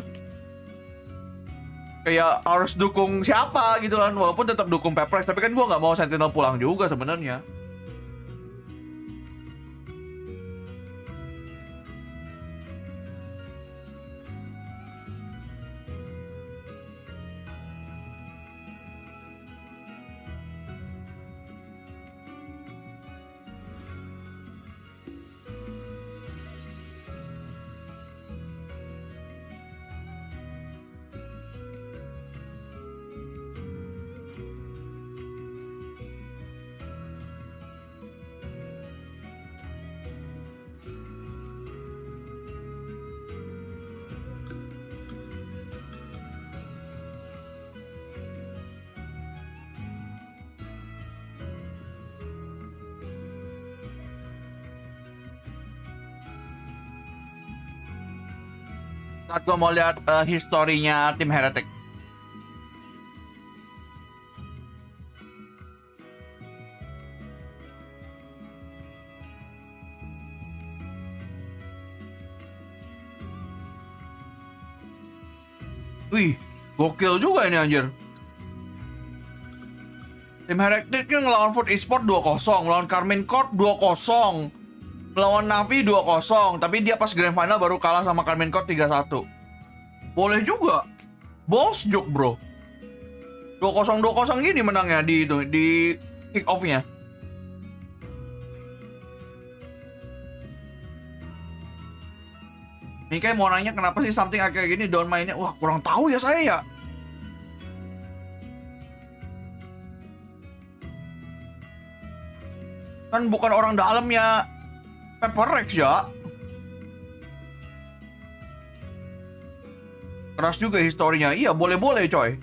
Kayak harus dukung siapa gitu kan, walaupun tetap dukung Peprex, tapi kan gua nggak mau Sentinel pulang juga sebenarnya. Saat gue mau lihat historinya tim Heretic. Wih, gokil juga ini anjir. Tim Heretics ngelawan Food Esport 2-0, ngelawan Karmine Corp 2-0, ngelawan Navi 2-0, tapi dia pas Grand Final baru kalah sama Karmine Corp 3-1. Boleh juga. Balls joke, bro. 2-0 gini menangnya di kick off-nya. Ini kayak mau nanya kenapa sih something kayak gini down mainnya. Wah, kurang tahu ya saya ya. Kan bukan orang dalamnya PaperX ya. Keras juga historinya. Iya, boleh-boleh coy.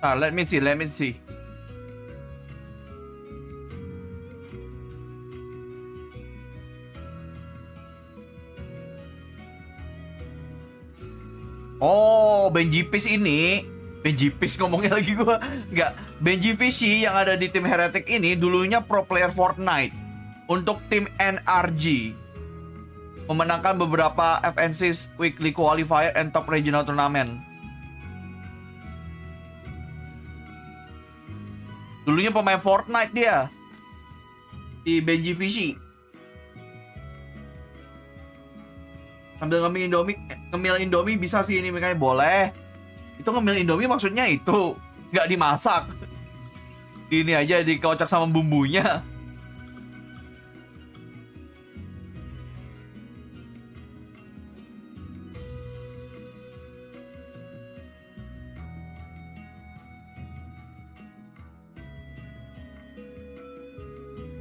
Let me see. Oh, Benjipis ini. Benjipis ngomongnya lagi gua. Enggak, Benjipisi yang ada di tim Heretic ini dulunya pro player Fortnite untuk tim NRG. Memenangkan beberapa FNC's Weekly Qualifier and Top Regional Tournament. Dulunya pemain Fortnite dia. Di Benjipisi. Sambil ngemil Indomie bisa sih ini makanya boleh. Itu ngemil Indomie maksudnya itu nggak dimasak. Ini aja dikocok sama bumbunya.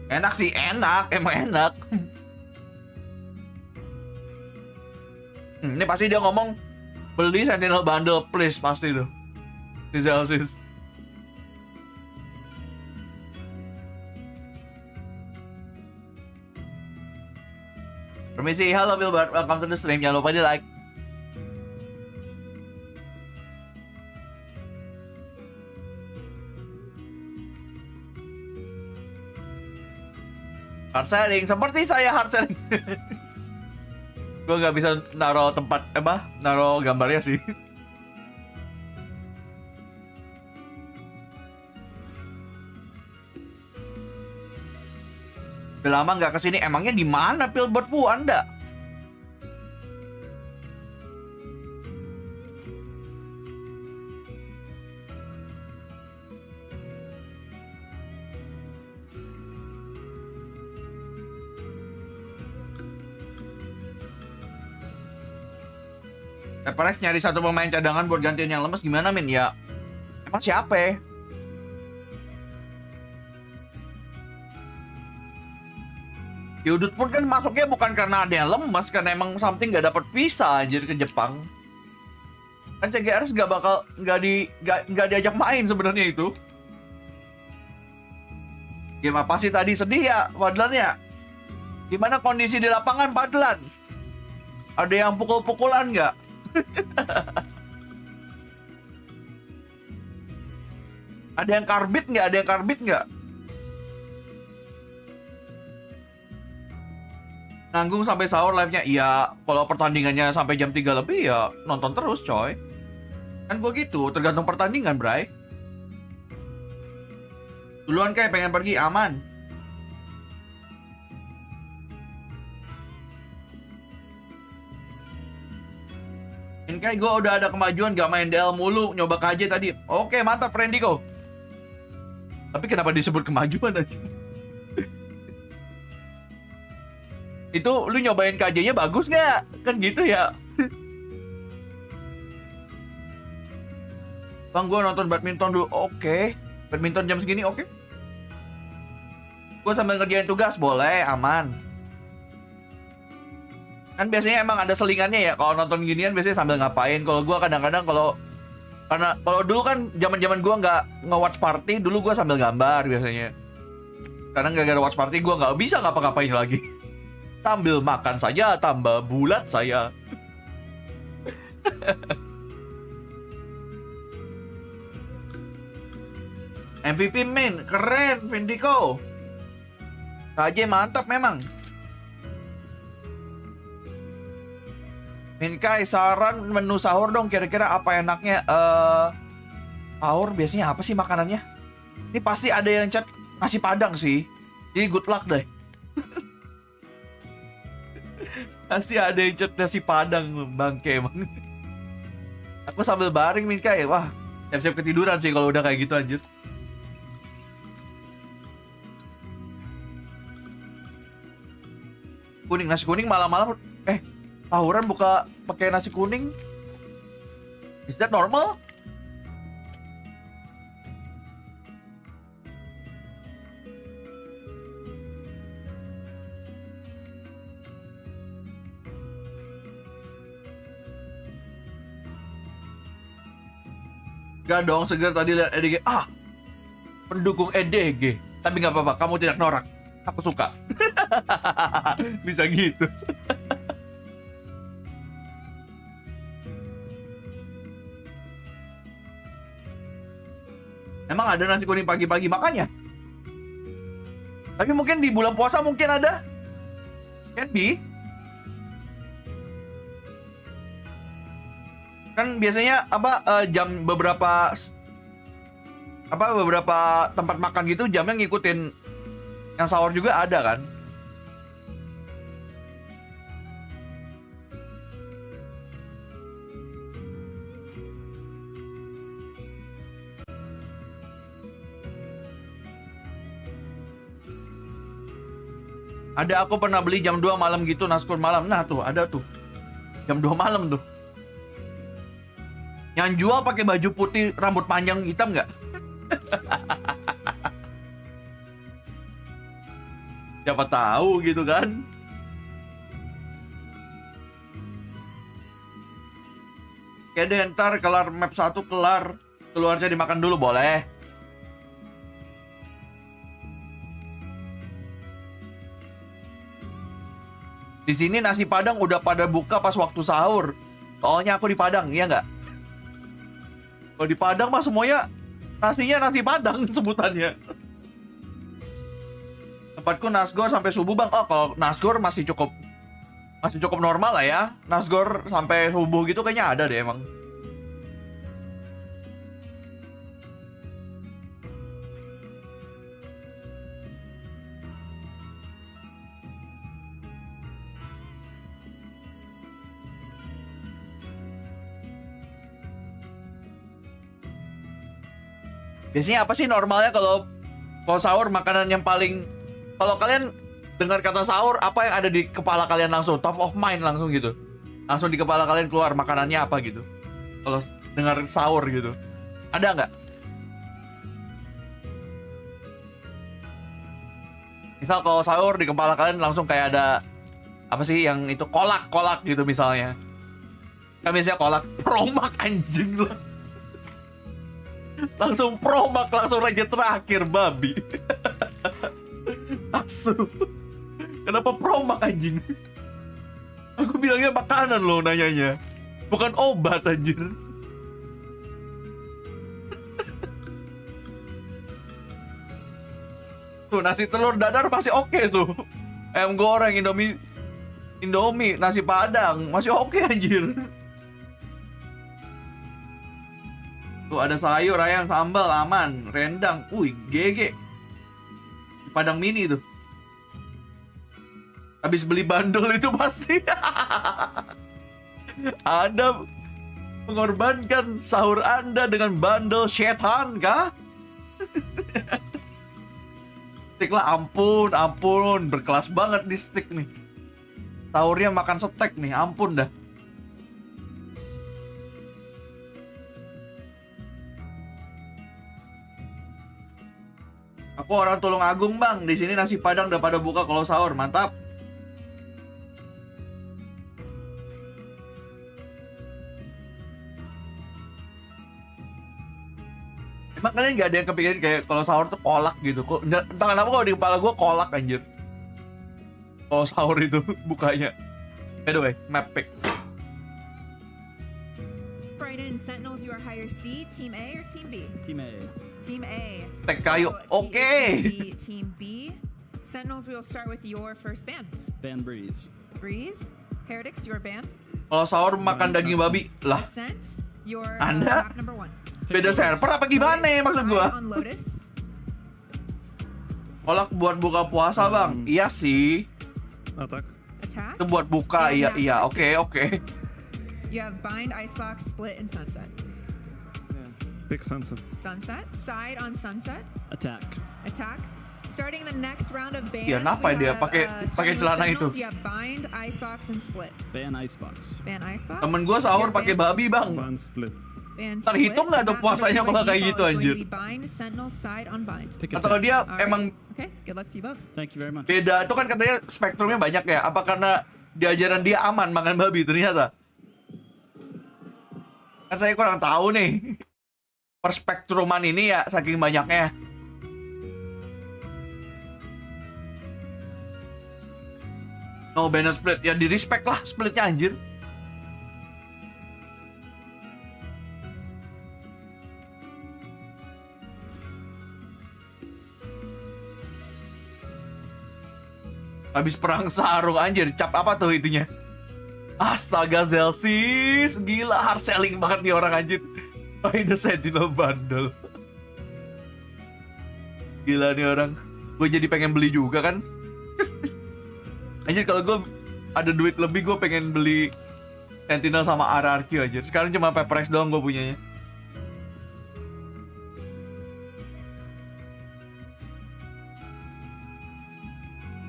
Enak sih, emang enak. Ini pasti dia ngomong beli Sentinel Bundle please, pasti tuh di Celsius. Permisi, halo Wilbert, welcome to the stream. Jangan lupa di like. Hard selling, seperti saya hard selling. Gue nggak bisa naruh naruh gambarnya sih. Udah lama nggak kesini, emangnya di mana Pilbert Bu Anda? Perez nyari satu pemain cadangan buat gantiin yang lemes gimana Min? Ya emang siapa ya? Yudut pun kan masuknya bukan karena ada yang lemes, karena emang something gak dapet visa anjir ke Jepang. Kan CGRS gak diajak main sebenarnya itu. Game apa sih tadi sedih ya Padlan ya? Gimana kondisi di lapangan Padlan? Ada yang pukul-pukulan nggak? Ada yang karbit nggak? Nanggung sampai sahur live-nya? Iya, kalau pertandingannya sampai jam 3 lebih ya nonton terus coy. Kan gua gitu, tergantung pertandingan bray. Duluan kayak pengen pergi, aman. Ini kayak gue udah ada kemajuan, gak main DL mulu, nyoba KJ tadi. Oke, mantap Friendiko. Tapi kenapa disebut kemajuan aja? Itu lu nyobain KJ-nya bagus gak? Kan gitu ya. Bang, gue nonton badminton dulu. Oke. Badminton jam segini oke. Gue sambil ngerjain tugas, boleh, aman. Kan biasanya emang ada selingannya ya, kalau nonton ginian biasanya sambil ngapain. Kalau gue kadang-kadang kalau dulu kan zaman gue nggak nge-watch party, dulu gue sambil gambar biasanya. Sekarang gak ada watch party, gue nggak bisa ngapa-ngapain lagi. Sambil makan saja tambah bulat saya. MVP main, keren Vindico. KJ mantap memang. Minkai, saran menu sahur dong, kira-kira apa enaknya? Sahur biasanya apa sih makanannya? Ini pasti ada yang chat nasi padang sih. Jadi good luck deh. Pasti ada yang chat nasi padang, bangke emang. Aku sambil baring Minkai, wah siap-siap ketiduran sih kalau udah kayak gitu anjir. Kuning, nasi kuning malam-malam. Sahuran buka pakai nasi kuning. Is that normal? Gak dong, segar tadi lihat EDG. Pendukung EDG. Tapi gak apa-apa, kamu tidak norak. Aku suka. Bisa gitu. Emang ada nasi kuning pagi-pagi makannya? Tapi mungkin di bulan puasa mungkin ada. Can be. Kan biasanya jam beberapa tempat makan gitu jamnya ngikutin yang sahur juga ada kan? Ada, aku pernah beli jam 2 malam gitu, naskur malam. Nah tuh, ada tuh. Jam 2 malam tuh. Yang jual pakai baju putih, rambut panjang hitam nggak? Siapa tahu gitu kan? Oke deh, ntar kelar map 1 kelar. Keluarnya dimakan dulu boleh. Di sini nasi Padang udah pada buka pas waktu sahur. Soalnya aku di Padang, iya nggak? Kalau di Padang mah semuanya nasinya nasi Padang sebutannya. Tempatku nasgor sampai subuh bang. Oh kalau nasgor masih cukup normal lah ya. Nasgor sampai subuh gitu kayaknya ada deh emang. Biasanya apa sih normalnya kalau sahur makanan yang paling, kalau kalian dengar kata sahur apa yang ada di kepala kalian langsung top of mind langsung gitu, langsung di kepala kalian keluar makanannya apa gitu kalau dengar sahur gitu, ada nggak? Misal kalau sahur di kepala kalian langsung kayak ada apa sih yang itu kolak gitu misalnya, kan biasanya kolak promak anjing lah. Langsung promak, langsung raja terakhir babi. Asu. Kenapa promak anjing? Aku bilangnya makanan loh nanyanya. Bukan obat anjir. Tuh nasi telur dadar masih oke tuh. Ayam goreng, Indomie, nasi Padang masih oke anjir. Tuh ada sayur, ayam, sambal, aman, rendang, GG. Padang mini tuh. Habis beli bandel itu pasti. Anda mengorbankan sahur Anda dengan bandel setan kah? Steak lah, ampun, berkelas banget di steak nih. Sahurnya makan steak nih, ampun dah. Aku orang Tulung Agung bang, di sini nasi Padang udah pada buka kalau sahur, mantap. Emang kalian nggak ada yang kepikiran kayak kalau sahur tuh kolak gitu? Kok entah kenapa kalau di kepala gue kolak anjir. Oh, sahur itu bukanya. By the way, map pick. Brighton Sentinels, you are higher C. Team A or Team B? Team A. Team A. Tek kayu. Oke. Team B. Sentinels, we will start with your first band. Band Breeze. Breeze. Heretics, your band. Kalau sahur makan daging babi lah. Ascent, your Anda map number 1. beda server apa gimana ya maksud gua? On Lotus. Kolak buat buka puasa bang. Iya sih. Attack. Attack. Itu buat buka. Iya. Oke. You have Bind, Icebox, Split, and Sunset. Pick Sunset. Sunset. Side on Sunset. Attack. Attack. Starting the next round of bands. Ya, kenapa we dia have, pakai starting with celana itu? Sentinels, You have Bind, Icebox, and Split. Band Icebox. Band Icebox. Temen gua sahur Your pakai band- babi bang. Band Split. Band Terhitung Split. nggak tuh Map puasanya number kalau two by kayak default gitu is going anjir? to be Bind, Sentinel, Side on Bind. Pick Atau attack. dia Alright. emang Okay, good luck to you both. Thank you very much. beda. Itu kan katanya spektrumnya banyak ya. Apa karena di ajaran dia aman makan babi ternyata? Kan saya kurang tahu nih. Perspektruman ini ya saking banyaknya. No banner split. Ya di respect lah splitnya anjir. Habis perang sarung anjir. Cap apa tuh itunya? Astaga Zelsis. Gila hard selling banget nih orang anjir. By the Sentinel bundle. Gila nih orang. Gue jadi pengen beli juga kan. Anjir kalau gue ada duit lebih gue pengen beli Sentinel sama RRQ aja. Sekarang cuma PaperX doang gue punyanya.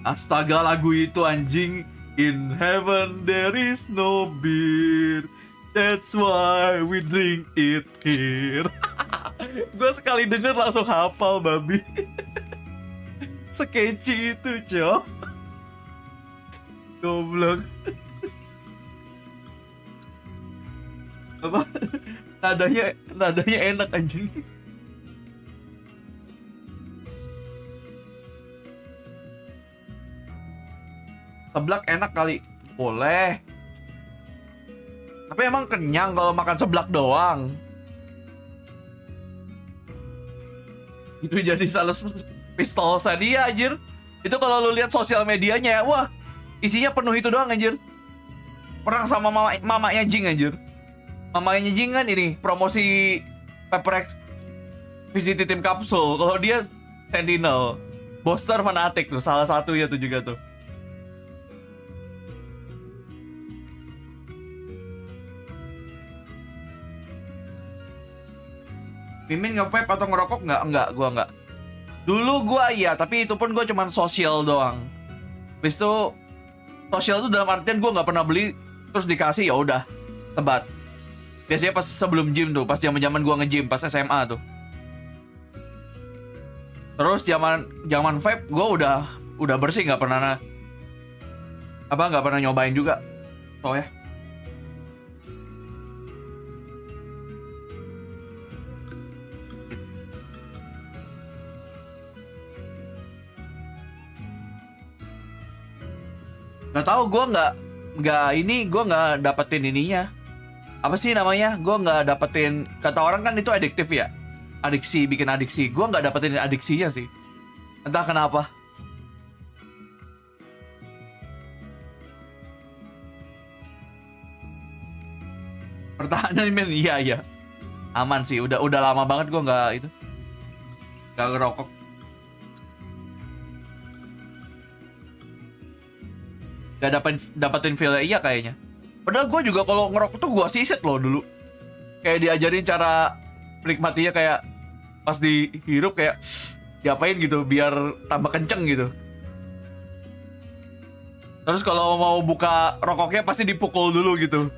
Astaga lagu itu anjing. In heaven there is no beer. That's why we drink it here. Gue sekali denger langsung hafal babi. Sekeci itu cok. Goblok. Apa? Nadanya enak anjing. Seblak enak kali. Boleh. Tapi emang kenyang kalau makan seblak doang. Itu jadi sales pistol dia anjir. Itu kalau lu lihat sosial medianya, wah, isinya penuh itu doang anjir. Perang sama mamanya Jing anjir. Mamanya Jing kan ini promosi PaperX VCT tim kapsul. Kalau dia Sentinel, Boster fanatik tuh salah satu ya tuh juga tuh. Mimin nge-vape atau ngerokok enggak, gua enggak. Dulu gua iya, tapi itu pun gua cuman sosial doang. Habis itu sosial itu dalam artian gua nggak pernah beli terus dikasih ya udah tebat. Biasanya pas sebelum gym tuh, pas zaman-zaman gua nge-gym pas SMA tuh. Terus zaman vape gua udah bersih, nggak pernah nyobain juga. Soalnya nggak tahu, gue nggak dapetin ininya. Apa sih namanya? Gue nggak dapetin, kata orang kan itu adiktif ya, bikin adiksi. Gue nggak dapetin adiksinya sih, entah kenapa. Pertahanan men, iya aman sih. Udah lama banget gue nggak ngerokok. Gak dapetin feel iya kayaknya. Padahal gue juga kalau ngerokok tuh gue siset loh dulu. Kayak diajarin cara menikmatinya, kayak pas dihirup kayak diapain gitu biar tambah kenceng gitu. Terus kalau mau buka rokoknya pasti dipukul dulu gitu.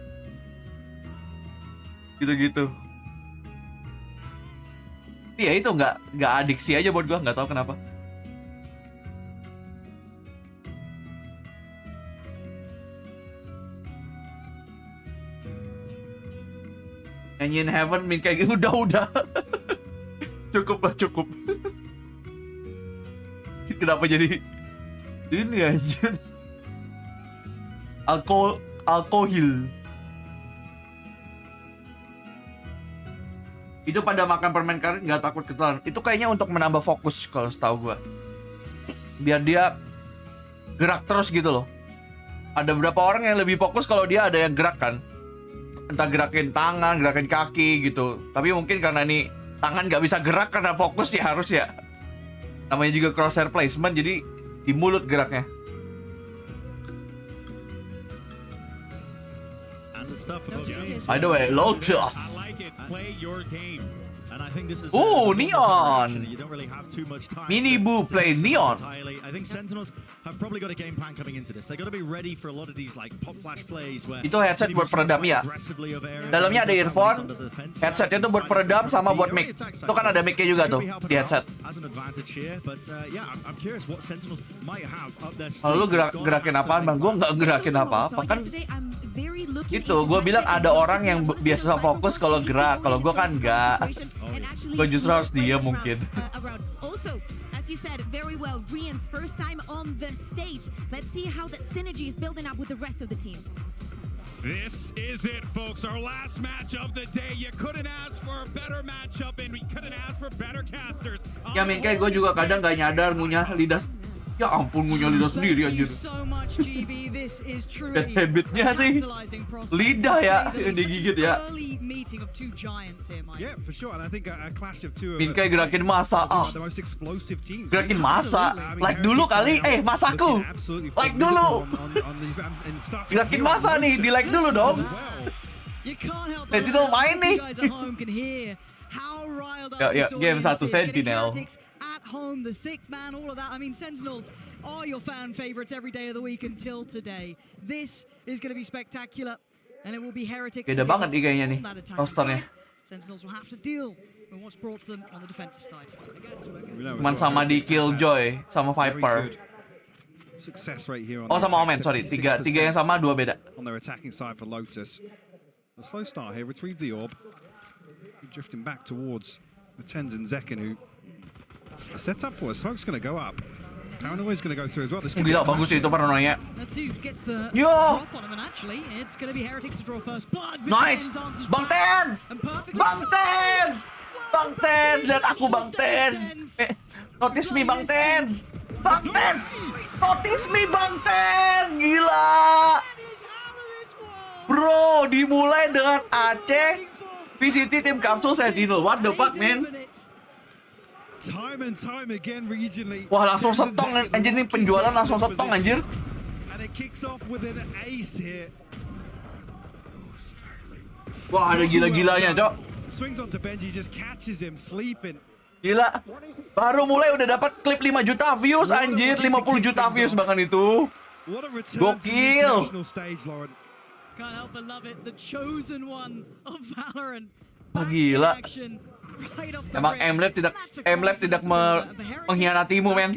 Gitu. Iya itu nggak adiksi aja buat gue, nggak tahu kenapa. Nyanyiin Heaven min kayak gitu udah. Cukup. Kenapa jadi ini aja? alkohol. Itu pada makan permen karet nggak takut ketelan. Itu kayaknya untuk menambah fokus kalau setahu gue. Biar dia gerak terus gitu loh. Ada beberapa orang yang lebih fokus kalau dia ada yang gerak kan. Entah gerakin tangan, gerakin kaki gitu. Tapi mungkin karena ini tangan nggak bisa gerak karena fokus ya harus ya. Namanya juga crosshair placement, jadi di mulut geraknya. By the way, Lotus. I like it. Play your game. And I think this is Oh, Neon. You don't really have too much time. Mini Boo play Neon. I think Sentinels have probably got a game plan coming into this. They got to be ready for a lot of these like pop flash plays where Itu headset buat peredam ya. Dalamnya ada earphone. Headsetnya tuh buat peredam sama buat mic. Itu kan ada mic-nya juga tuh di headset. Kalau lu gerakin apaan bang? Gue nggak gerakin apa-apa kan. Itu gue bilang ada orang yang biasa fokus kalau gerak. Kalau gue kan nggak. Gue justru harus diam mungkin. You said very well, Rian's first time on the stage. Let's see how that synergy is building up with the rest of the team. This is it, folks. Our last match of the day. You couldn't ask for a better matchup, and we couldn't ask for better casters. Ya min kayak gue juga kadang gak nyadar ngunyah lidah. Ya ampun, ngunyah lidah sendiri anjir. Bad habitnya sih lidah ya yang digigit ya. Min kayak gerakin masa. Gerakin masa. Like dulu kali. Masaku. Like dulu. Gerakin masa nih. Di like dulu dong. Sentinel main nih. Ya, game 1 Sentinel. At home, the sixth man, all of that. I mean, Sentinels are your fan favorites every day of the week until today. This is going to be spectacular, and it will be Heretics. Beda banget nih kayaknya nih rosternya. Sentinels will have to deal with what's brought to them on the defensive side. Cuman sama di Killjoy sama Viper. Success rate here on sama Omen, sorry. Tiga yang sama, 2 beda. On their attacking side for Lotus. A slow start here, retrieve the orb. Drifting back towards the Tenzin Zekken, who set up for us. Smoke's going to go up. Paranoia's going to go through as well. This Gila, bagus itu Paranoia. Let's see who gets the drop on him, and actually, it's going to be Heretics to draw first blood. Nice! Bang Tens! Bang Tens! Bang Tens! Lihat aku Bang Tens! Notice me Bang Tens! Bang Tens! Notice me Bang Tens! Gila! Bro, dimulai dengan Aceh, VCT tim kapsul Sentinel. What the fuck, man? Time and time again regionally. Wah, langsung setong anjir nih, penjualan langsung setong anjir. And it kicks off with an ace here. Wah, ada gila-gilanya, Cok. Swings onto Benji, just catches him sleeping. Gila. Baru mulai udah dapat klip 5 juta views anjir, 50 juta views bahkan itu. Gokil. Can't help but love it. The chosen one of Valorant. Gila. Emang Mlab tidak mengkhianatimu, men.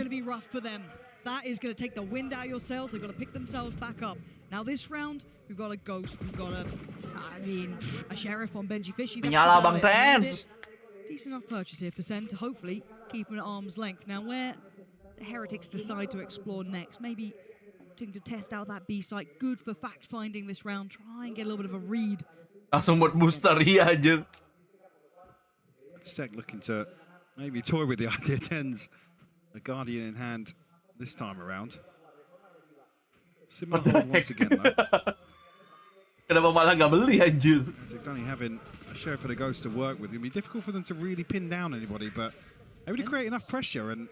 That is going to take the wind out of your sails. They've got to pick themselves back up. Now this round, we've got a Ghost, we've got a Sheriff on Benji Fishy. Menyala Bang Tens. Decent enough purchase here for Sen to hopefully keep him at arm's length. Now where the Heretics decide to explore next, maybe to test out that B site. Good for fact finding this round. Try and get a little bit of a read. Langsung buat booster ya anjir. Tech looking to maybe toy with the idea. Tens a Guardian in hand this time around. Similar hold once again though. Kenapa malah nggak beli anjir? It's only having a Sheriff for the Ghost to work with. It'll be difficult for them to really pin down anybody, but able to create enough pressure and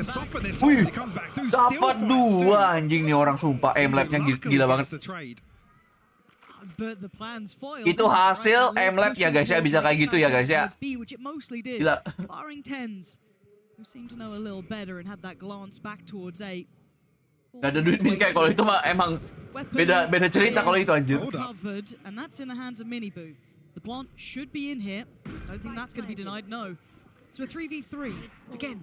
soften this. He comes back through. Dapat 2 anjing nih orang sumpah. Mlab-nya gila banget. Itu hasil Mlab ya guys ya, bisa kayak gitu ya guys ya. Gila. Gak ada duit kayak kalau itu mah emang beda cerita kalau itu anjir.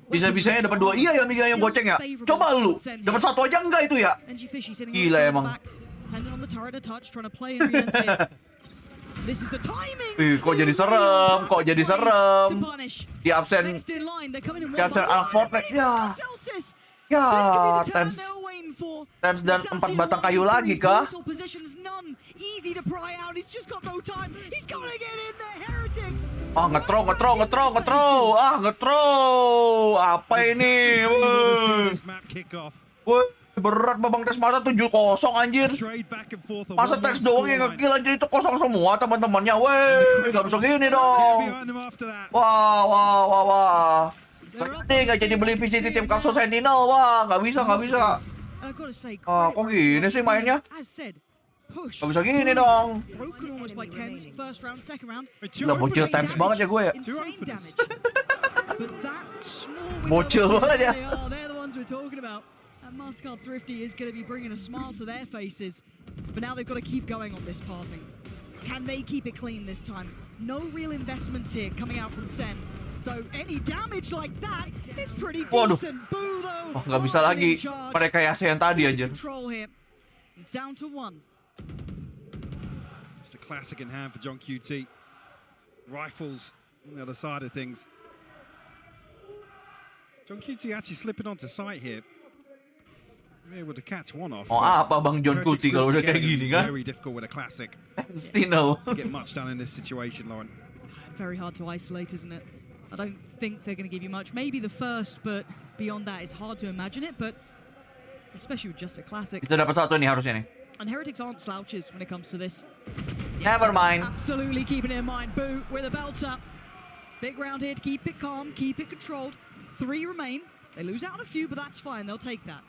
Bisa-bisanya dapat 2 iya yang goceng ya. Coba lu, dapat 1 aja enggak itu ya? Gila emang. Kok jadi serem? Di absen Fortnite ya. Ya, This could be the turn Tens. they were waiting for. Tens dan 4 Assassin batang kayu running lagi through kah? brutal positions, none easy to pry out. He's just got no time. He's gotta get in there, Heretics. Ah, ngetro. Ah, ngetro. Apa ini? Woi, berat Babang Tes, masa 7-0 anjir. Masa Tes doang yang nge-kill anjir, itu kosong semua teman-temannya. Woi, nggak bisa gini dong. Wah. Ini nggak jadi beli VCT tim Kapsul Sentinel. Wah, nggak bisa. And I've got to say, Ah, kok gini sih mainnya? as said, push. Nggak bisa gini dong. Broken almost by Tens. First round, second round. Gila, bocil Tens banget ya gue ya. Insane damage. But that small Bocil banget ya. They're the ones we're talking about. And Mastercard Thrifty is going to be bringing a smile to their faces. But now they've got to keep going on this pathing. Can they keep it clean this time? No real investments here coming out from Sen. So any damage like that is pretty decent. Boo though. Wah, nggak bisa lagi merekayasa yang tadi anjir. Control here. It's down to 1. Just a classic in hand for John QT. Rifles on the other side of things. John QT actually slipping onto site here. Able to catch one off. Oh, apa Bang John QT kalau udah kayak gini kan? Very difficult with a classic. Stino. To get much done in this situation, Lauren. Very hard to isolate, isn't it? I don't think they're going to give you much. Maybe the first, but beyond that, it's hard to imagine it. But especially with just a classic. Bisa dapat satu nih harusnya nih. And Heretics aren't slouches when it comes to this. Never mind. Absolutely keeping it in mind. Boo with a belt up. Big round here to keep it calm, keep it controlled. 3 remain. They lose out on a few, but that's fine. They'll take that.